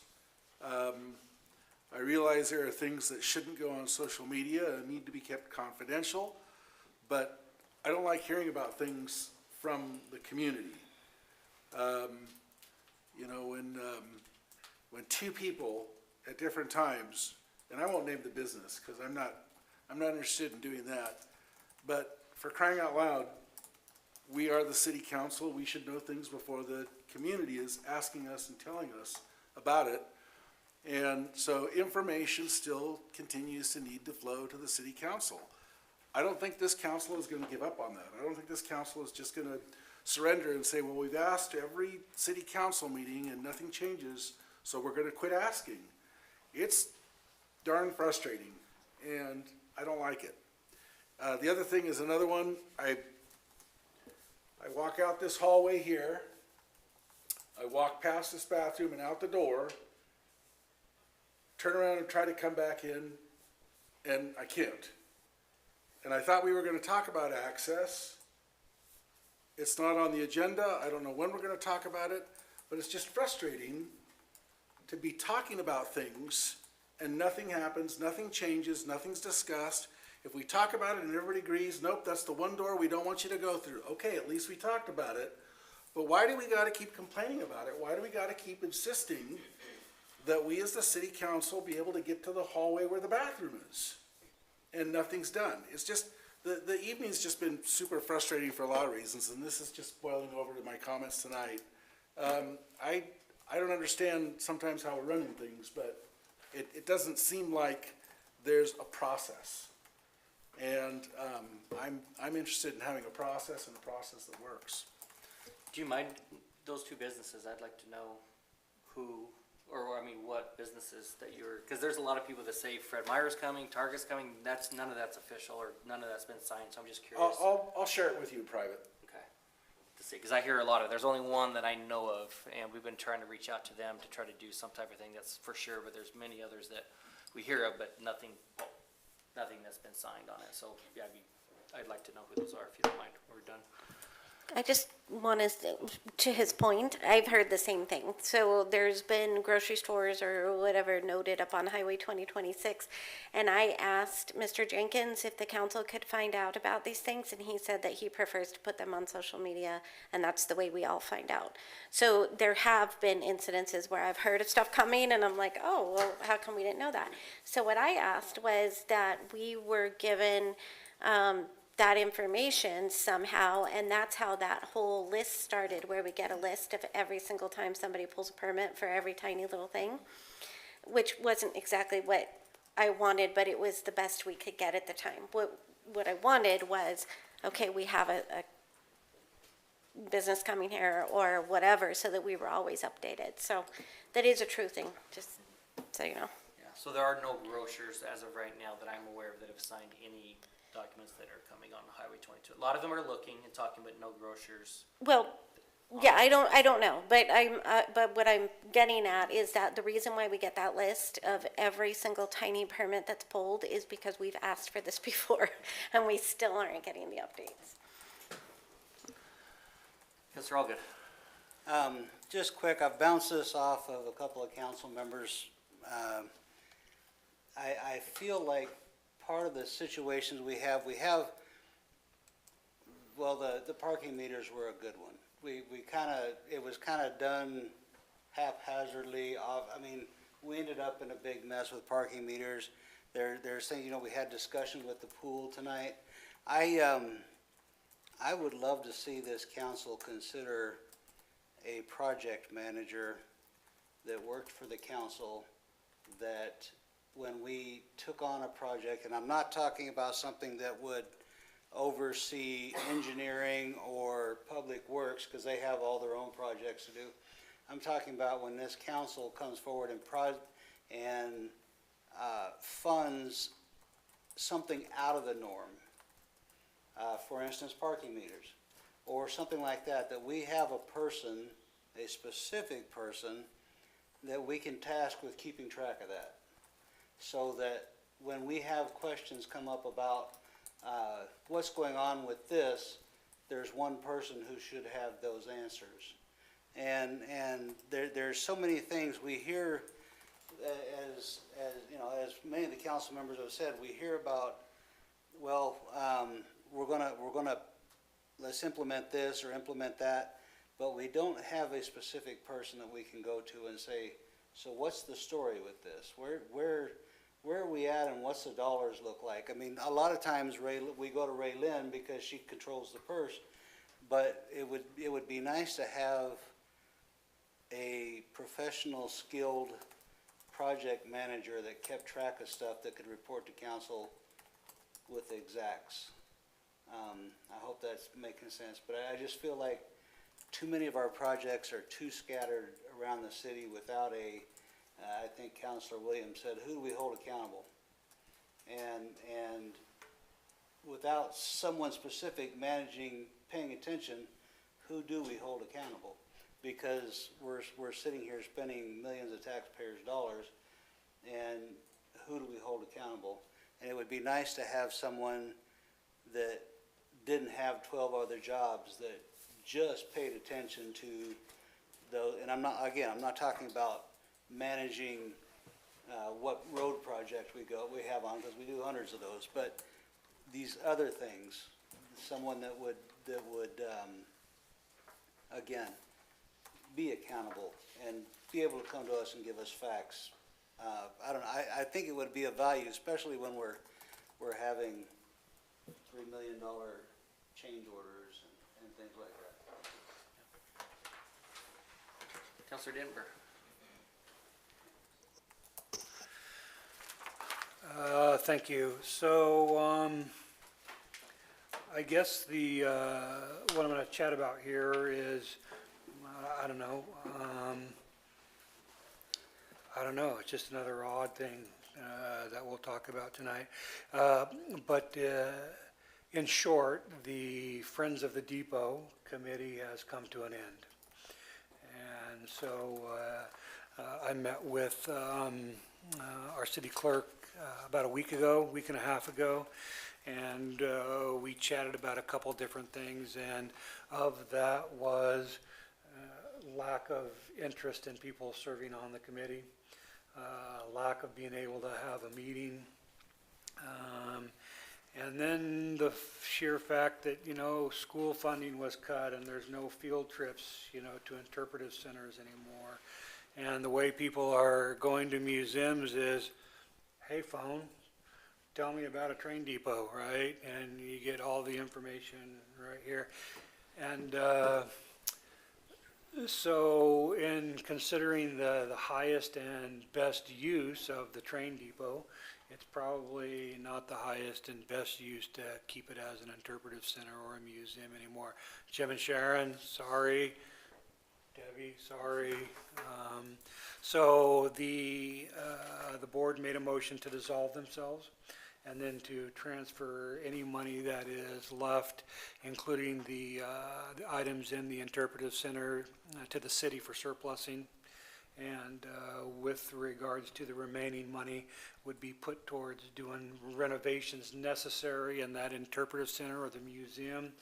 I realize there are things that shouldn't go on social media and need to be kept confidential, but I don't like hearing about things from the community. You know, when 2 people at different times, and I won't name the business because I'm not interested in doing that, but for crying out loud, we are the city council. We should know things before the community is asking us and telling us about it. And so information still continues to need to flow to the city council. I don't think this council is going to give up on that. I don't think this council is just going to surrender and say, well, we've asked every city council meeting and nothing changes, so we're going to quit asking. It's darn frustrating, and I don't like it. The other thing is another one. I walk out this hallway here. I walk past this bathroom and out the door, turn around and try to come back in, and I can't. And I thought we were going to talk about access. It's not on the agenda. I don't know when we're going to talk about it, but it's just frustrating to be talking about things and nothing happens, nothing changes, nothing's discussed. If we talk about it and everybody agrees, nope, that's the one door we don't want you to go through. Okay, at least we talked about it. But why do we got to keep complaining about it? Why do we got to keep insisting that we as the city council be able to get to the hallway where the bathroom is? And nothing's done. It's just, the evening's just been super frustrating for a lot of reasons, and this is just boiling over to my comments tonight. I don't understand sometimes how we're running things, but it doesn't seem like there's a process. And I'm interested in having a process and a process that works. Do you mind those 2 businesses? I'd like to know who, or I mean, what businesses that you're, because there's a lot of people that say Fred Meyer's coming, Target's coming. None of that's official, or none of that's been signed. So I'm just curious. I'll share it with you in private. Okay. the city? Because I hear a lot of, there's only one that I know of, and we've been trying to reach out to them to try to do some type of thing, that's for sure, but there's many others that we hear of, but nothing that's been signed on it. So, yeah, I'd like to know who those are, if you don't mind, when we're done. I just want to his point, I've heard the same thing. So there's been grocery stores or whatever noted up on Highway 2026. And I asked Mr. Jenkins if the council could find out about these things. And he said that he prefers to put them on social media. And that's the way we all find out. So there have been incidences where I've heard of stuff coming and I'm like, oh, well, how come we didn't know that? So what I asked was that we were given, that information somehow, and that's how that whole list started, where we get a list of every single time somebody pulls a permit for every tiny little thing, which wasn't exactly what I wanted, but it was the best we could get at the time. What I wanted was, okay, we have a business coming here or whatever, so that we were always updated. So that is a true thing, just so you know. Yeah, so there are no grocers as of right now that I'm aware of that have signed any documents that are coming on Highway 22. A lot of them are looking and talking, but no grocers. Well, yeah, I don't know, but but what I'm getting at is that the reason why we get that list of every single tiny permit that's pulled is because we've asked for this before, and we still aren't getting the updates. Yes, they're all good. Just quick, I've bounced this off of a couple of council members. I feel like part of the situations we have, well, the parking meters were a good one. It was kind of done haphazardly. I mean, we ended up in a big mess with parking meters. They're saying, we had discussion with the pool tonight. I would love to see this council consider a project manager that worked for the council, that when we took on a project, and I'm not talking about something that would oversee engineering or public works, because they have all their own projects to do. I'm talking about when this council comes forward and funds something out of the norm. For instance, parking meters, or something like that, that we have a person, a specific person, that we can task with keeping track of that. So that when we have questions come up about what's going on with this, there's one person who should have those answers. And there's so many things we hear, as many of the council members have said, we hear about, well, we're gonna let's implement this or implement that, but we don't have a specific person that we can go to and say, so what's the story with this? Where are we at, and what's the dollars look like? I mean, a lot of times we go to Ray Lynn because she controls the purse, but it would be nice to have a professional, skilled project manager that kept track of stuff that could report to council with the exacts. I hope that's making sense, but I just feel like too many of our projects are too scattered around the city without I think Councilor Williams said, who do we hold accountable? And without someone specific managing, paying attention, who do we hold accountable? Because we're sitting here spending millions of taxpayers' dollars, and who do we hold accountable? And it would be nice to have someone that didn't have 12 other jobs, that just paid attention to those. And I'm not talking about managing what road project we have on, because we do hundreds of those, but these other things, someone that would again, be accountable and be able to come to us and give us facts. I think it would be of value, especially when we're having $3 million change orders and things like that. Councilor Denver. Thank you. So, I guess what I'm going to chat about here is, I don't know. It's just another odd thing that we'll talk about tonight. But in short, the Friends of the Depot Committee has come to an end. And so I met with our city clerk about a week and a half ago, and we chatted about a couple different things, and of that was lack of interest in people serving on the committee, lack of being able to have a meeting, and then the sheer fact that, school funding was cut and there's no field trips, to interpretive centers anymore. And the way people are going to museums is, hey, phone, tell me about a train depot, right? And you get all the information right here. And so in considering the highest and best use of the train depot, it's probably not the highest and best use to keep it as an interpretive center or a museum anymore. Jim and Sharon, sorry. Debbie, sorry. So the board made a motion to dissolve themselves and then to transfer any money that is left, including the items in the interpretive center, to the city for surplusing. And with regards to the remaining money would be put towards doing renovations necessary in that interpretive center or the museum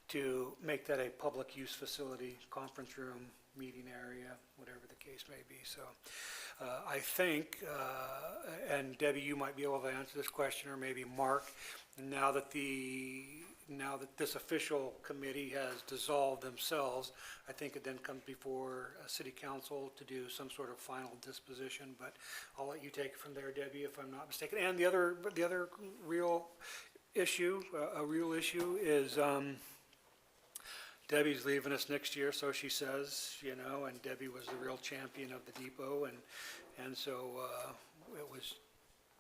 to make that a public use facility, conference room, meeting area, whatever the case may be. So I think, and Debbie, you might be able to answer this question, or maybe Mark, now that this official committee has dissolved themselves, I think it then comes before a city council to do some sort of final disposition, but I'll let you take it from there, Debbie, if I'm not mistaken. And the other real issue, is, Debbie's leaving us next year, so she says, and Debbie was the real champion of the depot, and so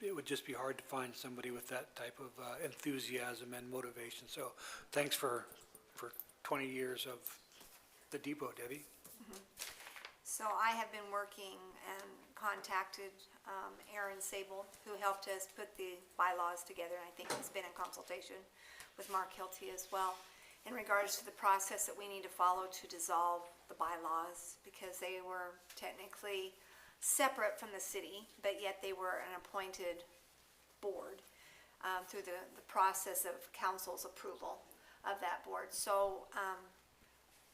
it would just be hard to find somebody with that type of enthusiasm and motivation. So thanks for 20 years of the depot, Debbie. So I have been working and contacted Aaron Sable, who helped us put the bylaws together, and I think he's been in consultation with Mark Hilty as well, in regards to the process that we need to follow to dissolve the bylaws, because they were technically separate from the city, but yet they were an appointed board through the process of council's approval of that board. So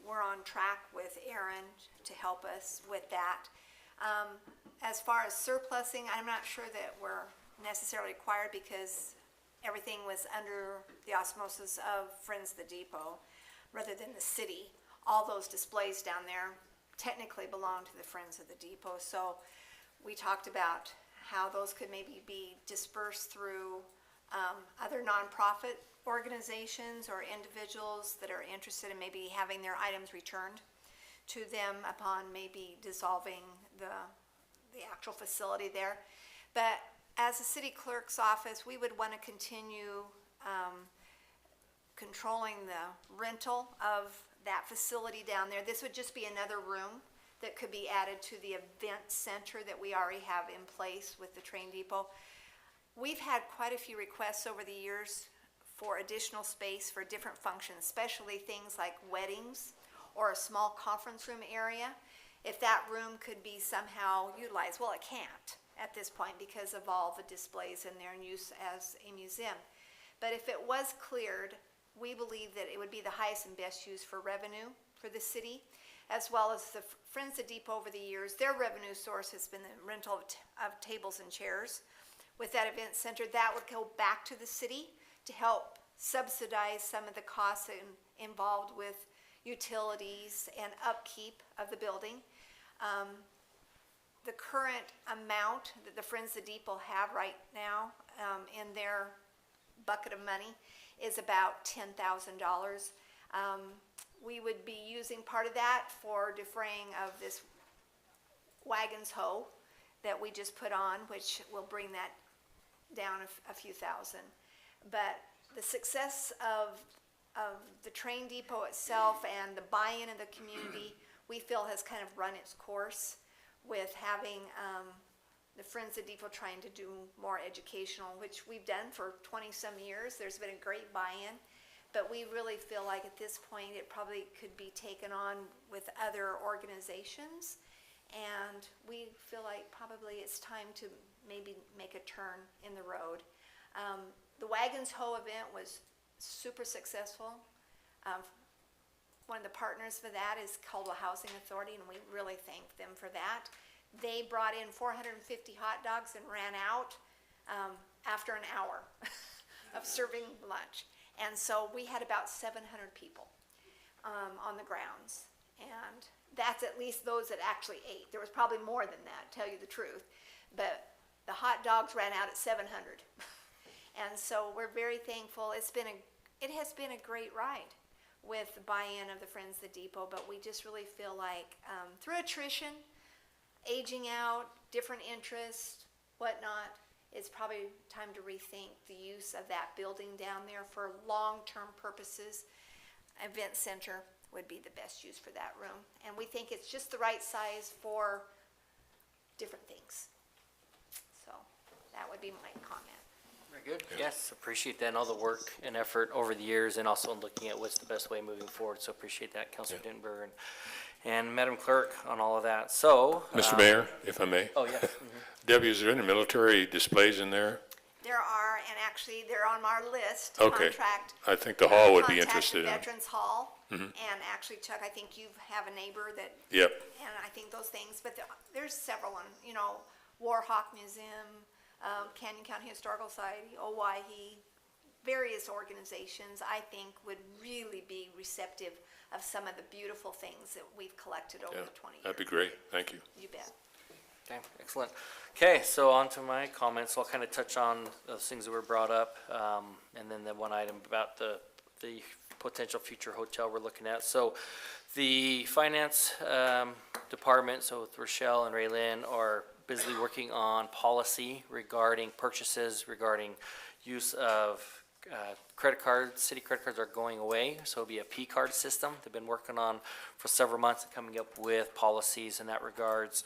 we're on track with Aaron to help us with that. As far as surplusing, I'm not sure that we're necessarily required, because everything was under the osmosis of Friends of the Depot rather than the city. All those displays down there technically belong to the Friends of the Depot. So we talked about how those could maybe be dispersed through other nonprofit organizations or individuals that are interested in maybe having their items returned to them upon maybe dissolving the actual facility there. But as a city clerk's office, we would want to continue controlling the rental of that facility down there. This would just be another room that could be added to the event center that we already have in place with the train depot. We've had quite a few requests over the years for additional space for different functions, especially things like weddings or a small conference room area. If that room could be somehow utilized, well, it can't at this point because of all the displays in there and use as a museum. But if it was cleared, we believe that it would be the highest and best use for revenue for the city, as well as the Friends of the Depot over the years. Their revenue source has been the rental of tables and chairs. With that event center, that would go back to the city to help subsidize some of the costs involved with utilities and upkeep of the building. The current amount that the Friends of the Depot have right now in their bucket of money is about $10,000. We would be using part of that for defraying of this wagons hoe that we just put on, which will bring that down a few thousand. But the success of the train depot itself and the buy-in of the community, we feel has kind of run its course with having the Friends of Depot trying to do more educational, which we've done for 20-some years. There's been a great buy-in, but we really feel like at this point, it probably could be taken on with other organizations. And we feel like probably it's time to maybe make a turn in the road. The Wagons Hoe event was super successful. One of the partners for that is Caldwell Housing Authority, and we really thank them for that. They brought in 450 hot dogs and ran out after an hour of serving lunch. And so we had about 700 people on the grounds. And that's at least those that actually ate. There was probably more than that, tell you the truth. But the hot dogs ran out at 700. And so we're very thankful. It has been a great ride with the buy-in of the Friends of the Depot, but we just really feel like through attrition, aging out, different interests, whatnot, it's probably time to rethink the use of that building down there for long-term purposes. Event center would be the best use for that room. And we think it's just the right size for different things. So that would be my comment. Very good. Yes, appreciate that and all the work and effort over the years, and also in looking at what's the best way moving forward. So appreciate that, Councilor Denver and Madam Clerk on all of that. So. Mr. Mayor, if I may. Oh, yes. Debbie, is there any military displays in there? There are, and actually they're on our list. Okay. Contract. I think the hall would be Contact interested the in. Veterans Hall. Mhm. And actually, Chuck, I think you have a neighbor that. Yep. And I think those things, but there's several, Warhawk Museum, Canyon County Historical Society, OYHE, various organizations, I think would really be receptive of some of the beautiful things that we've collected over the 20 years. That'd be great. Thank you. You bet. Okay, excellent. Okay, so on to my comments. So I'll kind of touch on those things that were brought up, and then the one item about the potential future hotel we're looking at. So the finance department, so with Rochelle and Raylene, are busily working on policy regarding purchases, regarding use of credit cards. City credit cards are going away, so it'll be a P-card system. They've been working on for several months and coming up with policies in that regards.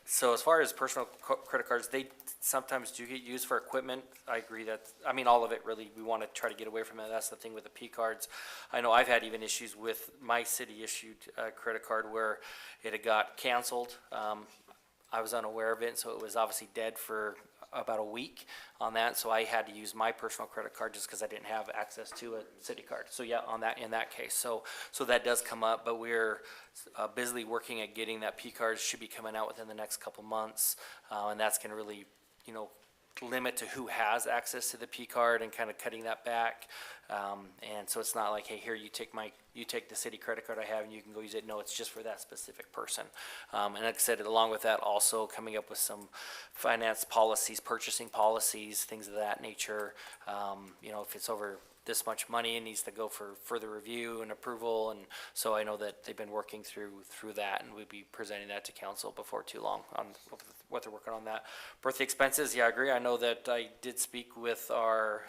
So as far as personal credit cards, they sometimes do get used for equipment. I agree that, all of it really, we want to try to get away from that. That's the thing with the P-cards. I know I've had even issues with my city-issued credit card where it had got canceled. I was unaware of it, so it was obviously dead for about a week on that, so I had to use my personal credit card just because I didn't have access to a city card. So yeah, in that case, so that does come up, but we're busily working at getting that P card. Should be coming out within the next couple months, and that's going to really, limit to who has access to the P card and kind of cutting that back. And so it's not like, hey, here, you take the city credit card I have and you can go use it. No, it's just for that specific person. And like I said, along with that, also coming up with some finance policies, purchasing policies, things of that nature. If it's over this much money, it needs to go for further review and approval. And so I know that they've been working through that, and we'll be presenting that to council before too long on what they're working on that. Birthday expenses, yeah, I agree. I know that I did speak with our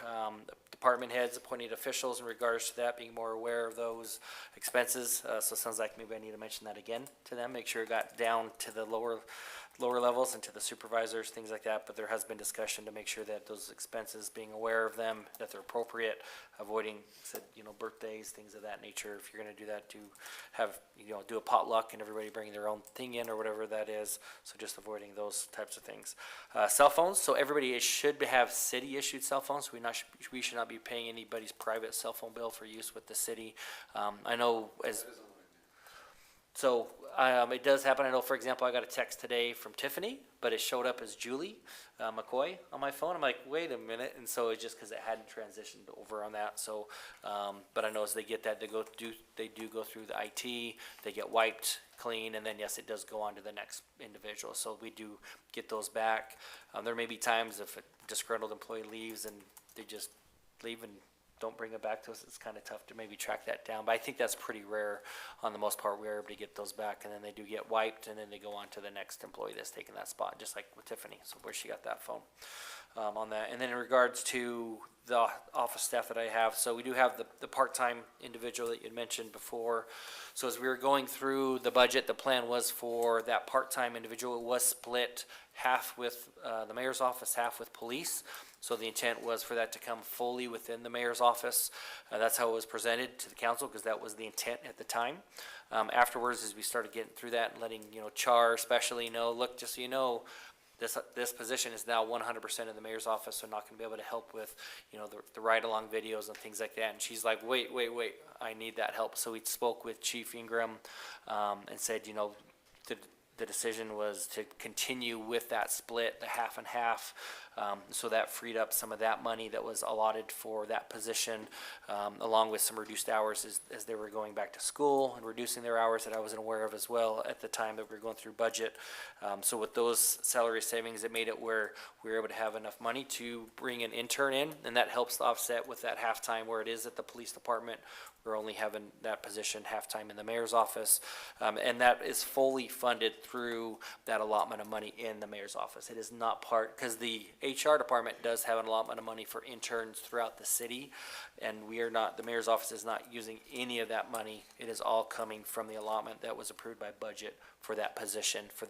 department heads, appointed officials in regards to that, being more aware of those expenses. So it sounds like maybe I need to mention that again to them, make sure it got down to the lower levels and to the supervisors, things like that. But there has been discussion to make sure that those expenses, being aware of them, that they're appropriate, avoiding, birthdays, things of that nature. If you're gonna do that, do a potluck and everybody bring their own thing in or whatever that is. So just avoiding those types of things. Cell phones, so everybody should have city-issued cell phones. We should not be paying anybody's private cell phone bill for use with the city. I know it does happen. I know, for example, I got a text today from Tiffany, but it showed up as Julie McCoy on my phone. I'm like, wait a minute. And so it's just because it hadn't transitioned over on that. So, but I know as they get that, they do go through the IT, they get wiped clean, and then yes, it does go on to the next individual. So we do get those back. There may be times if a disgruntled employee leaves and they just leave and don't bring it back to us, it's kind of tough to maybe track that down. But I think that's pretty rare. On the most part, we are able to get those back, and then they do get wiped, and then they go on to the next employee that's taking that spot, just like with Tiffany, so where she got that phone. on that. And then in regards to the office staff that I have, so we do have the part-time individual that you had mentioned before. So as we were going through the budget, the plan was for that part-time individual. It was split half with the mayor's office, half with police. So the intent was for that to come fully within the mayor's office. That's how it was presented to the council, because that was the intent at the time. Afterwards, as we started getting through that and letting, Char especially know, look, just so you know, this position is now 100% in the mayor's office, so not gonna be able to help with, the ride-along videos and things like that. And she's like, wait, I need that help. So we spoke with Chief Ingram, and said, the decision was to continue with that split, the half and half. So that freed up some of that money that was allotted for that position, along with some reduced hours as they were going back to school and reducing their hours that I wasn't aware of as well at the time that we were going through budget. So with those salary savings, it made it where we were able to have enough money to bring an intern in, and that helps to offset with that halftime where it is at the police department. We're only having that position half-time in the mayor's office, and that is fully funded through that allotment of money in the mayor's office. It is not part, because the HR department does have an allotment of money for interns throughout the city, and we are not, the mayor's office is not using any of that money. It is all coming from the allotment that was approved by budget for that position, for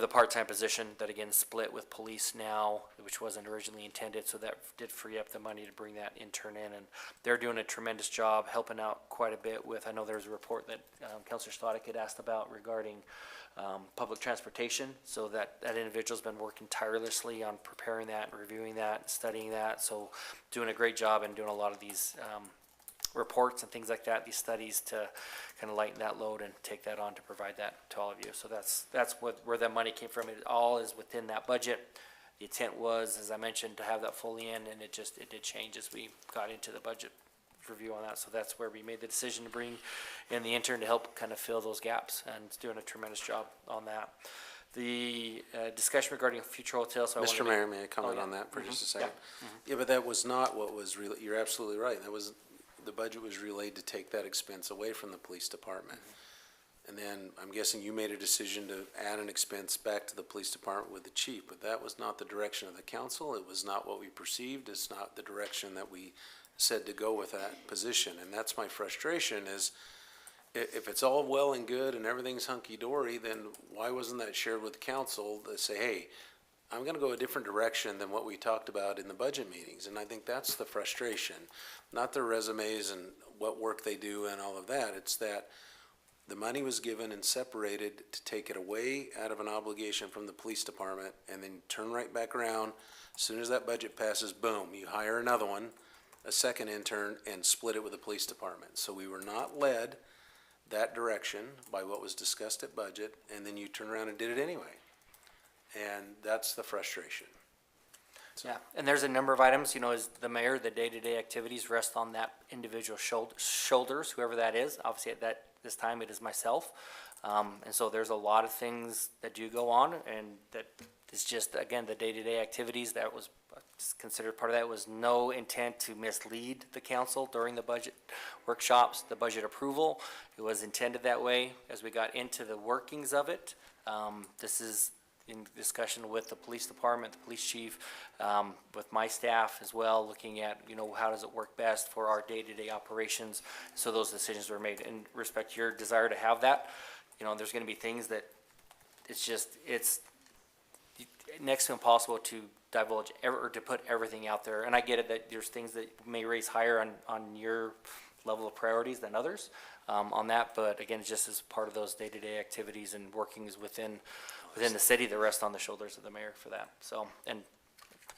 the part-time position that again split with police now, which wasn't originally intended, so that did free up the money to bring that intern in, and they're doing a tremendous job helping out quite a bit with, I know there's a report that Councilor Stoddard had asked about regarding public transportation, so that individual's been working tirelessly on preparing that and reviewing that and studying that, so doing a great job and doing a lot of these reports and things like that, these studies to kind of lighten that load and take that on to provide that to all of you. So that's where that money came from. It all is within that budget. The intent was, as I mentioned, to have that fully in, and it did change as we got into the budget review on that. So that's where we made the decision to bring in the intern to help kind of fill those gaps, and it's doing a tremendous job on that. The discussion regarding future hotels. So Mr. Mayor, may I comment on that for just a second? Yeah, but that was not what was really, you're absolutely right. That was, the budget was relayed to take that expense away from the police department. And then I'm guessing you made a decision to add an expense back to the police department with the chief, but that was not the direction of the council. It was not what we perceived. It's not the direction that we said to go with that position. And that's my frustration is, if it's all well and good and everything's hunky-dory, then why wasn't that shared with the council to say, hey, I'm gonna go a different direction than what we talked about in the budget meetings? And I think that's the frustration, not their resumes and what work they do and all of that. It's that the money was given and separated to take it away out of an obligation from the police department and then turn right back around. As soon as that budget passes, boom, you hire another one, a second intern, and split it with the police department. So we were not led that direction by what was discussed at budget, and then you turn around and did it anyway. And that's the frustration. Yeah, and there's a number of items, as the mayor, the day-to-day activities rest on that individual shoulders, whoever that is. Obviously, at this time, it is myself. And so there's a lot of things that do go on, and that is just, again, the day-to-day activities that was considered part of that. Was no intent to mislead the council during the budget workshops, the budget approval. It was intended that way. As we got into the workings of it, this is in discussion with the police department, the police chief, with my staff as well, looking at, how does it work best for our day-to-day operations. So those decisions were made in respect to your desire to have that. There's gonna be things that it's next to impossible to divulge or to put everything out there. And I get it that there's things that may raise higher on your level of priorities than others on that, but again, just as part of those day-to-day activities and workings within the city, the rest on the shoulders of the mayor for that. So, and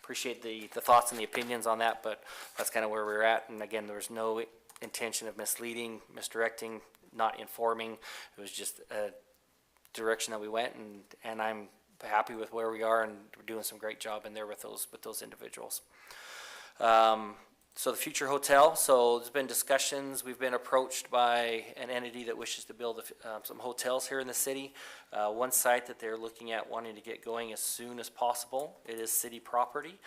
appreciate the thoughts and the opinions on that, but that's kind of where we're at. And again, there was no intention of misleading, misdirecting, not informing. It was just a direction that we went, and I'm happy with where we are, and we're doing some great job in there with those individuals. So the future hotel, so there's been discussions, we've been approached by an entity that wishes to build some hotels here in the city. One site that they're looking at wanting to get going as soon as possible, it is city property.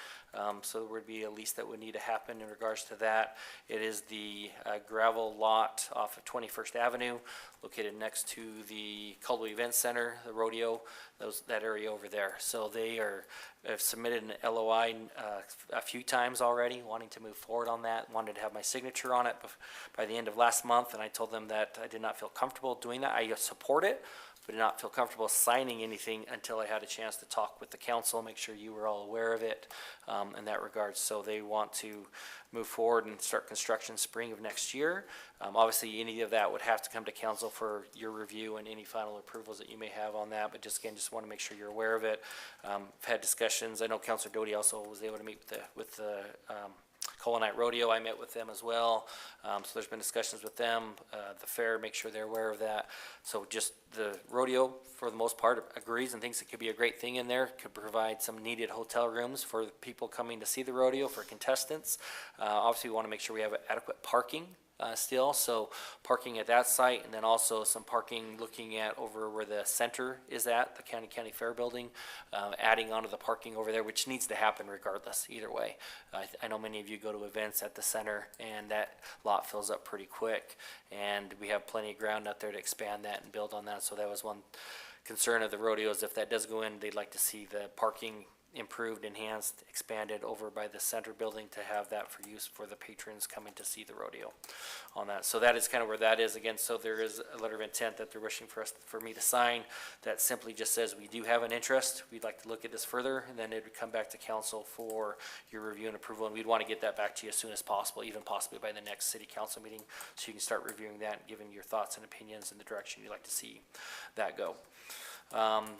So there would be a lease that would need to happen in regards to that. It is the gravel lot off of 21st Avenue, located next to the Caldwell Event Center, the rodeo, that area over there. So they have submitted an LOI a few times already, wanting to move forward on that, wanted to have my signature on it by the end of last month, and I told them that I did not feel comfortable doing that. I support it, but did not feel comfortable signing anything until I had a chance to talk with the council, make sure you were all aware of it in that regard. So they want to move forward and start construction spring of next year. Obviously, any of that would have to come to council for your review and any final approvals that you may have on that, but just want to make sure you're aware of it. I've had discussions. I know Councilor Doty also was able to meet with the Coal Night Rodeo. I met with them as well. So there's been discussions with them, the fair, make sure they're aware of that. So just the rodeo, for the most part, agrees and thinks it could be a great thing in there, could provide some needed hotel rooms for people coming to see the rodeo, for contestants. Obviously, we want to make sure we have adequate parking still, so parking at that site, and then also some parking looking at over where the center is at, the County Fair building, adding onto the parking over there, which needs to happen regardless, either way. I know many of you go to events at the center, and that lot fills up pretty quick, and we have plenty of ground out there to expand that and build on that, so that was one concern of the rodeos. If that does go in, they'd like to see the parking improved, enhanced, expanded over by the center building to have that for use for the patrons coming to see the rodeo on that. So that is kind of where that is again. So there is a letter of intent that they're wishing for me to sign that simply just says we do have an interest. We'd like to look at this further, and then it would come back to council for your review and approval. And we'd want to get that back to you as soon as possible, even possibly by the next city council meeting, so you can start reviewing that and giving your thoughts and opinions in the direction you'd like to see that go.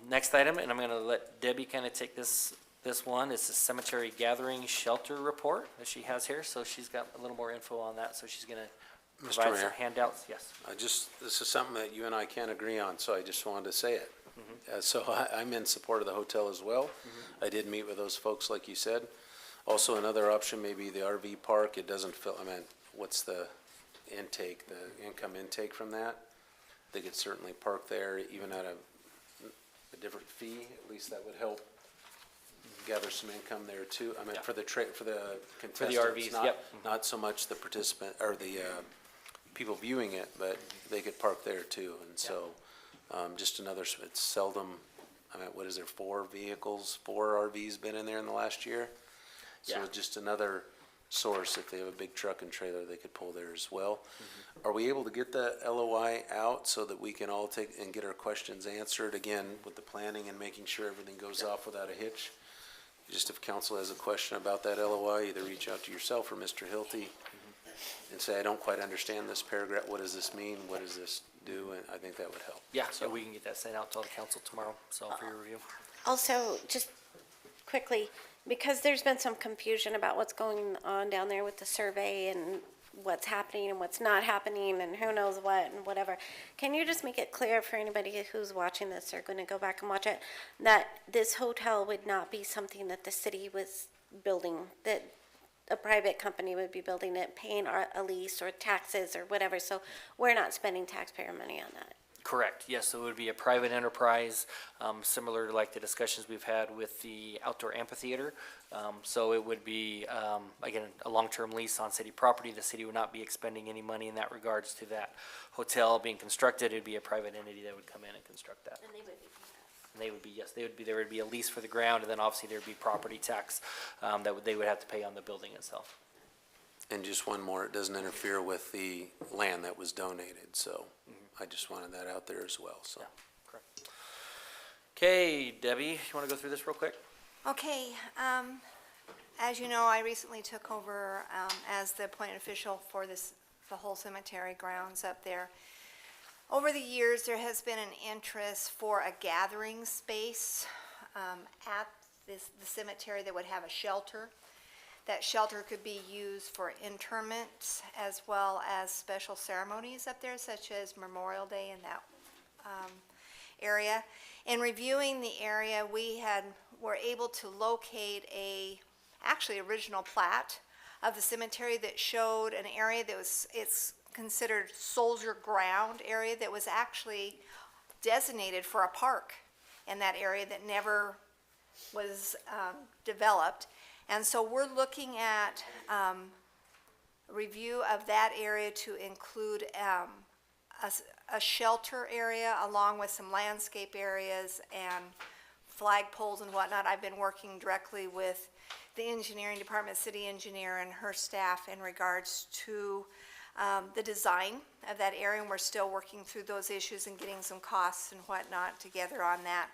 Next item, and I'm going to let Debbie kind of take this one, is the cemetery gathering shelter report that she has here. So she's got a little more info on that, so she's going to Mr. provide some Mayor. handouts. Yes. This is something that you and I can't agree on, so I just wanted to say it. So I'm in support of the hotel as well. I did meet with those folks, like you said. Also, another option may be the RV park. It doesn't fill, what's the intake, the income intake from that? They could certainly park there, even at a different fee. At least that would help gather some income there too. For the contestants. RVs, yep. Not so much the participant, or the people viewing it, but they could park there too. And so, just another, it's seldom, what is there, 4 RVs been in there in the last year? So Yeah. just another source, if they have a big truck and trailer, they could pull there as well. Are we able to get the LOI out so that we can all take and get our questions answered, again, with the planning and making sure everything goes off without a hitch? Just if council has a question about that LOI, either reach out to yourself or Mr. Hilty and say, I don't quite understand this paragraph, what does this mean, what does this do, and I think that would help. Yeah, so we can get that sent out to all the council tomorrow, so for your review. Also, just quickly, because there's been some confusion about what's going on down there with the survey and what's happening and what's not happening and who knows what and whatever, can you just make it clear for anybody who's watching this or going to go back and watch it, that this hotel would not be something that the city was building, that a private company would be building it, paying a lease or taxes or whatever, so we're not spending taxpayer money on that? Correct, yes, so it would be a private enterprise, similar to like the discussions we've had with the outdoor amphitheater. So it would be, again, a long-term lease on city property. The city would not be expending any money in that regards to that hotel being constructed. It'd be a private entity that would come in and construct that. And they would be And they would be, yes, there would be a lease for the ground, and then obviously there'd be property tax they would have to pay on the building itself. And just one more, it doesn't interfere with the land that was donated, so I just wanted that out there as well, so. Correct. Okay, Debbie, you want to go through this real quick? Okay, as you know, I recently took over as the appointed official for the whole cemetery grounds up there. Over the years, there has been an interest for a gathering space at the cemetery that would have a shelter. That shelter could be used for interment as well as special ceremonies up there, such as Memorial Day in that area. In reviewing the area, were able to locate original plat of the cemetery that showed an area that was, it's considered soldier ground area that was actually designated for a park in that area that never was developed. And so we're looking at review of that area to include a shelter area along with some landscape areas and flagpoles and whatnot. I've been working directly with the engineering department, city engineer and her staff in regards to the design of that area, and we're still working through those issues and getting some costs and whatnot together on that.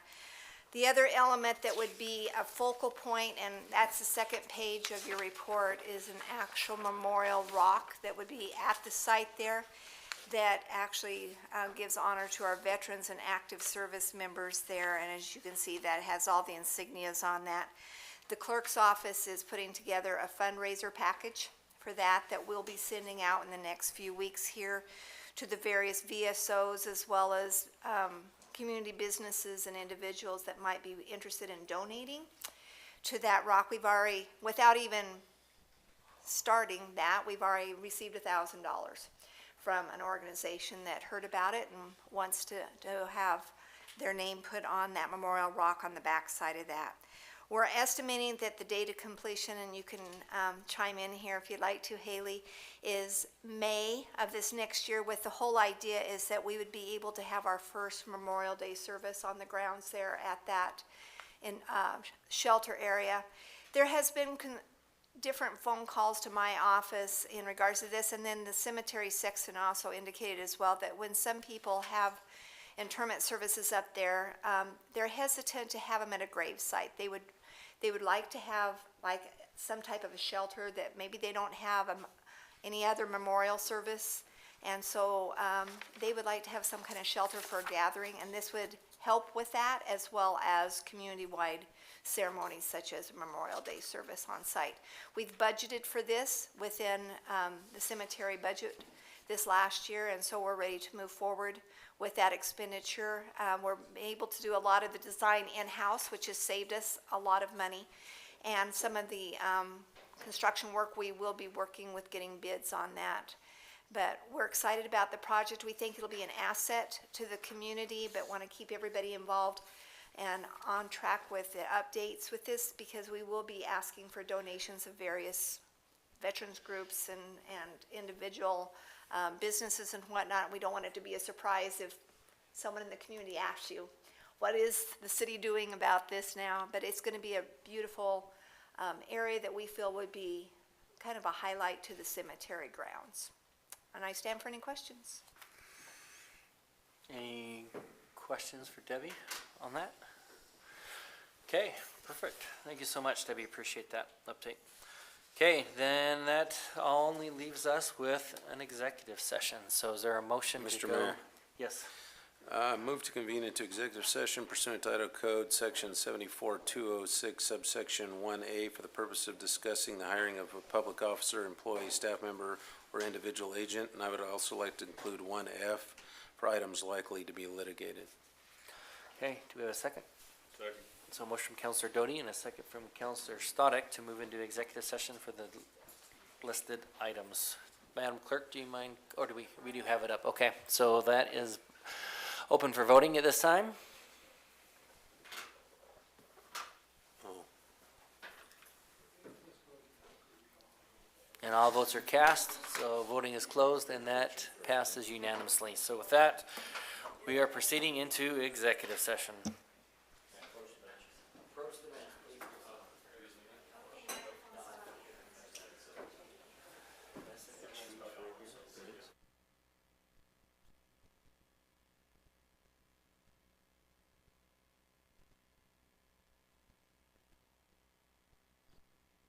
The other element that would be a focal point, and that's the second page of your report, is an actual memorial rock that would be at the site there that actually gives honor to our veterans and active service members there. And as you can see, that has all the insignias on that. The clerk's office is putting together a fundraiser package for that we'll be sending out in the next few weeks here to the various VSOs as well as community businesses and individuals that might be interested in donating to that rock. We've already, without even starting that, we've already received $1,000 from an organization that heard about it and wants to have their name put on that memorial rock on the back side of that. We're estimating that the date of completion, and you can chime in here if you'd like to, Haley, is May of this next year, with the whole idea is that we would be able to have our first Memorial Day service on the grounds there at that shelter area. There has been different phone calls to my office in regards to this, and then the cemetery sexton also indicated as well that when some people have interment services up there, they're hesitant to have them at a grave site. They would like to have like some type of a shelter that maybe they don't have any other memorial service, and so they would like to have some kind of shelter for a gathering, and this would help with that as well as community-wide ceremonies such as a Memorial Day service on site. We've budgeted for this within the cemetery budget this last year, and so we're ready to move forward with that expenditure. We're able to do a lot of the design in-house, which has saved us a lot of money, and some of the construction work we will be working with getting bids on that. But we're excited about the project. We think it'll be an asset to the community, but want to keep everybody involved and on track with the updates with this, because we will be asking for donations of various veterans groups and individual businesses and whatnot. We don't want it to be a surprise if someone in the community asks you, what is the city doing about this now? But it's going to be a beautiful area that we feel would be kind of a highlight to the cemetery grounds. And I stand for any questions. Any questions for Debbie on that? Okay, perfect. Thank you so much, Debbie. Appreciate that update. Okay, then that only leaves us with an executive session. So is there a motion to Mr. go? Mayor? Yes. Move to convene into executive session pursuant to Idaho Code Section 74206 subsection 1A for the purpose of discussing the hiring of a public officer, employee, staff member, or individual agent, and I would also like to include 1F for items likely to be litigated. Okay, do we have a second? Second. So a motion from Councilor Doty and a second from Councilor Stoddick to move into executive session for the listed items. Madam Clerk, do you mind, or do we do have it up? Okay, so that is open for voting at this time. And all votes are cast, so voting is closed, and that passes unanimously. So with that, we are proceeding into executive session.